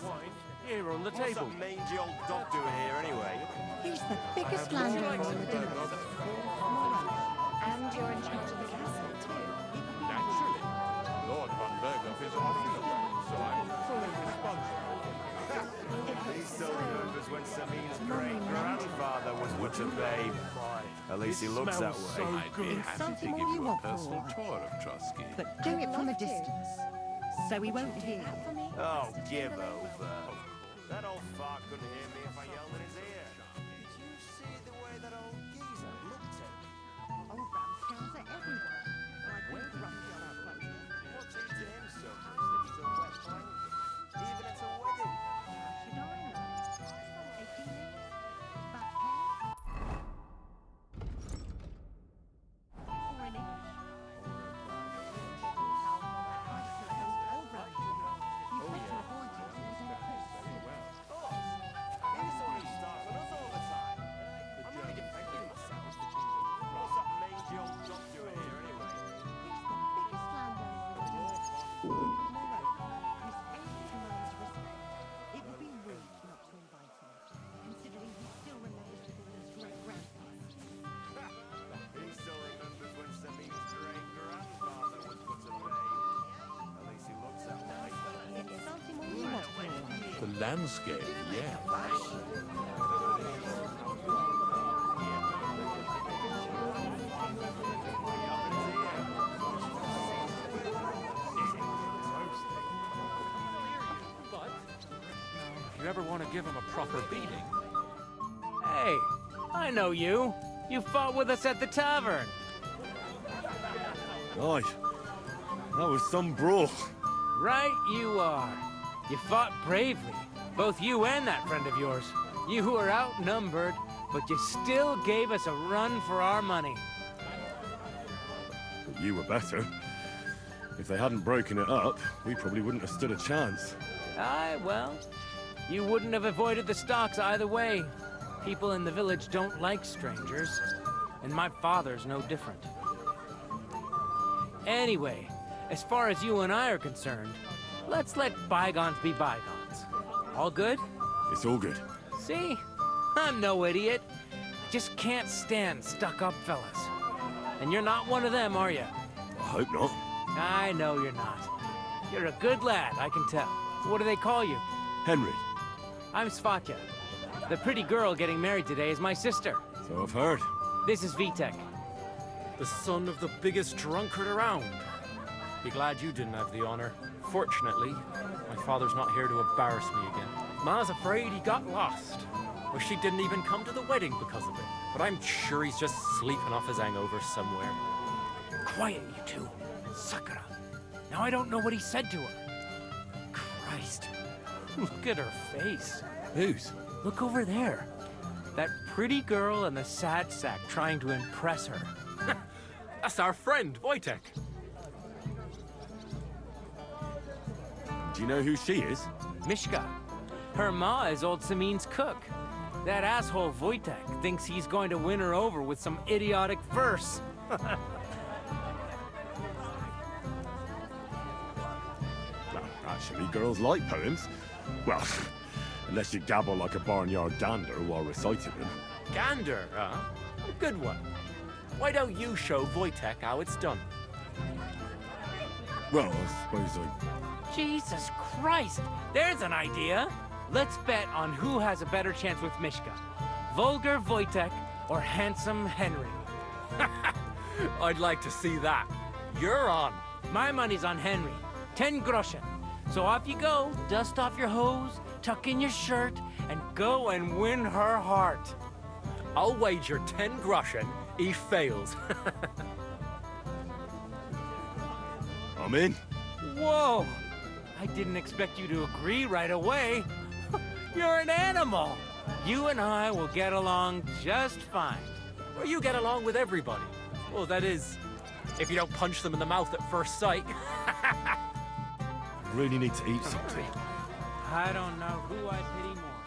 Wine here on the What's table. that mangy old dog doing here anyway? He's the biggest landowner in the Deliverance. And you're in charge of the castle, too. Naturally. Lord von Berghoff is off, so I'm fully responsible. He still remembers when Samin's great-grandfather was but a babe. At least he looks that way. I'd be happy to give you a personal tour of Trotsky. But do it from a distance, so he won't hear you. Oh, give over. That old fart couldn't hear me if I yelled in his ear. Did you see the way that old geezer looked at me? Old Ram scowls at everyone. Like we run the old place. What's he to him so much that he's a wet blanket? Even at a wedding? How should I know? 18 minutes? Back hair? Or an inch? Old Ram, you've got to avoid it with all this. He's the one who starts on us all the time. I'm really defending myself. What's that mangy old doctor here anyway? He's the biggest landowner in the world. Moreover, his age commands respect. It would be rude not to invite him, considering he still remembers the villain's great-grandfather. He still remembers when Samin's great-grandfather was but a babe. At least he looks that way. It's something more you want for. The landscape, yeah. If you ever want to give him a proper beating. Hey, I know you. You fought with us at the tavern. Aye. That was some brawl. Right you are. You fought bravely, both you and that friend of yours. You were outnumbered, but you still gave us a run for our money. But you were better. If they hadn't broken it up, we probably wouldn't have stood a chance. Aye, well, you wouldn't have avoided the stocks either way. People in the village don't like strangers, and my father's no different. Anyway, as far as you and I are concerned, let's let bygones be bygones. All good? It's all good. See? I'm no idiot. Just can't stand stuck-up fellas. And you're not one of them, are you? I hope not. I know you're not. You're a good lad, I can tell. What do they call you? Henry. I'm Svatya. The pretty girl getting married today is my sister. So I've heard. This is Vitek. The son of the biggest drunkard around. Be glad you didn't have the honor. Fortunately, my father's not here to embarrass me again. Ma's afraid he got lost. Or she didn't even come to the wedding because of it. But I'm sure he's just sleeping off his hangover somewhere. Quiet, you two. Sakura. Now I don't know what he said to her. Christ. Look at her face. Whose? Look over there. That pretty girl and the sad sack trying to impress her. That's our friend, Wojtek. Do you know who she is? Mishka. Her ma is old Samin's cook. That asshole Wojtek thinks he's going to win her over with some idiotic verse. Well, actually, girls like poems. Well, unless you gabble like a barnyard gander while reciting them. Gander, huh? A good one. Why don't you show Wojtek how it's done? Well, I suppose I... Jesus Christ! There's an idea! Let's bet on who has a better chance with Mishka. Vulgar Wojtek or handsome Henry. I'd like to see that. You're on. My money's on Henry. 10 groschen. So off you go, dust off your hose, tuck in your shirt, and go and win her heart. I'll wager 10 groschen he fails. I'm in. Whoa! I didn't expect you to agree right away. You're an animal. You and I will get along just fine. Well, you get along with everybody. Well, that is, if you don't punch them in the mouth at first sight. I really need to eat something. I don't know who I pity more,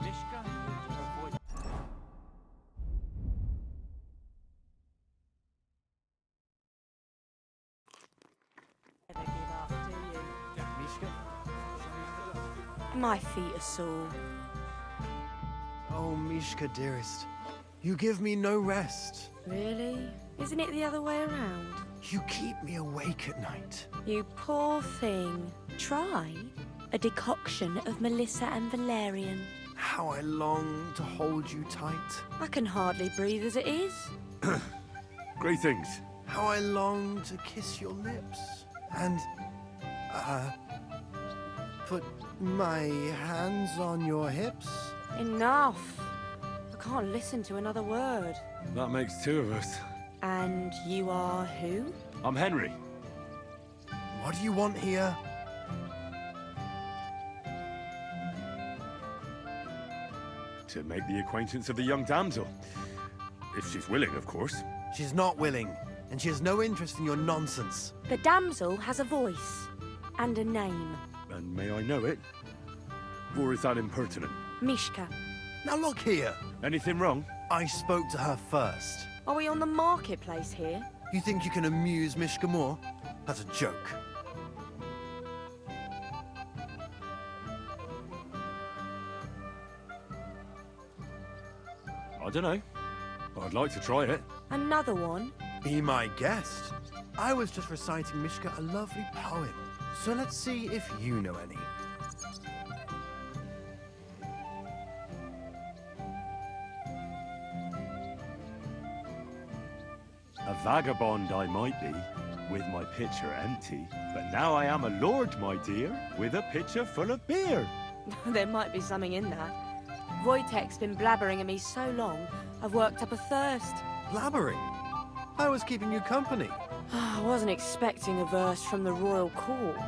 Mishka or Wojtek. My feet are sore. Oh, Mishka, dearest. You give me no rest. Really? Isn't it the other way around? You keep me awake at night. You poor thing. Try. A decoction of Melissa and Valerian. How I long to hold you tight. I can hardly breathe as it is. Greetings. How I long to kiss your lips. And, put my hands on your hips. Enough. I can't listen to another word. That makes two of us. And you are who? I'm Henry. What do you want here? To make the acquaintance of the young damsel. If she's willing, of course. She's not willing, and she has no interest in your nonsense. The damsel has a voice. And a name. And may I know it? Or is that impertinent? Mishka. Now look here. Anything wrong? I spoke to her first. Are we on the marketplace here? You think you can amuse Mishka more? That's a joke. I don't know. I'd like to try it. Another one? Be my guest. I was just reciting Mishka a lovely poem. So let's see if you know any. A vagabond I might be, with my pitcher empty. But now I am a lord, my dear, with a pitcher full of beer. There might be something in that. Wojtek's been blabbering at me so long, I've worked up a thirst. Blabbering? I was keeping you company. I wasn't expecting a verse from the royal court.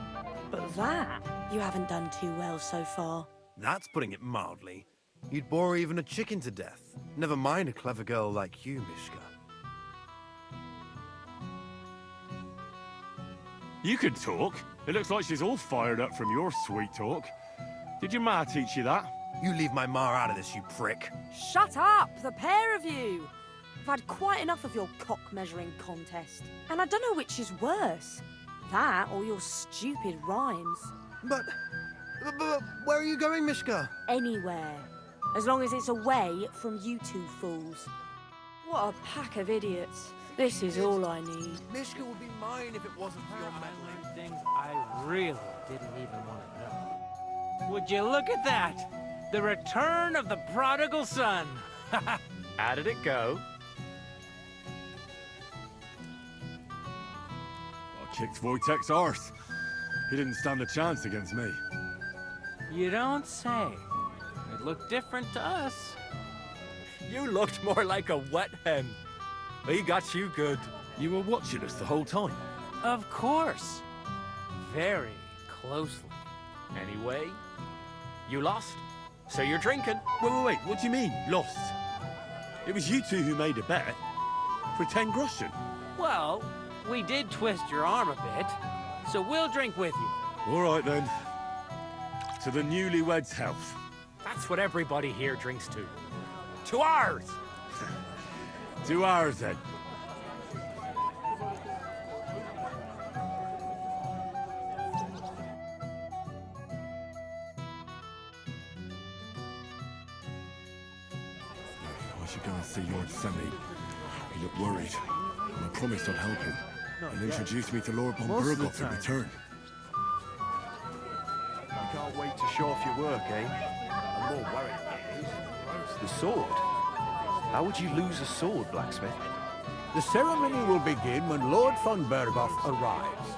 But that, you haven't done too well so far. That's putting it mildly. You'd bore even a chicken to death. Never mind a clever girl like you, Mishka. You can talk. It looks like she's all fired up from your sweet talk. Did your ma teach you that? You leave my ma out of this, you prick. Shut up, the pair of you! I've had quite enough of your cock-measuring contest. And I don't know which is worse. That or your stupid rhymes. But where are you going, Mishka? Anywhere. As long as it's away from you two fools. What a pack of idiots. This is all I need. Mishka would be mine if it wasn't for your meddling. Things I really didn't even want to know. Would you look at that? The return of the prodigal son. How did it go? I kicked Wojtek's arse. He didn't stand a chance against me. You don't say. It looked different to us. You looked more like a wet hen. He got you good. You were watching us the whole time? Of course. Very closely. Anyway, you lost. So you're drinking. Wait. What do you mean, lost? It was you two who made a bet. For 10 groschen. Well, we did twist your arm a bit. So we'll drink with you. All right, then. To the newlyweds' health. That's what everybody here drinks to. To ours! 2 hours, then. I should go and see Lord Semi. He looked worried, and I promised I'd help him. And introduce me to Lord von Burgoff in return. You can't wait to show off your work, eh? I'm more worried about the sword. How would you lose a sword, blacksmith? The ceremony will begin when Lord von Burgoff arrives.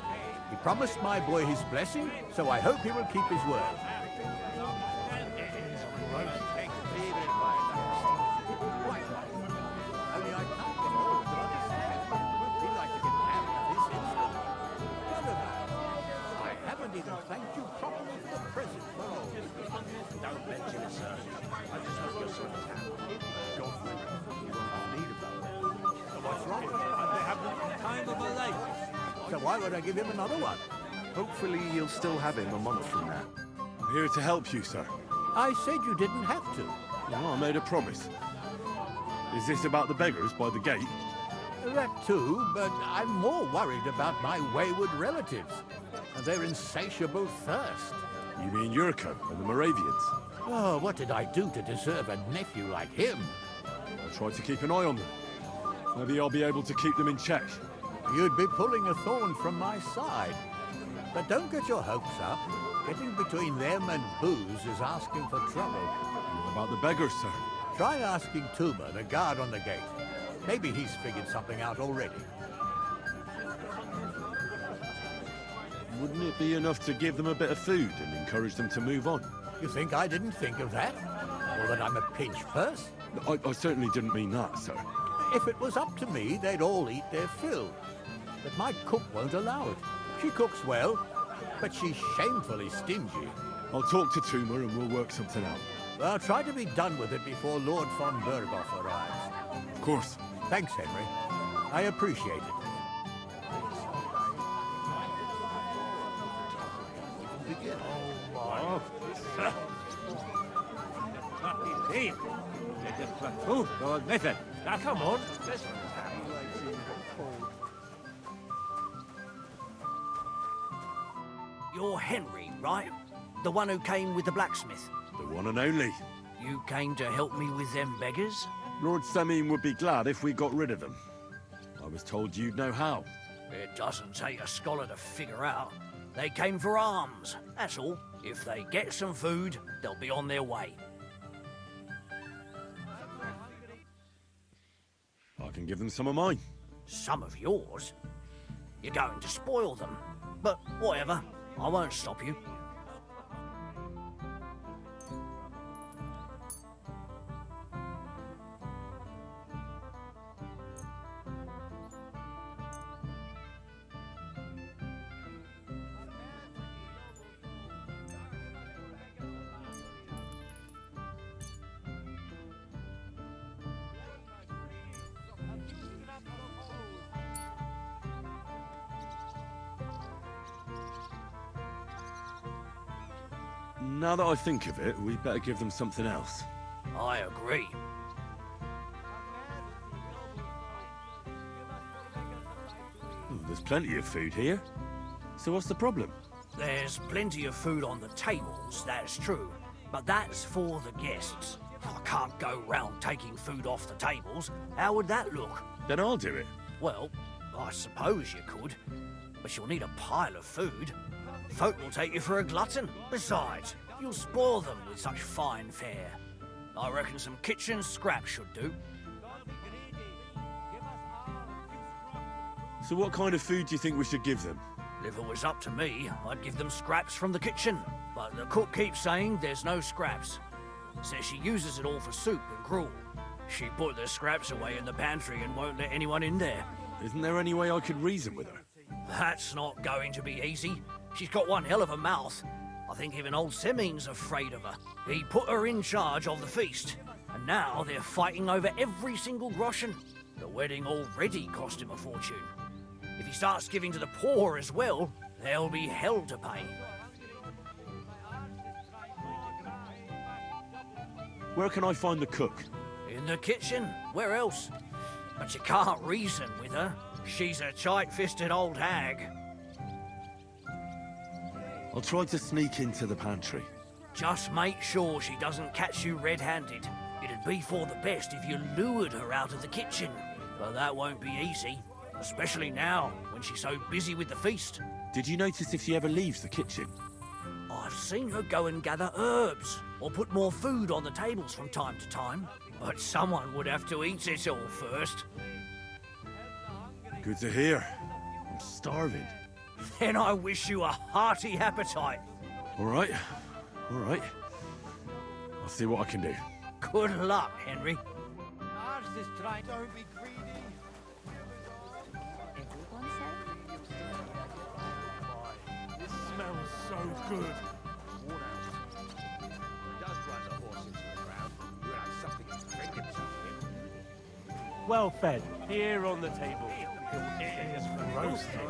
He promised my boy his blessing, so I hope he will keep his word. I haven't even thanked you properly for the present. Don't mention it, sir. I just hope your son's happy. Godfrey, you won't need about that. So what's wrong? They have the time of a life. So why would I give him another one? Hopefully you'll still have him a month from now. I'm here to help you, sir. I said you didn't have to. Well, I made a promise. Is this about the beggars by the gate? That too, but I'm more worried about my wayward relatives and their insatiable thirst. You mean Yurko and the Moravians? Oh, what did I do to deserve a nephew like him? I'll try to keep an eye on them. Maybe I'll be able to keep them in check. You'd be pulling a thorn from my side. But don't get your hopes up. Getting between them and booze is asking for trouble. What about the beggars, sir? Try asking Tuma, the guard on the gate. Maybe he's figured something out already. Wouldn't it be enough to give them a bit of food and encourage them to move on? You think I didn't think of that? Or that I'm a pinch purse? I certainly didn't mean that, sir. If it was up to me, they'd all eat their fill. But my cook won't allow it. She cooks well, but she's shamefully stingy. I'll talk to Tuma and we'll work something out. Well, try to be done with it before Lord von Berghoff arrives. Of course. Thanks, Henry. I appreciate it. Now come on. You're Henry, right? The one who came with the blacksmith. The one and only. You came to help me with them beggars? Lord Semine would be glad if we got rid of them. I was told you'd know how. It doesn't take a scholar to figure out. They came for alms, that's all. If they get some food, they'll be on their way. I can give them some of mine. Some of yours? You're going to spoil them. But whatever, I won't stop you. Now that I think of it, we'd better give them something else. I agree. There's plenty of food here. So what's the problem? There's plenty of food on the tables, that's true. But that's for the guests. I can't go round taking food off the tables. How would that look? Then I'll do it. Well, I suppose you could. But you'll need a pile of food. Folk will take you for a glutton. Besides, you'll spoil them with such fine fare. I reckon some kitchen scraps should do. So what kind of food do you think we should give them? If it was up to me, I'd give them scraps from the kitchen. But the cook keeps saying there's no scraps. Says she uses it all for soup and gruel. She put the scraps away in the pantry and won't let anyone in there. Isn't there any way I could reason with her? That's not going to be easy. She's got one hell of a mouth. I think even old Semine's afraid of her. He put her in charge of the feast, and now they're fighting over every single groschen. The wedding already cost him a fortune. If he starts giving to the poor as well, there'll be hell to pay. Where can I find the cook? In the kitchen. Where else? But you can't reason with her. She's a tight-fisted old hag. I'll try to sneak into the pantry. Just make sure she doesn't catch you red-handed. It'd be for the best if you lured her out of the kitchen. But that won't be easy. Especially now, when she's so busy with the feast. Did you notice if she ever leaves the kitchen? I've seen her go and gather herbs, or put more food on the tables from time to time. But someone would have to eat it all first. Good to hear. I'm starving. Then I wish you a hearty appetite. All right. All right. I'll see what I can do. Good luck, Henry. Don't be greedy. Everyone said? This smells so good. Well fed. Here on the table. It is roasting.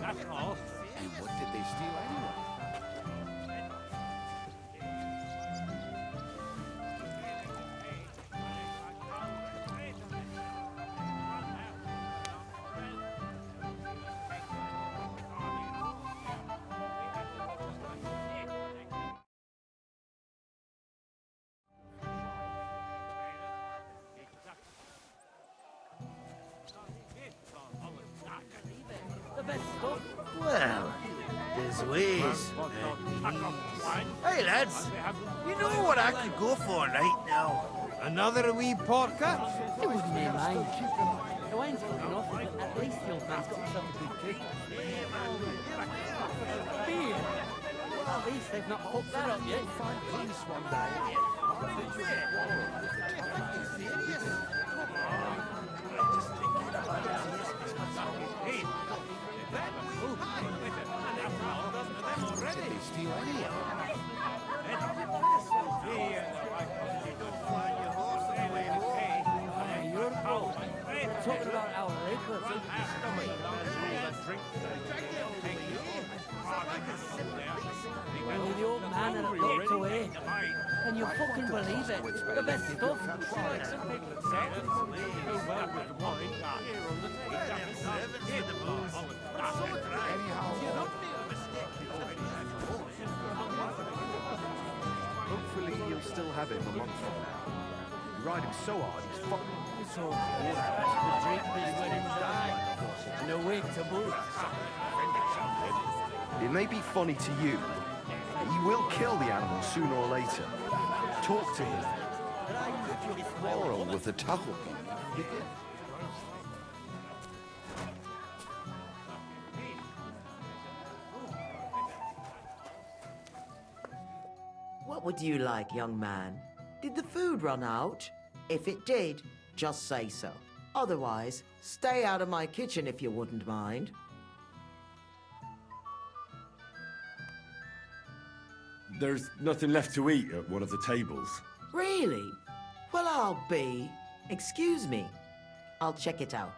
That's all. And what did they steal anyway? The best stuff? Well, there's his ways. Hey, lads. You know what I could go for right now? Another wee porker? It wouldn't be mine. The wine's good enough, but at least the old man's got something to drink. Beer? Well, at least they've not hooked that up yet. Talking about our acres. Only the old man and it walked away. Can you fucking believe it? The best stuff. Hopefully you'll still have him a month from now. You ride him so hard, he's fucking... So, the drink is when he died. No way to boot. It may be funny to you, but he will kill the animal sooner or later. Talk to him. Quarrel with the tackle. What would you like, young man? Did the food run out? If it did, just say so. Otherwise, stay out of my kitchen if you wouldn't mind. There's nothing left to eat at one of the tables. Really? Well, I'll be. Excuse me. I'll check it out.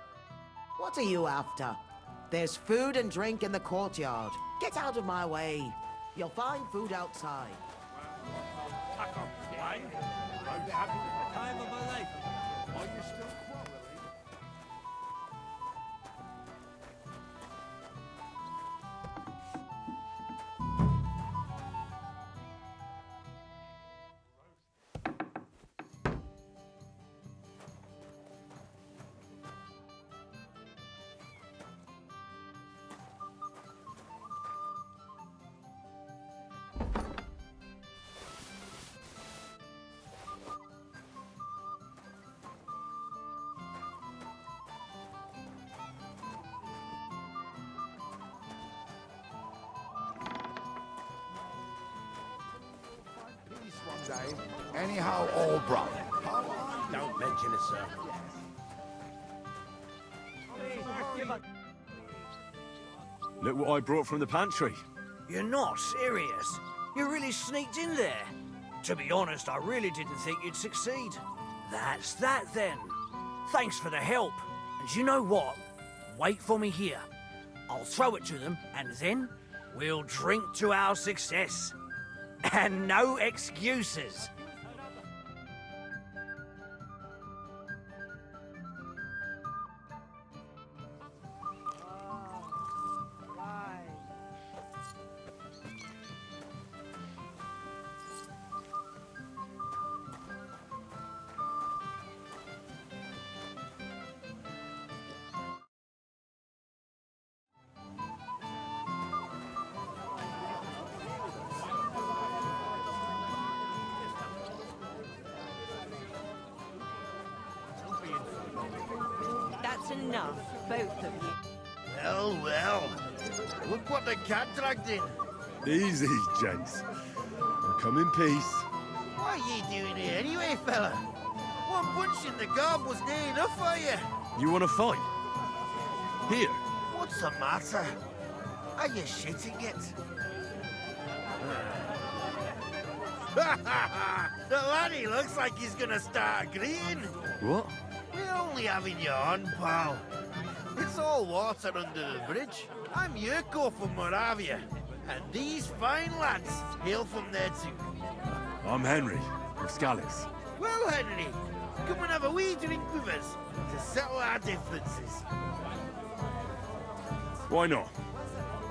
What are you after? There's food and drink in the courtyard. Get out of my way. You'll find food outside. Time of my life. Are you still quarreling? Anyhow, old brother. Don't mention it, sir. Look what I brought from the pantry. You're not serious? You really sneaked in there? To be honest, I really didn't think you'd succeed. That's that then. Thanks for the help. And you know what? Wait for me here. I'll throw it to them, and then we'll drink to our success. And no excuses. That's enough, both of you. Well, well. Look what the cat dragged in. Easy, gents. Come in peace. What are you doing here anyway, fella? One punch in the gob was near enough for you. You want to fight? Here. What's the matter? Are you shitting it? The laddie looks like he's gonna start agreeing. What? We're only having you on, pal. It's all water under the bridge. I'm Yurko from Moravia, and these fine lads hail from there too. I'm Henry, of Scalix. Well, Henry, come and have a wee drink with us to settle our differences. Why not?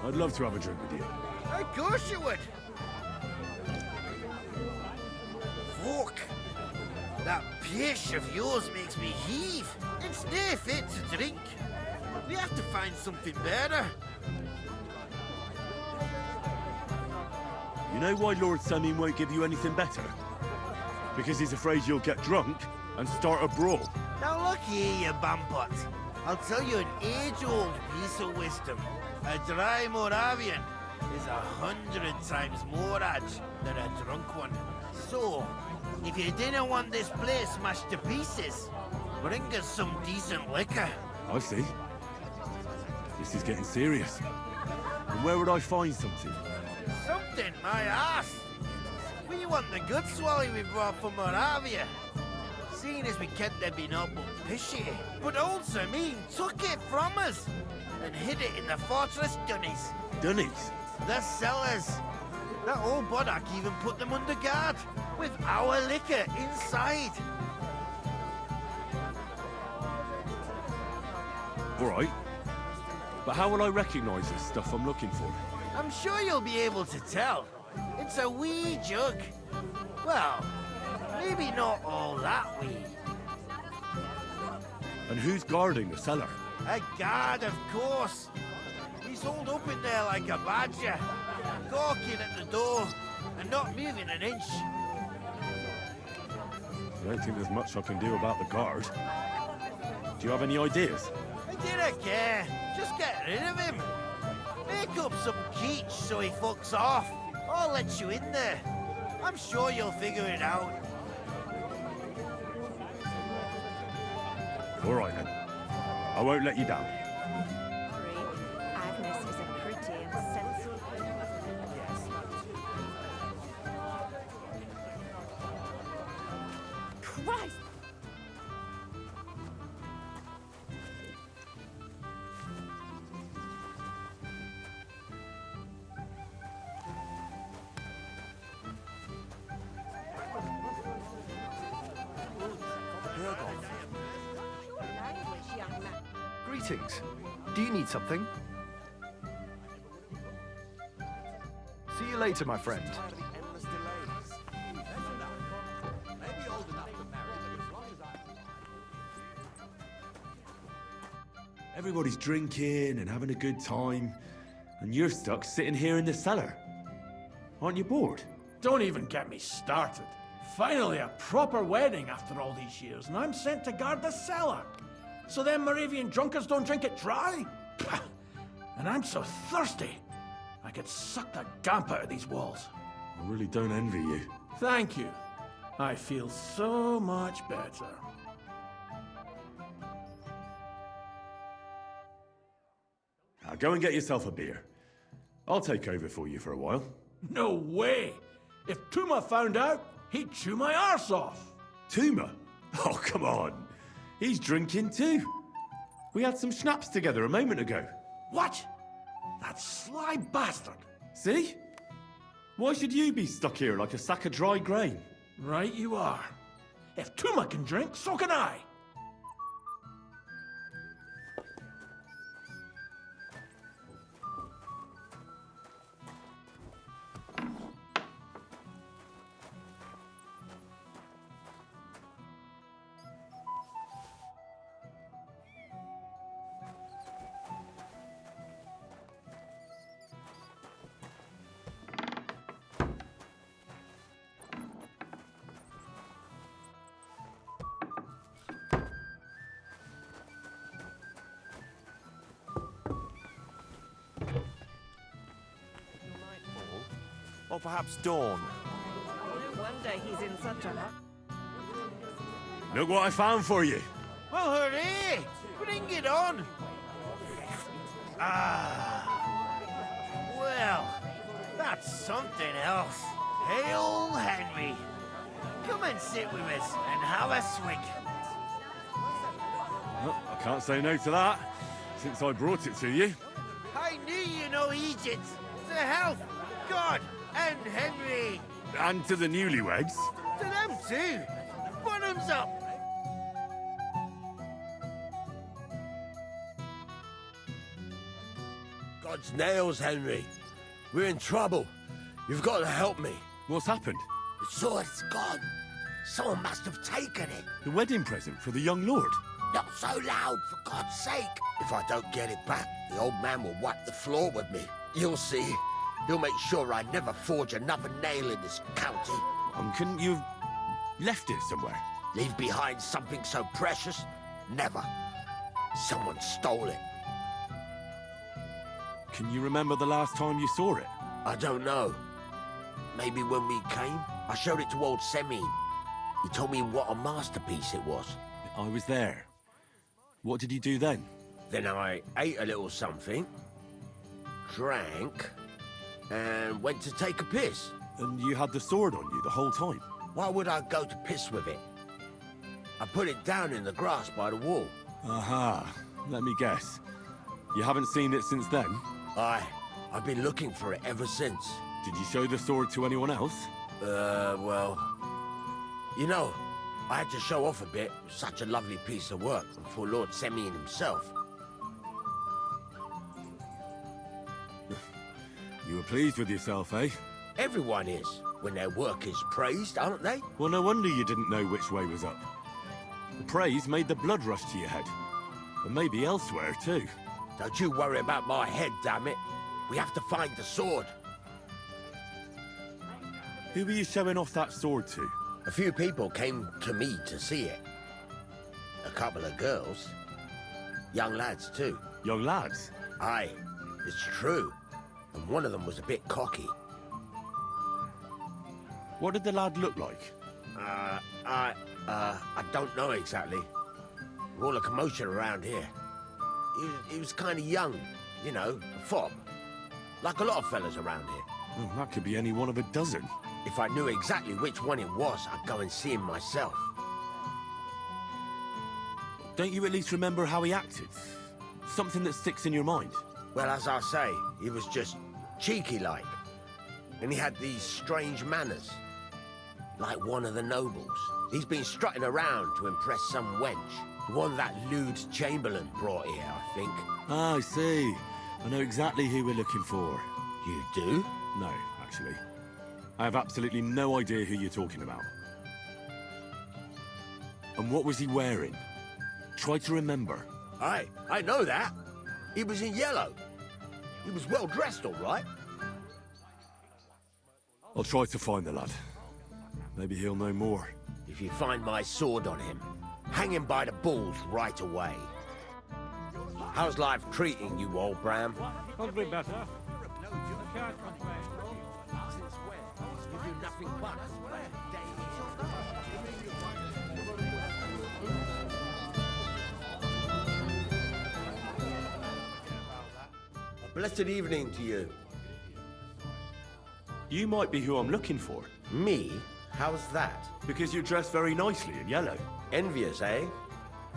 I'd love to have a drink with you. Of course you would. Fuck. That pish of yours makes me heave. It's no fit to drink. We have to find something better. You know why Lord Semin won't give you anything better? Because he's afraid you'll get drunk and start a brawl. Now look here, you bumpot. I'll tell you an age-old piece of wisdom. A dry Moravian is 100 times more edge than a drunk one. So, if you didn't want this place smashed to pieces, bring us some decent liquor. I see. This is getting serious. And where would I find something? Something, my ass. We want the good swally we brought from Moravia. Seeing as we can't have been up pishy, but old Semin took it from us and hid it in the fortress dunnies. Dunnies? The cellars. That old Boddock even put them under guard, with our liquor inside. All right. But how will I recognize this stuff I'm looking for? I'm sure you'll be able to tell. It's a wee jug. Well, maybe not all that wee. And who's guarding the cellar? A guard, of course. He's holed up in there like a badger, gawking at the door and not moving an inch. I don't think there's much I can do about the guard. Do you have any ideas? I didn't care. Just get rid of him. Make up some keech so he fucks off. I'll let you in there. I'm sure you'll figure it out. All right, then. I won't let you down. Agnes is a pretty and sensible. Christ! Greetings. Do you need something? See you later, my friend. Everybody's drinking and having a good time, and you're stuck sitting here in the cellar. Aren't you bored? Don't even get me started. Finally, a proper wedding after all these years, and I'm sent to guard the cellar. So them Moravian drunkards don't drink it dry? Pah. And I'm so thirsty, I could suck the damp out of these walls. I really don't envy you. Thank you. I feel so much better. Now go and get yourself a beer. I'll take over for you for a while. No way! If Tuma found out, he'd chew my arse off. Tuma? Oh, come on. He's drinking too. We had some schnapps together a moment ago. What? That sly bastard. See? Why should you be stuck here like a sack of dry grain? Right you are. If Tuma can drink, so can I. Or perhaps dawn. No wonder he's in such a hurry. Look what I found for you. Well, hooray! Bring it on! Ah. Well, that's something else. Hail Henry. Come and sit with us and have a swig. Well, I can't say no to that, since I brought it to you. I knew you know Egypt. To health, God, and Henry. And to the newlyweds. To them too. Bottoms up. God's nails, Henry. We're in trouble. You've got to help me. What's happened? The sword's gone. Someone must have taken it. The wedding present for the young lord. Not so loud, for God's sake. If I don't get it back, the old man will wipe the floor with me. You'll see. He'll make sure I never forge another nail in this county. Couldn't you have left it somewhere? Leave behind something so precious? Never. Someone stole it. Can you remember the last time you saw it? I don't know. Maybe when we came? I showed it to old Semin. He told me what a masterpiece it was. I was there. What did you do then? Then I ate a little something, drank, and went to take a piss. And you had the sword on you the whole time? Why would I go to piss with it? I put it down in the grass by the wall. Aha. Let me guess. You haven't seen it since then? I've been looking for it ever since. Did you show the sword to anyone else? Well... You know, I had to show off a bit. It was such a lovely piece of work for Lord Semin himself. You were pleased with yourself, eh? Everyone is, when their work is praised, aren't they? Well, no wonder you didn't know which way was up. The praise made the blood rush to your head. And maybe elsewhere, too. Don't you worry about my head, damn it. We have to find the sword. Who were you showing off that sword to? A few people came to me to see it. A couple of girls. Young lads, too. Young lads? Aye, it's true. And one of them was a bit cocky. What did the lad look like? I don't know exactly. All the commotion around here. He was kind of young, you know, a fob. Like a lot of fellas around here. Well, that could be any one of a dozen. If I knew exactly which one it was, I'd go and see him myself. Don't you at least remember how he acted? Something that sticks in your mind? Well, as I say, he was just cheeky-like. And he had these strange manners. Like one of the nobles. He's been strutting around to impress some wench. One that lewd Chamberlain brought here, I think. Ah, I see. I know exactly who we're looking for. You do? No, actually. I have absolutely no idea who you're talking about. And what was he wearing? Try to remember. I know that. He was in yellow. He was well dressed, all right. I'll try to find the lad. Maybe he'll know more. If you find my sword on him, hang him by the balls right away. How's life treating you, old Bram? Could be better. A blessed evening to you. You might be who I'm looking for. Me? How's that? Because you're dressed very nicely in yellow. Envious, eh?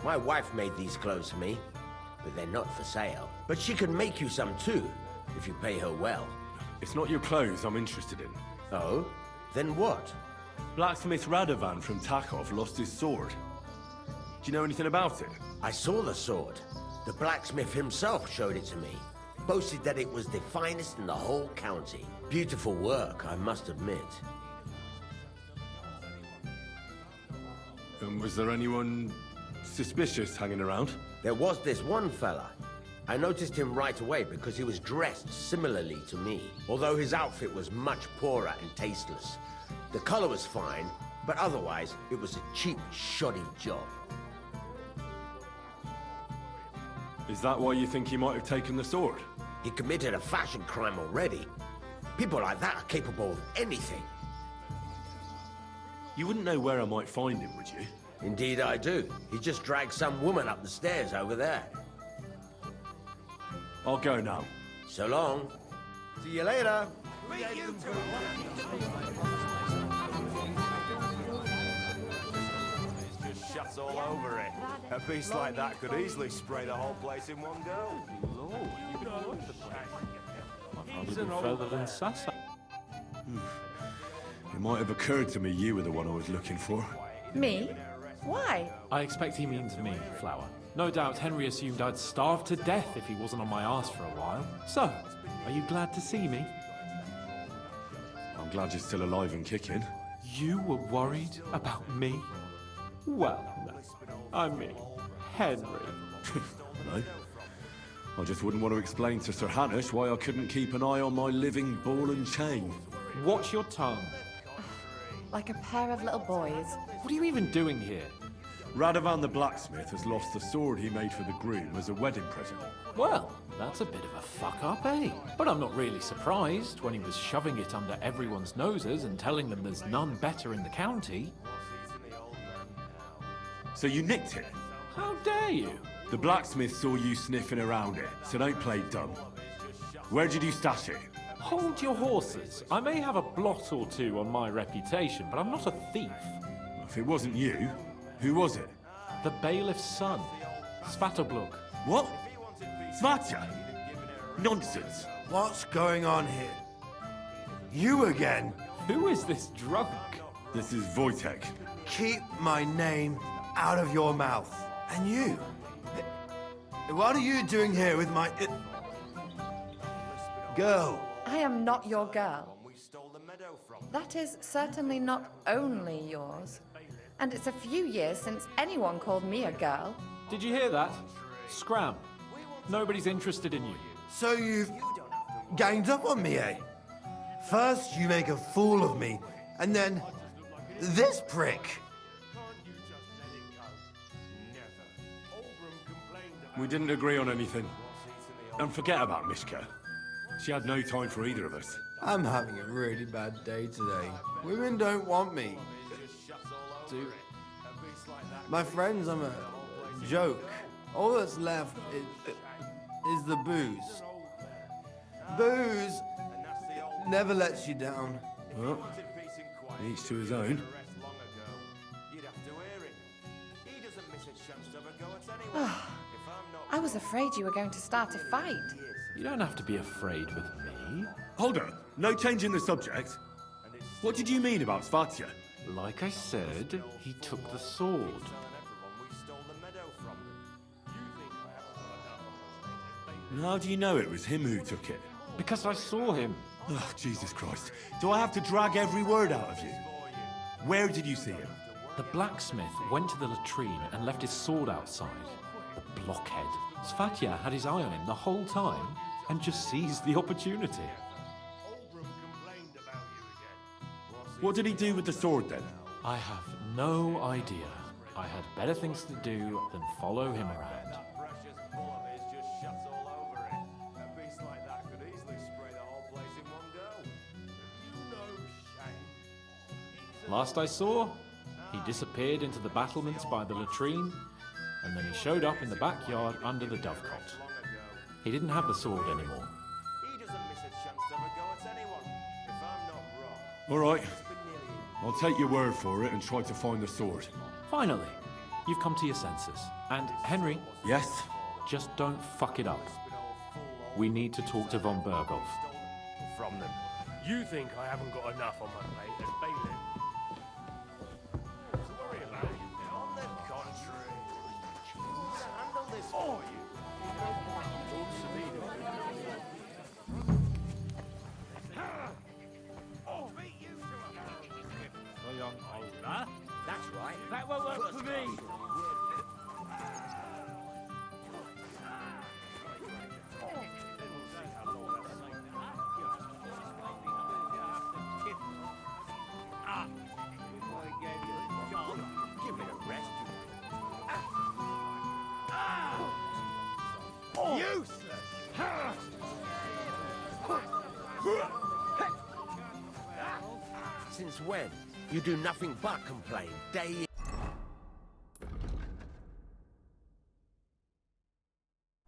My wife made these clothes for me, but they're not for sale. But she can make you some too, if you pay her well. It's not your clothes I'm interested in. Oh? Then what? Blacksmith Radovan from Takov lost his sword. Do you know anything about it? I saw the sword. The blacksmith himself showed it to me. Boasted that it was the finest in the whole county. Beautiful work, I must admit. And was there anyone suspicious hanging around? There was this one fella. I noticed him right away because he was dressed similarly to me, although his outfit was much poorer and tasteless. The color was fine, but otherwise it was a cheap, shoddy job. Is that why you think he might have taken the sword? He committed a fashion crime already. People like that are capable of anything. You wouldn't know where I might find him, would you? Indeed I do. He just dragged some woman up the stairs over there. I'll go now. So long. See you later. Just shuts all over it. A beast like that could easily spray the whole place in one go. Even further than Sasa. It might have occurred to me you were the one I was looking for. Me? Why? I expect he means me, Flower. No doubt Henry assumed I'd starve to death if he wasn't on my ass for a while. So, are you glad to see me? I'm glad you're still alive and kicking. You were worried about me? Well, no. I mean, Henry. No. I just wouldn't want to explain to Sir Hanush why I couldn't keep an eye on my living ball and chain. Watch your tongue. Like a pair of little boys. What are you even doing here? Radovan the blacksmith has lost the sword he made for the groom as a wedding present. Well, that's a bit of a fuck-up, eh? But I'm not really surprised when he was shoving it under everyone's noses and telling them there's none better in the county. So you nicked it? How dare you? The blacksmith saw you sniffing around it, so don't play dumb. Where did you stash it? Hold your horses. I may have a blot or two on my reputation, but I'm not a thief. If it wasn't you, who was it? The bailiff's son, Svatobluk. What? Svatya? Nonsense. What's going on here? You again? Who is this drunk? This is Wojtek. Keep my name out of your mouth. And you? What are you doing here with my... girl? I am not your girl. That is certainly not only yours. And it's a few years since anyone called me a girl. Did you hear that? Scram. Nobody's interested in you. So you've ganged up on me, eh? First you make a fool of me, and then this prick. We didn't agree on anything. And forget about Mishka. She had no time for either of us. I'm having a really bad day today. Women don't want me. My friends, I'm a joke. All that's left is the booze. Booze never lets you down. Well, each to his own. I was afraid you were going to start a fight. You don't have to be afraid with me. Hold on. No change in the subject. What did you mean about Svatya? Like I said, he took the sword. And how do you know it was him who took it? Because I saw him. Oh, Jesus Christ. Do I have to drag every word out of you? Where did you see him? The blacksmith went to the latrine and left his sword outside. The blockhead. Svatya had his eye on him the whole time and just seized the opportunity. What did he do with the sword then? I have no idea. I had better things to do than follow him around. Last I saw, he disappeared into the battlements by the latrine, and then he showed up in the backyard under the dovecot. He didn't have the sword anymore. All right. I'll take your word for it and try to find the sword. Finally, you've come to your senses. And Henry... Yes? Just don't fuck it up. We need to talk to von Berghoff. From them. You think I haven't got enough on my plate as bailiff? Worry about it. On the contrary, to handle this for you. That's right. That won't work for me. Give it a rest. Useless! Since when? You do nothing but complain, day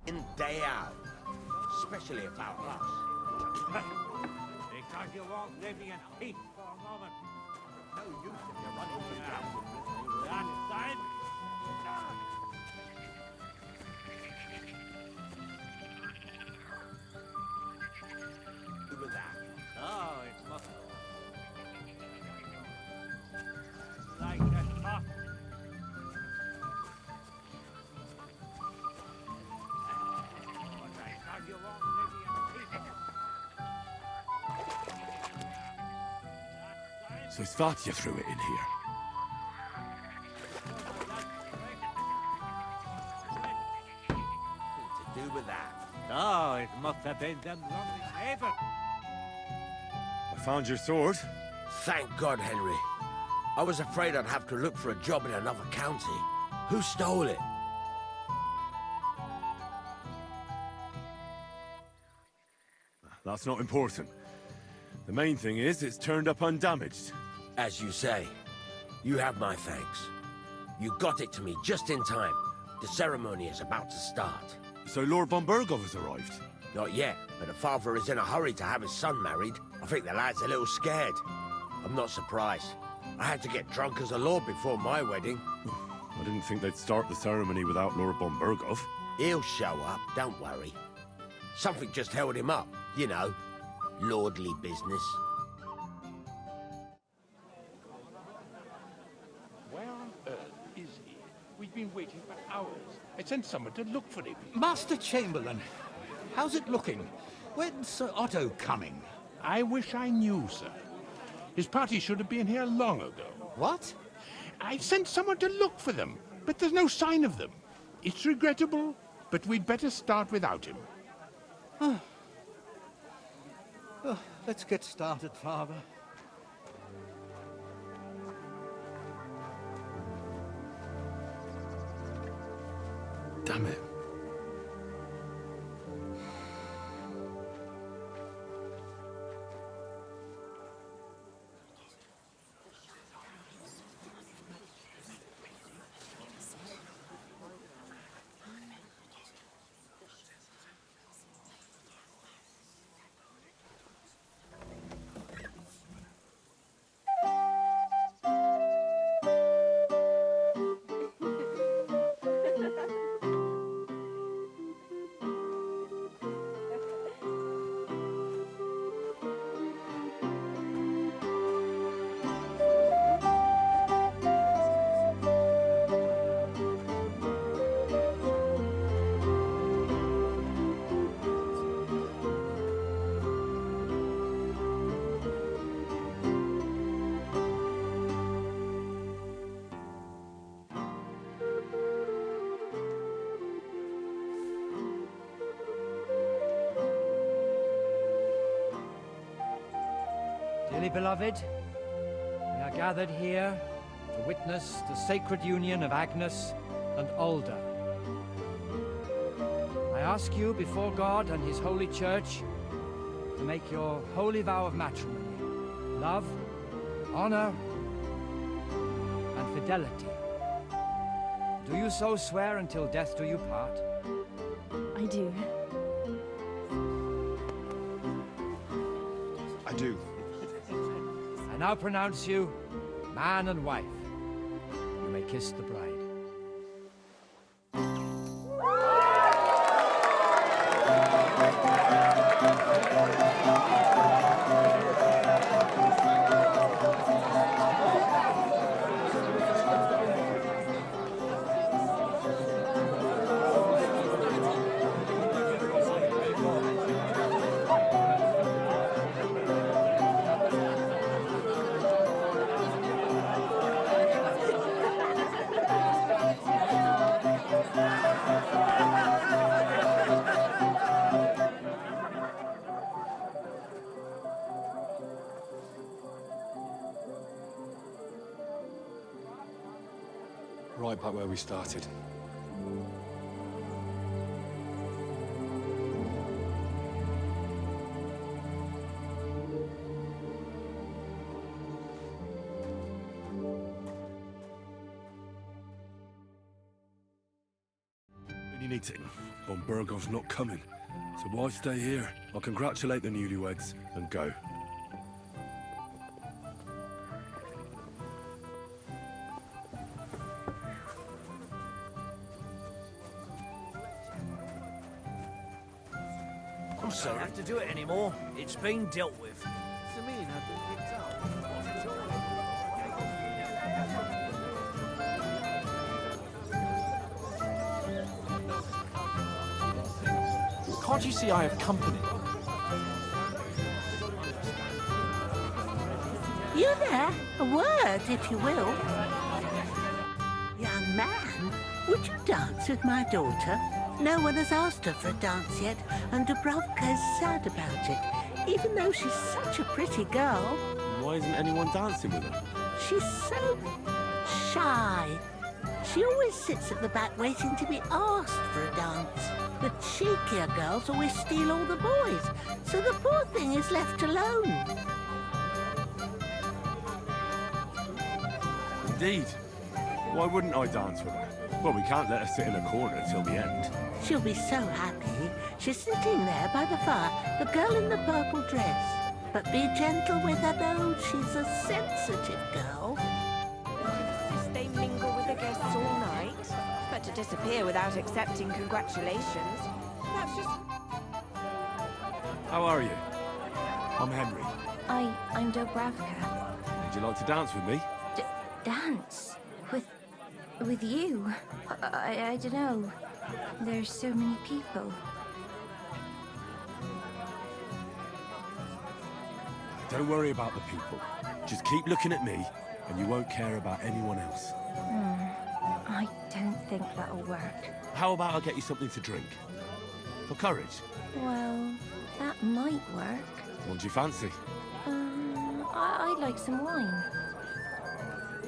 in, day out. Especially about us. Because you won't leave me in peace for a moment. No use if you're running for town. Last time. Who was that? Oh, it must like a top. Because you won't leave me in peace. So Svatya threw it in here. To do with that. Oh, it must have been them lovely neighbors. I found your sword. Thank God, Henry. I was afraid I'd have to look for a job in another county. Who stole it? That's not important. The main thing is it's turned up undamaged. As you say, you have my thanks. You got it to me just in time. The ceremony is about to start. So Lord von Burgov has arrived? Not yet, but the father is in a hurry to have his son married. I think the lad's a little scared. I'm not surprised. I had to get drunk as a lord before my wedding. I didn't think they'd start the ceremony without Lord von Burgov. He'll show up, don't worry. Something just held him up, you know. Lordly business. Where on earth is he? We've been waiting for hours. I sent someone to look for him. Master Chamberlain, how's it looking? When's Sir Otto coming? I wish I knew, sir. His party should have been here long ago. What? I sent someone to look for them, but there's no sign of them. It's regrettable, but we'd better start without him. Oh, let's get started, Father. Damn it. Dearly beloved, we are gathered here to witness the sacred union of Agnes and Alda. I ask you before God and His holy church to make your holy vow of matrimony, love, honor, and fidelity. Do you so swear until death do you part? I do. I do. I now pronounce you man and wife. You may kiss the bride. Right back where we started. Meeting. Von Burgov's not coming, so why stay here? I'll congratulate the newlyweds and go. I'm sorry. I don't have to do it anymore. It's been dealt with. Sameen had been picked up. Can't you see I have company? You there? A word, if you will. Young man, would you dance with my daughter? No one has asked her for a dance yet, and Dubrovka is sad about it, even though she's such a pretty girl. Why isn't anyone dancing with her? She's so shy. She always sits at the back waiting to be asked for a dance. The cheekier girls always steal all the boys, so the poor thing is left alone. Indeed. Why wouldn't I dance with her? Well, we can't let her sit in a corner till the end. She'll be so happy. She's sitting there by the fire, the girl in the purple dress. But be gentle with her, though. She's a sensitive girl. They mingle with the guests all night, but to disappear without accepting congratulations, that's just... How are you? I'm Henry. I'm Dubravka. Would you like to dance with me? Dance? With you? I don't know. There's so many people. Don't worry about the people. Just keep looking at me, and you won't care about anyone else. I don't think that'll work. How about I get you something to drink? For courage? Well, that might work. What do you fancy? I'd like some wine.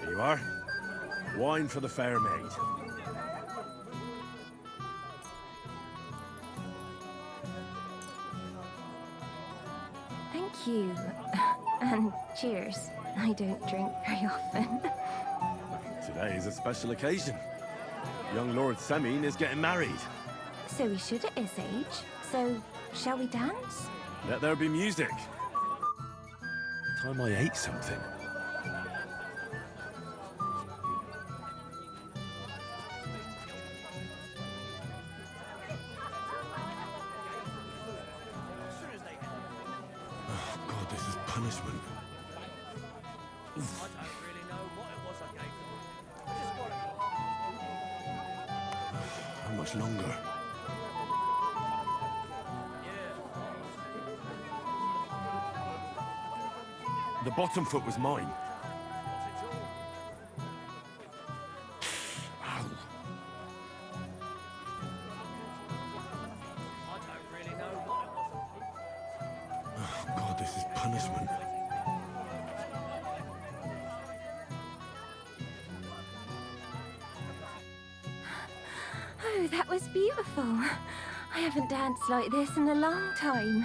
Here you are. Wine for the fair maid. Thank you. And cheers. I don't drink very often. Today is a special occasion. Young Lord Semine is getting married. So we should at his age. So, shall we dance? Let there be music. Time I ate something. Oh God, this is punishment. How much longer? The bottom foot was mine. Ow. Oh God, this is punishment. Oh, that was beautiful. I haven't danced like this in a long time.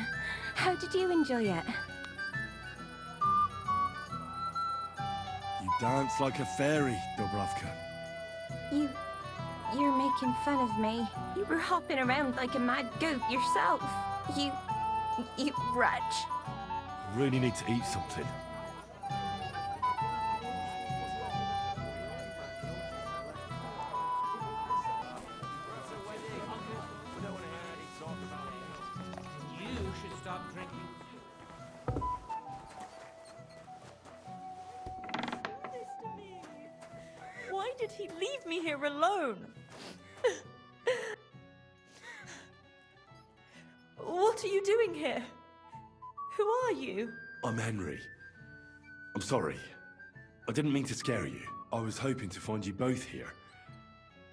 How did you enjoy it? You dance like a fairy, Dubravka. You're making fun of me. You were hopping around like a mad goat yourself. You wretch. Really need to eat something. You should stop drinking. Why did he leave me here alone? What are you doing here? Who are you? I'm Henry. I'm sorry. I didn't mean to scare you. I was hoping to find you both here.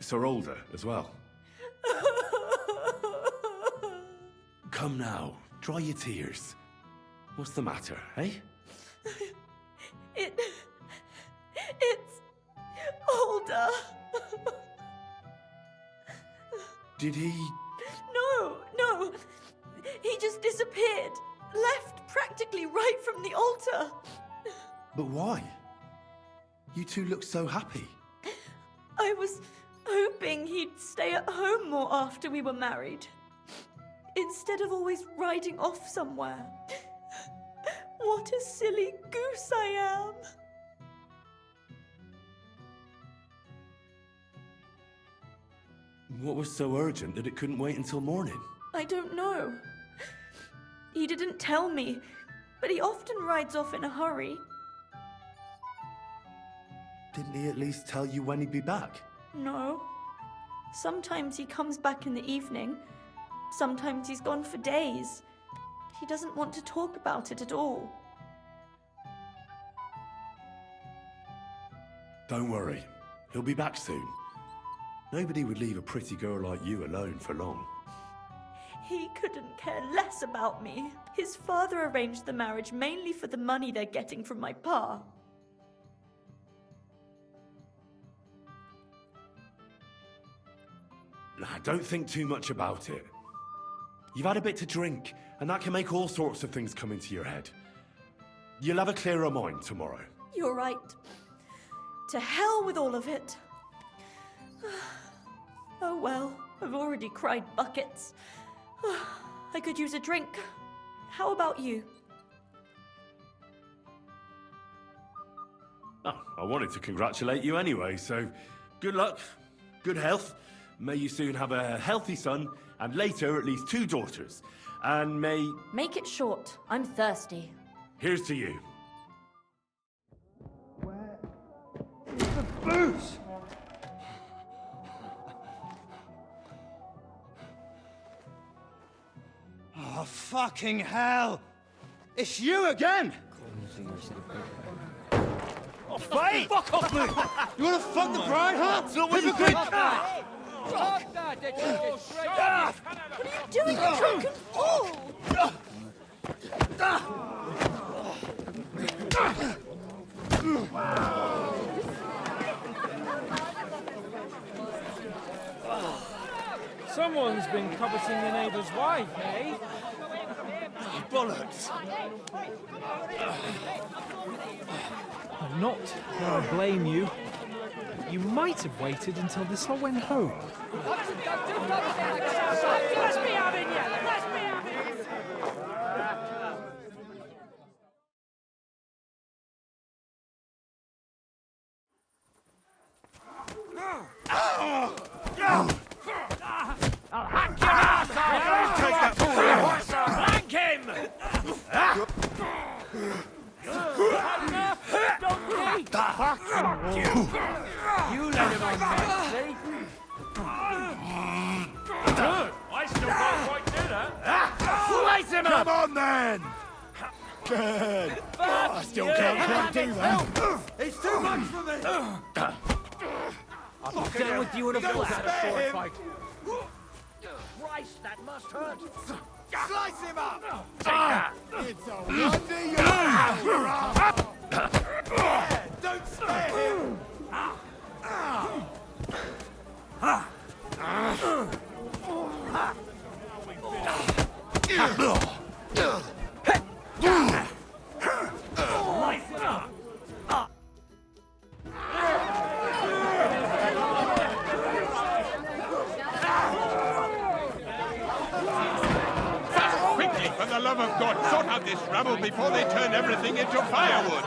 Sir Older as well. Come now, dry your tears. What's the matter, eh? It's Older. Did he... No. He just disappeared. Left practically right from the altar. But why? You two look so happy. I was hoping he'd stay at home more after we were married. Instead of always riding off somewhere. What a silly goose I am. What was so urgent that it couldn't wait until morning? I don't know. He didn't tell me, but he often rides off in a hurry. Didn't he at least tell you when he'd be back? No. Sometimes he comes back in the evening. Sometimes he's gone for days. He doesn't want to talk about it at all. Don't worry. He'll be back soon. Nobody would leave a pretty girl like you alone for long. He couldn't care less about me. His father arranged the marriage mainly for the money they're getting from my pa. Don't think too much about it. You've had a bit to drink, and that can make all sorts of things come into your head. You'll have a clearer mind tomorrow. You're right. To hell with all of it. Oh well, I've already cried buckets. I could use a drink. How about you? Oh, I wanted to congratulate you anyway, so good luck, good health. May you soon have a healthy son, and later at least 2 daughters. And may... Make it short. I'm thirsty. Here's to you. The booze! Oh, fucking hell! It's you again! Oh, fight! Fuck off, mate! You wanna fuck the bride, huh? It's not what you think! Stop that! That should go straight What are you doing, you drunken fool? Someone's been coveting your neighbour's wife, eh? Bollocks! I'm not going to blame you. You might have waited until this all went home. Let's be having you! Let's be having you! I'll hack your ass off! Take that horse! Flank him! Donkey! Fuck you! You let him on me, see? Good! I still can't quite do that! Slice him up! Come on, then! Good! I still can't quite do that. It's too much for me! I'll be done with you in a Don't flash. spare him. Christ, that must hurt! Slice him up! It's a wonder Yeah, don't spare him! Quickly, for the love of God, sort out this rabble before they turn everything into firewood!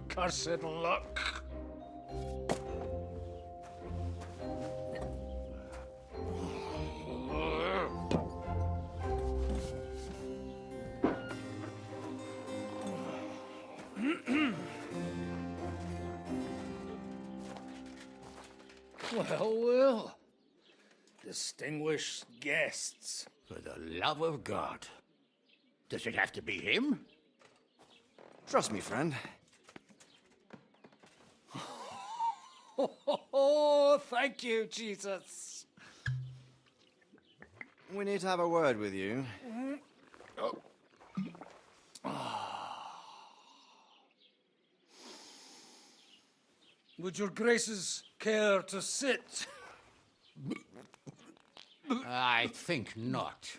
Cursed luck. Well. Distinguished guests. For the love of God. Does it have to be him? Trust me, friend. Oh, thank you, Jesus. We need to have a word with you. Would your graces care to sit? I think not.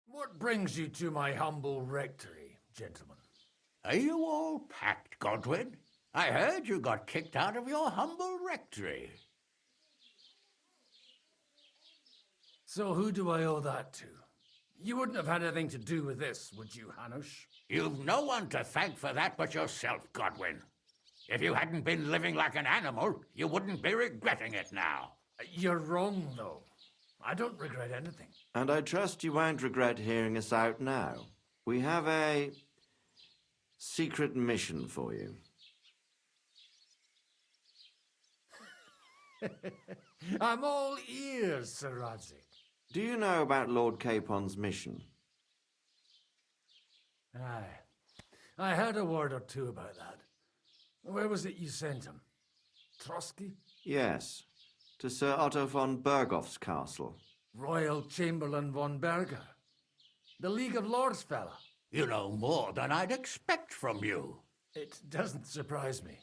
What brings you to my humble rectory, gentlemen? Are you all packed, Godwin? I heard you got kicked out of your humble rectory. So who do I owe that to? You wouldn't have had anything to do with this, would you, Hanush? You've no one to thank for that but yourself, Godwin. If you hadn't been living like an animal, you wouldn't be regretting it now. You're wrong, though. I don't regret anything. And I trust you won't regret hearing us out now. We have a secret mission for you. I'm all ears, Sir Radzik. Do you know about Lord Capon's mission? Aye. I heard a word or two about that. Where was it you sent him? Trotsky? Yes, to Sir Otto von Bergoff's castle. Royal Chamberlain von Berger. The League of Lords fella. You know more than I'd expect from you. It doesn't surprise me.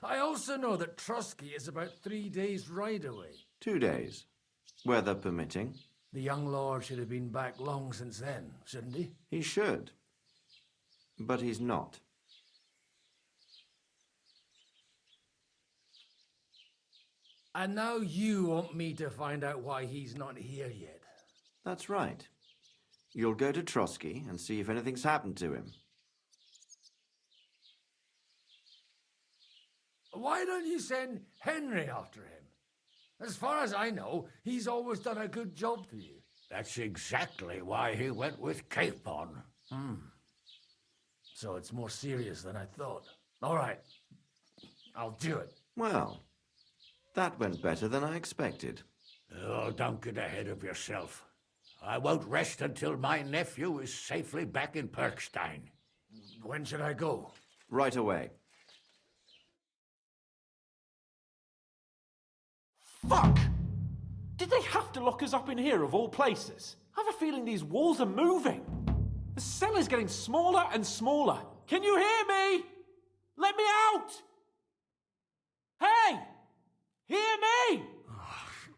I also know that Trotsky is about 3 days' ride away. 2 days, weather permitting. The young lord should have been back long since then, shouldn't he? He should. But he's not. And now you want me to find out why he's not here yet. That's right. You'll go to Trotsky and see if anything's happened to him. Why don't you send Henry after him? As far as I know, he's always done a good job for you. That's exactly why he went with Capon. So it's more serious than I thought. All right. I'll do it. Well, that went better than I expected. Oh, don't get ahead of yourself. I won't rest until my nephew is safely back in Perkstein. When should I go? Right away. Fuck! Did they have to lock us up in here of all places? I have a feeling these walls are moving. The cell is getting smaller and smaller. Can you hear me? Let me out! Hey! Hear me!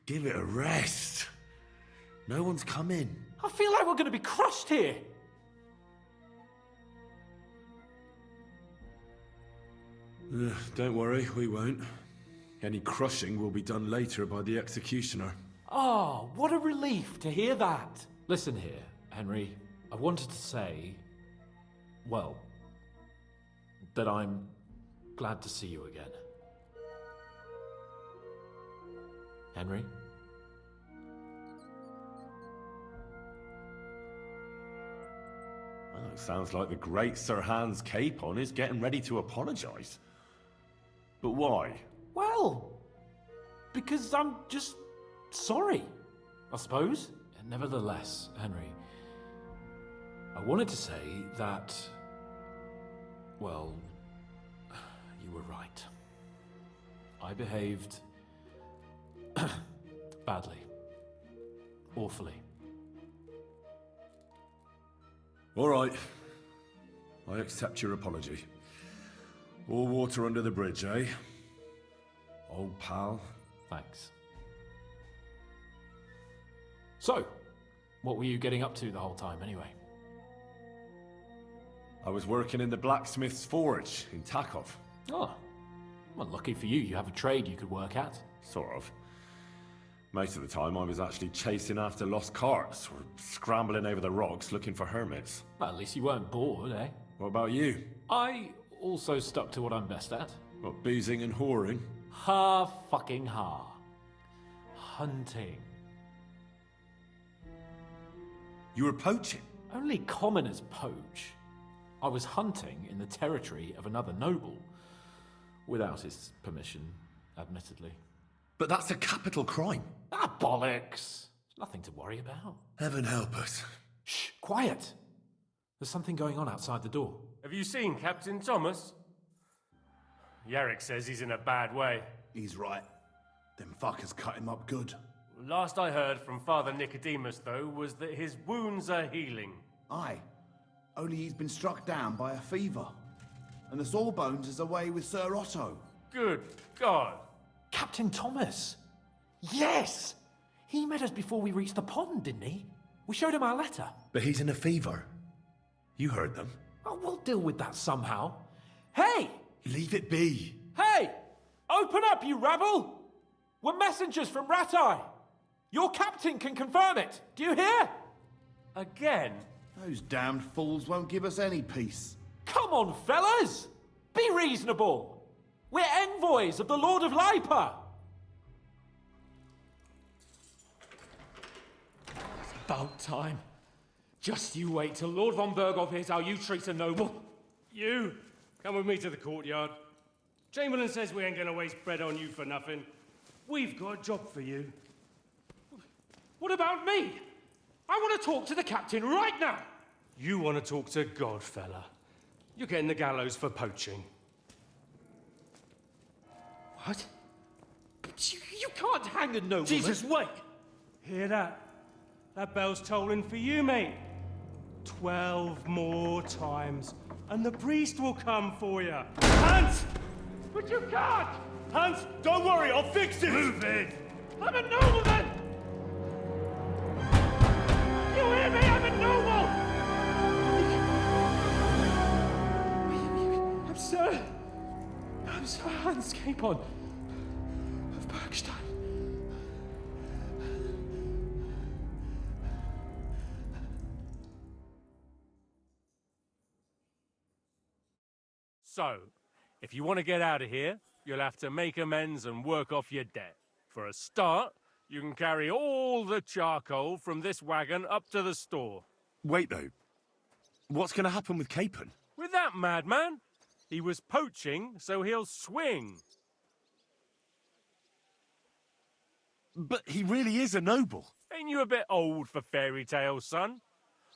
Give it a rest. No one's come in. I feel like we're going to be crushed here. Don't worry, we won't. Any crushing will be done later by the executioner. Oh, what a relief to hear that. Listen here, Henry. I wanted to say, well, that I'm glad to see you again. Henry? Well, it sounds like the great Sir Hans Capon is getting ready to apologise. But why? Well, because I'm just sorry, I suppose. Nevertheless, Henry, I wanted to say that, well, you were right. I behaved badly. Awfully. All right. I accept your apology. All water under the bridge, eh? Old pal. Thanks. So, what were you getting up to the whole time, anyway? I was working in the blacksmith's forge in Takov. Oh, well, lucky for you, you have a trade you could work at. Sort of. Most of the time I was actually chasing after lost carts or scrambling over the rocks looking for hermits. Well, at least you weren't bored, eh? What about you? I also stuck to what I'm best at. What, boozing and whoring? Ha-fucking-ha. Hunting. You were poaching? Only commoners poach. I was hunting in the territory of another noble. Without his permission, admittedly. But that's a capital crime. Ah, bollocks! Nothing to worry about. Heaven help us. Shh, quiet! There's something going on outside the door. Have you seen Captain Thomas? Yarrick says he's in a bad way. He's right. Them fuckers cut him up good. Last I heard from Father Nicodemus, though, was that his wounds are healing. Aye. Only he's been struck down by a fever. And the sawbones is away with Sir Otto. Good God! Captain Thomas. Yes! He met us before we reached the pond, didn't he? We showed him our letter. But he's in a fever. You heard them. Oh, we'll deal with that somehow. Hey! Leave it be. Hey! Open up, you rabble! We're messengers from Ratai. Your captain can confirm it. Do you hear? Again? Those damned fools won't give us any peace. Come on, fellas! Be reasonable. We're envoys of the Lord of Lipa. It's about time. Just you wait till Lord von Berghoff hears how you treat a noble. You, come with me to the courtyard. Chamberlain says we ain't gonna waste bread on you for nothing. We've got a job for you. What about me? I want to talk to the captain right now. You want to talk to God, fella. You're getting the gallows for poaching. What? But you can't hang a nobleman. Jesus, wait! Hear that? That bell's tolling for you, mate. 12 more times, and the priest will come for you. Hans! But you can't! Hans, don't worry, I'll fix it! Move it! I'm a nobleman! You hear me? I'm a noble! I'm Sir Hans Capon of Bergstein. So, if you want to get out of here, you'll have to make amends and work off your debt. For a start, you can carry all the charcoal from this wagon up to the store. Wait, though. What's going to happen with Capon? With that madman? He was poaching, so he'll swing. But he really is a noble. Ain't you a bit old for fairy tales, son?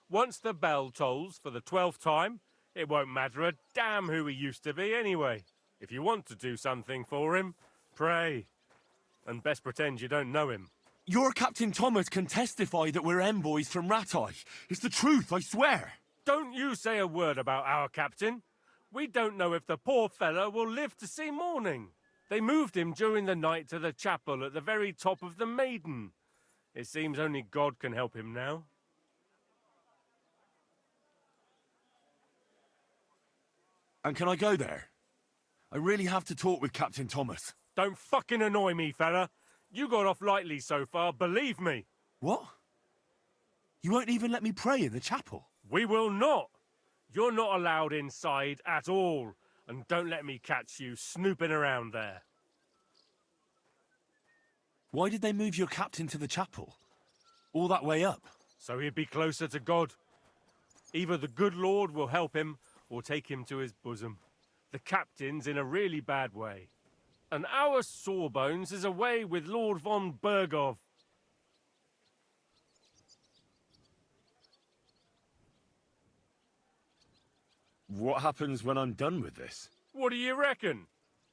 Once the bell tolls for the 12th time, it won't matter a damn who he used to be anyway. If you want to do something for him, pray. And best pretend you don't know him. Your Captain Thomas can testify that we're envoys from Ratai. It's the truth, I swear. Don't you say a word about our captain. We don't know if the poor fellow will live to see morning. They moved him during the night to the chapel at the very top of the Maiden. It seems only God can help him now. And can I go there? I really have to talk with Captain Thomas. Don't fucking annoy me, fella. You got off lightly so far, believe me. What? You won't even let me pray in the chapel? We will not. You're not allowed inside at all. And don't let me catch you snooping around there. Why did they move your captain to the chapel? All that way up? So he'd be closer to God. Either the good Lord will help him, or take him to his bosom. The captain's in a really bad way. And our Sawbones is away with Lord von Berghoff. What happens when I'm done with this? What do you reckon?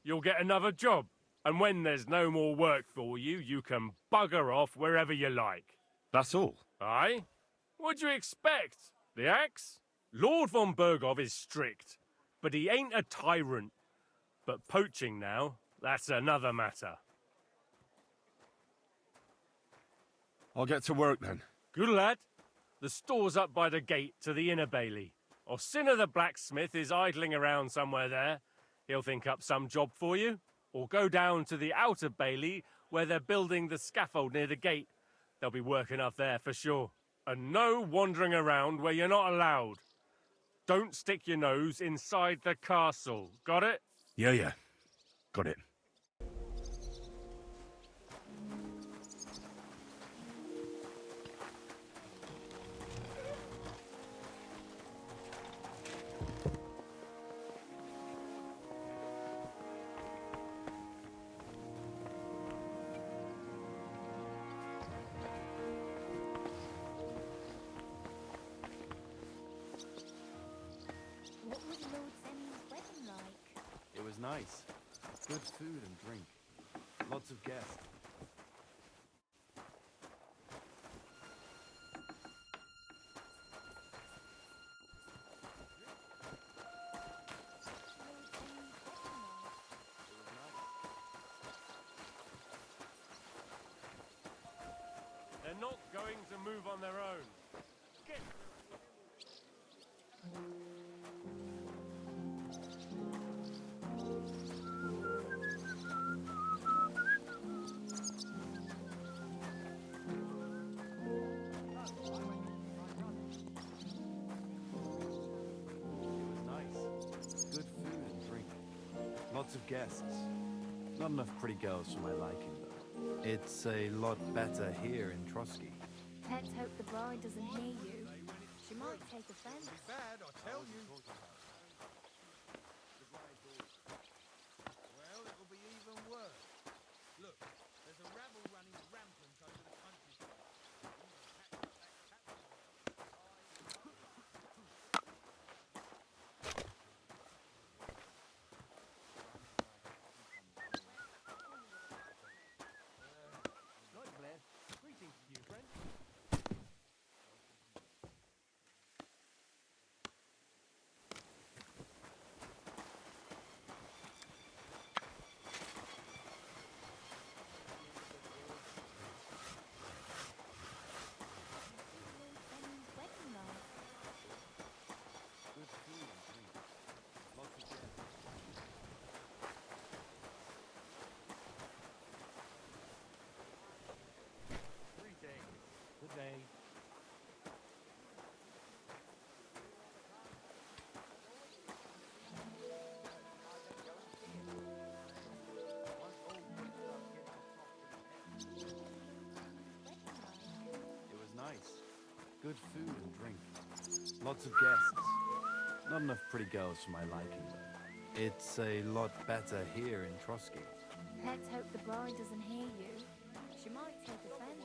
You'll get another job. And when there's no more work for you, you can bugger off wherever you like. That's all? Aye? What'd you expect? The axe? Lord von Berghoff is strict, but he ain't a tyrant. But poaching now, that's another matter. I'll get to work then. Good lad. The store's up by the gate to the inner bailey. Orsina the blacksmith is idling around somewhere there. He'll think up some job for you. Or go down to the outer bailey where they're building the scaffold near the gate. They'll be working up there for sure. And no wandering around where you're not allowed. Don't stick your nose inside the castle. Got it? Yeah. Got it. What was Lord Semi's wedding like? It was nice. Good food and drink. Lots of guests. They're not going to move on their own. Get... Good food and drink. Lots of guests. Not enough pretty girls for my liking, though. It's a lot better here in Trotsky. Let's hope the bride doesn't hear you. She might take offense. Bad, I tell you. Well, it'll be even worse. Look, there's a rabble running rampant over the countryside. God bless. Greetings to you, friend. Wedding night. Good food and drink. Lots of guests. Good day. It was nice. Good food and drink. Lots of guests. Not enough pretty girls for my liking, though. It's a lot better here in Trotsky. Let's hope the bride doesn't hear you. She might take offense.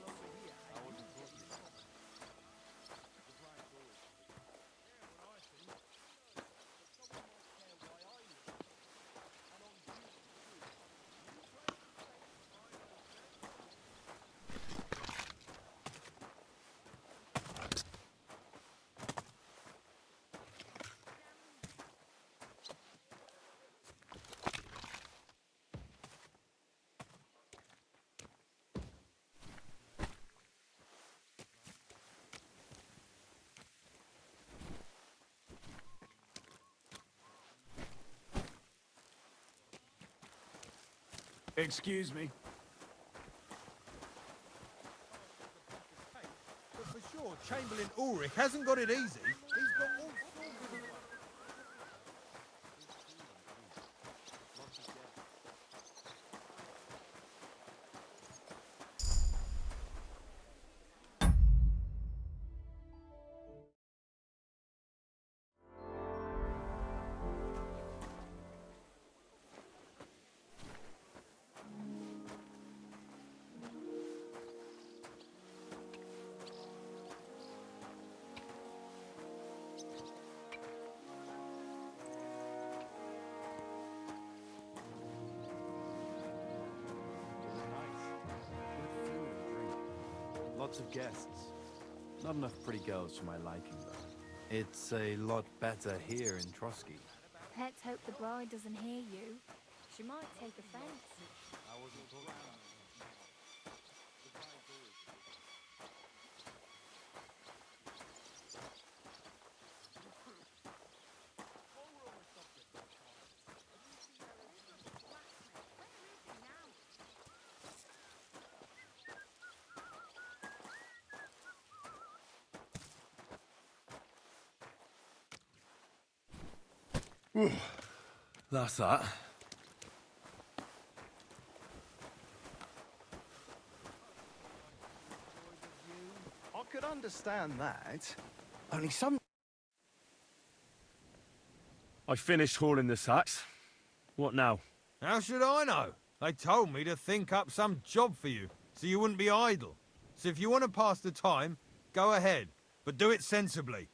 Excuse me. But for sure, Chamberlain Ulrich hasn't got it easy. He's got all sorts of... Lots of guests. Not enough pretty girls for my liking, though. It's a lot better here in Trotsky. Let's hope the bride doesn't hear you. She might take offense. That's that. I could understand that. Only some... I finished hauling the sacks. What now? How should I know? They told me to think up some job for you, so you wouldn't be idle. So if you want to pass the time, go ahead, but do it sensibly.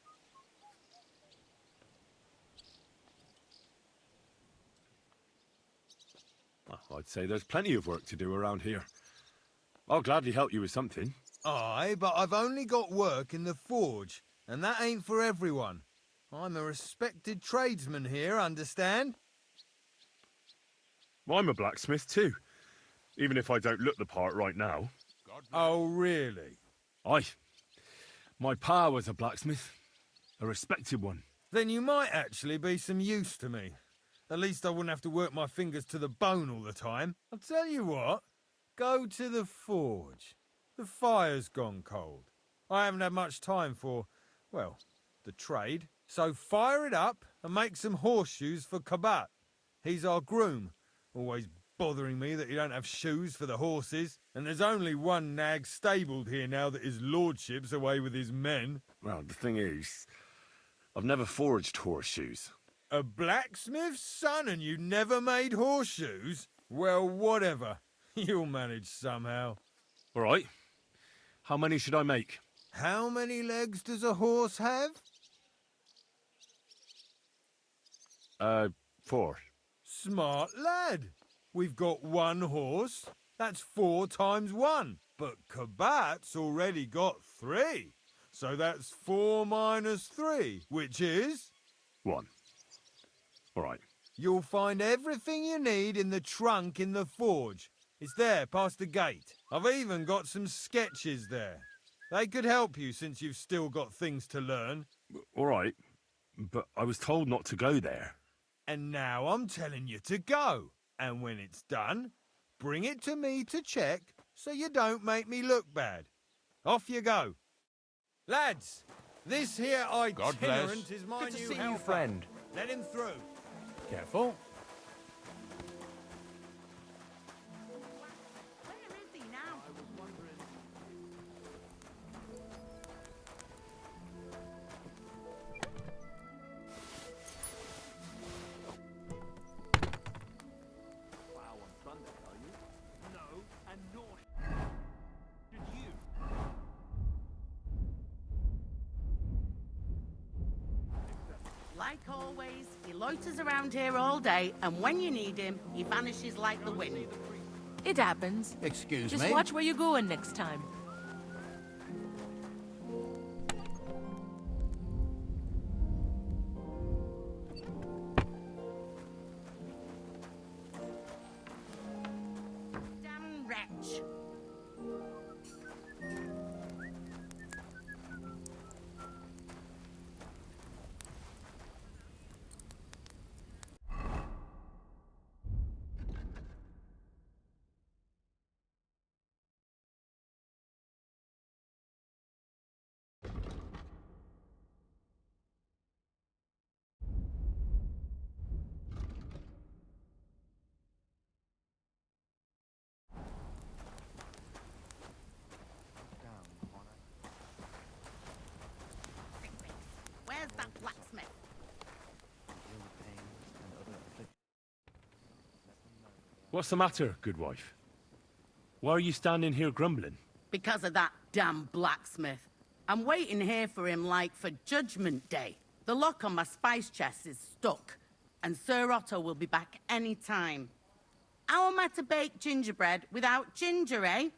I'd say there's plenty of work to do around here. I'll gladly help you with something. Aye, but I've only got work in the forge, and that ain't for everyone. I'm a respected tradesman here, understand? I'm a blacksmith too, even if I don't look the part right now. Oh, really? Aye. My pa was a blacksmith. A respected one. Then you might actually be some use to me. At least I wouldn't have to work my fingers to the bone all the time. I'll tell you what. Go to the forge. The fire's gone cold. I haven't had much time for, well, the trade. So fire it up and make some horseshoes for Kabat. He's our groom. Always bothering me that you don't have shoes for the horses. And there's only one nag stabled here now that his lordship's away with his men. Well, the thing is, I've never forged horseshoes. A blacksmith's son and you never made horseshoes? Well, whatever. You'll manage somehow. All right. How many should I make? How many legs does a horse have? 4. Smart lad. We've got 1 horse. That's 4 times 1. But Kabat's already got 3. So that's 4 minus 3, which is... 1. All right. You'll find everything you need in the trunk in the forge. It's there, past the gate. I've even got some sketches there. They could help you since you've still got things to learn. All right. But I was told not to go there. And now I'm telling you to go. And when it's done, bring it to me to check so you don't make me look bad. Off you go. Lads, this here itinerant is my Good to new see you, helper. friend. Let him through. Careful. Where is he now? Wow on thunder, are you? No, and nor should you. Like always, he loiters around here all day, and when you need him, he vanishes like the wind. It happens. Excuse Just me? watch where you're going next time. Damn wretch. Where's that blacksmith? What's the matter, good wife? Why are you standing here grumbling? Because of that damn blacksmith. I'm waiting here for him like for Judgment Day. The lock on my spice chest is stuck, and Sir Otto will be back any time. How am I to bake gingerbread without ginger, eh?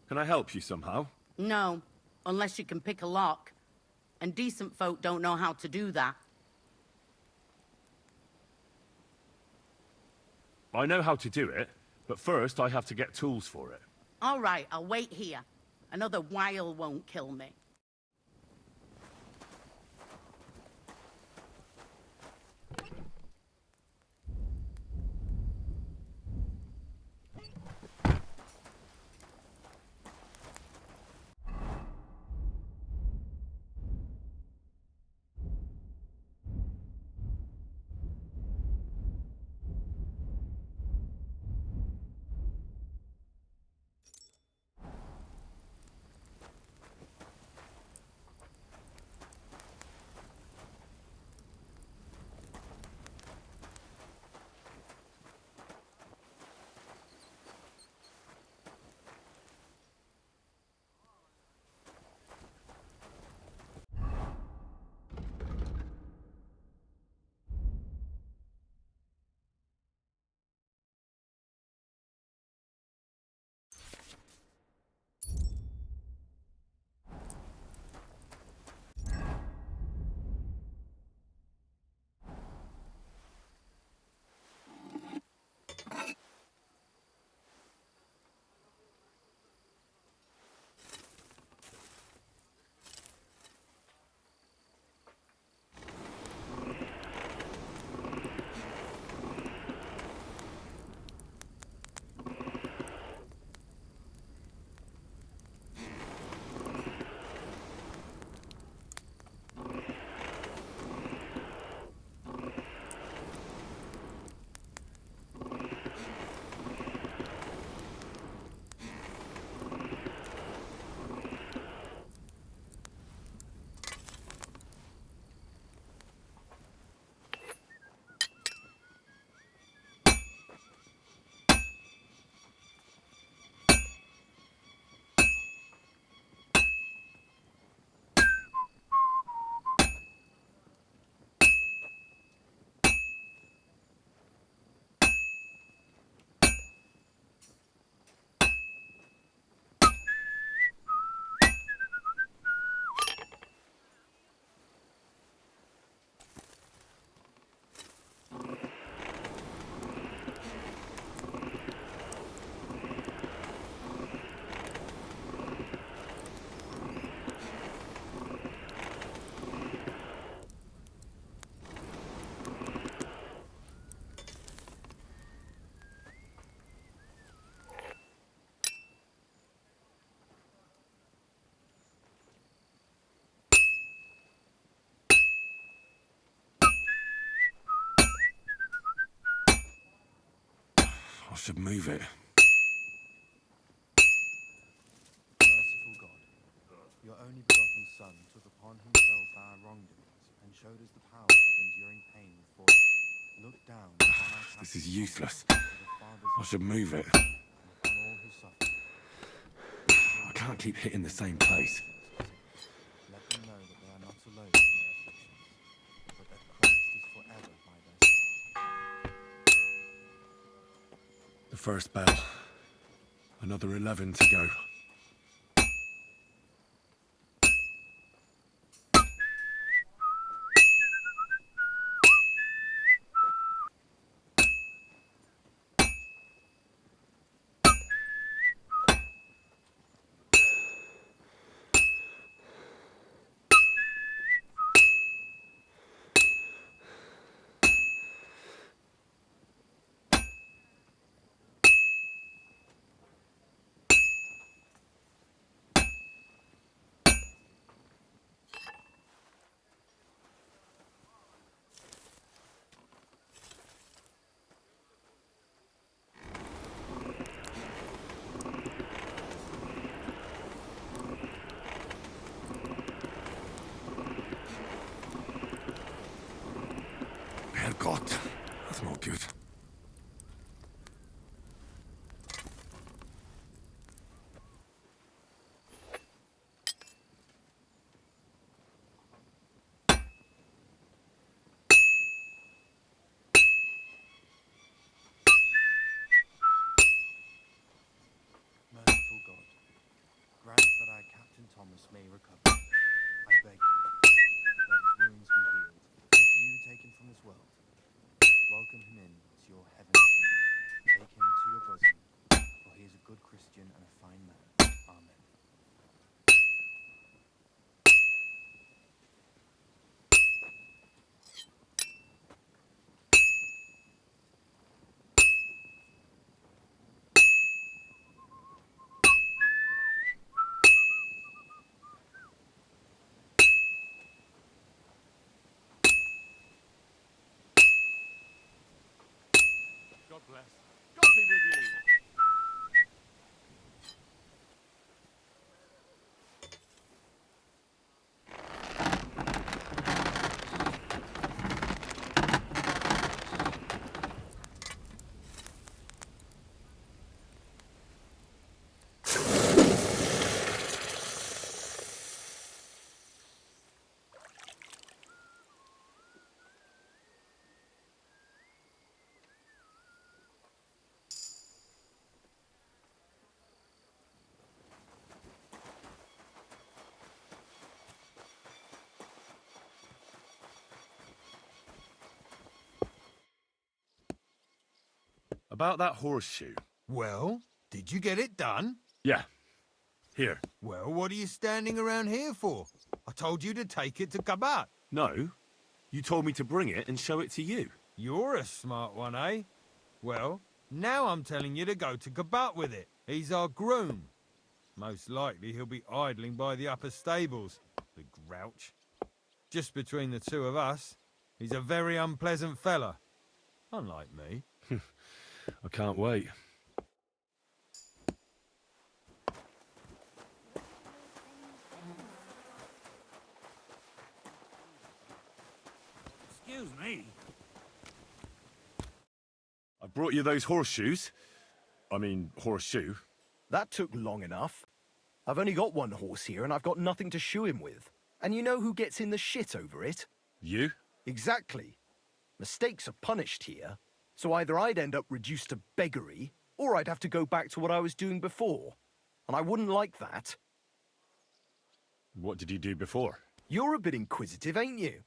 Can I help you somehow? No, unless you can pick a lock. And decent folk don't know how to do that. I know how to do it, but first I have to get tools for it. All right, I'll wait here. Another while won't kill me. should move it. Merciful God, your only begotten Son took upon himself our wrongdoings and showed us the power of enduring pain with fortitude. Look down upon our This is useless. with the Father's I should move it. and upon all who suffer. I can't keep hitting the same place. Let them know that they are not alone in their afflictions, but that Christ is forever by their side. The first bell. Another 11 to go. Herrgott, that's not good. Merciful God, grant that our Captain Thomas may recover. I beg you, let his wounds be healed. Let you take him from this world. Welcome him in to your heavenly kingdom. Take him to your bosom, for he is a good Christian and a fine man. Amen. God bless. God be with you. About that horseshoe. Well, did you get it done? Yeah. Here. Well, what are you standing around here for? I told you to take it to Kabat. No. You told me to bring it and show it to you. You're a smart one, eh? Well, now I'm telling you to go to Kabat with it. He's our groom. Most likely he'll be idling by the upper stables, the grouch. Just between the two of us, he's a very unpleasant fella. Unlike me. I can't wait. Excuse me. I brought you those horseshoes. I mean, horseshoe. That took long enough. I've only got one horse here and I've got nothing to shoe him with. And you know who gets in the shit over it? You? Exactly. Mistakes are punished here. So either I'd end up reduced to beggary, or I'd have to go back to what I was doing before. And I wouldn't like that. What did you do before? You're a bit inquisitive, ain't you?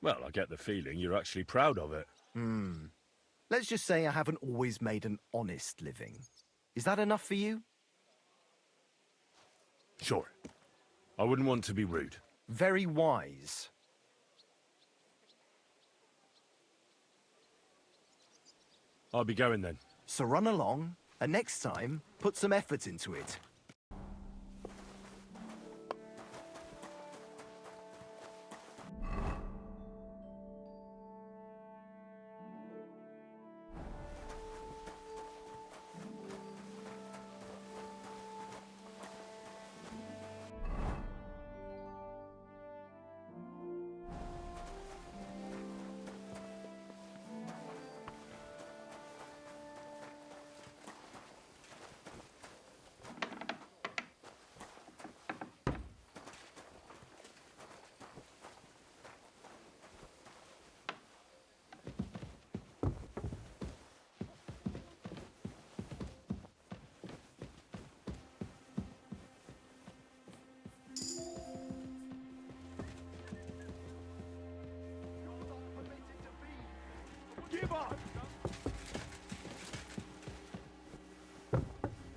Well, I get the feeling you're actually proud of it. Let's just say I haven't always made an honest living. Is that enough for you? Sure. I wouldn't want to be rude. Very wise. I'll be going then. So run along, and next time, put some effort into it.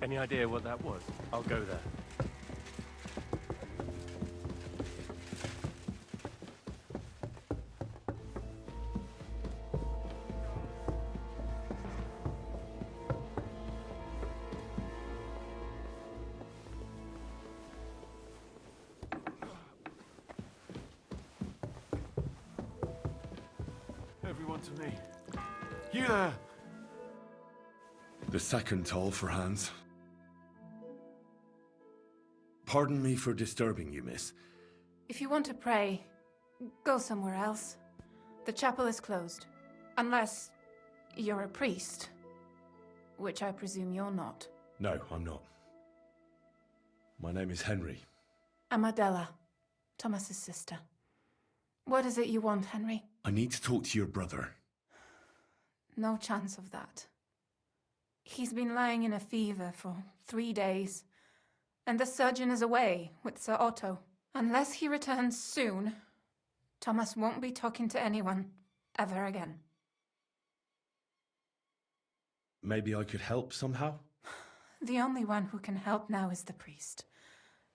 Any idea what that was? I'll go there. Everyone to me. You there! The second toll for Hans. Pardon me for disturbing you, miss. If you want to pray, go somewhere else. The chapel is closed. Unless you're a priest. Which I presume you're not. No, I'm not. My name is Henry. I'm Adela, Thomas's sister. What is it you want, Henry? I need to talk to your brother. No chance of that. He's been lying in a fever for 3 days. And the surgeon is away with Sir Otto. Unless he returns soon, Thomas won't be talking to anyone ever again. Maybe I could help somehow? The only one who can help now is the priest.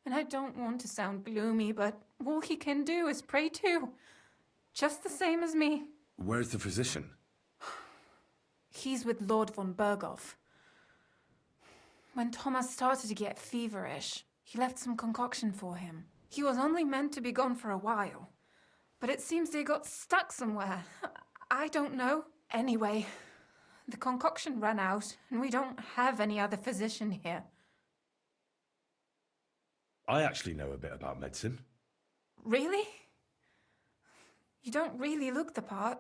And I don't want to sound gloomy, but all he can do is pray too. Just the same as me. Where's the physician? He's with Lord von Berghoff. When Thomas started to get feverish, he left some concoction for him. He was only meant to be gone for a while. But it seems they got stuck somewhere. I don't know. Anyway, the concoction ran out, and we don't have any other physician here. I actually know a bit about medicine. Really? You don't really look the part.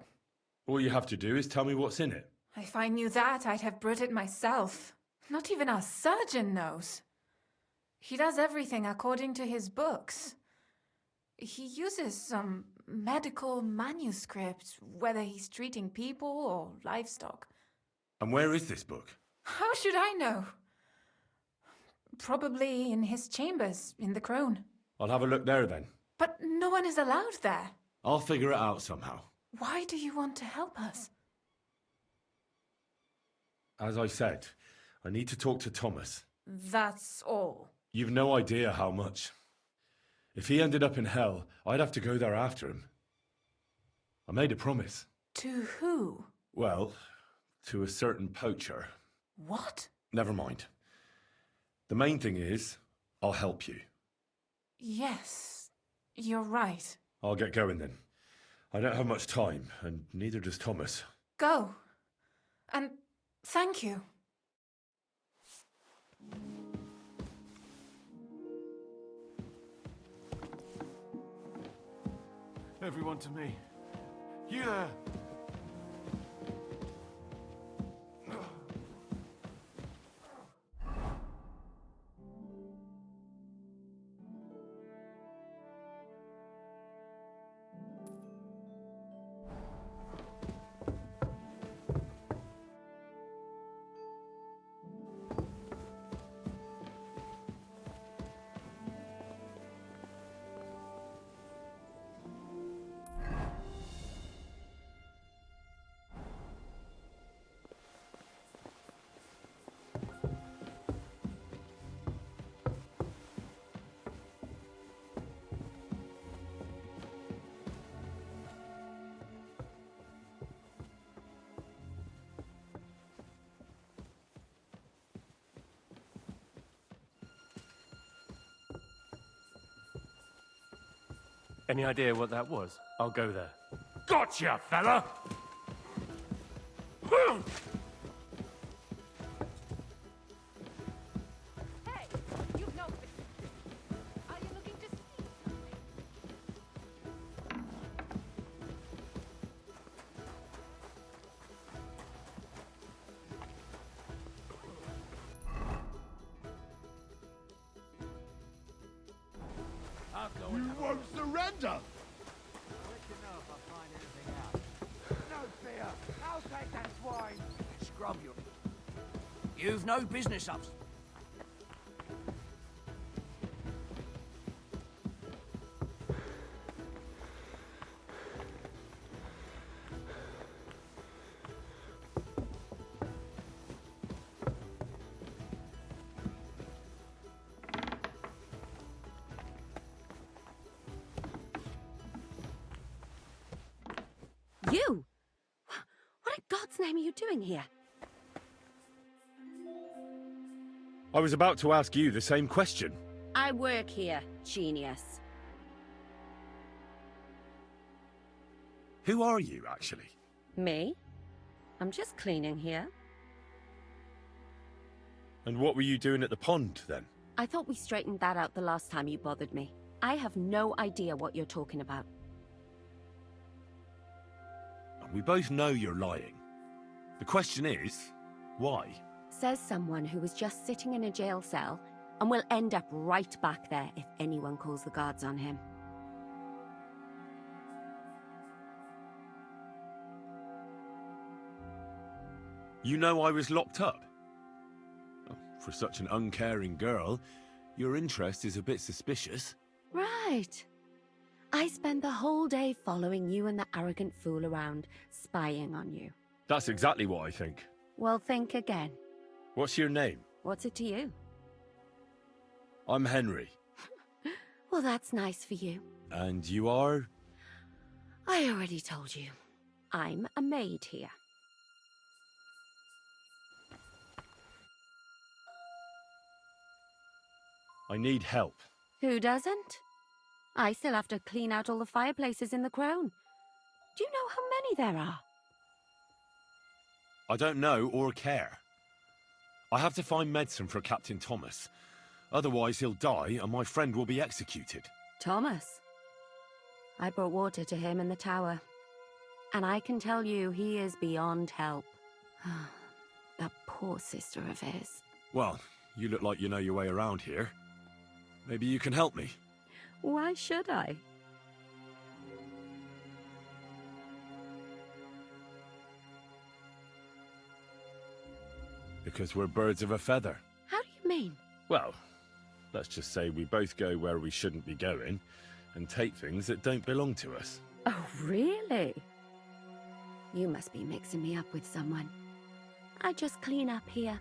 All you have to do is tell me what's in it. If I knew that, I'd have brewed it myself. Not even our surgeon knows. He does everything according to his books. He uses some medical manuscript, whether he's treating people or livestock. And where is this book? How should I know? Probably in his chambers, in the Crone. I'll have a look there then. But no one is allowed there. I'll figure it out somehow. Why do you want to help us? As I said, I need to talk to Thomas. That's all. You've no idea how much. If he ended up in hell, I'd have to go there after him. I made a promise. To who? Well, to a certain poacher. What? Never mind. The main thing is, I'll help you. Yes, you're right. I'll get going then. I don't have much time, and neither does Thomas. Go. And thank you. Everyone to me. You there! Any idea what that was? I'll go there. Gotcha, fella! Hey, you know it. Are you looking to see something? You won't surrender! No fear. I'll take that swine. Scrub you. You've no business up. blame are you doing here? I was about to ask you the same question. I work here, genius. Who are you, actually? Me? I'm just cleaning here. And what were you doing at the pond, then? I thought we straightened that out the last time you bothered me. I have no idea what you're talking about. We both know you're lying. The question is, why? Says someone who was just sitting in a jail cell and will end up right back there if anyone calls the guards on him. You know I was locked up? Oh, for such an uncaring girl, your interest is a bit suspicious. Right. I spent the whole day following you and the arrogant fool around, spying on you. That's exactly what I think. Well, think again. What's your name? What's it to you? I'm Henry. Well, that's nice for you. And you are? I already told you. I'm a maid here. I need help. Who doesn't? I still have to clean out all the fireplaces in the Crown. Do you know how many there are? I don't know or care. I have to find medicine for Captain Thomas. Otherwise he'll die and my friend will be executed. Thomas? I brought water to him in the tower. And I can tell you he is beyond help. That poor sister of his. Well, you look like you know your way around here. Maybe you can help me. Why should I? Because we're birds of a feather. How do you mean? Well, let's just say we both go where we shouldn't be going and take things that don't belong to us. Oh, really? You must be mixing me up with someone. I just clean up here.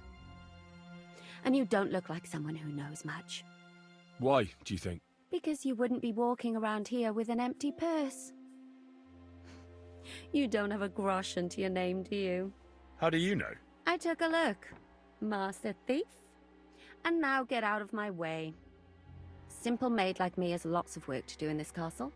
And you don't look like someone who knows much. Why, do you think? Because you wouldn't be walking around here with an empty purse. You don't have a grosh into your name, do you? How do you know? I took a look. Master thief. And now get out of my way. Simple maid like me has lots of work to do in this castle.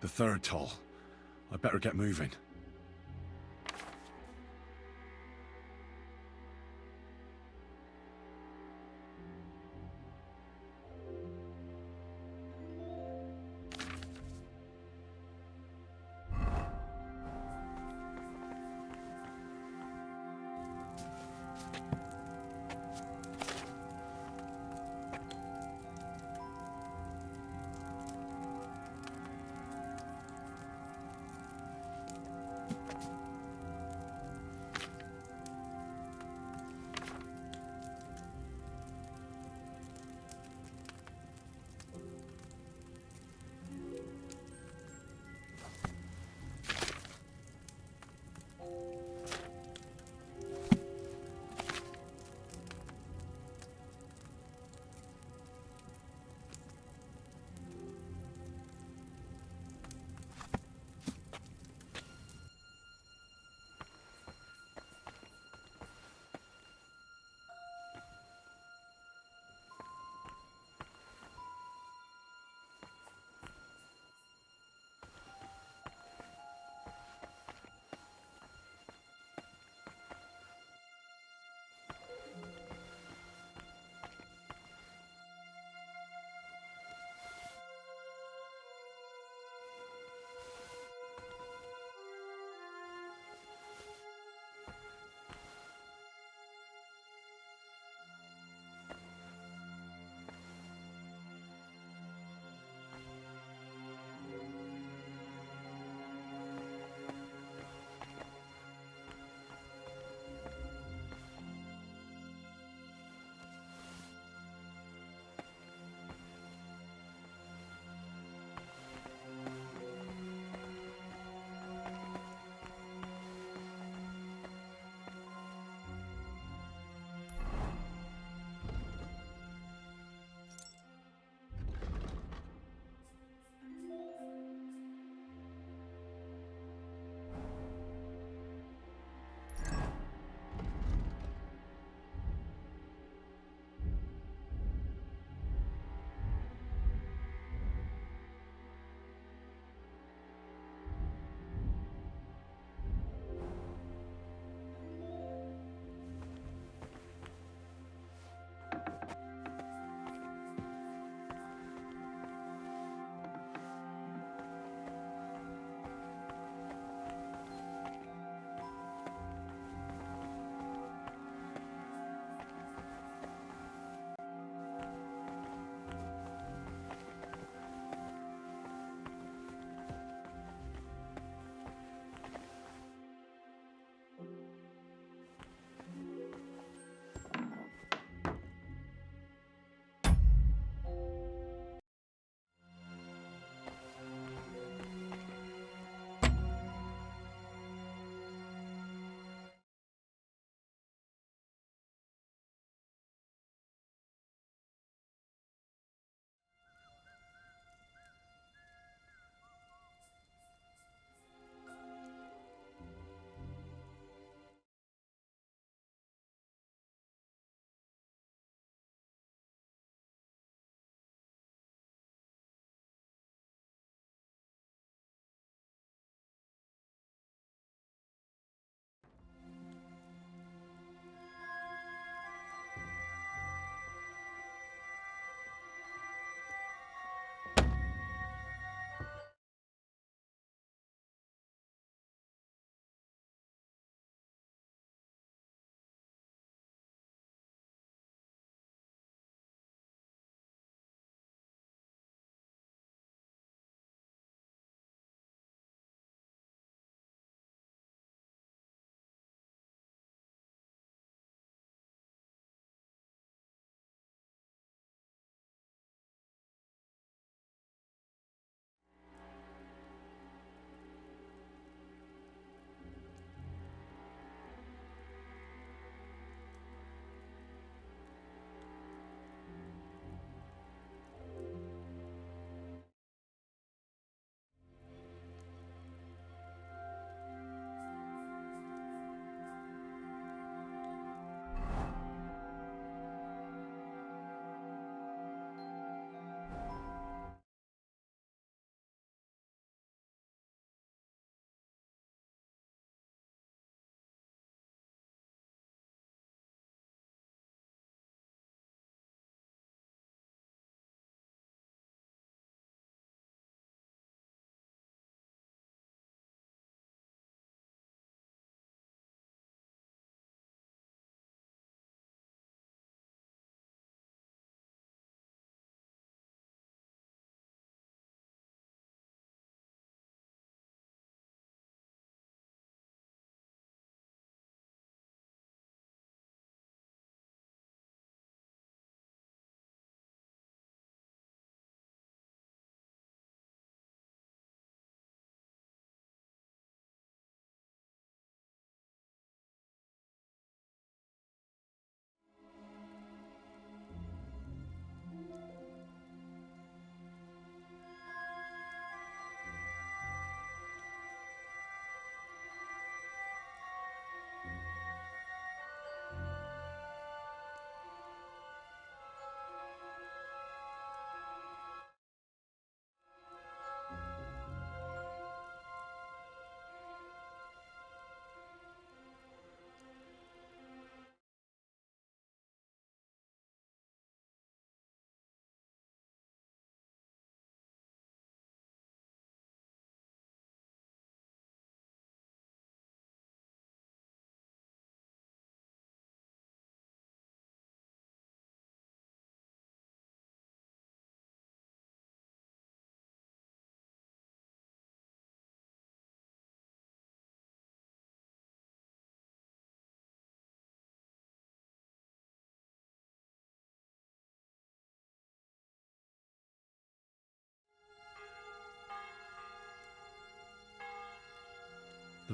The third toll. I better get moving.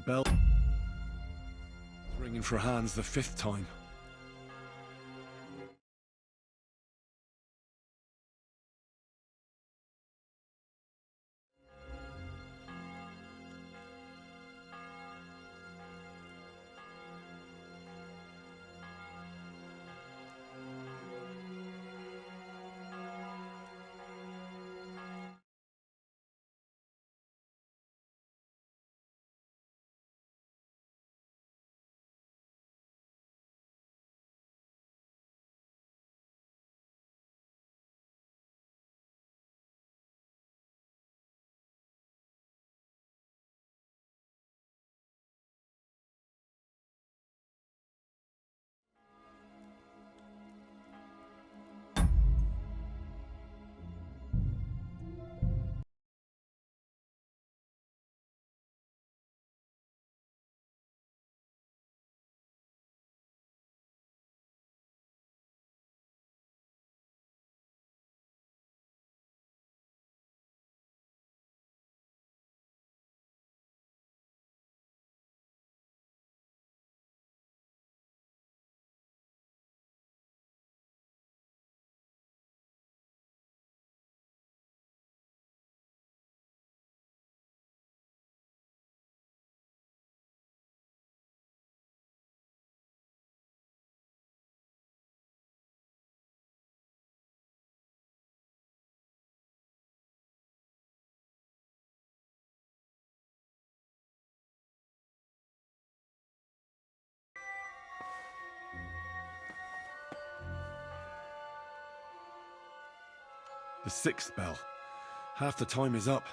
bell. Ringing for hands the 5th time. The 6th bell. Half the time is up.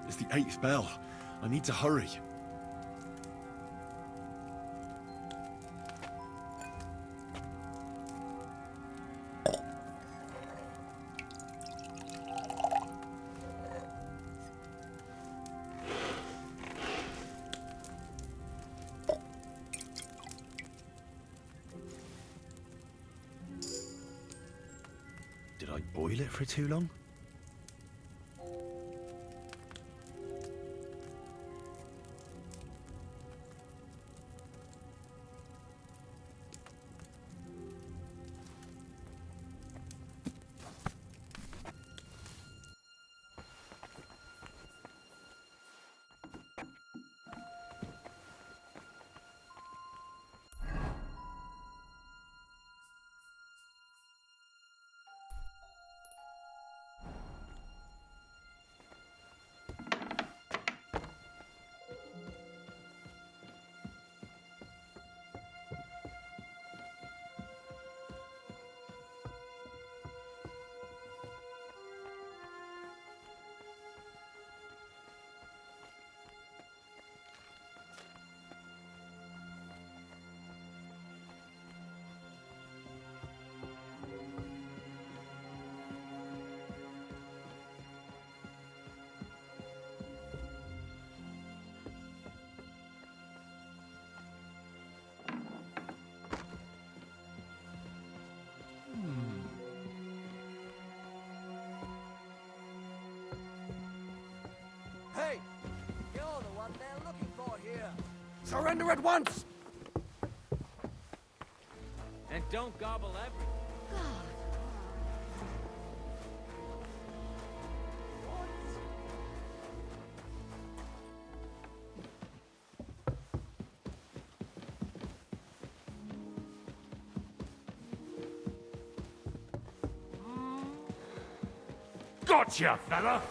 It's the 8th bell. I need to hurry. like boil it for too long? Hey! You're the one they're looking for here! Surrender at once! And don't gobble everything. Gotcha, fella!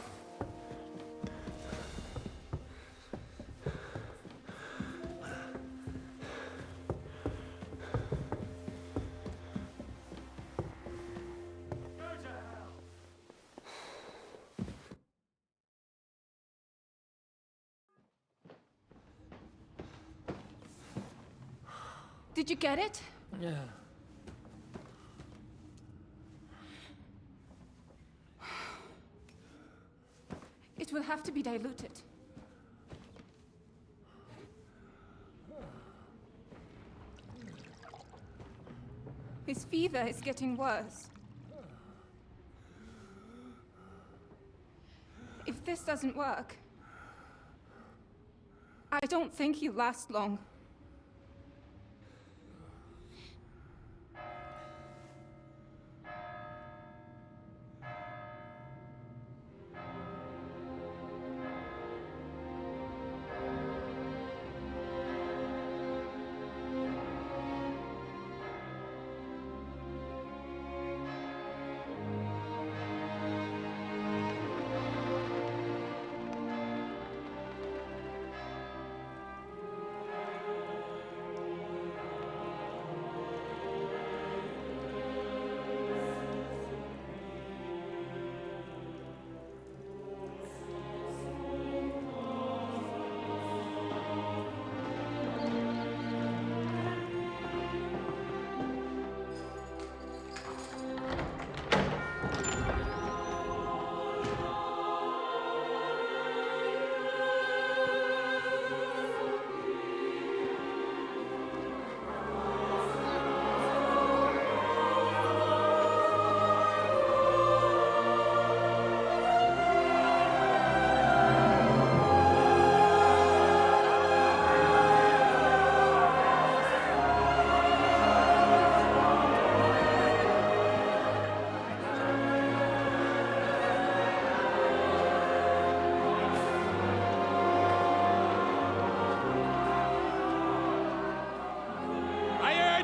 Did you get it? Yeah. It will have to be diluted. His fever is getting worse. If this doesn't work, I don't think he'll last long.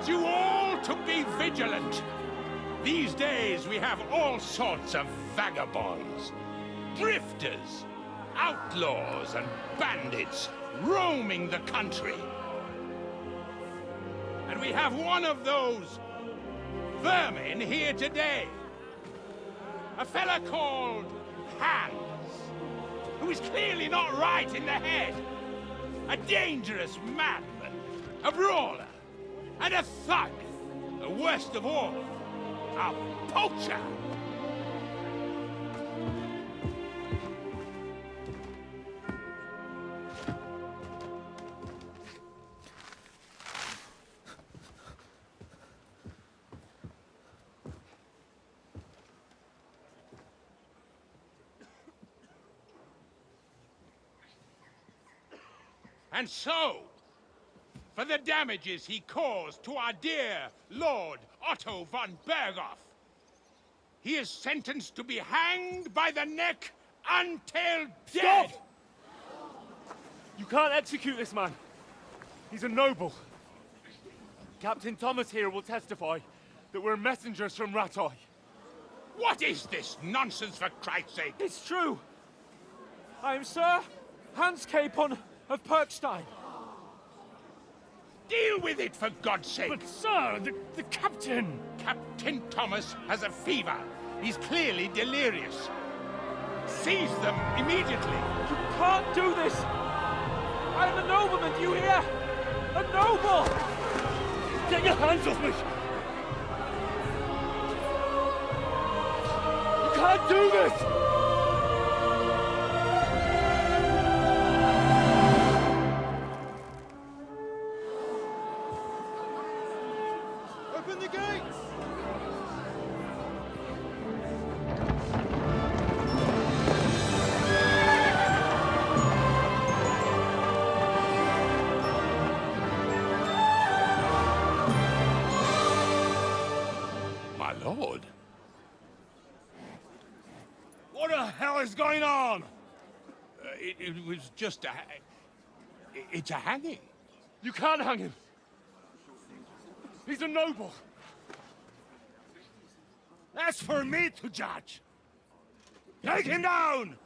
You all to be vigilant. These days we have all sorts of vagabonds, drifters, outlaws and bandits roaming the country. And we have one of those vermin here today. A fella called Hans, who is clearly not right in the head. A dangerous madman, a brawler, and a thug, the worst of all, a poacher! And so, for the damages he caused to our dear Lord Otto von Berghoff, he is sentenced to be hanged by the neck until dead! Stop! You can't execute this man. He's a noble. Captain Thomas here will testify that we're messengers from Ratoi. What is this nonsense, for Christ's sake? It's true. I am Sir Hans Capon of Perkstein. Deal with it, for God's sake! But, sir, the captain... Captain Thomas has a fever. He's clearly delirious. Seize them immediately. You can't do this! I am a nobleman, do you hear? A noble! Get your hands off me! You can't do this! Open the gates! My lord. What the hell is going on? It was just a... It's a hanging. You can't hang him. He's a noble. That's for me to judge. Take him down!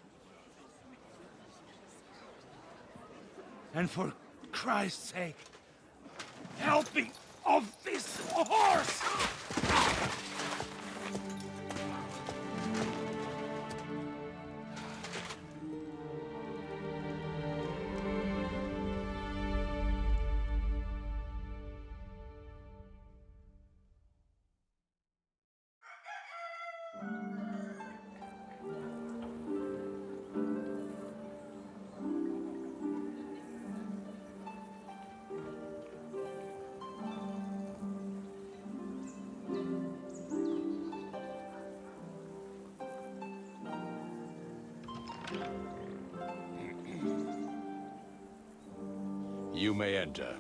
And for Christ's sake, help me off this horse! You may enter.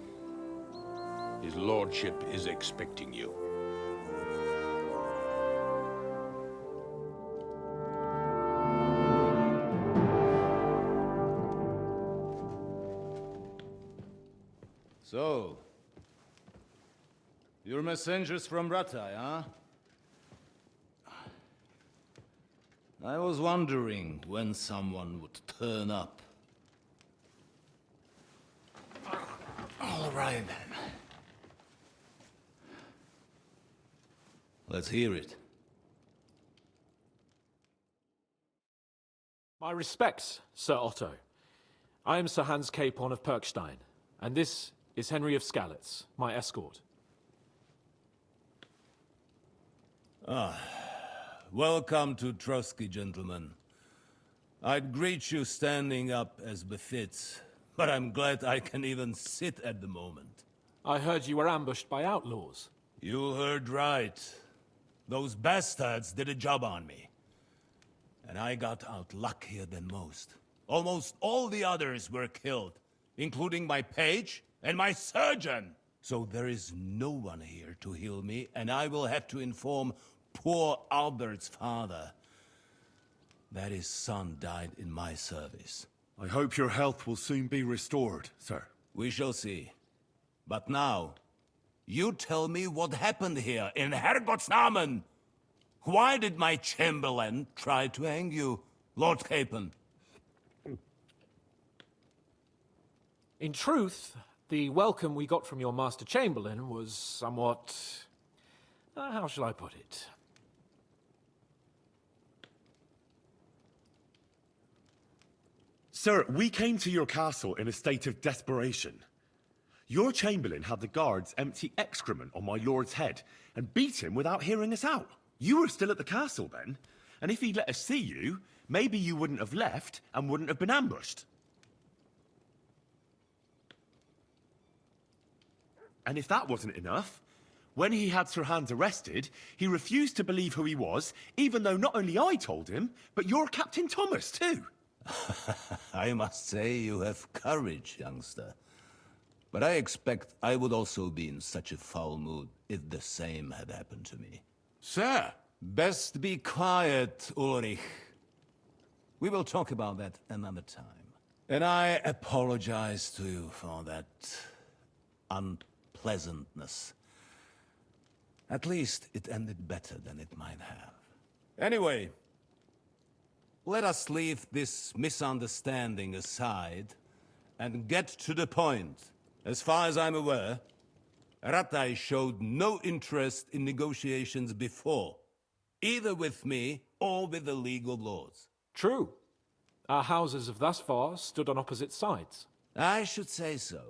His lordship is expecting you. So, you're messengers from Ratai, huh? I was wondering when someone would turn up. All right, then. Let's hear it. My respects, Sir Otto. I am Sir Hans Capon of Perkstein, and this is Henry of Skalitz, my escort. Welcome to Trotsky, gentlemen. I'd greet you standing up as befits, but I'm glad I can even sit at the moment. I heard you were ambushed by outlaws. You heard right. Those bastards did a job on me. And I got out luckier than most. Almost all the others were killed, including my page and my surgeon. So there is no one here to heal me, and I will have to inform poor Albert's father that his son died in my service. I hope your health will soon be restored, sir. We shall see. But now, you tell me what happened here in Herrgottsnamen. Why did my chamberlain try to hang you, Lord Capon? In truth, the welcome we got from your Master Chamberlain was somewhat... how shall I put it? Sir, we came to your castle in a state of desperation. Your Chamberlain had the guards empty excrement on my lord's head and beat him without hearing us out. You were still at the castle then, and if he'd let us see you, maybe you wouldn't have left and wouldn't have been ambushed. And if that wasn't enough, when he had Sir Hans arrested, he refused to believe who he was, even though not only I told him, but your Captain Thomas too. I must say you have courage, youngster. But I expect I would also be in such a foul mood if the same had happened to me. Sir! Best be quiet, Ulrich. We will talk about that another time. And I apologize to you for that unpleasantness. At least it ended better than it might have. Anyway, let us leave this misunderstanding aside and get to the point. As far as I'm aware, Ratai showed no interest in negotiations before, either with me or with the League of Lords. True. Our houses have thus far stood on opposite sides. I should say so.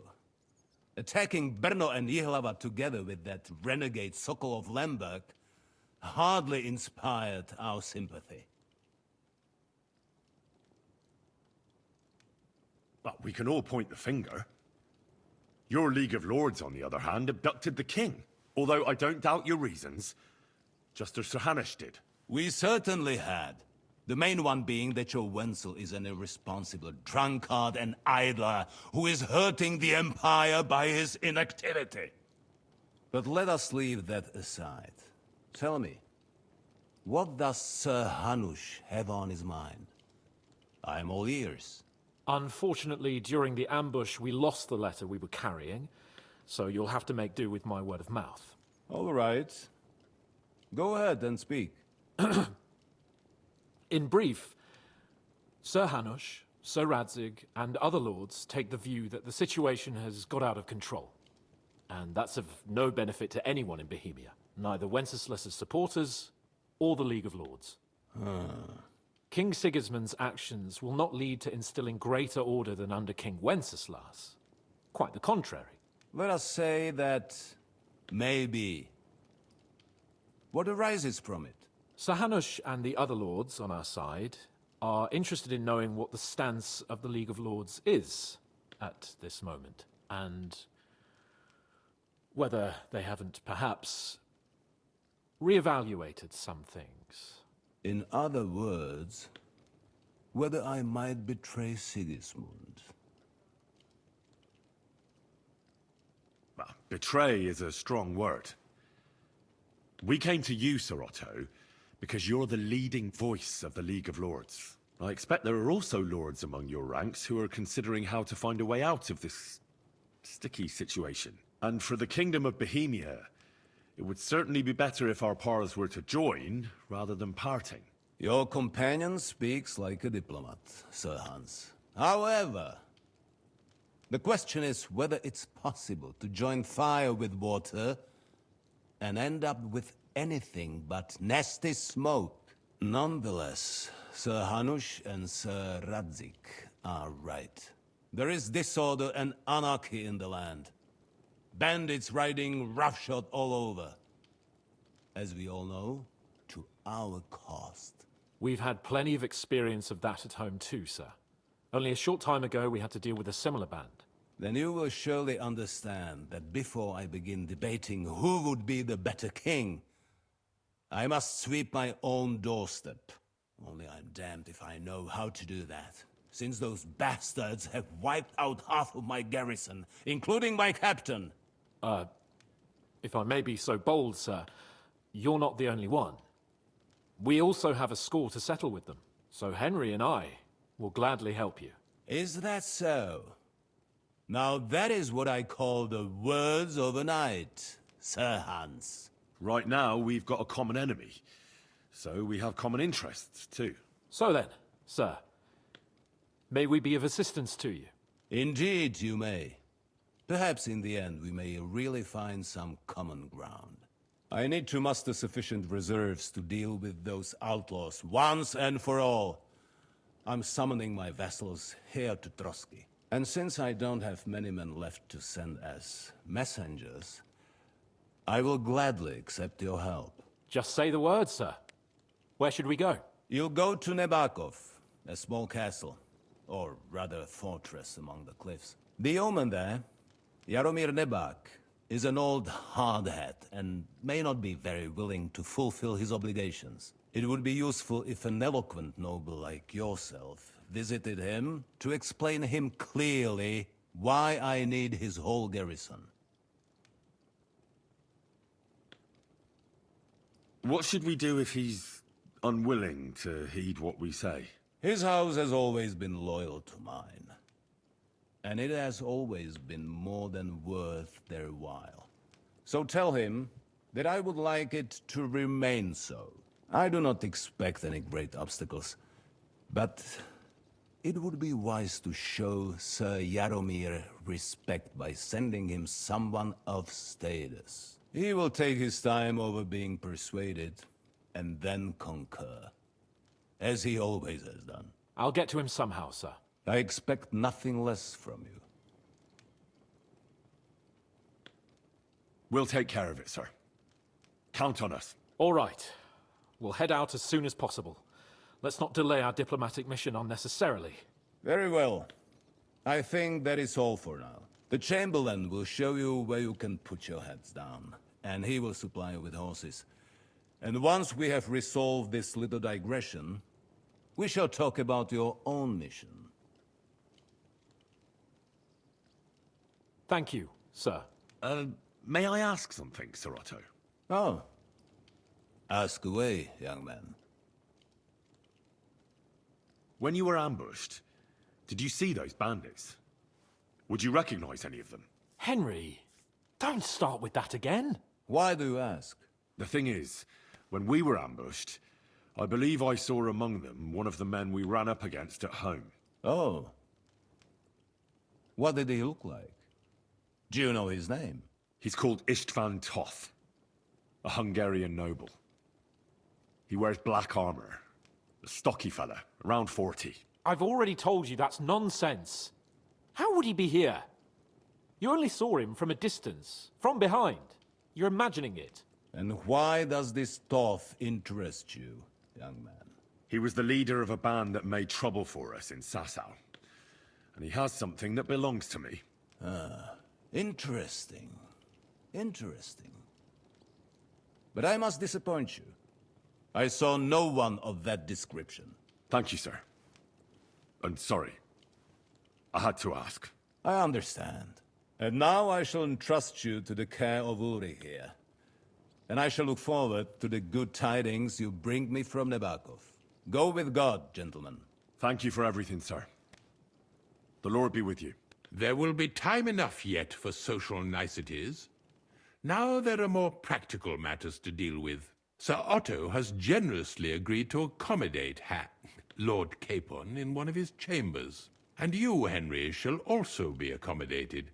Attacking Brno and Jihlava together with that renegade Sokol of Lemberg hardly inspired our sympathy. But we can all point the finger. Your League of Lords, on the other hand, abducted the king. Although I don't doubt your reasons, just as Sir Hanush did. We certainly had. The main one being that your Wenzel is an irresponsible drunkard and idler who is hurting the Empire by his inactivity. But let us leave that aside. Tell me, what does Sir Hanush have on his mind? I am all ears. Unfortunately, during the ambush, we lost the letter we were carrying, so you'll have to make do with my word of mouth. All right. Go ahead and speak. In brief, Sir Hanush, Sir Radzig, and other lords take the view that the situation has got out of control. And that's of no benefit to anyone in Bohemia, neither Wenceslas's supporters or the League of Lords. King Sigismund's actions will not lead to instilling greater order than under King Wenceslas. Quite the contrary. Let us say that maybe. What arises from it? Sir Hanush and the other lords on our side are interested in knowing what the stance of the League of Lords is at this moment, and whether they haven't perhaps reevaluated some things. In other words, whether I might betray Sigismund. Well, betray is a strong word. We came to you, Sir Otto, because you're the leading voice of the League of Lords. I expect there are also lords among your ranks who are considering how to find a way out of this sticky situation. And for the Kingdom of Bohemia, it would certainly be better if our paths were to join, rather than parting. Your companion speaks like a diplomat, Sir Hans. However, the question is whether it's possible to join fire with water and end up with anything but nasty smoke. Nonetheless, Sir Hanush and Sir Radzig are right. There is disorder and anarchy in the land. Bandits riding roughshod all over. As we all know, to our cost. We've had plenty of experience of that at home too, sir. Only a short time ago we had to deal with a similar band. Then you will surely understand that before I begin debating who would be the better king, I must sweep my own doorstep. Only I'm damned if I know how to do that, since those bastards have wiped out half of my garrison, including my captain. If I may be so bold, sir, you're not the only one. We also have a score to settle with them, so Henry and I will gladly help you. Is that so? Now that is what I call the words of a knight, Sir Hans. Right now, we've got a common enemy, so we have common interests, too. So then, sir, may we be of assistance to you? Indeed you may. Perhaps in the end we may really find some common ground. I need to muster sufficient reserves to deal with those outlaws once and for all. I'm summoning my vassals here to Trotsky. And since I don't have many men left to send as messengers, I will gladly accept your help. Just say the word, sir. Where should we go? You'll go to Nebakov, a small castle, or rather a fortress among the cliffs. The yeoman there, Jaromir Nebak, is an old hardhat and may not be very willing to fulfill his obligations. It would be useful if an eloquent noble like yourself visited him to explain him clearly why I need his whole garrison. What should we do if he's unwilling to heed what we say? His house has always been loyal to mine. And it has always been more than worth their while. So tell him that I would like it to remain so. I do not expect any great obstacles, but it would be wise to show Sir Jaromir respect by sending him someone of status. He will take his time over being persuaded, and then concur, as he always has done. I'll get to him somehow, sir. I expect nothing less from you. We'll take care of it, sir. Count on us. All right. We'll head out as soon as possible. Let's not delay our diplomatic mission unnecessarily. Very well. I think that is all for now. The Chamberlain will show you where you can put your heads down, and he will supply you with horses. And once we have resolved this little digression, we shall talk about your own mission. Thank you, sir. May I ask something, Sir Otto? Oh. Ask away, young man. When you were ambushed, did you see those bandits? Would you recognize any of them? Henry, don't start with that again. Why do you ask? The thing is, when we were ambushed, I believe I saw among them one of the men we ran up against at home. Oh. What did he look like? Do you know his name? He's called Istvan Toth, a Hungarian noble. He wears black armor. A stocky fella, around 40. I've already told you that's nonsense. How would he be here? You only saw him from a distance, from behind. You're imagining it. And why does this Toth interest you, young man? He was the leader of a band that made trouble for us in Sasau. And he has something that belongs to me. Ah, interesting. Interesting. But I must disappoint you. I saw no one of that description. Thank you, sir. And sorry. I had to ask. I understand. And now I shall entrust you to the care of Uri here. And I shall look forward to the good tidings you bring me from Nebakov. Go with God, gentlemen. Thank you for everything, sir. The Lord be with you. There will be time enough yet for social niceties. Now there are more practical matters to deal with. Sir Otto has generously agreed to accommodate Lord Capon in one of his chambers. And you, Henry, shall also be accommodated,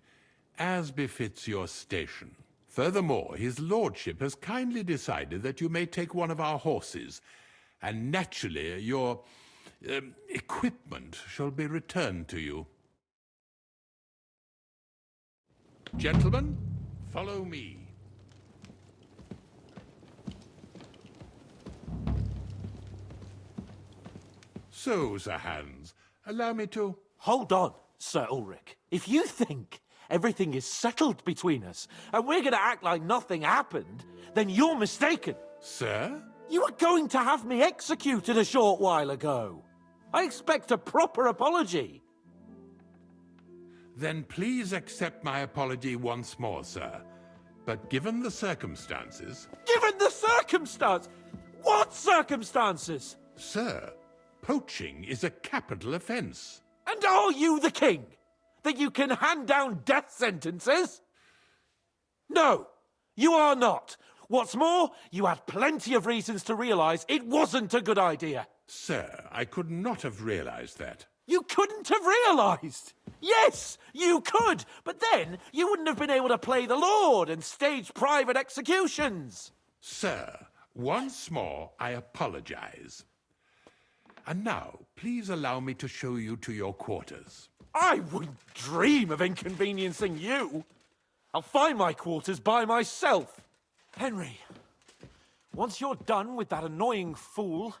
as befits your station. Furthermore, his lordship has kindly decided that you may take one of our horses, and naturally your equipment shall be returned to you. Gentlemen, follow me. So, Sir Hans, allow me to... Hold on, Sir Ulrich. If you think everything is settled between us, and we're going to act like nothing happened, then you're mistaken. Sir? You were going to have me executed a short while ago. I expect a proper apology. Then please accept my apology once more, sir. But given the circumstances... Given the circumstance? What circumstances? Sir, poaching is a capital offence. And are you the king? That you can hand down death sentences? No, you are not. What's more, you had plenty of reasons to realise it wasn't a good idea. Sir, I could not have realised that. You couldn't have realised? Yes, you could, but then you wouldn't have been able to play the Lord and stage private executions. Sir, once more I apologise. And now, please allow me to show you to your quarters. I wouldn't dream of inconveniencing you. I'll find my quarters by myself. Henry, once you're done with that annoying fool,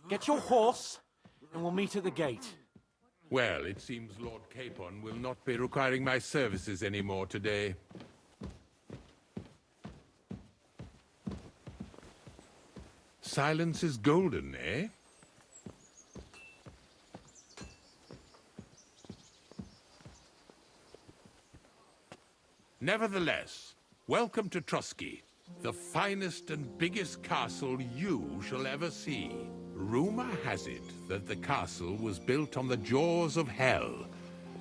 get your horse and we'll meet at the gate. Well, it seems Lord Capon will not be requiring my services anymore today. Silence is golden, eh? Nevertheless, welcome to Trusky, the finest and biggest castle you shall ever see. Rumor has it that the castle was built on the jaws of hell,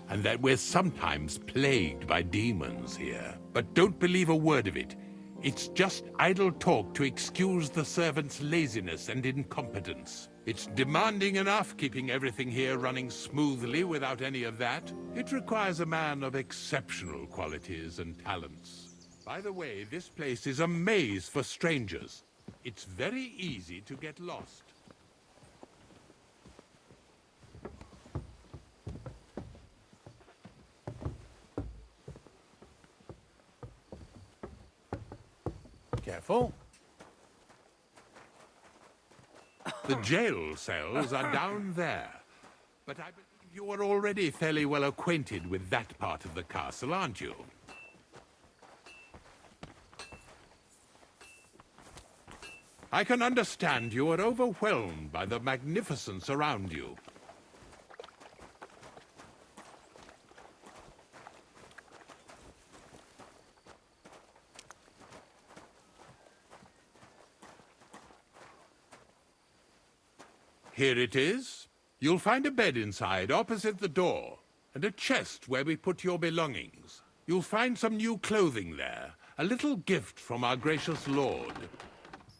and that we're sometimes plagued by demons here. But don't believe a word of it. It's just idle talk to excuse the servants' laziness and incompetence. It's demanding enough keeping everything here running smoothly without any of that. It requires a man of exceptional qualities and talents. By the way, this place is a maze for strangers. It's very easy to get lost. Careful. The jail cells are down there. But I believe you are already fairly well acquainted with that part of the castle, aren't you? I can understand you are overwhelmed by the magnificence around you. Here it is. You'll find a bed inside, opposite the door, and a chest where we put your belongings. You'll find some new clothing there, a little gift from our gracious lord,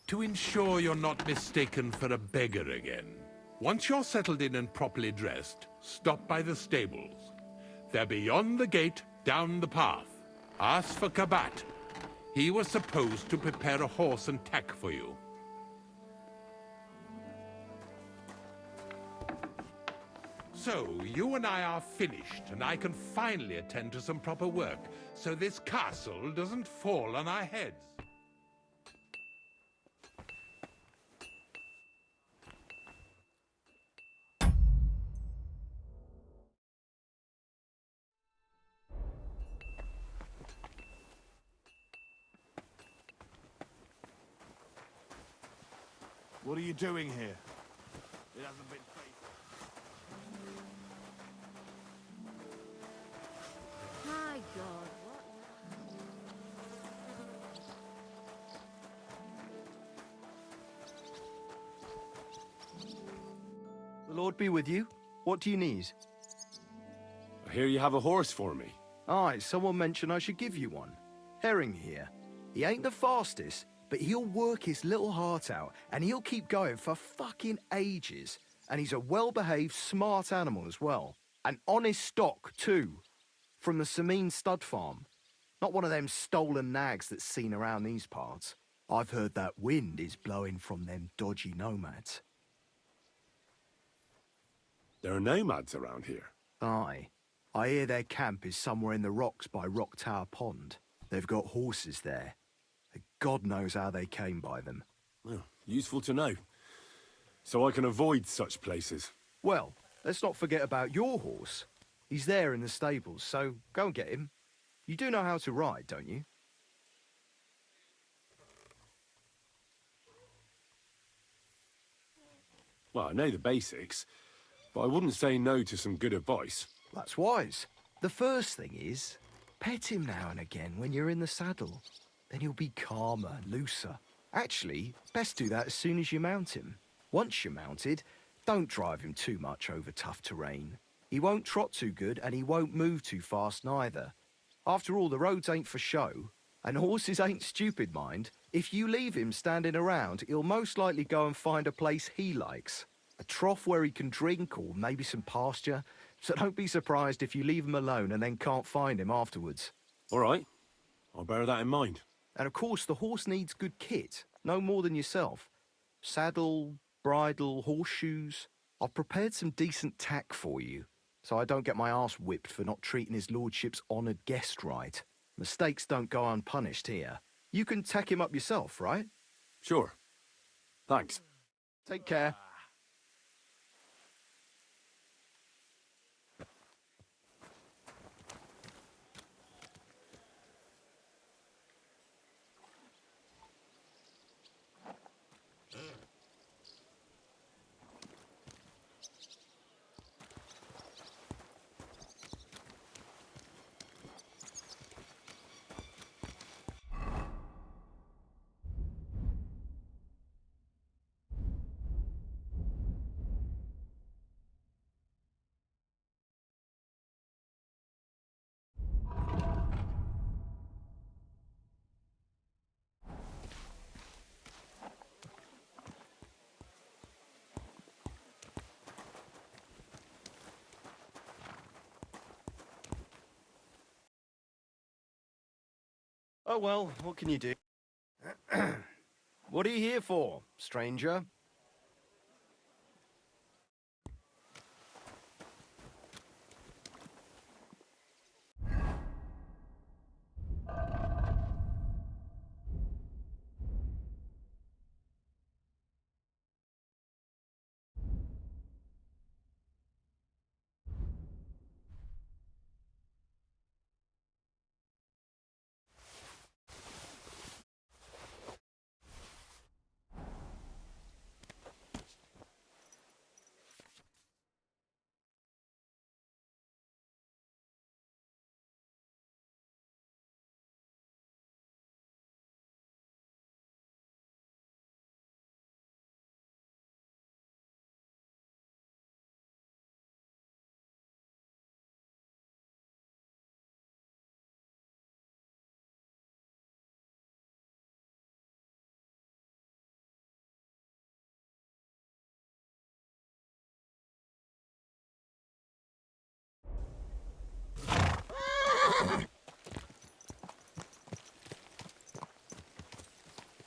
to ensure you're not mistaken for a beggar again. Once you're settled in and properly dressed, stop by the stables. They're beyond the gate, down the path. Ask for Kabat. He was supposed to prepare a horse and tack for you. So, you and I are finished, and I can finally attend to some proper work, so this castle doesn't fall on our heads. What are you doing here? It hasn't been My God, The Lord be with you. What do you need? I hear you have a horse for me. Aye, someone mentioned I should give you one. Herring here. He ain't the fastest, but he'll work his little heart out, and he'll keep going for fucking ages. And he's a well-behaved, smart animal as well. An honest stock, too. From the Sameen stud farm. Not one of them stolen nags that's seen around these parts. I've heard that wind is blowing from them dodgy nomads. There are nomads around here. Aye. I hear their camp is somewhere in the rocks by Rock Tower Pond. They've got horses there. God knows how they came by them. Well, useful to know. So I can avoid such places. Well, let's not forget about your horse. He's there in the stables, so go and get him. You do know how to ride, don't you? Well, I know the basics, but I wouldn't say no to some good advice. That's wise. The first thing is, pet him now and again when you're in the saddle. Then he'll be calmer, looser. Actually, best do that as soon as you mount him. Once you're mounted, don't drive him too much over tough terrain. He won't trot too good, and he won't move too fast neither. After all, the roads ain't for show, and horses ain't stupid, mind. If you leave him standing around, he'll most likely go and find a place he likes. A trough where he can drink, or maybe some pasture. So don't be surprised if you leave him alone and then can't find him afterwards. All right. I'll bear that in mind. And of course, the horse needs good kit, no more than yourself. Saddle, bridle, horseshoes. I've prepared some decent tack for you, so I don't get my arse whipped for not treating his lordship's honoured guest right. Mistakes don't go unpunished here. You can tack him up yourself, right? Sure. Thanks. Take care. Oh well, what can you do? What are you here for, stranger?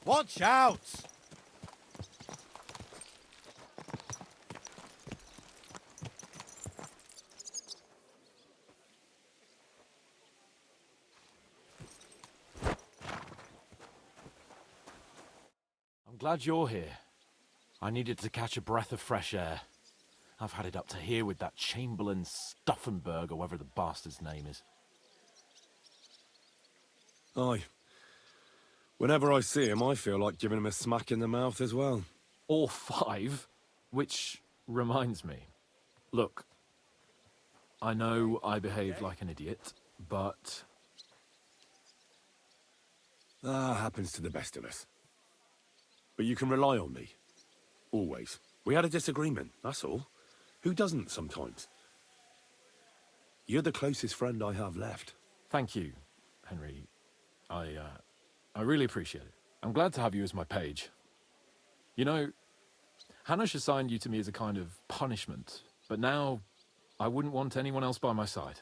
Watch out! I'm glad you're here. I needed to catch a breath of fresh air. I've had it up to here with that Chamberlain Stuffenberg, or whatever the bastard's name is. Aye. Whenever I see him, I feel like giving him a smack in the mouth as well. Or 5, which reminds me. Look, I know I behaved like an idiot, but... happens to the best of us. But you can rely on me. Always. We had a disagreement, that's all. Who doesn't sometimes? You're the closest friend I have left. Thank you, Henry. I really appreciate it. I'm glad to have you as my page. You know, Hanush assigned you to me as a kind of punishment, but now I wouldn't want anyone else by my side.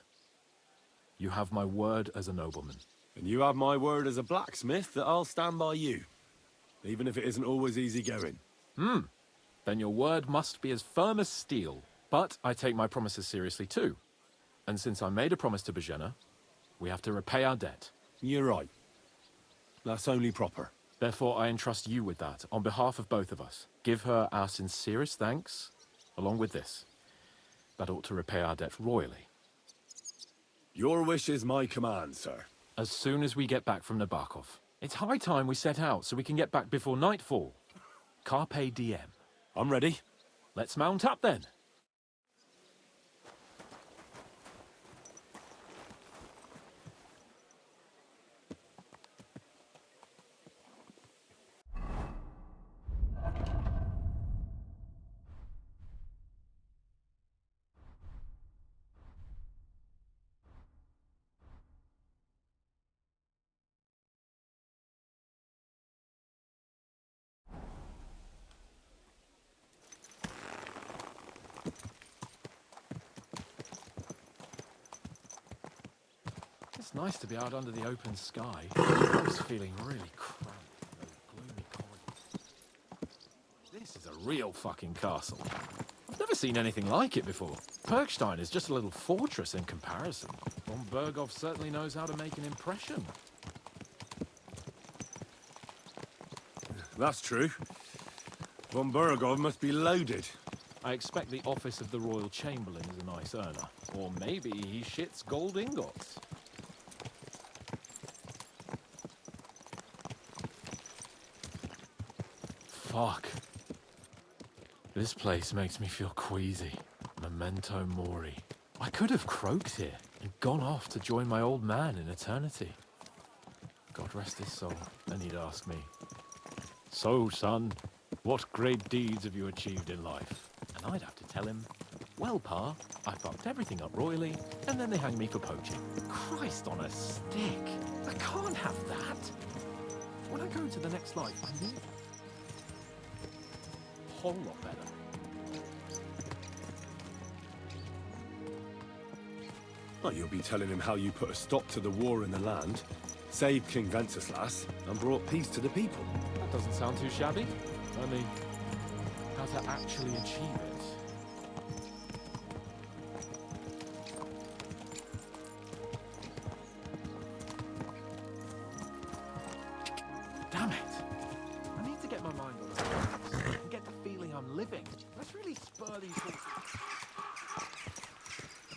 You have my word as a nobleman. And you have my word as a blacksmith that I'll stand by you. Even if it isn't always easy going. Then your word must be as firm as steel. But I take my promises seriously too. And since I made a promise to Bajena, we have to repay our debt. You're right. That's only proper. Therefore, I entrust you with that, on behalf of both of us. Give her our sincerest thanks, along with this. That ought to repay our debt royally. Your wish is my command, sir. As soon as we get back from Nabokov. It's high time we set out so we can get back before nightfall. Carpe diem. I'm ready. Let's mount up then. It's nice to be out under the open sky. I was feeling really cramped in those gloomy corridors. This is a real fucking castle. I've never seen anything like it before. Perkstein is just a little fortress in comparison. Von Berghoff certainly knows how to make an impression. That's true. Von Berghoff must be loaded. I expect the office of the Royal Chamberlain is a nice earner. Or maybe he shits gold ingots. Fuck. This place makes me feel queasy. Memento mori. I could have croaked here and gone off to join my old man in eternity. God rest his soul. Then he'd ask me, "So, son, what great deeds have you achieved in life?" And I'd have to tell him, "Well, Pa, I fucked everything up royally, and then they hanged me for poaching." Christ on a stick. I can't have that. When I go into the next life, I need a whole lot better. Well, you'll be telling him how you put a stop to the war in the land, Saved King Venceslas and brought peace to the people. That doesn't sound too shabby. Only, how to actually achieve it? Damn it! I need to get my mind on it and get the feeling I'm living. Let's really spur these horses.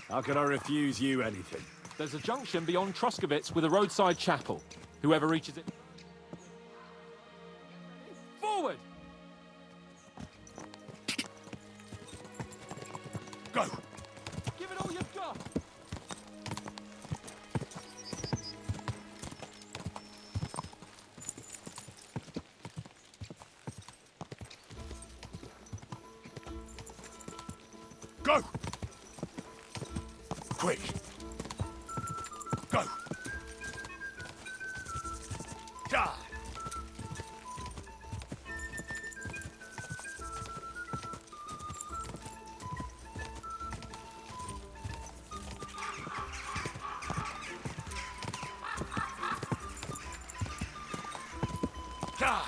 How could I refuse you anything? There's a junction beyond Troskovitz with a roadside chapel. Whoever reaches it... Forward! Go! Give it all you've got! Go! Quick! Go! Die! Die!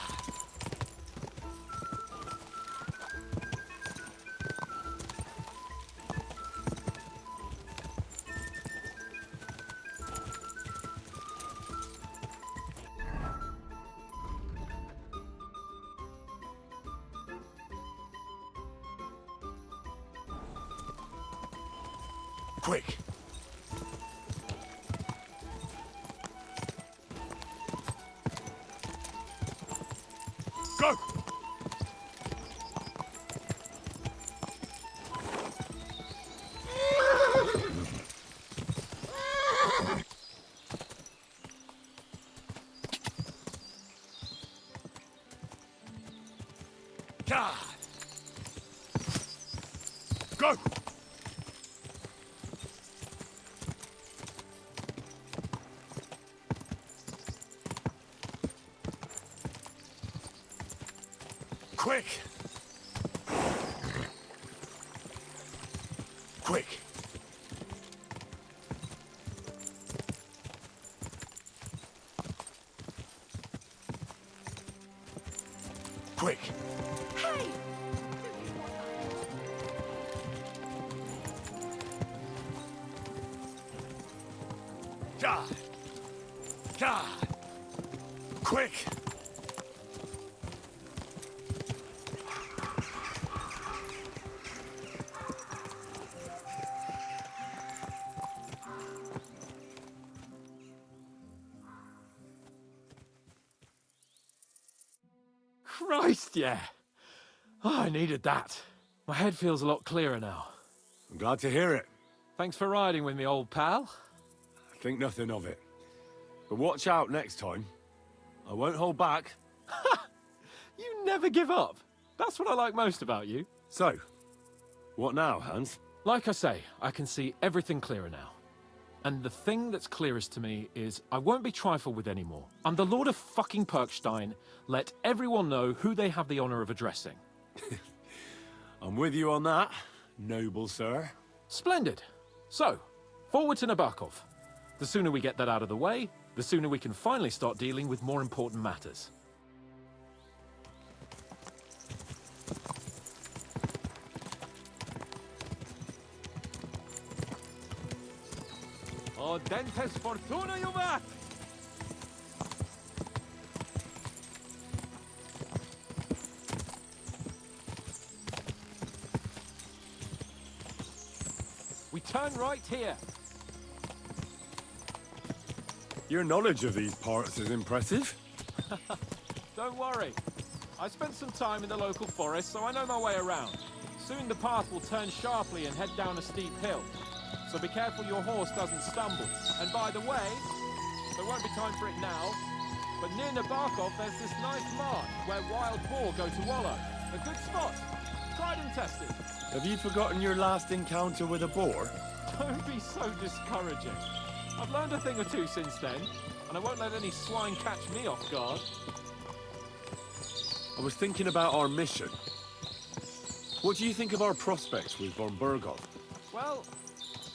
Quick! Go! God! Go! Quick! Quick! Quick! Hey! God! God! Quick! Christ, yeah! Oh, I needed that. My head feels a lot clearer now. I'm glad to hear it. Thanks for riding with me, old pal. Think nothing of it. But watch out next time. I won't hold back. You never give up. That's what I like most about you. So, what now, Hans? Like I say, I can see everything clearer now. And the thing that's clearest to me is I won't be trifled with anymore. I'm the Lord of fucking Perkstein. Let everyone know who they have the honor of addressing. I'm with you on that, noble sir. Splendid. So, forward to Nabokov. The sooner we get that out of the way, the sooner we can finally start dealing with more important matters. Oh, dentes Fortuna, you mat! We turn right here. Your knowledge of these parts is impressive. Don't worry. I spent some time in the local forest, so I know my way around. Soon the path will turn sharply and head down a steep hill. So be careful your horse doesn't stumble. And by the way, there won't be time for it now, but near Nabokov there's this nice marsh where wild boar go to wallow. A good spot. Tried and tested. Have you forgotten your last encounter with a boar? Don't be so discouraging. I've learned a thing or two since then, and I won't let any swine catch me off guard. I was thinking about our mission. What do you think of our prospects with von Berghoff? Well,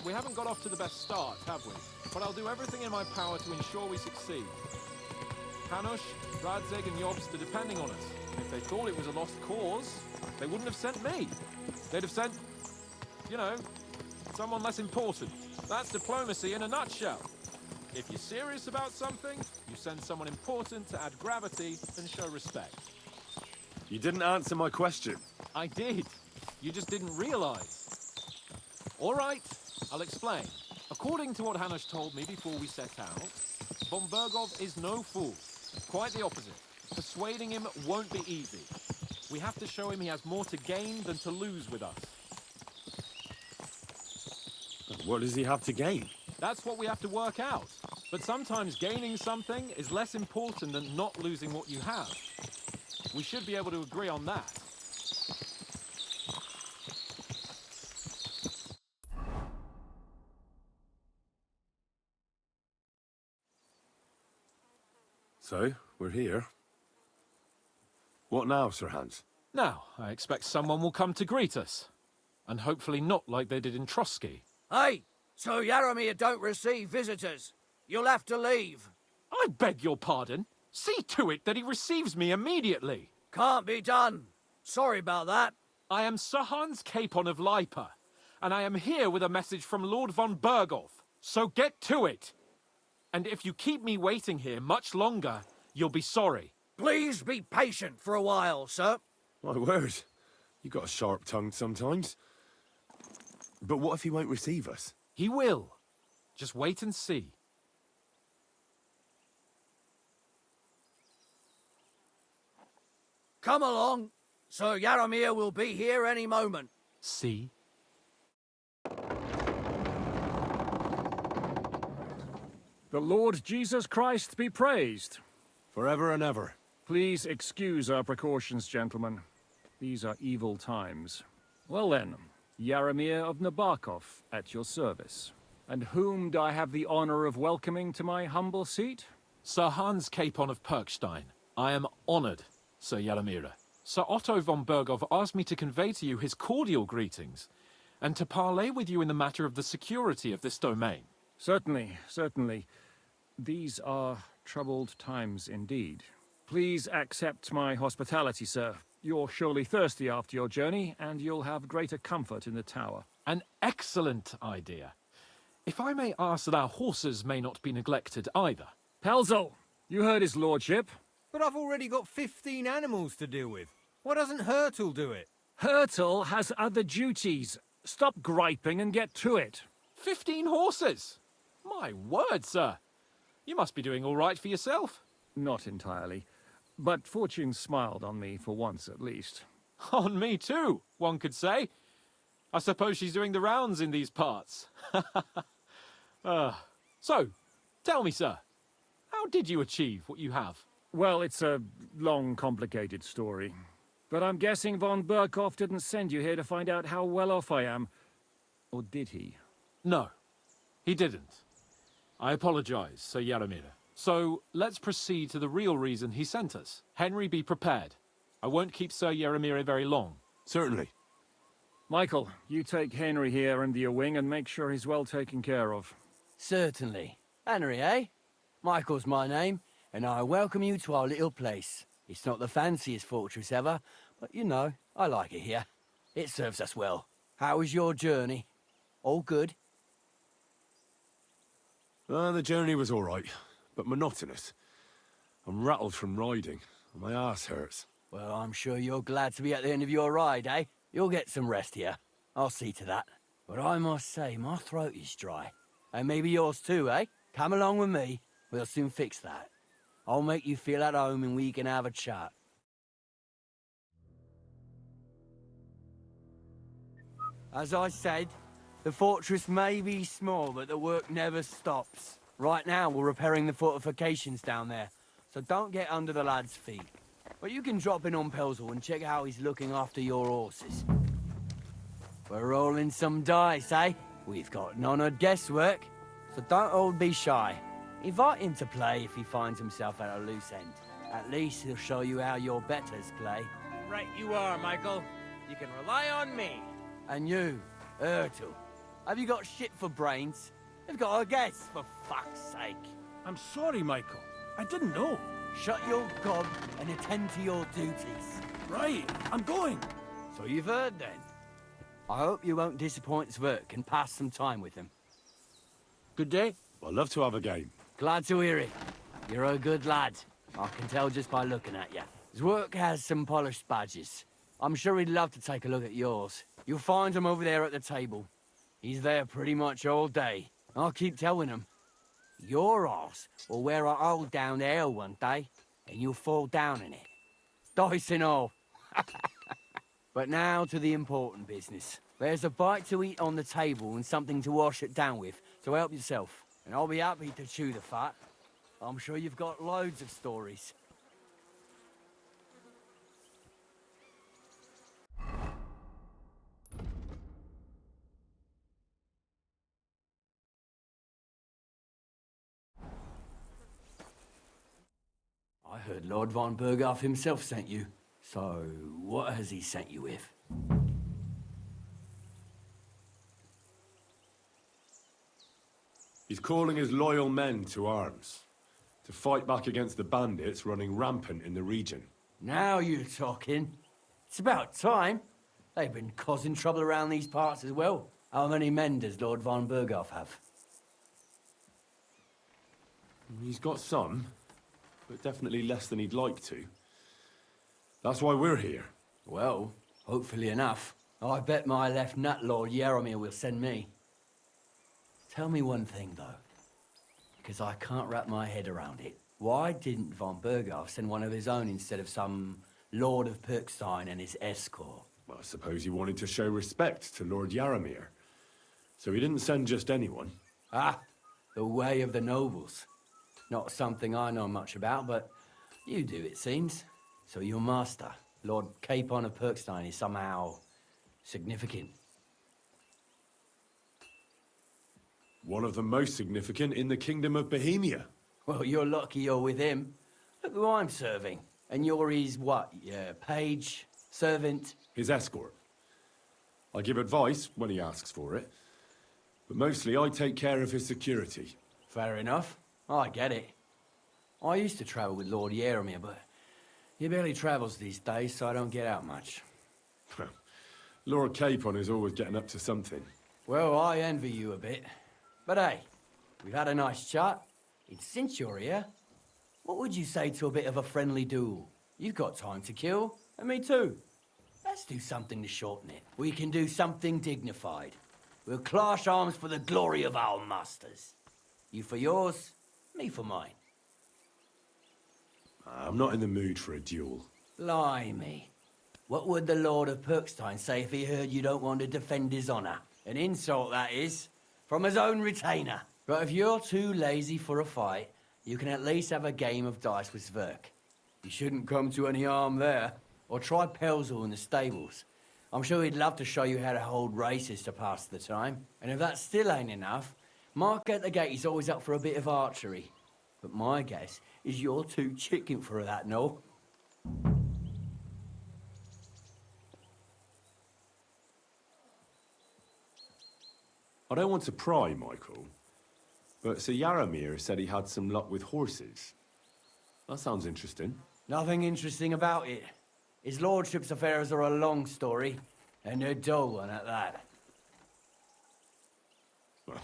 We haven't got off to the best start, have we? But I'll do everything in my power to ensure we succeed. Hanush, Radzig, and Jobst are depending on us. If they thought it was a lost cause, they wouldn't have sent me. They'd have sent, you know, someone less important. That's diplomacy in a nutshell. If you're serious about something, you send someone important to add gravity and show respect. You didn't answer my question. I did. You just didn't realize. All right, I'll explain. According to what Hanush told me before we set out, von Bergov is no fool. Quite the opposite. Persuading him won't be easy. We have to show him he has more to gain than to lose with us. What does he have to gain? That's what we have to work out. But sometimes gaining something is less important than not losing what you have. We should be able to agree on that. So, we're here. What now, Sir Hans? Now, I expect someone will come to greet us. And hopefully not like they did in Trotsky. Hey, so Yaromir don't receive visitors. You'll have to leave. I beg your pardon. See to it that he receives me immediately. Can't be done. Sorry about that. I am Sir Hans Capon of Lipa, and I am here with a message from Lord von Bergov. So get to it. And if you keep me waiting here much longer, you'll be sorry. Please be patient for a while, sir. My word. You got a sharp tongue sometimes. But what if he won't receive us? He will. Just wait and see. Come along. Sir Yaromir will be here any moment. See? The Lord Jesus Christ be praised. Forever and ever. Please excuse our precautions, gentlemen. These are evil times. Well then, Yaromir of Nabokov at your service. And whom do I have the honor of welcoming to my humble seat? Sir Hans Capon of Perkstein. I am honored, Sir Yaromir. Sir Otto von Bergov asked me to convey to you his cordial greetings, and to parley with you in the matter of the security of this domain. Certainly, certainly. These are troubled times indeed. Please accept my hospitality, sir. You're surely thirsty after your journey, and you'll have greater comfort in the tower. An excellent idea. If I may ask that our horses may not be neglected either. Pelzel, you heard his lordship. But I've already got 15 animals to deal with. Why doesn't Hurtle do it? Hurtle has other duties. Stop griping and get to it. 15 horses? My word, sir. You must be doing all right for yourself. Not entirely. But fortune smiled on me for once at least. On me too, one could say. I suppose she's doing the rounds in these parts. So, tell me, sir, how did you achieve what you have? Well, it's a long, complicated story. But I'm guessing von Berghoff didn't send you here to find out how well off I am. Or did he? No, he didn't. I apologize, Sir Yaromir. So, let's proceed to the real reason he sent us. Henry, be prepared. I won't keep Sir Yaromir very long. Certainly. Michael, you take Henry here under your wing and make sure he's well taken care of. Certainly. Henry, eh? Michael's my name, and I welcome you to our little place. It's not the fanciest fortress ever, but you know, I like it here. It serves us well. How was your journey? All good? The journey was all right, but monotonous. I'm rattled from riding, and my ass hurts. Well, I'm sure you're glad to be at the end of your ride, eh? You'll get some rest here. I'll see to that. But I must say, my throat is dry. And maybe yours too, eh? Come along with me. We'll soon fix that. I'll make you feel at home and we can have a chat. As I said, the fortress may be small, but the work never stops. Right now, we're repairing the fortifications down there, so don't get under the lad's feet. But you can drop in on Pelzel and check how he's looking after your horses. We're rolling some dice, eh? We've got none of guesswork, so don't all be shy. Invite him to play if he finds himself at a loose end. At least he'll show you how your betters play. Right you are, Michael. You can rely on me. And you, Ertul, Have you got shit for brains? You've got a guess, for fuck's sake. I'm sorry, Michael. I didn't know. Shut your gob and attend to your duties. Right, I'm going. So you've heard then. I hope you won't disappoint Zwerk and pass some time with him. Good day? I'd love to have a game. Glad to hear it. You're a good lad. I can tell just by looking at you. Zwerk has some polished badges. I'm sure he'd love to take a look at yours. You'll find him over there at the table. He's there pretty much all day. I'll keep telling him. Your arse will wear a hole down there one day, and you'll fall down in it. Dice and all. But now to the important business. There's a bite to eat on the table and something to wash it down with, so help yourself. And I'll be happy to chew the fat. I'm sure you've got loads of stories. I heard Lord von Berghoff himself sent you. So, what has he sent you with? He's calling his loyal men to arms, to fight back against the bandits running rampant in the region. Now you're talking. It's about time. They've been causing trouble around these parts as well. How many men does Lord von Berghoff have? He's got some, but definitely less than he'd like to. That's why we're here. Well, hopefully enough. I bet my left nut Lord Yaromir will send me. Tell me one thing, though, because I can't wrap my head around it. Why didn't von Berghoff send one of his own instead of some Lord of Pirkstein and his escort? Well, I suppose he wanted to show respect to Lord Yaromir. So he didn't send just anyone. Ah, the way of the nobles. Not something I know much about, but you do, it seems. So your master, Lord Capon of Pirkstein, is somehow significant. One of the most significant in the Kingdom of Bohemia. Well, you're lucky you're with him. Look who I'm serving. And you're his, what, page, servant? His escort. I give advice when he asks for it, but mostly I take care of his security. Fair enough. I get it. I used to travel with Lord Yaromir, but he barely travels these days, so I don't get out much. Lord Capon is always getting up to something. Well, I envy you a bit. But hey, we've had a nice chat. And since you're here, what would you say to a bit of a friendly duel? You've got time to kill, and me too. Let's do something to shorten it. We can do something dignified. We'll clash arms for the glory of our masters. You for yours, me for mine. I'm not in the mood for a duel. Blimey. What would the Lord of Pirkstein say if he heard you don't want to defend his honor? An insult, that is. From his own retainer. But if you're too lazy for a fight, you can at least have a game of dice with Zwerk. You shouldn't come to any harm there. Or try Pelzel in the stables. I'm sure he'd love to show you how to hold races to pass the time. And if that still ain't enough, Mark at the gate is always up for a bit of archery. But my guess is you're too chicken for that, no? I don't want to pry, Michael, but Sir Yaromir said he had some luck with horses. That sounds interesting. Nothing interesting about it. His lordship's affairs are a long story, and a dull one at that. Well,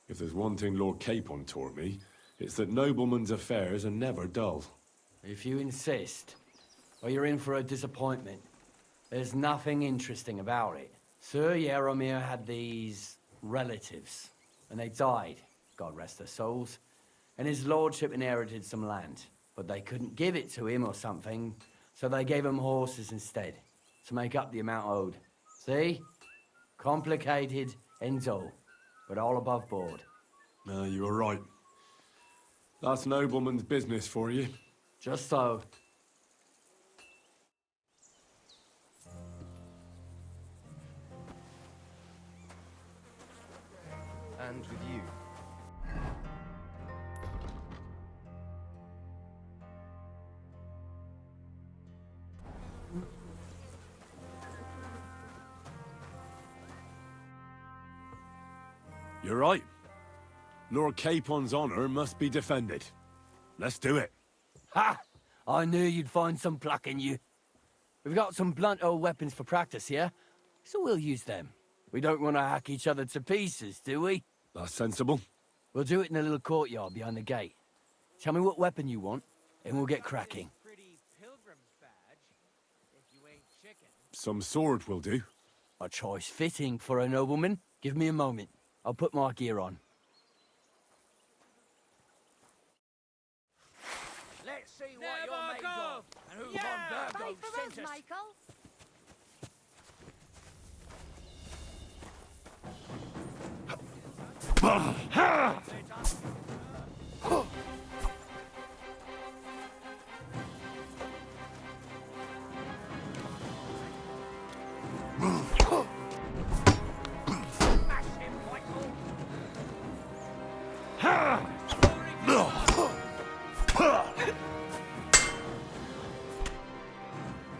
if there's one thing Lord Capon taught me, it's that noblemen's affairs are never dull. If you insist, or you're in for a disappointment. There's nothing interesting about it. Sir Yaromir had these relatives, and they died, God rest their souls, and his lordship inherited some land, but they couldn't give it to him or something, so they gave him horses instead, to make up the amount owed. See? Complicated and dull, but all above board. No, you were right. That's nobleman's business for you. Just so. And with you. You're right. Lord Capon's honor must be defended. Let's do it. Ha! I knew you'd find some pluck in you. We've got some blunt old weapons for practice here, so we'll use them. We don't want to hack each other to pieces, do we? That's sensible. We'll do it in the little courtyard behind the gate. Tell me what weapon you want, and we'll get cracking. Some sword will do. A choice fitting for a nobleman. Give me a moment. I'll put my gear on. Let's see what you're made of, and who Von Burgo sent us. Michael.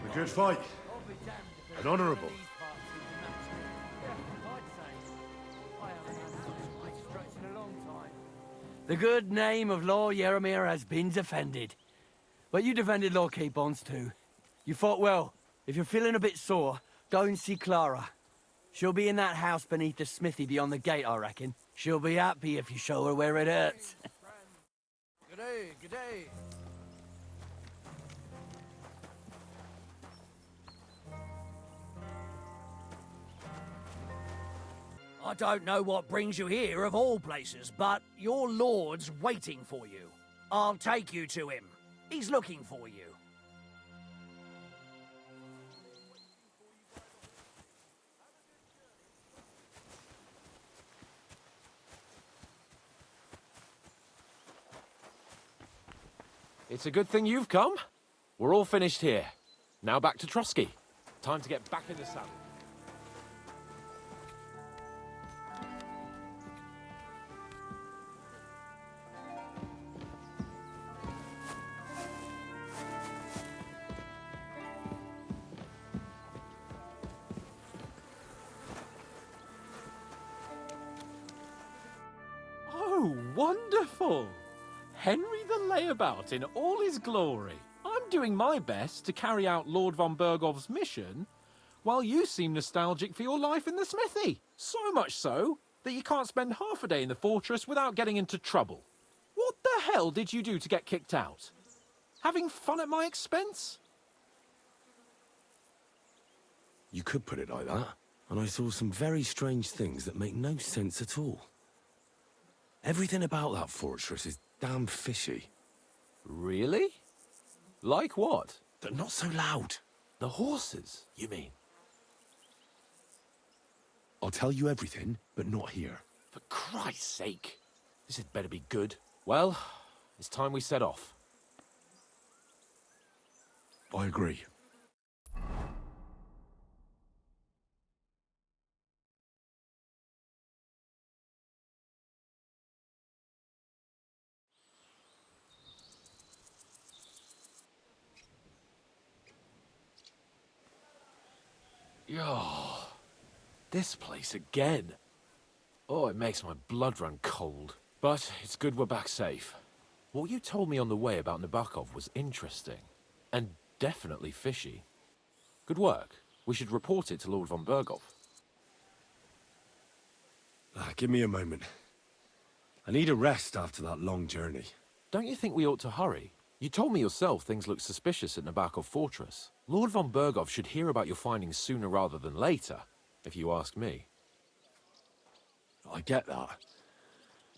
A good fight. And honorable. The good name of Lord Yaramir has been defended. But you defended Lord Capon's too. You fought well. If you're feeling a bit sore, go and see Clara. She'll be in that house beneath the smithy beyond the gate, I reckon. She'll be happy if you show her where it hurts. G'day, g'day. I don't know what brings you here of all places, but your lord's waiting for you. I'll take you to him. He's looking for you. It's a good thing you've come. We're all finished here. Now back to Trotsky. Time to get back in the saddle. Oh, wonderful! Henry the Layabout in all his glory. I'm doing my best to carry out Lord von Bergov's mission, while you seem nostalgic for your life in the smithy. So much so that you can't spend half a day in the fortress without getting into trouble. What the hell did you do to get kicked out? Having fun at my expense? You could put it like that. And I saw some very strange things that make no sense at all. Everything about that fortress is damn fishy. Really? Like what? They're not so loud. The horses, you mean? I'll tell you everything, but not here. For Christ's sake. This had better be good. Well, it's time we set off. I agree. Yo, this place again. Oh, it makes my blood run cold. But it's good we're back safe. What you told me on the way about Nabokov was interesting. And definitely fishy. Good work. We should report it to Lord von Bergov. Give me a moment. I need a rest after that long journey. Don't you think we ought to hurry? You told me yourself things look suspicious at Nabokov Fortress. Lord von Bergov should hear about your findings sooner rather than later, if you ask me. I get that.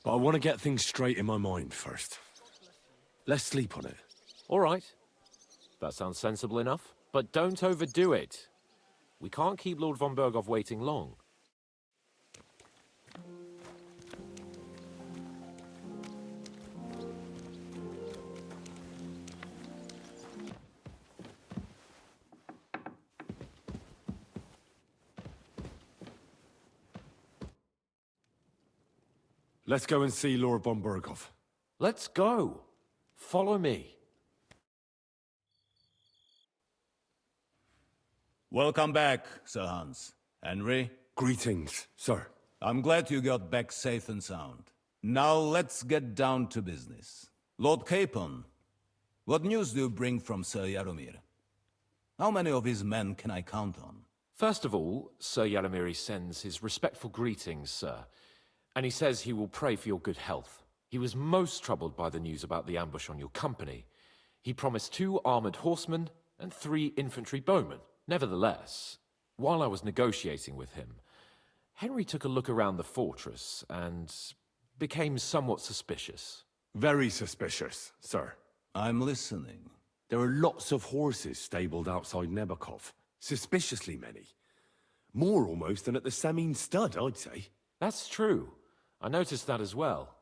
But I want to get things straight in my mind first. Let's sleep on it. All right. That sounds sensible enough. But don't overdo it. We can't keep Lord von Bergov waiting long. Let's go and see Lord von Bergov. Let's go. Follow me. Welcome back, Sir Hans. Henry? Greetings, sir. I'm glad you got back safe and sound. Now let's get down to business. Lord Capon, what news do you bring from Sir Jaromir? How many of his men can I count on? First of all, Sir Jaromir sends his respectful greetings, sir. And he says he will pray for your good health. He was most troubled by the news about the ambush on your company. He promised 2 armored horsemen and 3 infantry bowmen. Nevertheless, while I was negotiating with him, Henry took a look around the fortress and became somewhat suspicious. Very suspicious, sir. I'm listening. There are lots of horses stabled outside Nebakov. Suspiciously many. More almost than at the Semine stud, I'd say. That's true. I noticed that as well.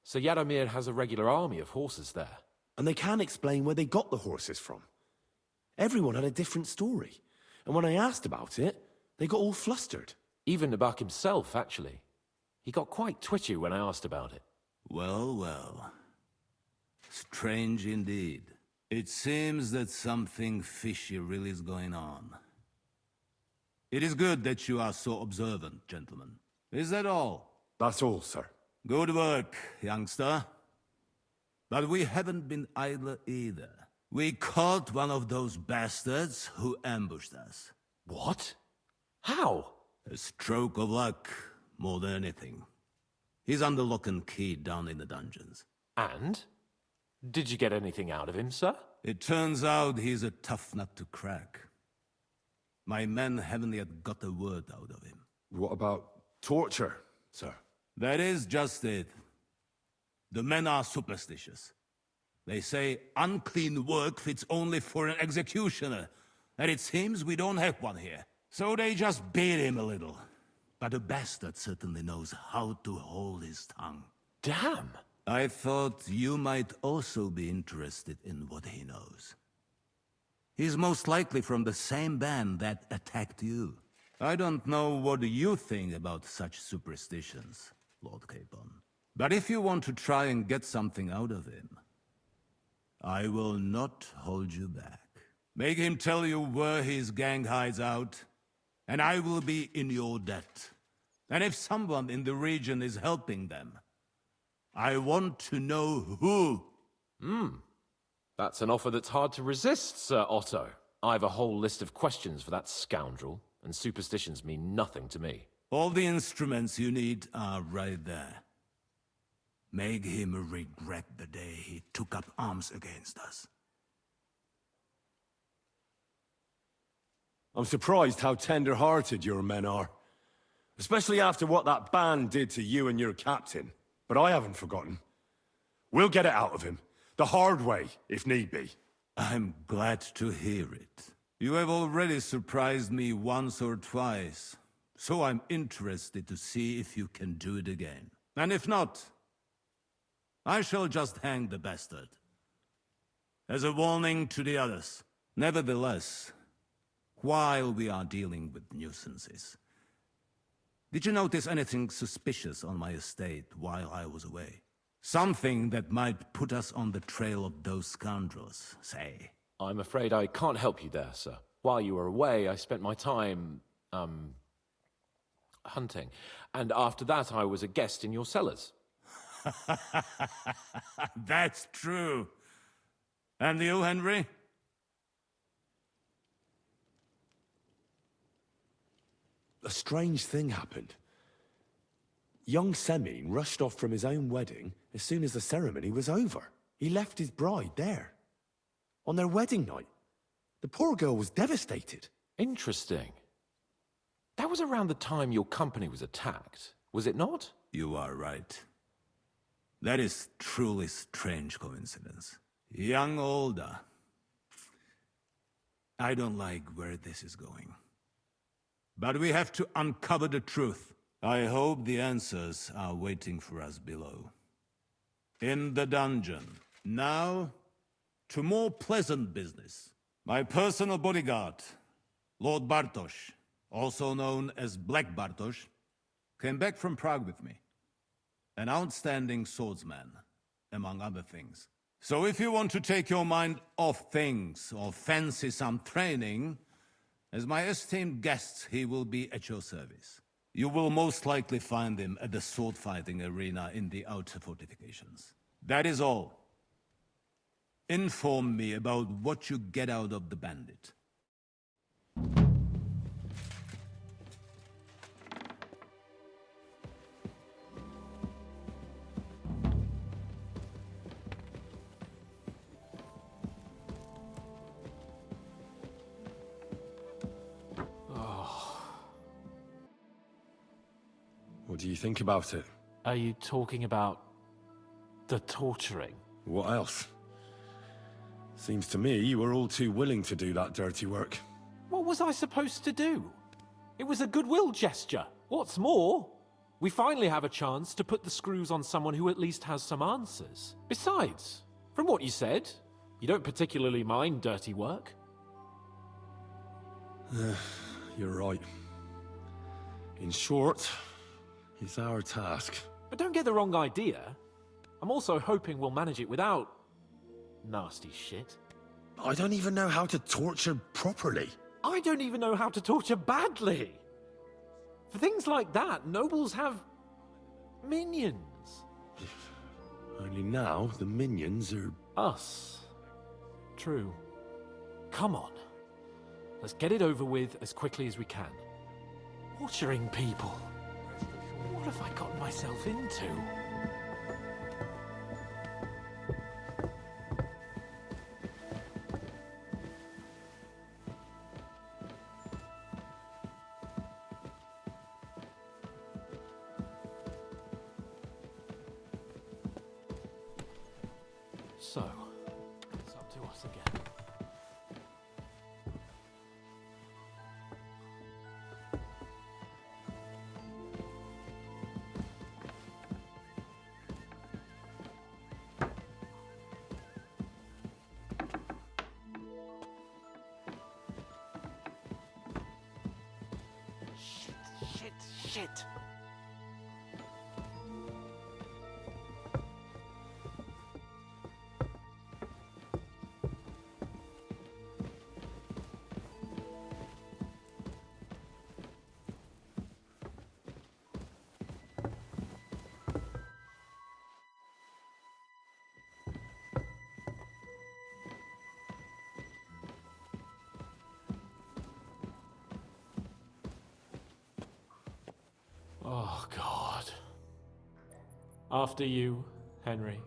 Sir Jaromir has a regular army of horses there. And they can't explain where they got the horses from. Everyone had a different story. And when I asked about it, they got all flustered. Even Nabak himself, actually. He got quite twitchy when I asked about it. Well, well. Strange indeed. It seems that something fishy really is going on. It is good that you are so observant, gentlemen. Is that all? That's all, sir. Good work, youngster. But we haven't been idle either. We caught one of those bastards who ambushed us. What? How? A stroke of luck, more than anything. He's under lock and key down in the dungeons. And? Did you get anything out of him, sir? It turns out he's a tough nut to crack. My men haven't yet got a word out of him. What about torture, sir? That is just it. The men are superstitious. They say unclean work fits only for an executioner, and it seems we don't have one here. So they just beat him a little. But the bastard certainly knows how to hold his tongue. Damn! I thought you might also be interested in what he knows. He's most likely from the same band that attacked you. I don't know what you think about such superstitions, Lord Capon. But if you want to try and get something out of him, I will not hold you back. Make him tell you where his gang hides out, and I will be in your debt. And if someone in the region is helping them, I want to know who. That's an offer that's hard to resist, Sir Otto. I have a whole list of questions for that scoundrel, and superstitions mean nothing to me. All the instruments you need are right there. Make him regret the day he took up arms against us. I'm surprised how tender-hearted your men are. Especially after what that band did to you and your captain. But I haven't forgotten. We'll get it out of him. The hard way, if need be. I'm glad to hear it. You have already surprised me once or twice, so I'm interested to see if you can do it again. And if not, I shall just hang the bastard. As a warning to the others. Nevertheless, while we are dealing with nuisances, did you notice anything suspicious on my estate while I was away? Something that might put us on the trail of those scoundrels, say. I'm afraid I can't help you there, sir. While you were away, I spent my time, hunting. And after that, I was a guest in your cellars. That's true. And you, Henry? A strange thing happened. Young Semine rushed off from his own wedding as soon as the ceremony was over. He left his bride there. On their wedding night. The poor girl was devastated. Interesting. That was around the time your company was attacked, was it not? You are right. That is truly strange coincidence. Young Olda. I don't like where this is going. But we have to uncover the truth. I hope the answers are waiting for us below. In the dungeon. Now, to more pleasant business. My personal bodyguard, Lord Bartosz, also known as Black Bartosz, came back from Prague with me. An outstanding swordsman, among other things. So if you want to take your mind off things or fancy some training, as my esteemed guest, he will be at your service. You will most likely find them at the sword-fighting arena in the outer fortifications. That is all. Inform me about what you get out of the bandit. What do you think about it? Are you talking about the torturing? What else? Seems to me you were all too willing to do that dirty work. What was I supposed to do? It was a goodwill gesture. What's more, we finally have a chance to put the screws on someone who at least has some answers. Besides, from what you said, you don't particularly mind dirty work. You're right. In short, it's our task. But don't get the wrong idea. I'm also hoping we'll manage it without nasty shit. I don't even know how to torture properly. I don't even know how to torture badly. For things like that, nobles have minions. Only now the minions are... Us. True. Come on. Let's get it over with as quickly as we can. Torturing people. What have I gotten myself into? So, it's up to us again. Shit. Oh, God. After you, Henry.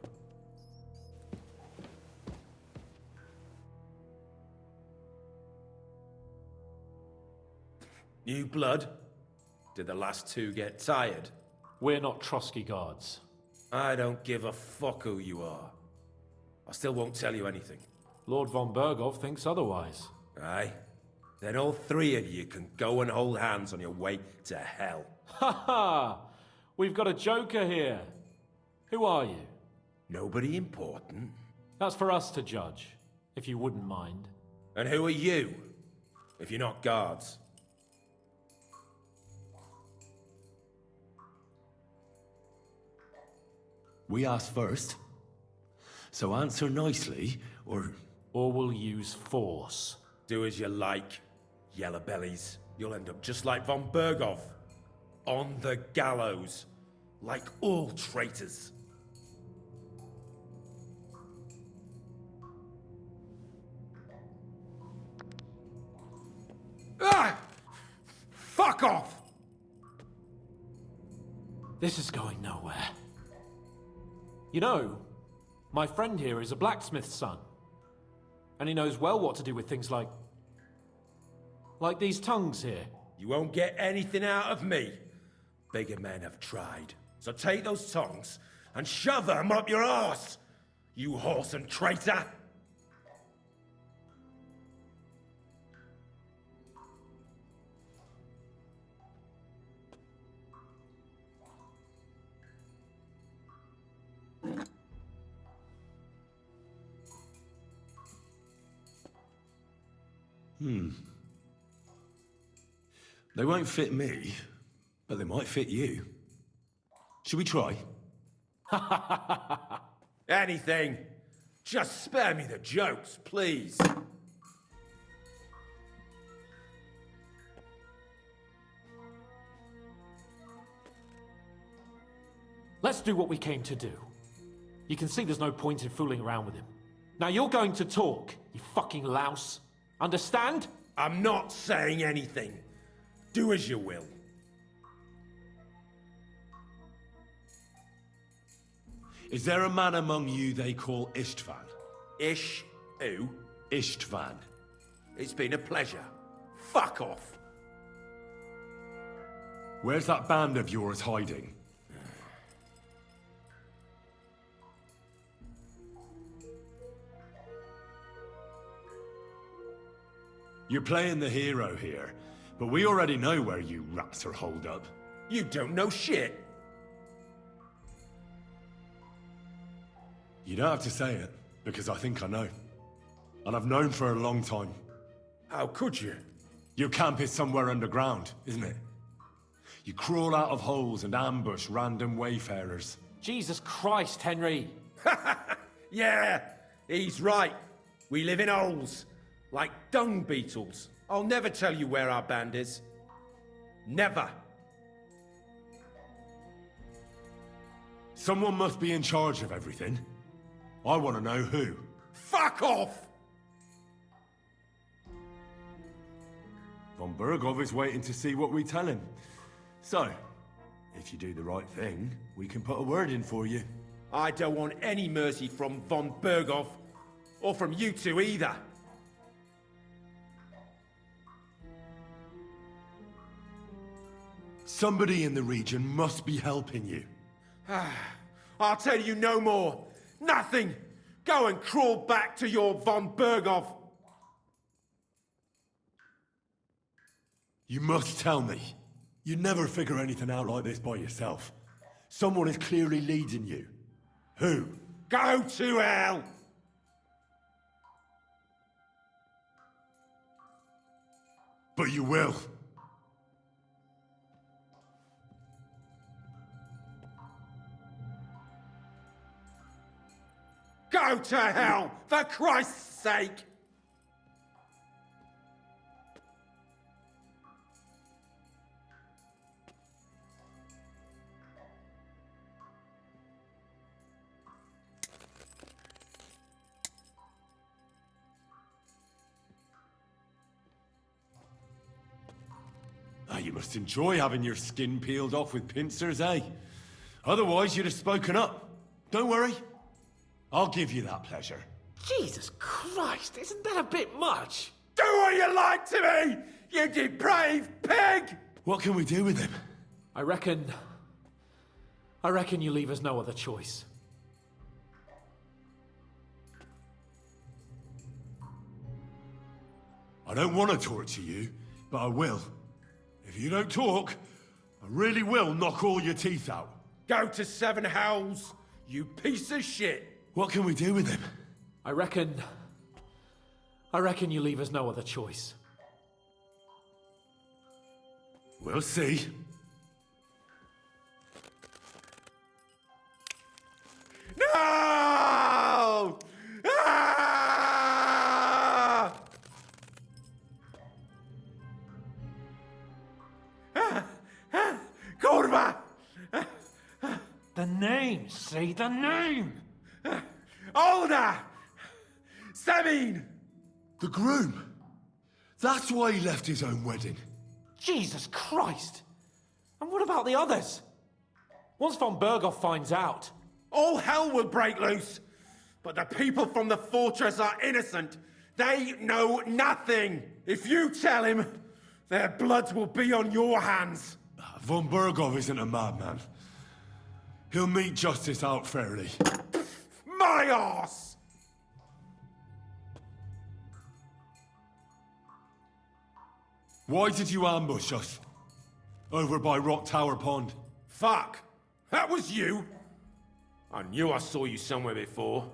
New blood? Did the last two get tired? We're not Trotsky guards. I don't give a fuck who you are. I still won't tell you anything. Lord von Berghoff thinks otherwise. Aye? Then all three of you can go and hold hands on your way to hell. Ha ha! We've got a joker here. Who are you? Nobody important. That's for us to judge, if you wouldn't mind. And who are you, if you're not guards? We asked first. So answer nicely, or... Or we'll use force. Do as you like, yellow bellies. You'll end up just like von Berghoff. On the gallows. Like all traitors. Ah! Fuck off! This is going nowhere. You know, my friend here is a blacksmith's son. And he knows well what to do with things like these tongues here. You won't get anything out of me. Bigger men have tried. So take those tongs and shove them up your arse, you horse and traitor! They won't fit me, but they might fit you. Should we try? Anything. Just spare me the jokes, please. Let's do what we came to do. You can see there's no point in fooling around with him. Now you're going to talk, you fucking louse. Understand? I'm not saying anything. Do as you will. Is there a man among you they call Istvan? Ish who? Istvan. It's been a pleasure. Fuck off. Where's that band of yours hiding? You're playing the hero here, but we already know where you rats are holed up. You don't know shit. You don't have to say it, because I think I know. And I've known for a long time. How could you? Your camp is somewhere underground, isn't it? You crawl out of holes and ambush random wayfarers. Jesus Christ, Henry! Yeah, he's right. We live in holes, like dung beetles. I'll never tell you where our band is. Never. Someone must be in charge of everything. I want to know who. Fuck off! Von Bergov is waiting to see what we tell him. So, if you do the right thing, we can put a word in for you. I don't want any mercy from Von Bergov, or from you two either. Somebody in the region must be helping you. I'll tell you no more. Nothing! Go and crawl back to your Von Bergov! You must tell me. You'd never figure anything out like this by yourself. Someone is clearly leading you. Who? Go to hell! But you will. Go to hell, for Christ's sake! You must enjoy having your skin peeled off with pincers, eh? Otherwise, you'd have spoken up. Don't worry. I'll give you that pleasure. Jesus Christ, isn't that a bit much? Do what you like to me, you depraved pig! What can we do with him? I reckon you leave us no other choice. I don't want to torture you, but I will. If you don't talk, I really will knock all your teeth out. Go to Seven Hells, you piece of shit! What can we do with him? I reckon you leave us no other choice. We'll see. No! Ah! Kurva! The name, say the name! Olda! Sabine! The groom! That's why he left his own wedding. Jesus Christ! And what about the others? Once Von Bergov finds out... all hell will break loose! But the people from the fortress are innocent! They know nothing! If you tell him, their blood will be on your hands! Von Bergov isn't a madman. He'll meet justice out fairly. My arse! Why did you ambush us? Over by Rock Tower Pond. Fuck! That was you! I knew I saw you somewhere before,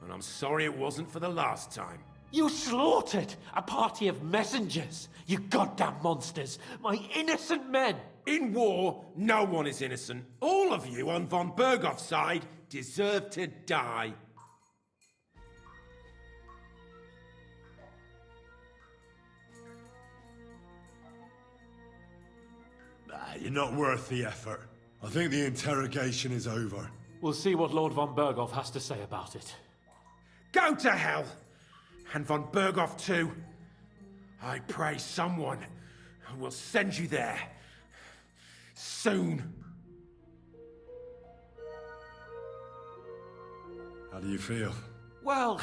and I'm sorry it wasn't for the last time. You slaughtered a party of messengers, you goddamn monsters! My innocent men! In war, no one is innocent. All of you on Von Bergov's side deserve to die. You're not worth the effort. I think the interrogation is over. We'll see what Lord von Berghoff has to say about it. Go to hell! And von Berghoff too. I pray someone will send you there. Soon. How do you feel? Well,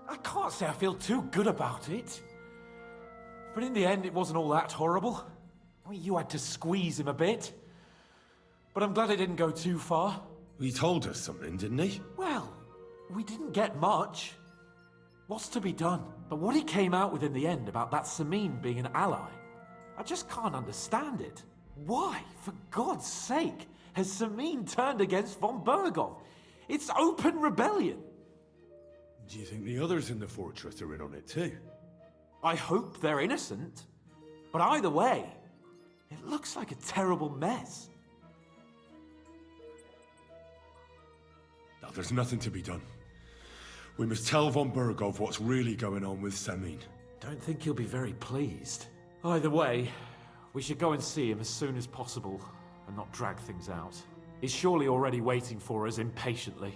I can't say I feel too good about it. But in the end, it wasn't all that horrible. I mean, you had to squeeze him a bit. But I'm glad it didn't go too far. He told us something, didn't he? Well, we didn't get much. What's to be done? But what he came out with in the end about that Samin being an ally, I just can't understand it. Why, for God's sake, has Samin turned against von Berghoff? It's open rebellion. Do you think the others in the fortress are in on it too? I hope they're innocent. But either way, it looks like a terrible mess. Now, there's nothing to be done. We must tell von Berghoff what's really going on with Samin. Don't think he'll be very pleased. Either way, we should go and see him as soon as possible and not drag things out. He's surely already waiting for us impatiently.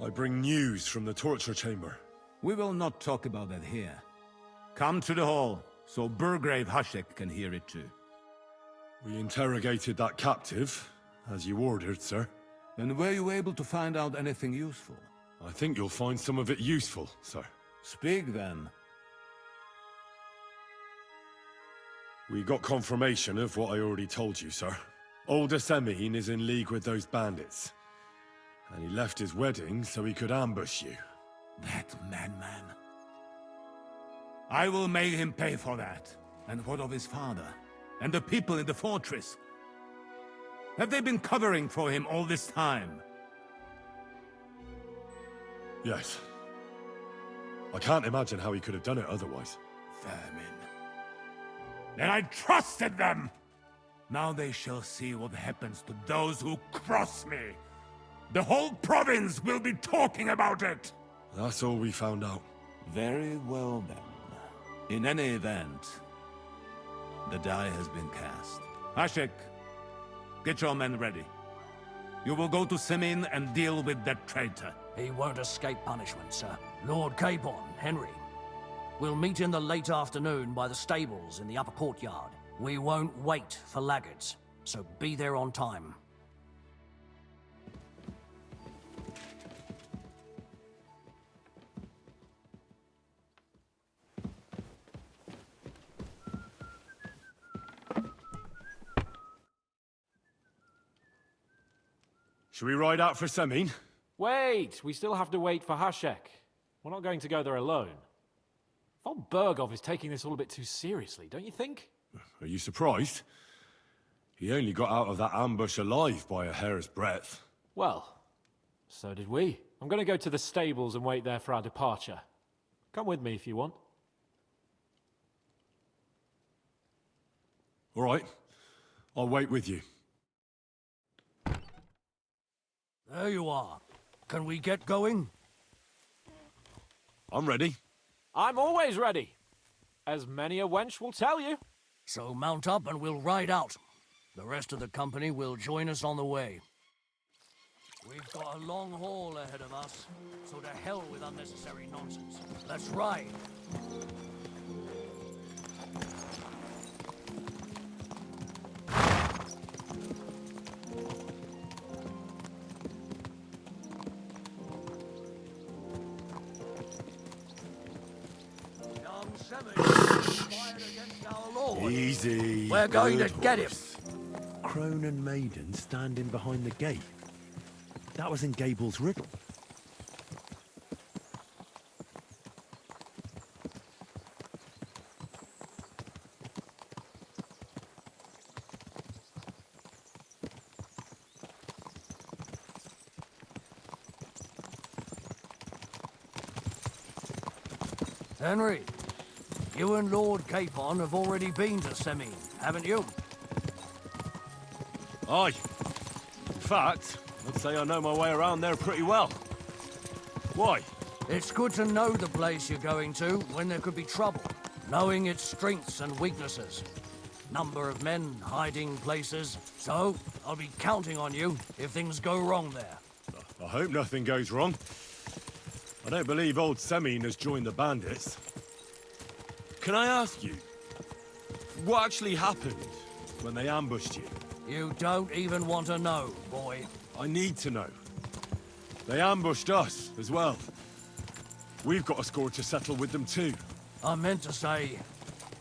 I bring news from the torture chamber. We will not talk about that here. Come to the hall, so Burgrave Hashek can hear it too. We interrogated that captive, as you ordered, sir. And were you able to find out anything useful? I think you'll find some of it useful, sir. Speak then. We got confirmation of what I already told you, sir. Older Semine is in league with those bandits. And he left his wedding so he could ambush you. That madman. I will make him pay for that. And what of his father? And the people in the fortress? Have they been covering for him all this time? Yes. I can't imagine how he could have done it otherwise. Vermin. Then I trusted them! Now they shall see what happens to those who cross me. The whole province will be talking about it! That's all we found out. Very well then. In any event, the die has been cast. Hashek, get your men ready. You will go to Semin and deal with that traitor. He won't escape punishment, sir. Lord Capon, Henry. We'll meet in the late afternoon by the stables in the upper courtyard. We won't wait for laggards, so be there on time. Should we ride out for Semin? Wait! We still have to wait for Hashek. We're not going to go there alone. Von Berghoff is taking this all a bit too seriously, don't you think? Are you surprised? He only got out of that ambush alive by a hair's breadth. Well, so did we. I'm going to go to the stables and wait there for our departure. Come with me if you want. All right. I'll wait with you. There you are. Can we get going? I'm ready. I'm always ready. As many a wench will tell you. So mount up and we'll ride out. The rest of the company will join us on the way. We've got a long haul ahead of us, so to hell with unnecessary nonsense. Let's ride. Young Semi fired against our Lord. Easy. We're going to good get him. horse. Crone and Maiden standing behind the gate. That was in Gable's riddle. Henry, you and Lord Capon have already been to Semine, haven't you? Aye. In fact, I'd say I know my way around there pretty well. Why? It's good to know the place you're going to when there could be trouble, knowing its strengths and weaknesses. Number of men, hiding places. So, I'll be counting on you if things go wrong there. I hope nothing goes wrong. I don't believe old Semine has joined the bandits. Can I ask you, what actually happened when they ambushed you? You don't even want to know, boy. I need to know. They ambushed us as well. We've got a score to settle with them too. I meant to say,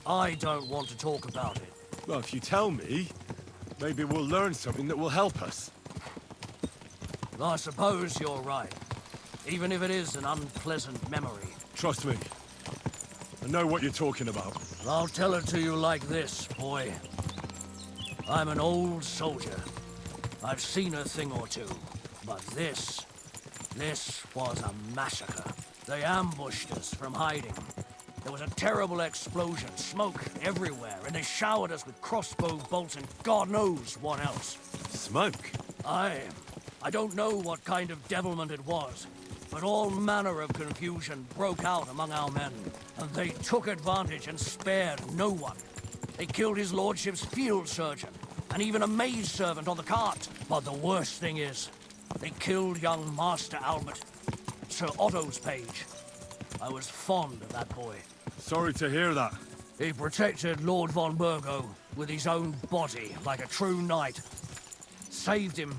I don't want to talk about it. Well, if you tell me, maybe we'll learn something that will help us. I suppose you're right. Even if it is an unpleasant memory. Trust me. I know what you're talking about. I'll tell it to you like this, boy. I'm an old soldier. I've seen a thing or two. But this was a massacre. They ambushed us from hiding. There was a terrible explosion, smoke everywhere, and they showered us with crossbow bolts and God knows what else. Smoke? I don't know what kind of devilment it was, but all manner of confusion broke out among our men, and they took advantage and spared no one. They killed his lordship's field surgeon, and even a maid servant on the cart. But the worst thing is, they killed young Master Albert, Sir Otto's page. I was fond of that boy. Sorry to hear that. He protected Lord von Burgo with his own body like a true knight. Saved him,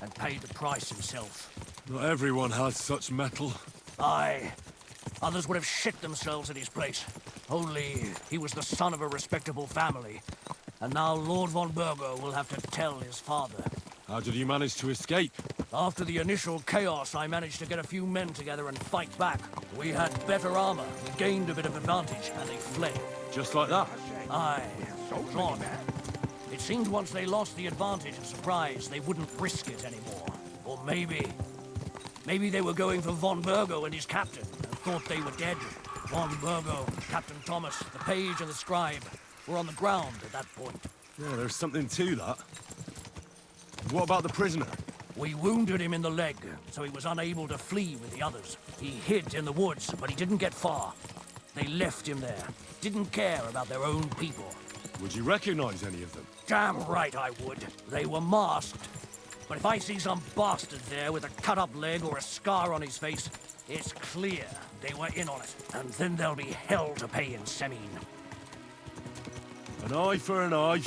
and paid the price himself. Not everyone has such metal. Aye. Others would have shit themselves at his place. Only he was the son of a respectable family. And now Lord von Burgo will have to tell his father. How did you manage to escape? After the initial chaos, I managed to get a few men together and fight back. We had better armor, we gained a bit of advantage, and they fled. Just like that? Aye. Gone. It seemed once they lost the advantage and surprise, they wouldn't risk it anymore. Or maybe they were going for von Burgo and his captain, and thought they were dead. Von Burgo, Captain Thomas, the page and the scribe were on the ground at that point. Yeah, there's something to that. What about the prisoner? We wounded him in the leg, so he was unable to flee with the others. He hid in the woods, but he didn't get far. They left him there. Didn't care about their own people. Would you recognize any of them? Damn right I would. They were masked. But if I see some bastard there with a cut-up leg or a scar on his face, it's clear they were in on it. And then there'll be hell to pay in Semine. An eye for an eye.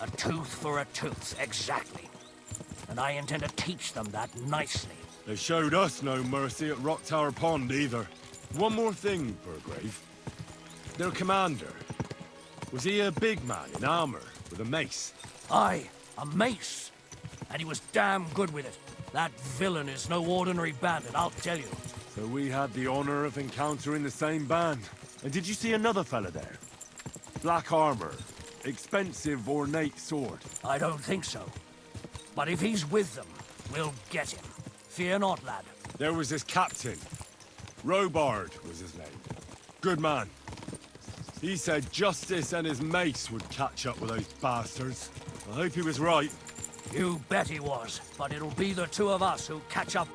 A tooth for a tooth, exactly. And I intend to teach them that nicely. They showed us no mercy at Rock Tower Pond either. One more thing, Burgrave. Their commander. Was he a big man in armor with a mace? Aye, a mace. And he was damn good with it. That villain is no ordinary bandit, I'll tell you. So we had the honor of encountering the same band. And did you see another fella there? Black armor, expensive ornate sword. I don't think so. But if he's with them, we'll get him. Fear not, lad. There was his captain. Robard was his name. Good man. He said justice and his mace would catch up with those bastards. I hope he was right. You bet he was. But it'll be the two of us who catch up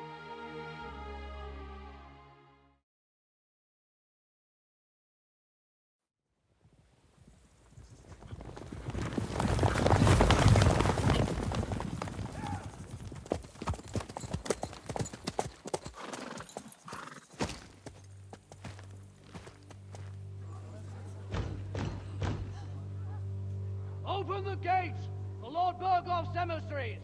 gate! The Lord Burgoff's emissaries!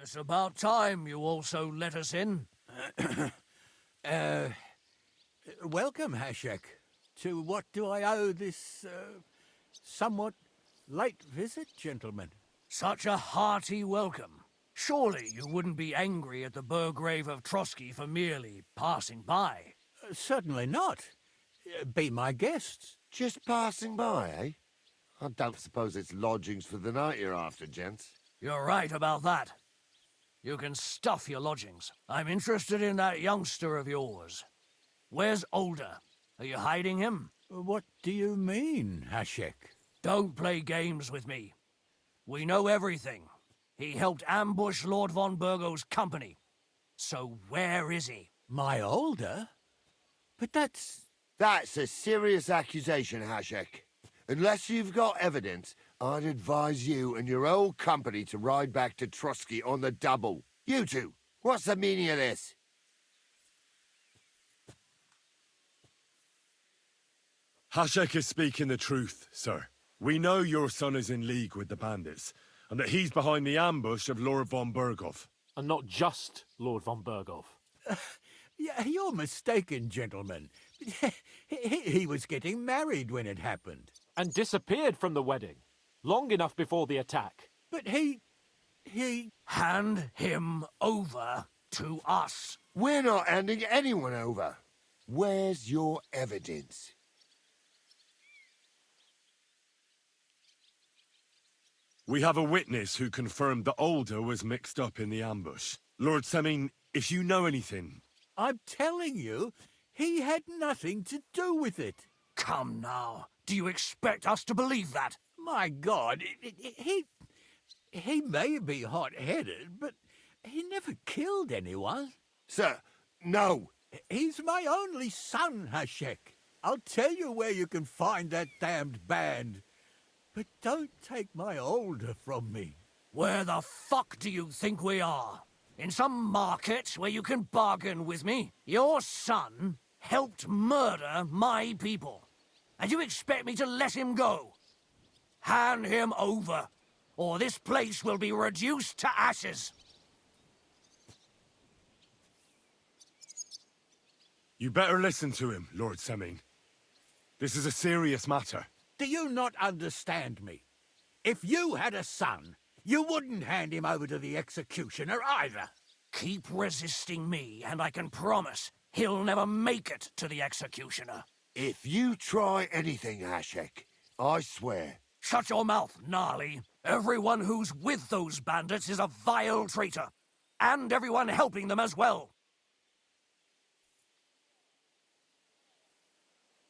It's about time you also let us in. Welcome, Hashek. To what do I owe this, somewhat late visit, gentlemen? Such a hearty welcome. Surely you wouldn't be angry at the Burgrave of Trotsky for merely passing by? Certainly not. Be my guests. Just passing by, eh? I don't suppose it's lodgings for the night you're after, gents. You're right about that. You can stuff your lodgings. I'm interested in that youngster of yours. Where's Older? Are you hiding him? What do you mean, Hashek? Don't play games with me. We know everything. He helped ambush Lord von Burgo's company. So where is he? My Older? But that's... That's a serious accusation, Hashek. Unless you've got evidence, I'd advise you and your old company to ride back to Trotsky on the double. You two, what's the meaning of this? Hashek is speaking the truth, sir. We know your son is in league with the bandits, and that he's behind the ambush of Lord von Burgov. And not just Lord von Burgov. Yeah, you're mistaken, gentlemen. He was getting married when it happened. And disappeared from the wedding, long enough before the attack. But he... Hand him over to us. We're not handing anyone over. Where's your evidence? We have a witness who confirmed that Older was mixed up in the ambush. Lord Semin, if you know anything... I'm telling you, he had nothing to do with it. Come now. Do you expect us to believe that? My God, he may be hot-headed, but he never killed anyone. Sir, no. He's my only son, Hashek. I'll tell you where you can find that damned band. But don't take my Older from me. Where the fuck do you think we are? In some market where you can bargain with me? Your son helped murder my people. And you expect me to let him go? Hand him over, or this place will be reduced to ashes. You better listen to him, Lord Semin. This is a serious matter. Do you not understand me? If you had a son, you wouldn't hand him over to the executioner either. Keep resisting me, and I can promise he'll never make it to the executioner. If you try anything, Hashek, I swear. Shut your mouth, Gnarly. Everyone who's with those bandits is a vile traitor. And everyone helping them as well.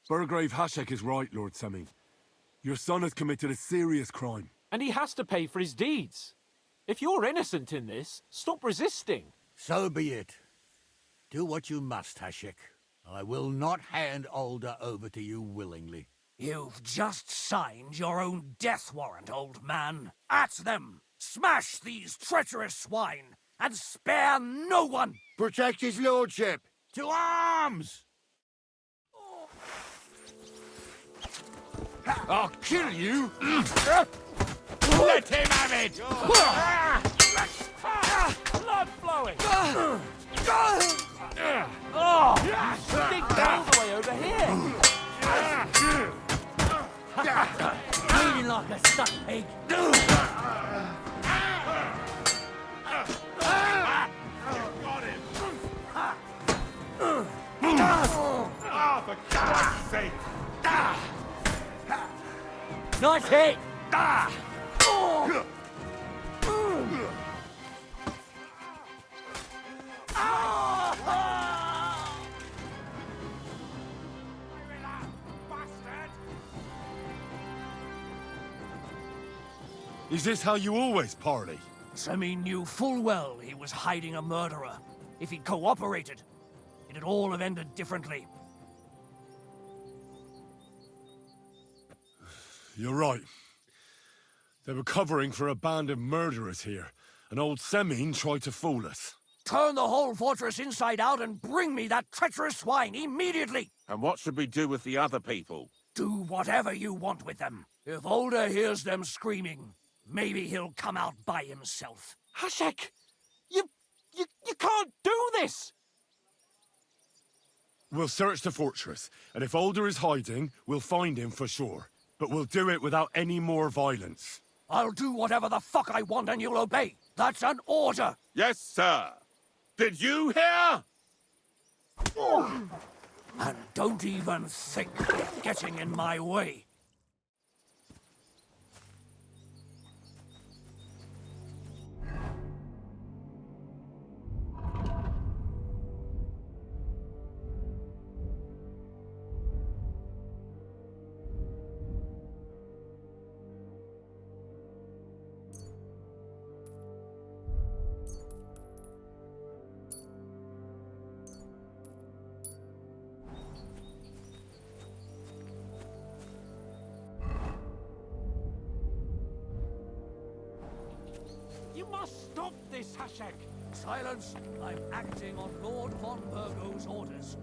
Burgrave Hashek is right, Lord Semin. Your son has committed a serious crime. And he has to pay for his deeds. If you're innocent in this, stop resisting. So be it. Do what you must, Hashek. I will not hand Older over to you willingly. You've just signed your own death warrant, old man. At them! Smash these treacherous swine, and spare no one! Protect his lordship! To arms! I'll kill you! Let him have it! Blood flowing! Oh! Dig all the way over here! Bleeding like a stuck pig. Got him! for Christ's sake! Nice hit! Is this how you always parley? Semi knew full well he was hiding a murderer. If he'd cooperated, it'd all have ended differently. You're right. They were covering for a band of murderers here, and old Semine tried to fool us. Turn the whole fortress inside out and bring me that treacherous swine immediately! And what should we do with the other people? Do whatever you want with them. If Older hears them screaming, maybe he'll come out by himself. Hashek! You can't do this! We'll search the fortress, and if Older is hiding, we'll find him for sure. But we'll do it without any more violence. I'll do whatever the fuck I want and you'll obey. That's an order! Yes, sir. Did you hear? And don't even think of getting in my way. You must stop this, Hashek! Silence! I'm acting on Lord von Burgo's orders.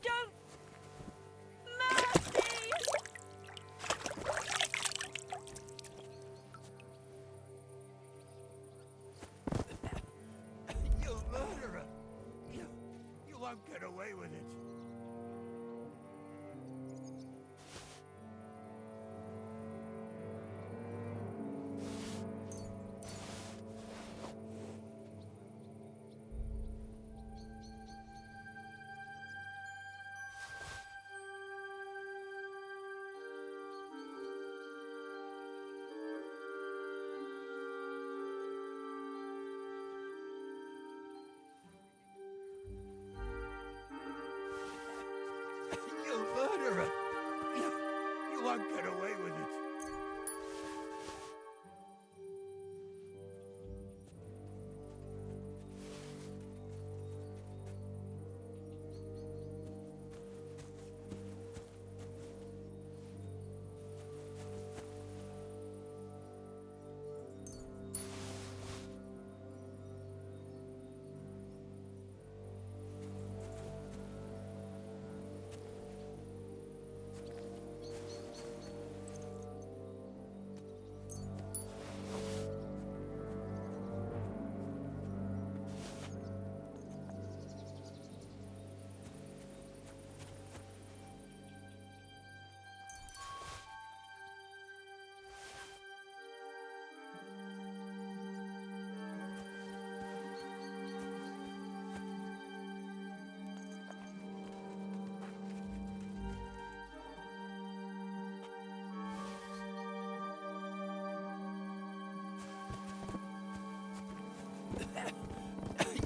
Don't! Mercy! You murderer! You won't get away with it.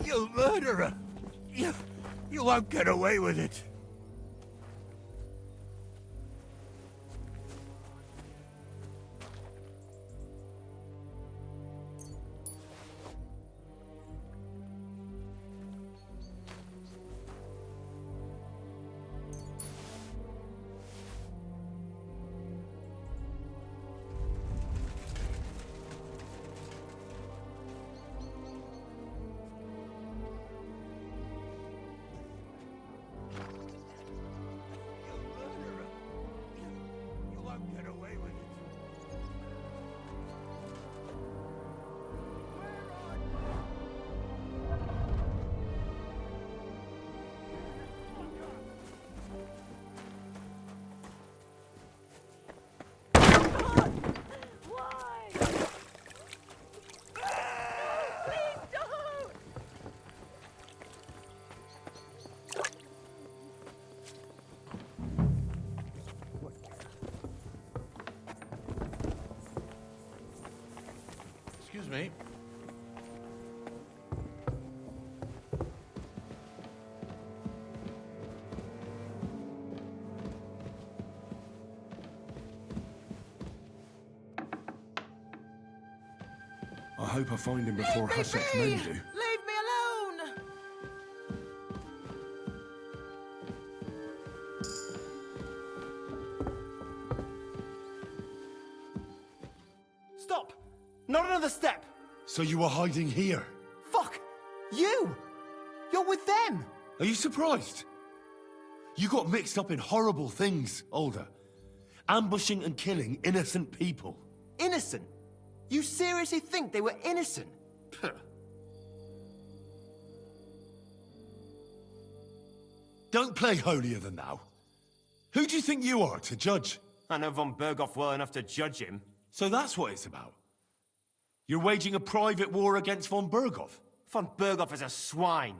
You murderer! You won't get away with it. Excuse me. I hope I find him before Hashek's men do. Leave me alone! Stop! Not another step! So you were hiding here? Fuck! You! You're with them! Are you surprised? You got mixed up in horrible things, Alder. Ambushing and killing innocent people. Innocent? You seriously think they were innocent? Puh. Don't play holier than thou. Who do you think you are to judge? I know von Berghoff well enough to judge him. So that's what it's about. You're waging a private war against von Berghoff. Von Berghoff is a swine.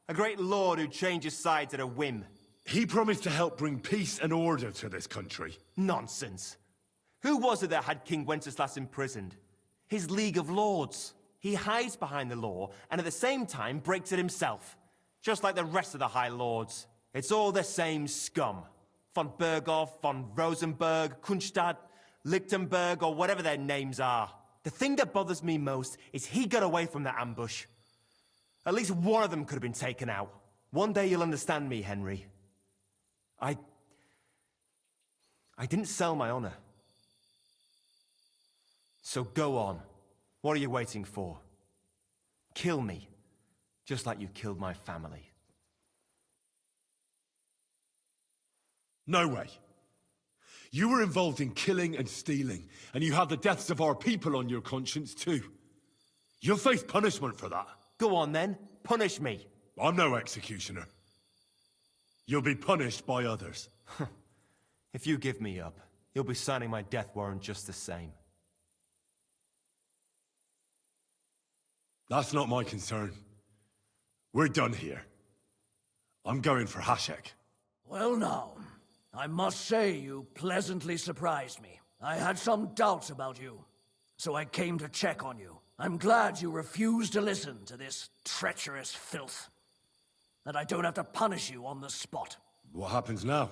A great lord who changes sides at a whim. He promised to help bring peace and order to this country. Nonsense. Who was it that had King Wenceslas imprisoned? His League of Lords. He hides behind the law, and at the same time breaks it himself. Just like the rest of the High Lords. It's all the same scum. Von Berghoff, von Rosenberg, Kunstadt, Lichtenberg, or whatever their names are. The thing that bothers me most is he got away from the ambush. At least one of them could have been taken out. One day you'll understand me, Henry. I didn't sell my honor. So go on. What are you waiting for? Kill me, just like you killed my family. No way. You were involved in killing and stealing, and you have the deaths of our people on your conscience too. You'll face punishment for that. Go on then, punish me. I'm no executioner. You'll be punished by others. If you give me up, you'll be signing my death warrant just the same. That's not my concern. We're done here. I'm going for Hashek. Well now, I must say you pleasantly surprised me. I had some doubts about you, so I came to check on you. I'm glad you refused to listen to this treacherous filth. That I don't have to punish you on the spot. What happens now?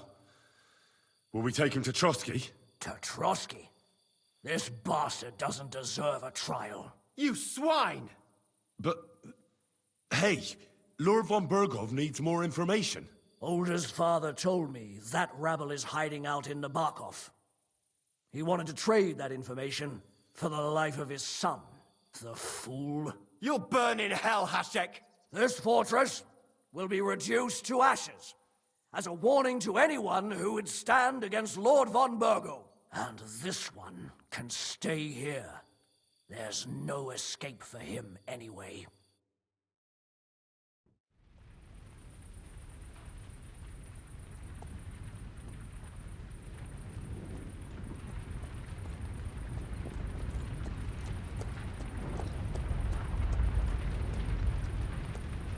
Will we take him to Trotsky? To Trotsky? This bastard doesn't deserve a trial. You swine! But, hey, Lord von Berghoff needs more information. Older's father told me that rabble is hiding out in Nabokov. He wanted to trade that information for the life of his son. The fool. You'll burn in hell, Hashek! This fortress will be reduced to ashes, as a warning to anyone who would stand against Lord von Berghoff. And this one can stay here. There's no escape for him anyway.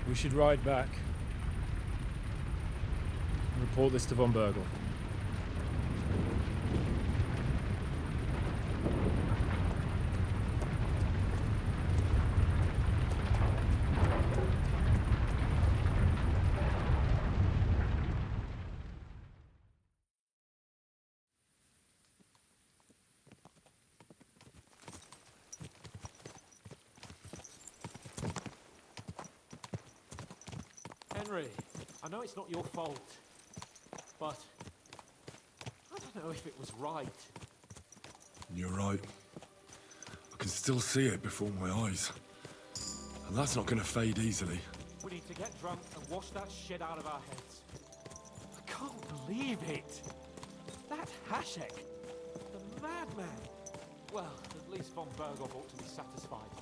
We should ride back and report this to von Berghoff. Henry, I know it's not your fault, but I don't know if it was right. You're right. I can still see it before my eyes. And that's not gonna fade easily. We need to get drunk and wash that shit out of our heads. I can't believe it. That Hashek, the madman. Well, at least von Berghoff ought to be satisfied.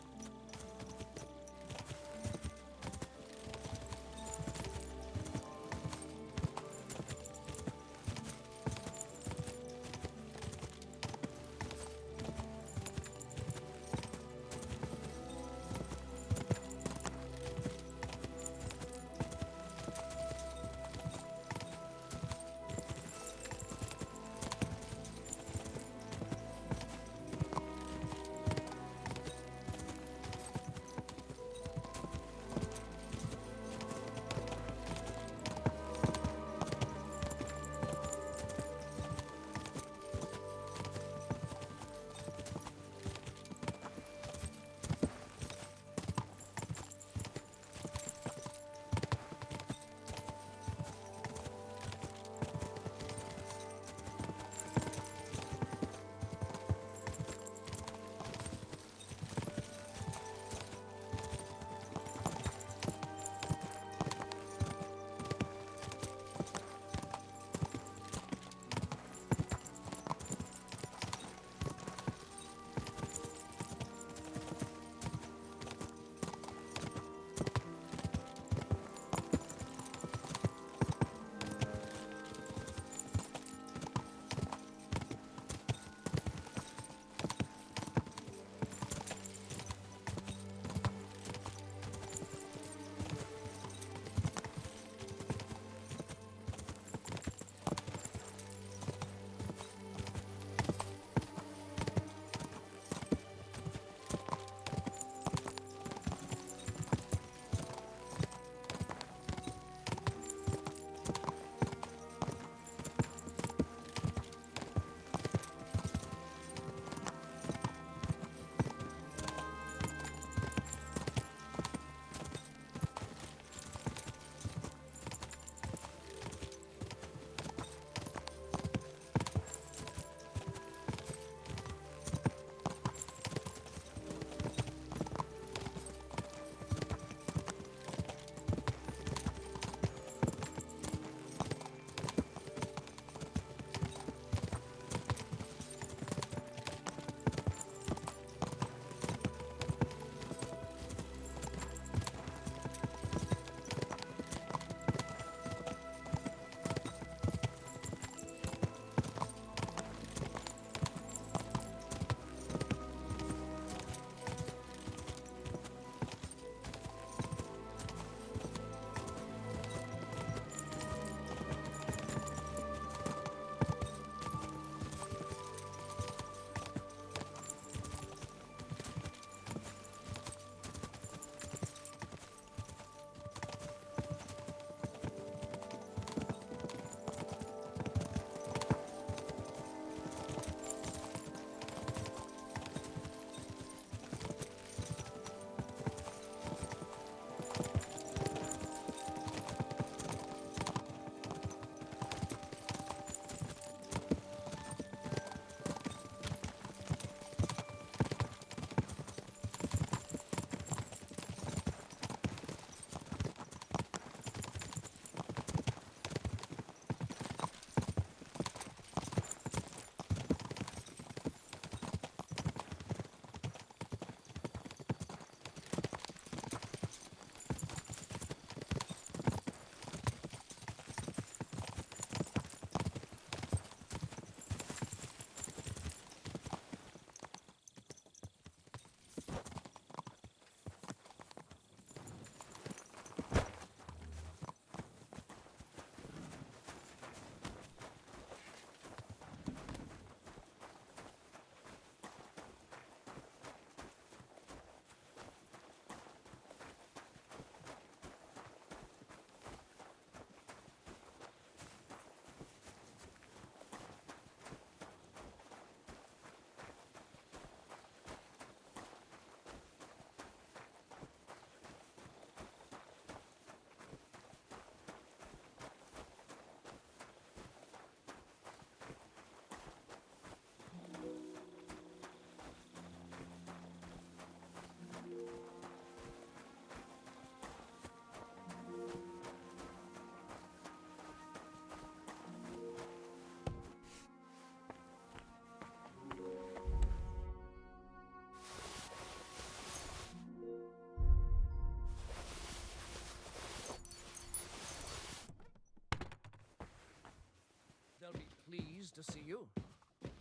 pleased to see you.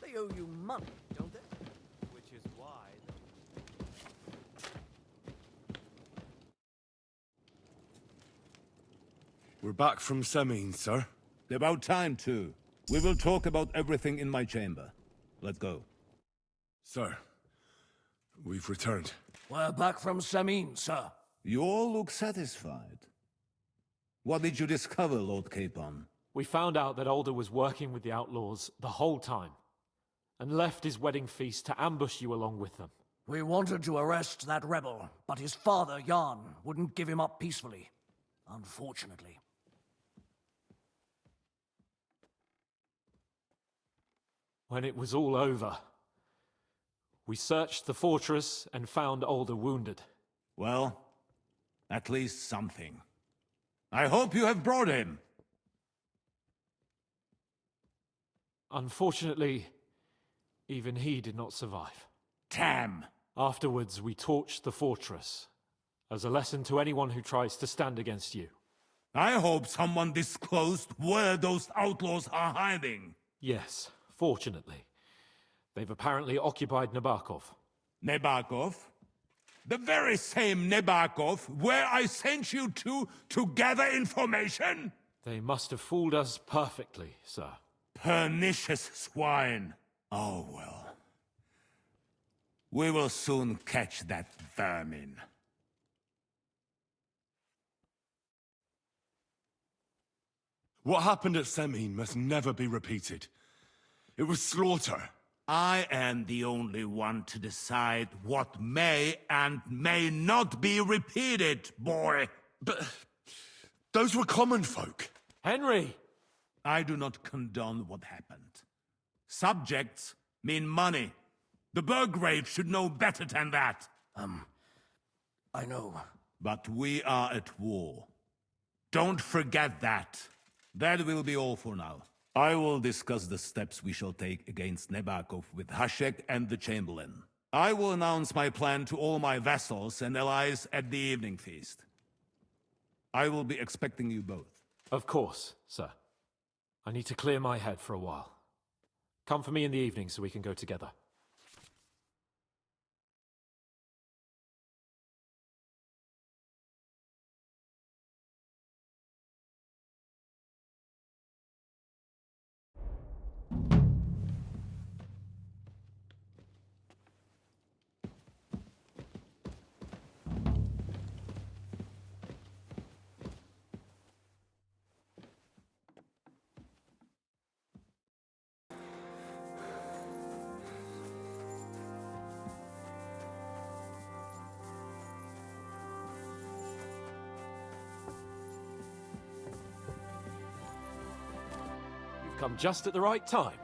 They owe you money, don't they? Which is why... We're back from Semine, sir. About time, too. We will talk about everything in my chamber. Let's go. Sir, we've returned. We're back from Semine, sir. You all look satisfied. What did you discover, Lord Capon? We found out that Alder was working with the outlaws the whole time, and left his wedding feast to ambush you along with them. We wanted to arrest that rebel, but his father, Jan, wouldn't give him up peacefully. Unfortunately. When it was all over, we searched the fortress and found Alder wounded. Well, at least something. I hope you have brought him. Unfortunately, even he did not survive. Damn! Afterwards, we torched the fortress, as a lesson to anyone who tries to stand against you. I hope someone disclosed where those outlaws are hiding. Yes, fortunately. They've apparently occupied Nabokov. Nabokov? The very same Nabokov where I sent you to gather information? They must have fooled us perfectly, sir. Pernicious swine. Oh, well. We will soon catch that vermin. What happened at Semine must never be repeated. It was slaughter. I am the only one to decide what may and may not be repeated, boy. But those were common folk. Henry! I do not condone what happened. Subjects mean money. The Burgrave should know better than that. I know. But we are at war. Don't forget that. That will be all for now. I will discuss the steps we shall take against Nabokov with Hashek and the Chamberlain. I will announce my plan to all my vassals and allies at the evening feast. I will be expecting you both. Of course, sir. I need to clear my head for a while. Come for me in the evening so we can go together. Come just at the right time.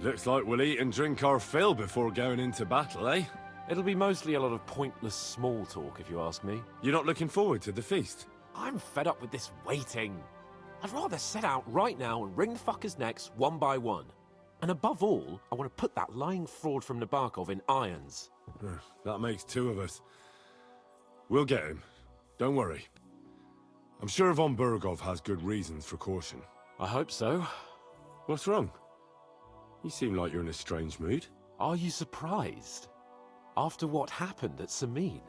Looks like we'll eat and drink our fill before going into battle, eh? It'll be mostly a lot of pointless small talk, if you ask me. You're not looking forward to the feast? I'm fed up with this waiting. I'd rather set out right now and wring the fuckers' necks one by one. And above all, I want to put that lying fraud from Nabokov in irons. That makes two of us. We'll get him. Don't worry. I'm sure Von Burgov has good reasons for caution. I hope so. What's wrong? You seem like you're in a strange mood. Are you surprised? After what happened at Semine?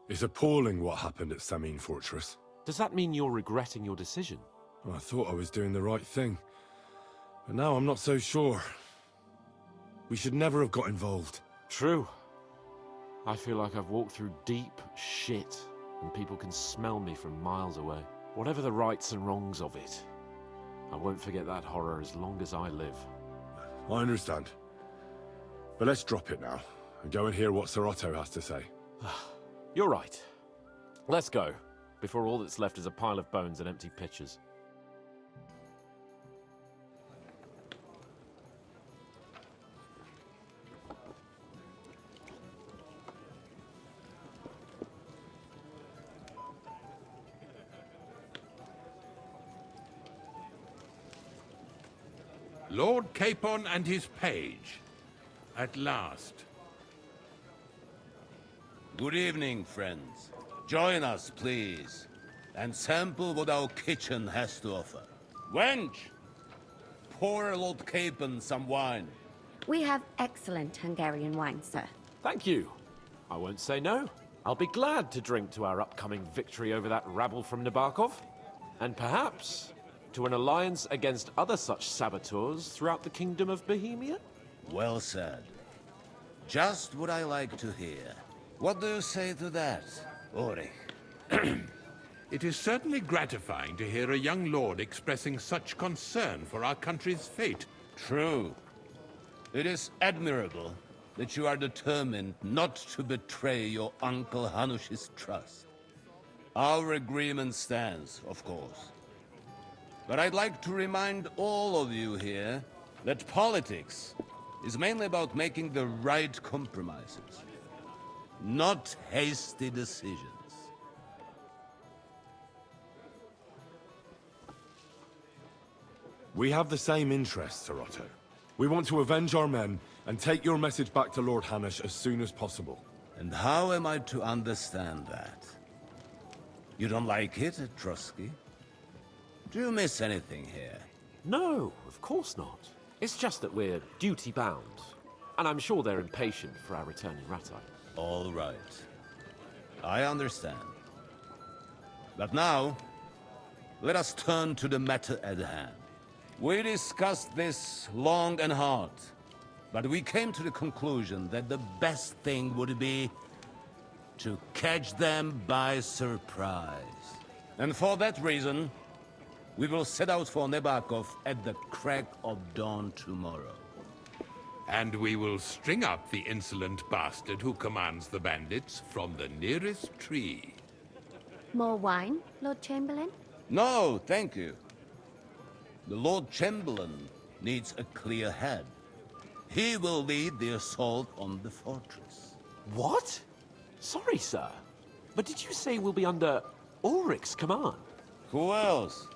It's appalling what happened at Semine Fortress. Does that mean you're regretting your decision? I thought I was doing the right thing. But now I'm not so sure. We should never have got involved. True. I feel like I've walked through deep shit, and people can smell me from miles away. Whatever the rights and wrongs of it, I won't forget that horror as long as I live. I understand. But let's drop it now, and go and hear what Sir Otto has to say. You're right. Let's go, before all that's left is a pile of bones and empty pitchers. Lord Capon and his page. At last. Good evening, friends. Join us, please, and sample what our kitchen has to offer. Wench! Pour Lord Capon some wine. We have excellent Hungarian wine, sir. Thank you. I won't say no. I'll be glad to drink to our upcoming victory over that rabble from Nabokov. And perhaps to an alliance against other such saboteurs throughout the Kingdom of Bohemia? Well said. Just what I like to hear. What do you say to that, Ulrich? It is certainly gratifying to hear a young lord expressing such concern for our country's fate. True. It is admirable that you are determined not to betray your Uncle Hanush's trust. Our agreement stands, of course. But I'd like to remind all of you here that politics is mainly about making the right compromises, not hasty decisions. We have the same interests, Sir Otto. We want to avenge our men and take your message back to Lord Hanush as soon as possible. And how am I to understand that? You don't like it, Trotsky? Do you miss anything here? No, of course not. It's just that we're duty-bound. And I'm sure they're impatient for our return in Ratai. All right. I understand. But now, let us turn to the matter at hand. We discussed this long and hard, but we came to the conclusion that the best thing would be to catch them by surprise. And for that reason, we will set out for Nabokov at the crack of dawn tomorrow. And we will string up the insolent bastard who commands the bandits from the nearest tree. More wine, Lord Chamberlain? No, thank you. The Lord Chamberlain needs a clear head. He will lead the assault on the fortress. What? Sorry, sir. But did you say we'll be under Ulrich's command? Who else?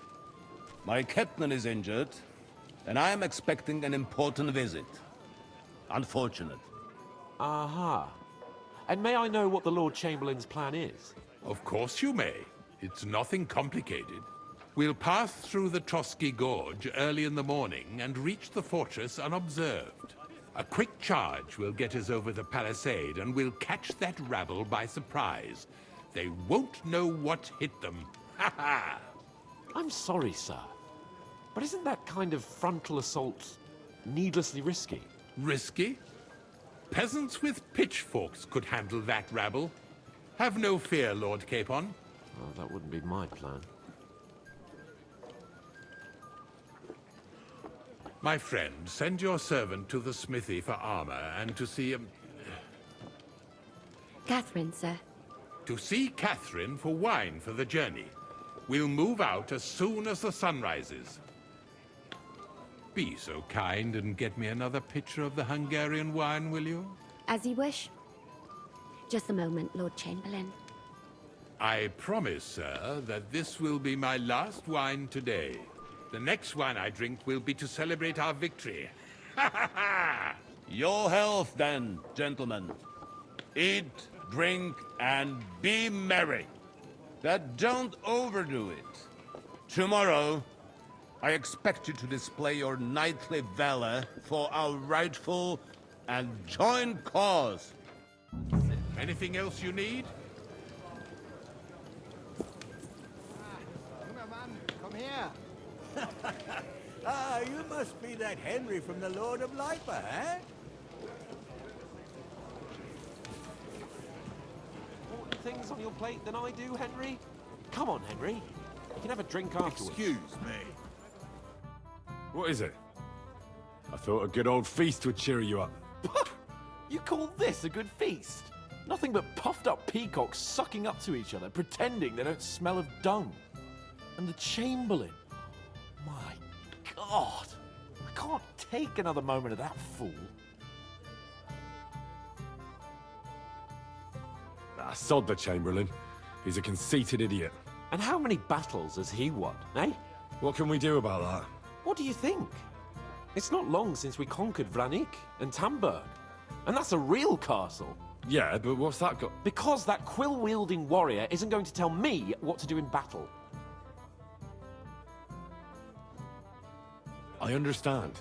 My captain is injured, and I am expecting an important visit. Unfortunate. Aha. And may I know what the Lord Chamberlain's plan is? Of course you may. It's nothing complicated. We'll pass through the Trotsky Gorge early in the morning and reach the fortress unobserved. A quick charge will get us over the palisade, and we'll catch that rabble by surprise. They won't know what hit them. Ha ha! I'm sorry, sir. But isn't that kind of frontal assault needlessly risky? Risky? Peasants with pitchforks could handle that rabble. Have no fear, Lord Capon. Well, that wouldn't be my plan. My friend, send your servant to the smithy for armor and to see Catherine, sir. To see Catherine for wine for the journey. We'll move out as soon as the sun rises. Be so kind and get me another pitcher of the Hungarian wine, will you? As you wish. Just a moment, Lord Chamberlain. I promise, sir, that this will be my last wine today. The next wine I drink will be to celebrate our victory. Ha ha ha! Your health, then, gentlemen. Eat, drink, and be merry. But don't overdo it. Tomorrow, I expect you to display your knightly valor for our rightful and joint cause. Anything else you need? Come here. Ah, you must be that Henry from the Lord of Lipa, eh? Important things on your plate than I do, Henry? Come on, Henry. You can have a drink afterwards. Excuse me. What is it? I thought a good old feast would cheer you up. You call this a good feast? Nothing but puffed up peacocks sucking up to each other, pretending they don't smell of dung. And the Chamberlain. My God. I can't take another moment of that fool. Sod the Chamberlain. He's a conceited idiot. And how many battles has he won, eh? What can we do about that? What do you think? It's not long since we conquered Vranik and Tamburg. And that's a real castle. Yeah, but what's that got? Because that quill-wielding warrior isn't going to tell me what to do in battle. I understand.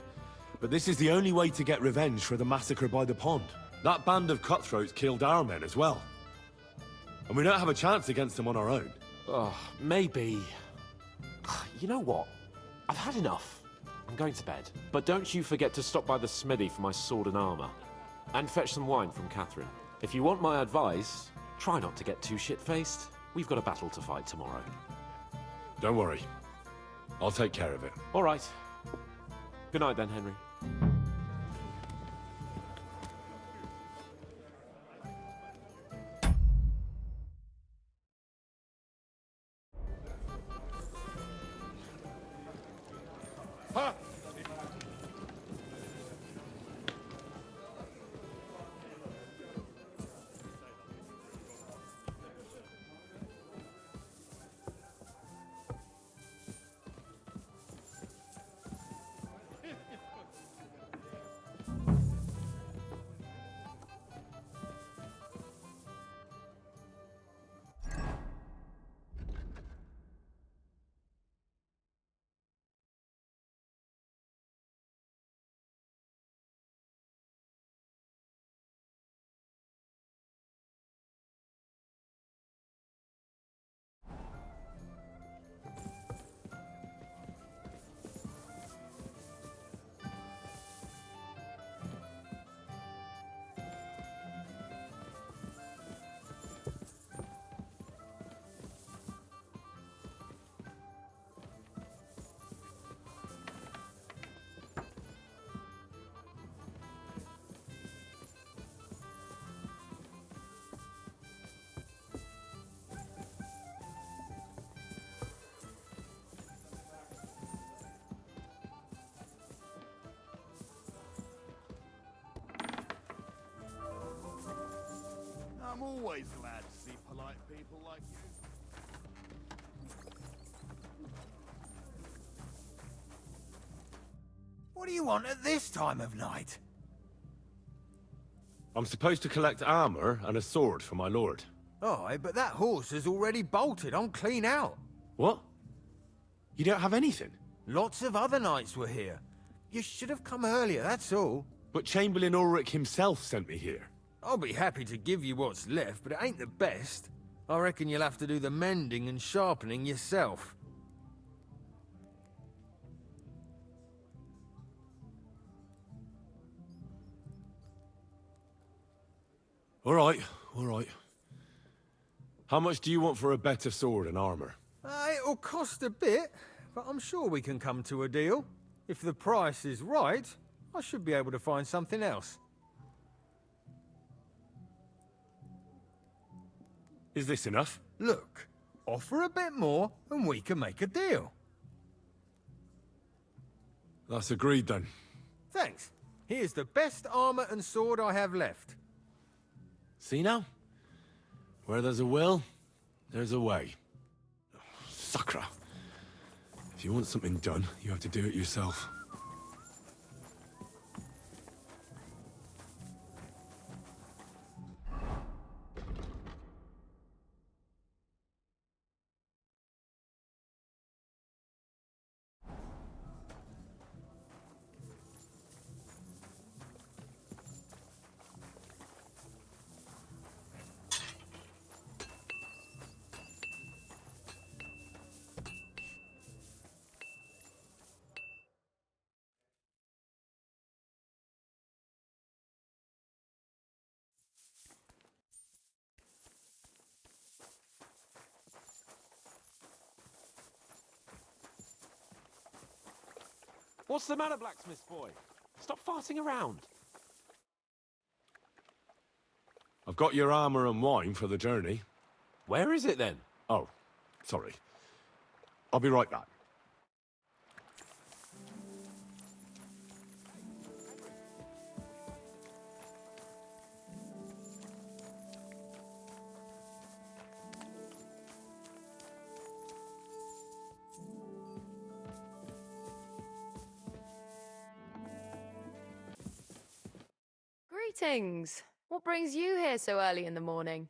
But this is the only way to get revenge for the massacre by the pond. That band of cutthroats killed our men as well. And we don't have a chance against them on our own. Oh, maybe. You know what? I've had enough. I'm going to bed. But don't you forget to stop by the smithy for my sword and armor. And fetch some wine from Catherine. If you want my advice, try not to get too shit-faced. We've got a battle to fight tomorrow. Don't worry. I'll take care of it. All right. Good night then, Henry. Huh? I'm always glad to see polite people like you. What do you want at this time of night? I'm supposed to collect armor and a sword for my lord. Aye, but that horse is already bolted. I'm clean out. What? You don't have anything? Lots of other knights were here. You should have come earlier, that's all. But Chamberlain Ulrich himself sent me here. I'll be happy to give you what's left, but it ain't the best. I reckon you'll have to do the mending and sharpening yourself. All right. How much do you want for a better sword and armor? It'll cost a bit, but I'm sure we can come to a deal. If the price is right, I should be able to find something else. Is this enough? Look, offer a bit more and we can make a deal. That's agreed then. Thanks. Here's the best armor and sword I have left. See now? Where there's a will, there's a way. Sacra. If you want something done, you have to do it yourself. What's the matter, blacksmith boy? Stop farting around. I've got your armor and wine for the journey. Where is it then? Oh, sorry. I'll be right back. Greetings. What brings you here so early in the morning?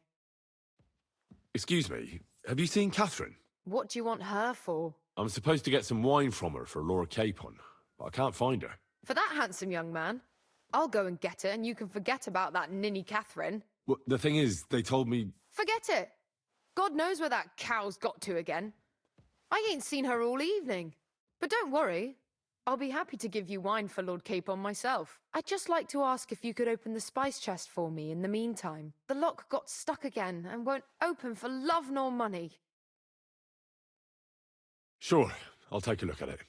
Excuse me, have you seen Catherine? What do you want her for? I'm supposed to get some wine from her for Lord Capon. but I can't find her. For that handsome young man, I'll go and get her, and you can forget about that ninny Catherine. Well, the thing is, they told me... Forget it! God knows where that cow's got to again. I ain't seen her all evening. But don't worry, I'll be happy to give you wine for Lord Capon myself. I'd just like to ask if you could open the spice chest for me in the meantime. The lock got stuck again and won't open for love nor money. Sure, I'll take a look at it.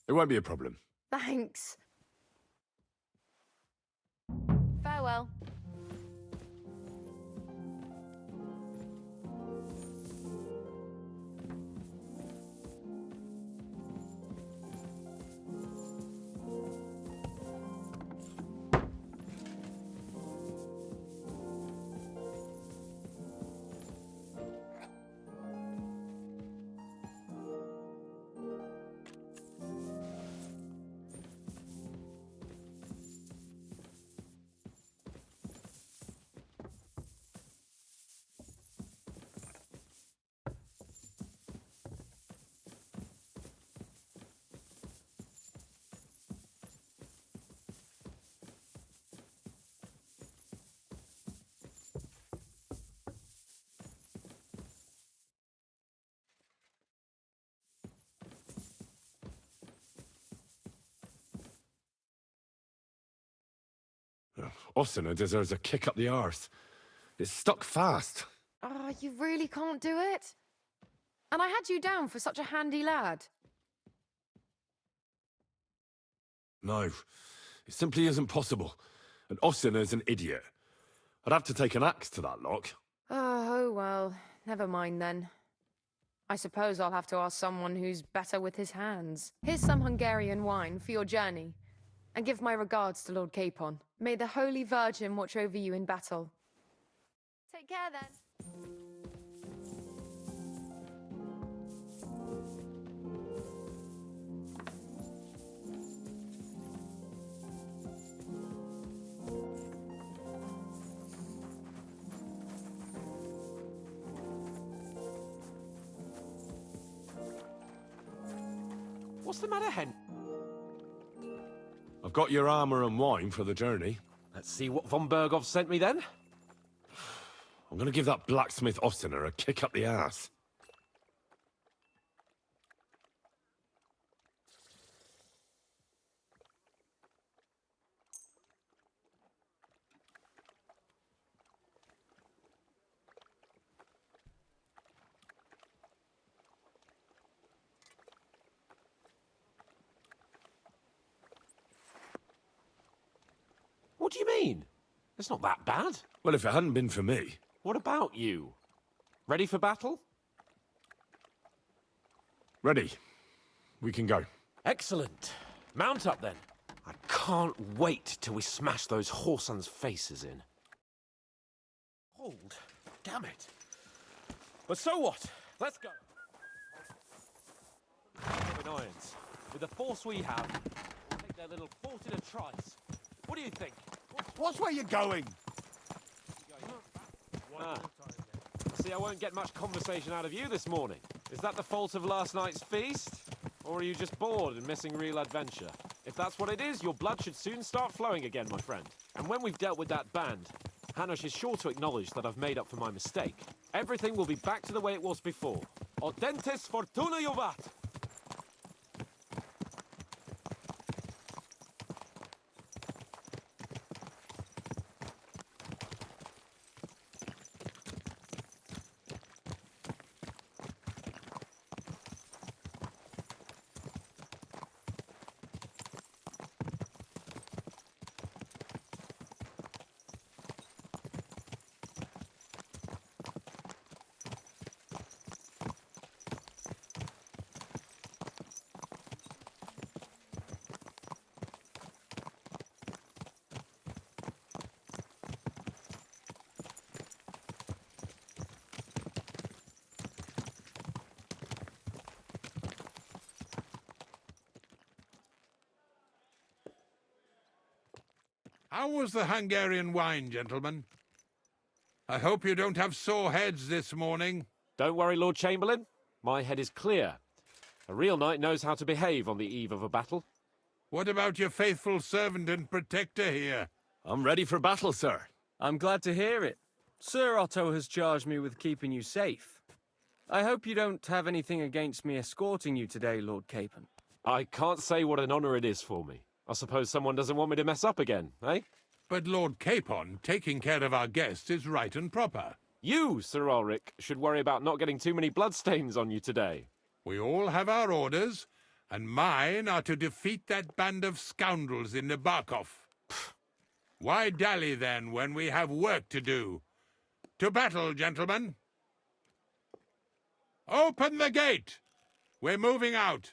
It won't be a problem. Thanks. Farewell. Ossina deserves a kick up the arse. It's stuck fast. Ah, you really can't do it? And I had you down for such a handy lad. No, it simply isn't possible. And Ossina's an idiot. I'd have to take an axe to that lock. Oh, well, never mind then. I suppose I'll have to ask someone who's better with his hands. Here's some Hungarian wine for your journey. And give my regards to Lord Capon. May the Holy Virgin watch over you in battle. Take care then. What's the matter, Hen? I've got your armor and wine for the journey. Let's see what von Berghoff sent me then. I'm gonna give that blacksmith Ossina a kick up the ass. What do you mean? It's not that bad. Well, if it hadn't been for me... What about you? Ready for battle? Ready. We can go. Excellent. Mount up then. I can't wait till we smash those whoresons' faces in. Hold. Damn it. But so what? Let's go. Irons. With the force we have, we'll take their little Fortuna trice. What do you think? What's where you're going? See, I won't get much conversation out of you this morning. Is that the fault of last night's feast? Or are you just bored and missing real adventure? If that's what it is, your blood should soon start flowing again, my friend. And when we've dealt with that band, Hanush is sure to acknowledge that I've made up for my mistake. Everything will be back to the way it was before. Audentes Fortuna Juvat! How was the Hungarian wine, gentlemen? I hope you don't have sore heads this morning. Don't worry, Lord Chamberlain. My head is clear. A real knight knows how to behave on the eve of a battle. What about your faithful servant and protector here? I'm ready for battle, sir. I'm glad to hear it. Sir Otto has charged me with keeping you safe. I hope you don't have anything against me escorting you today, Lord Capon. I can't say what an honor it is for me. I suppose someone doesn't want me to mess up again, eh? But Lord Capon, taking care of our guests is right and proper. You, Sir Ulrich, should worry about not getting too many bloodstains on you today. We all have our orders, and mine are to defeat that band of scoundrels in Nabokov. Why dally, then, when we have work to do? To battle, gentlemen! Open the gate! We're moving out.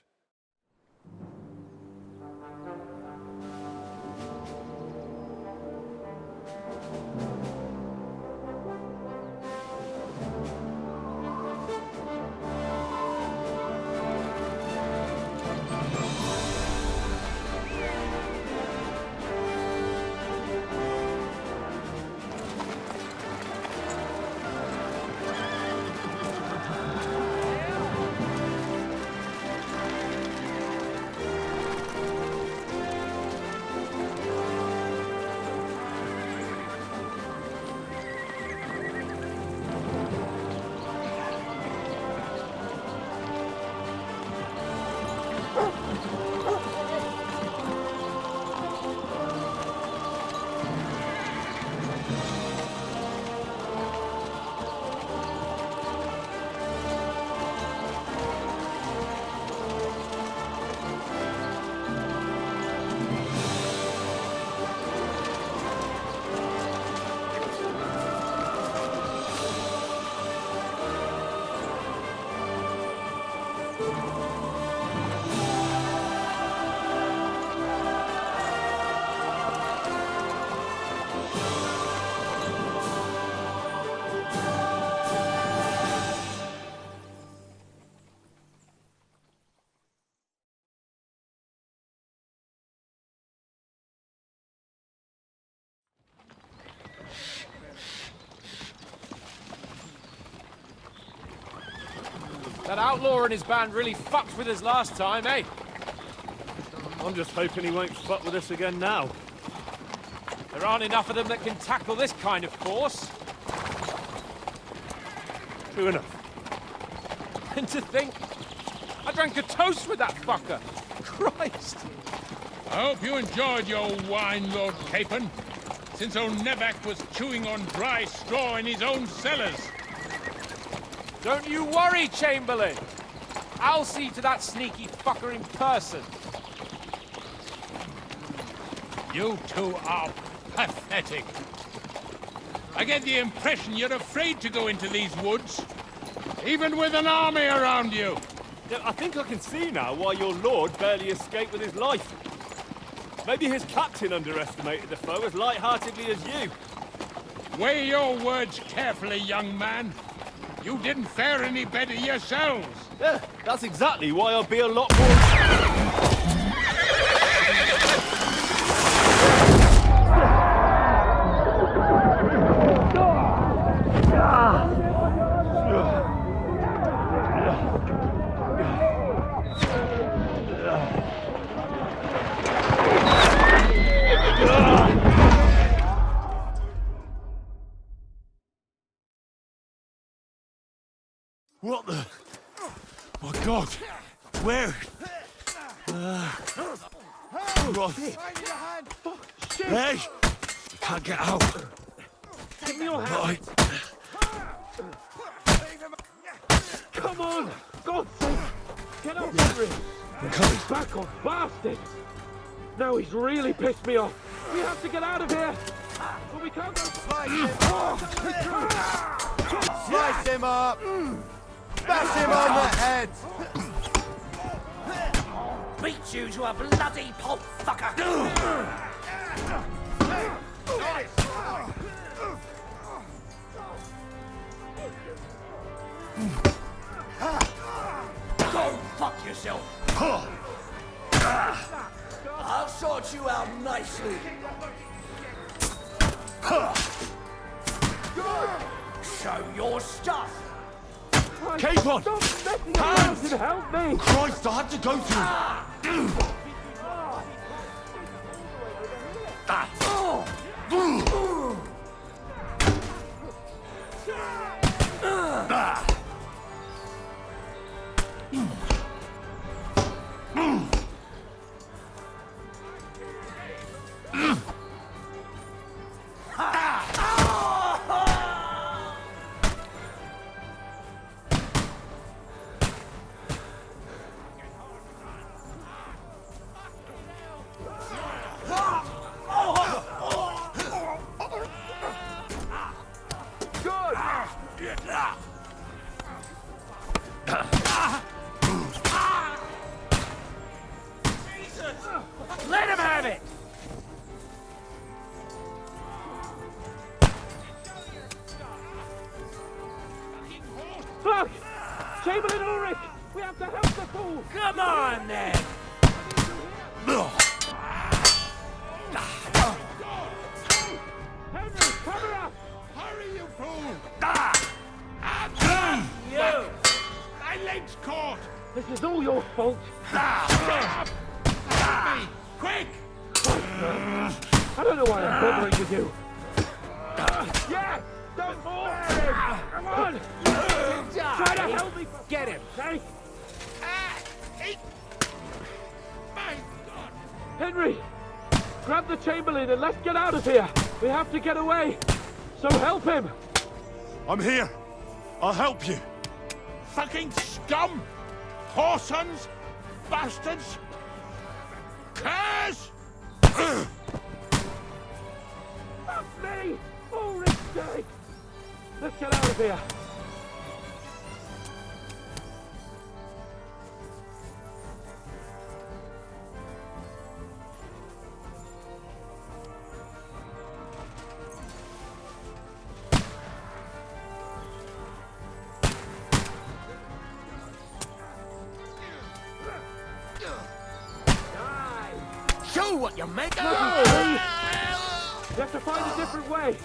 That outlaw and his band really fucked with us last time, eh? I'm just hoping he won't fuck with us again now. There aren't enough of them that can tackle this kind of force. True enough. And to think, I drank a toast with that fucker. Christ! I hope you enjoyed your wine, Lord Capon, since old Nevak was chewing on dry straw in his own cellars. Don't you worry, Chamberlain. I'll see to that sneaky fucker in person. You two are pathetic. I get the impression you're afraid to go into these woods, even with an army around you. Yeah, I think I can see now why your lord barely escaped with his life. Maybe his captain underestimated the foe as light-heartedly as you. Weigh your words carefully, young man. You didn't fare any better yourselves. Yeah, that's exactly why I'll be a lot more... What the... My God! Where? Right. Hey! Can't get out. Give me your hand. Right. Come on! God's sake! Get up, Henry! I'm coming. Back off, bastard! Now he's really pissed me off. We have to get out of here! But we can't go... Slice him up! Bash him on the head! Beat you to a bloody pulp fucker! Go fuck yourself! I'll sort you out nicely. Show your stuff! Capon! Hands! Help me! Christ, I had to go through... know why I'm bothering with you. Yeah! Don't fall! Come on! Try to help me! Get him! Okay? Henry! Grab the Chamberlain and let's get out of here! We have to get away! So help him! I'm here! I'll help you! Fucking scum! Whoresons! Bastards! Curs! That's me! Ulrich's dead! Let's get out of here! Show what you're making! You have to find a different way.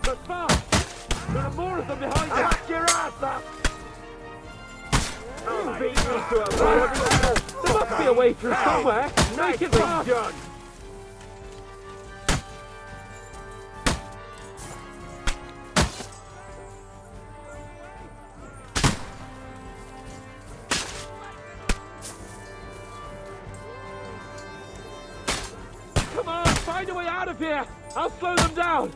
But fast! There are more of them behind you! Back your ass up! You beat me to a bullet! There must be a way through somewhere! Make it fast! Done. Come on, find a way out of here! I'll slow them down!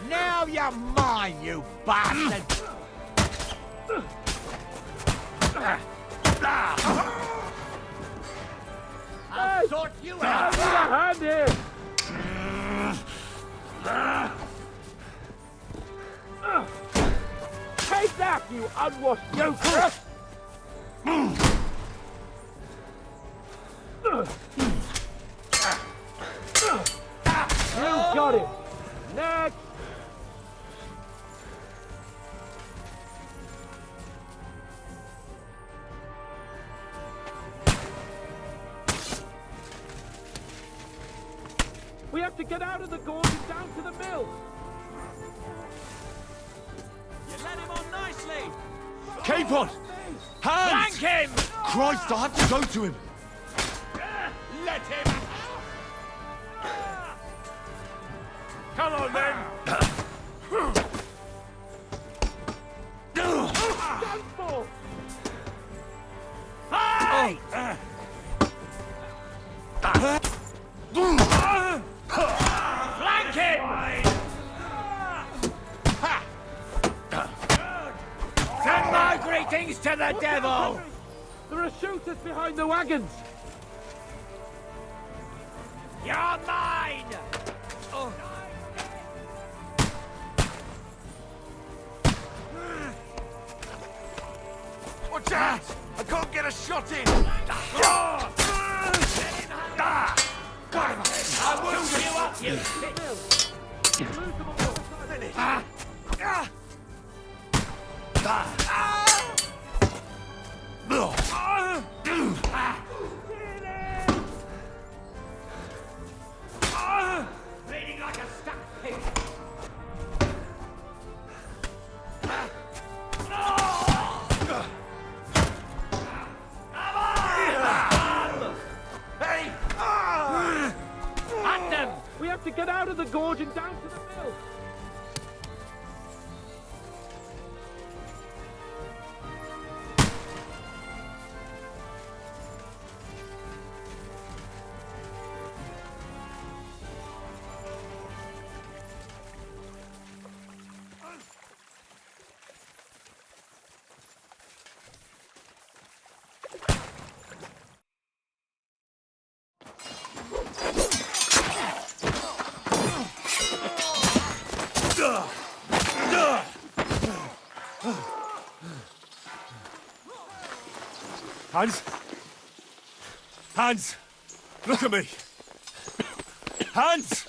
Now you're mine, you bastard! I'll sort you out! Give me a hand here! Take that, you unwashed joker! You got him! Next! We have to get out of the gorge and down to the mill! You let him on nicely! Capon! Hands! Flank him! Christ, I have to go to him! Let him! Come on, then! Done for! Fight! Flank him! Send my greetings to the devil! There are shooters behind the wagons! You're mine! Watch out! I can't get a shot in! I will you up, you bleeding like a stuck pig. At them! We have to get out of the gorge and down to the mill! Hans? Hans! Look at me! Hans!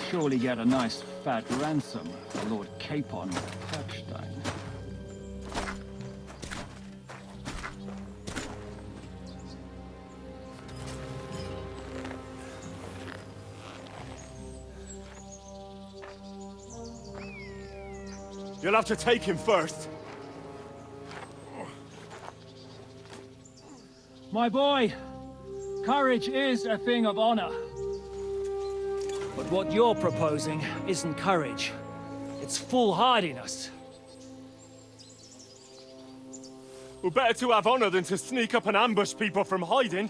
surely get a nice fat ransom for Lord Capon Kirkstein. You'll have to take him first. My boy, courage is a thing of honor. But what you're proposing isn't courage. It's foolhardiness. Well, better to have honor than to sneak up and ambush people from hiding.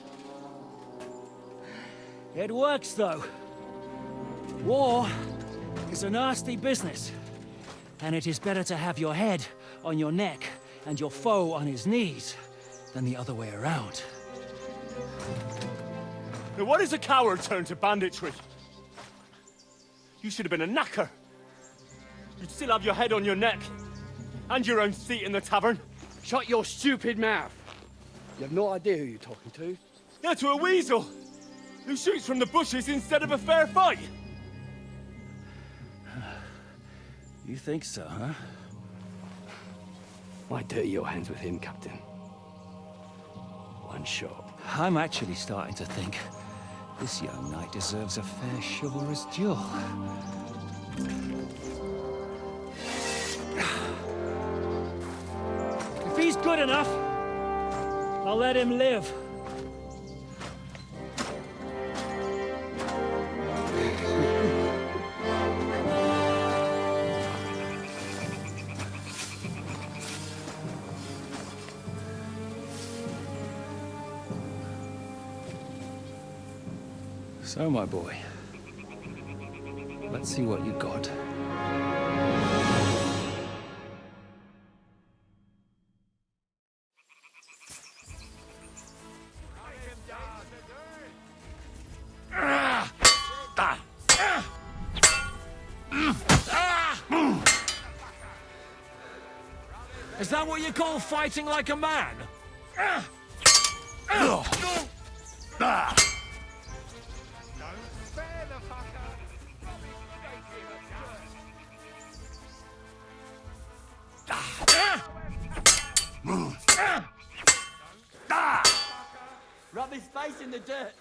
It works, though. War is a nasty business. And it is better to have your head on your neck and your foe on his knees than the other way around. Now, what is a coward turned to banditry? You should have been a knacker. You'd still have your head on your neck. And your own seat in the tavern. Shut your stupid mouth. You have no idea who you're talking to. Yeah, to a weasel. Who shoots from the bushes instead of a fair fight. You think so, huh? Why dirty your hands with him, Captain? One shot. I'm actually starting to think this young knight deserves a fair chivalrous duel. If he's good enough, I'll let him live. So, my boy, let's see what you got. Is that what you call fighting like a man? Rub his face in the dirt.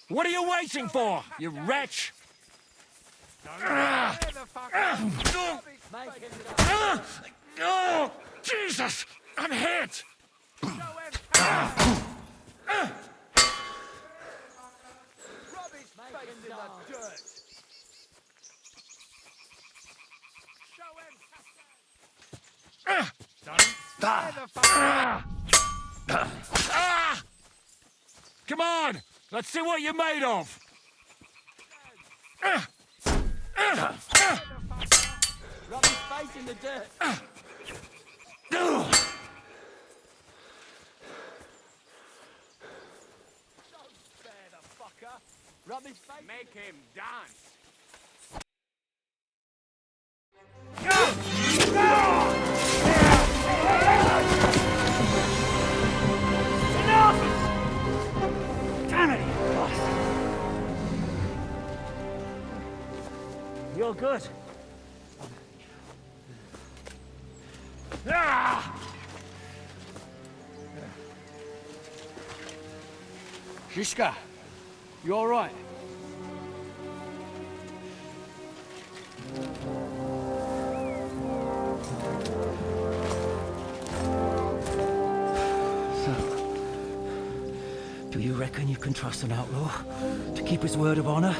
What are you waiting for, you wretch? Oh, Jesus! I'm hit! Come on! Let's see what you're made of! Rub his face in the dirt. Don't spare the fucker. Rub his face. Make him dance. Enough! Damn it, you bastard! You're good. Shishka, you all right? Do you reckon you can trust an outlaw to keep his word of honor?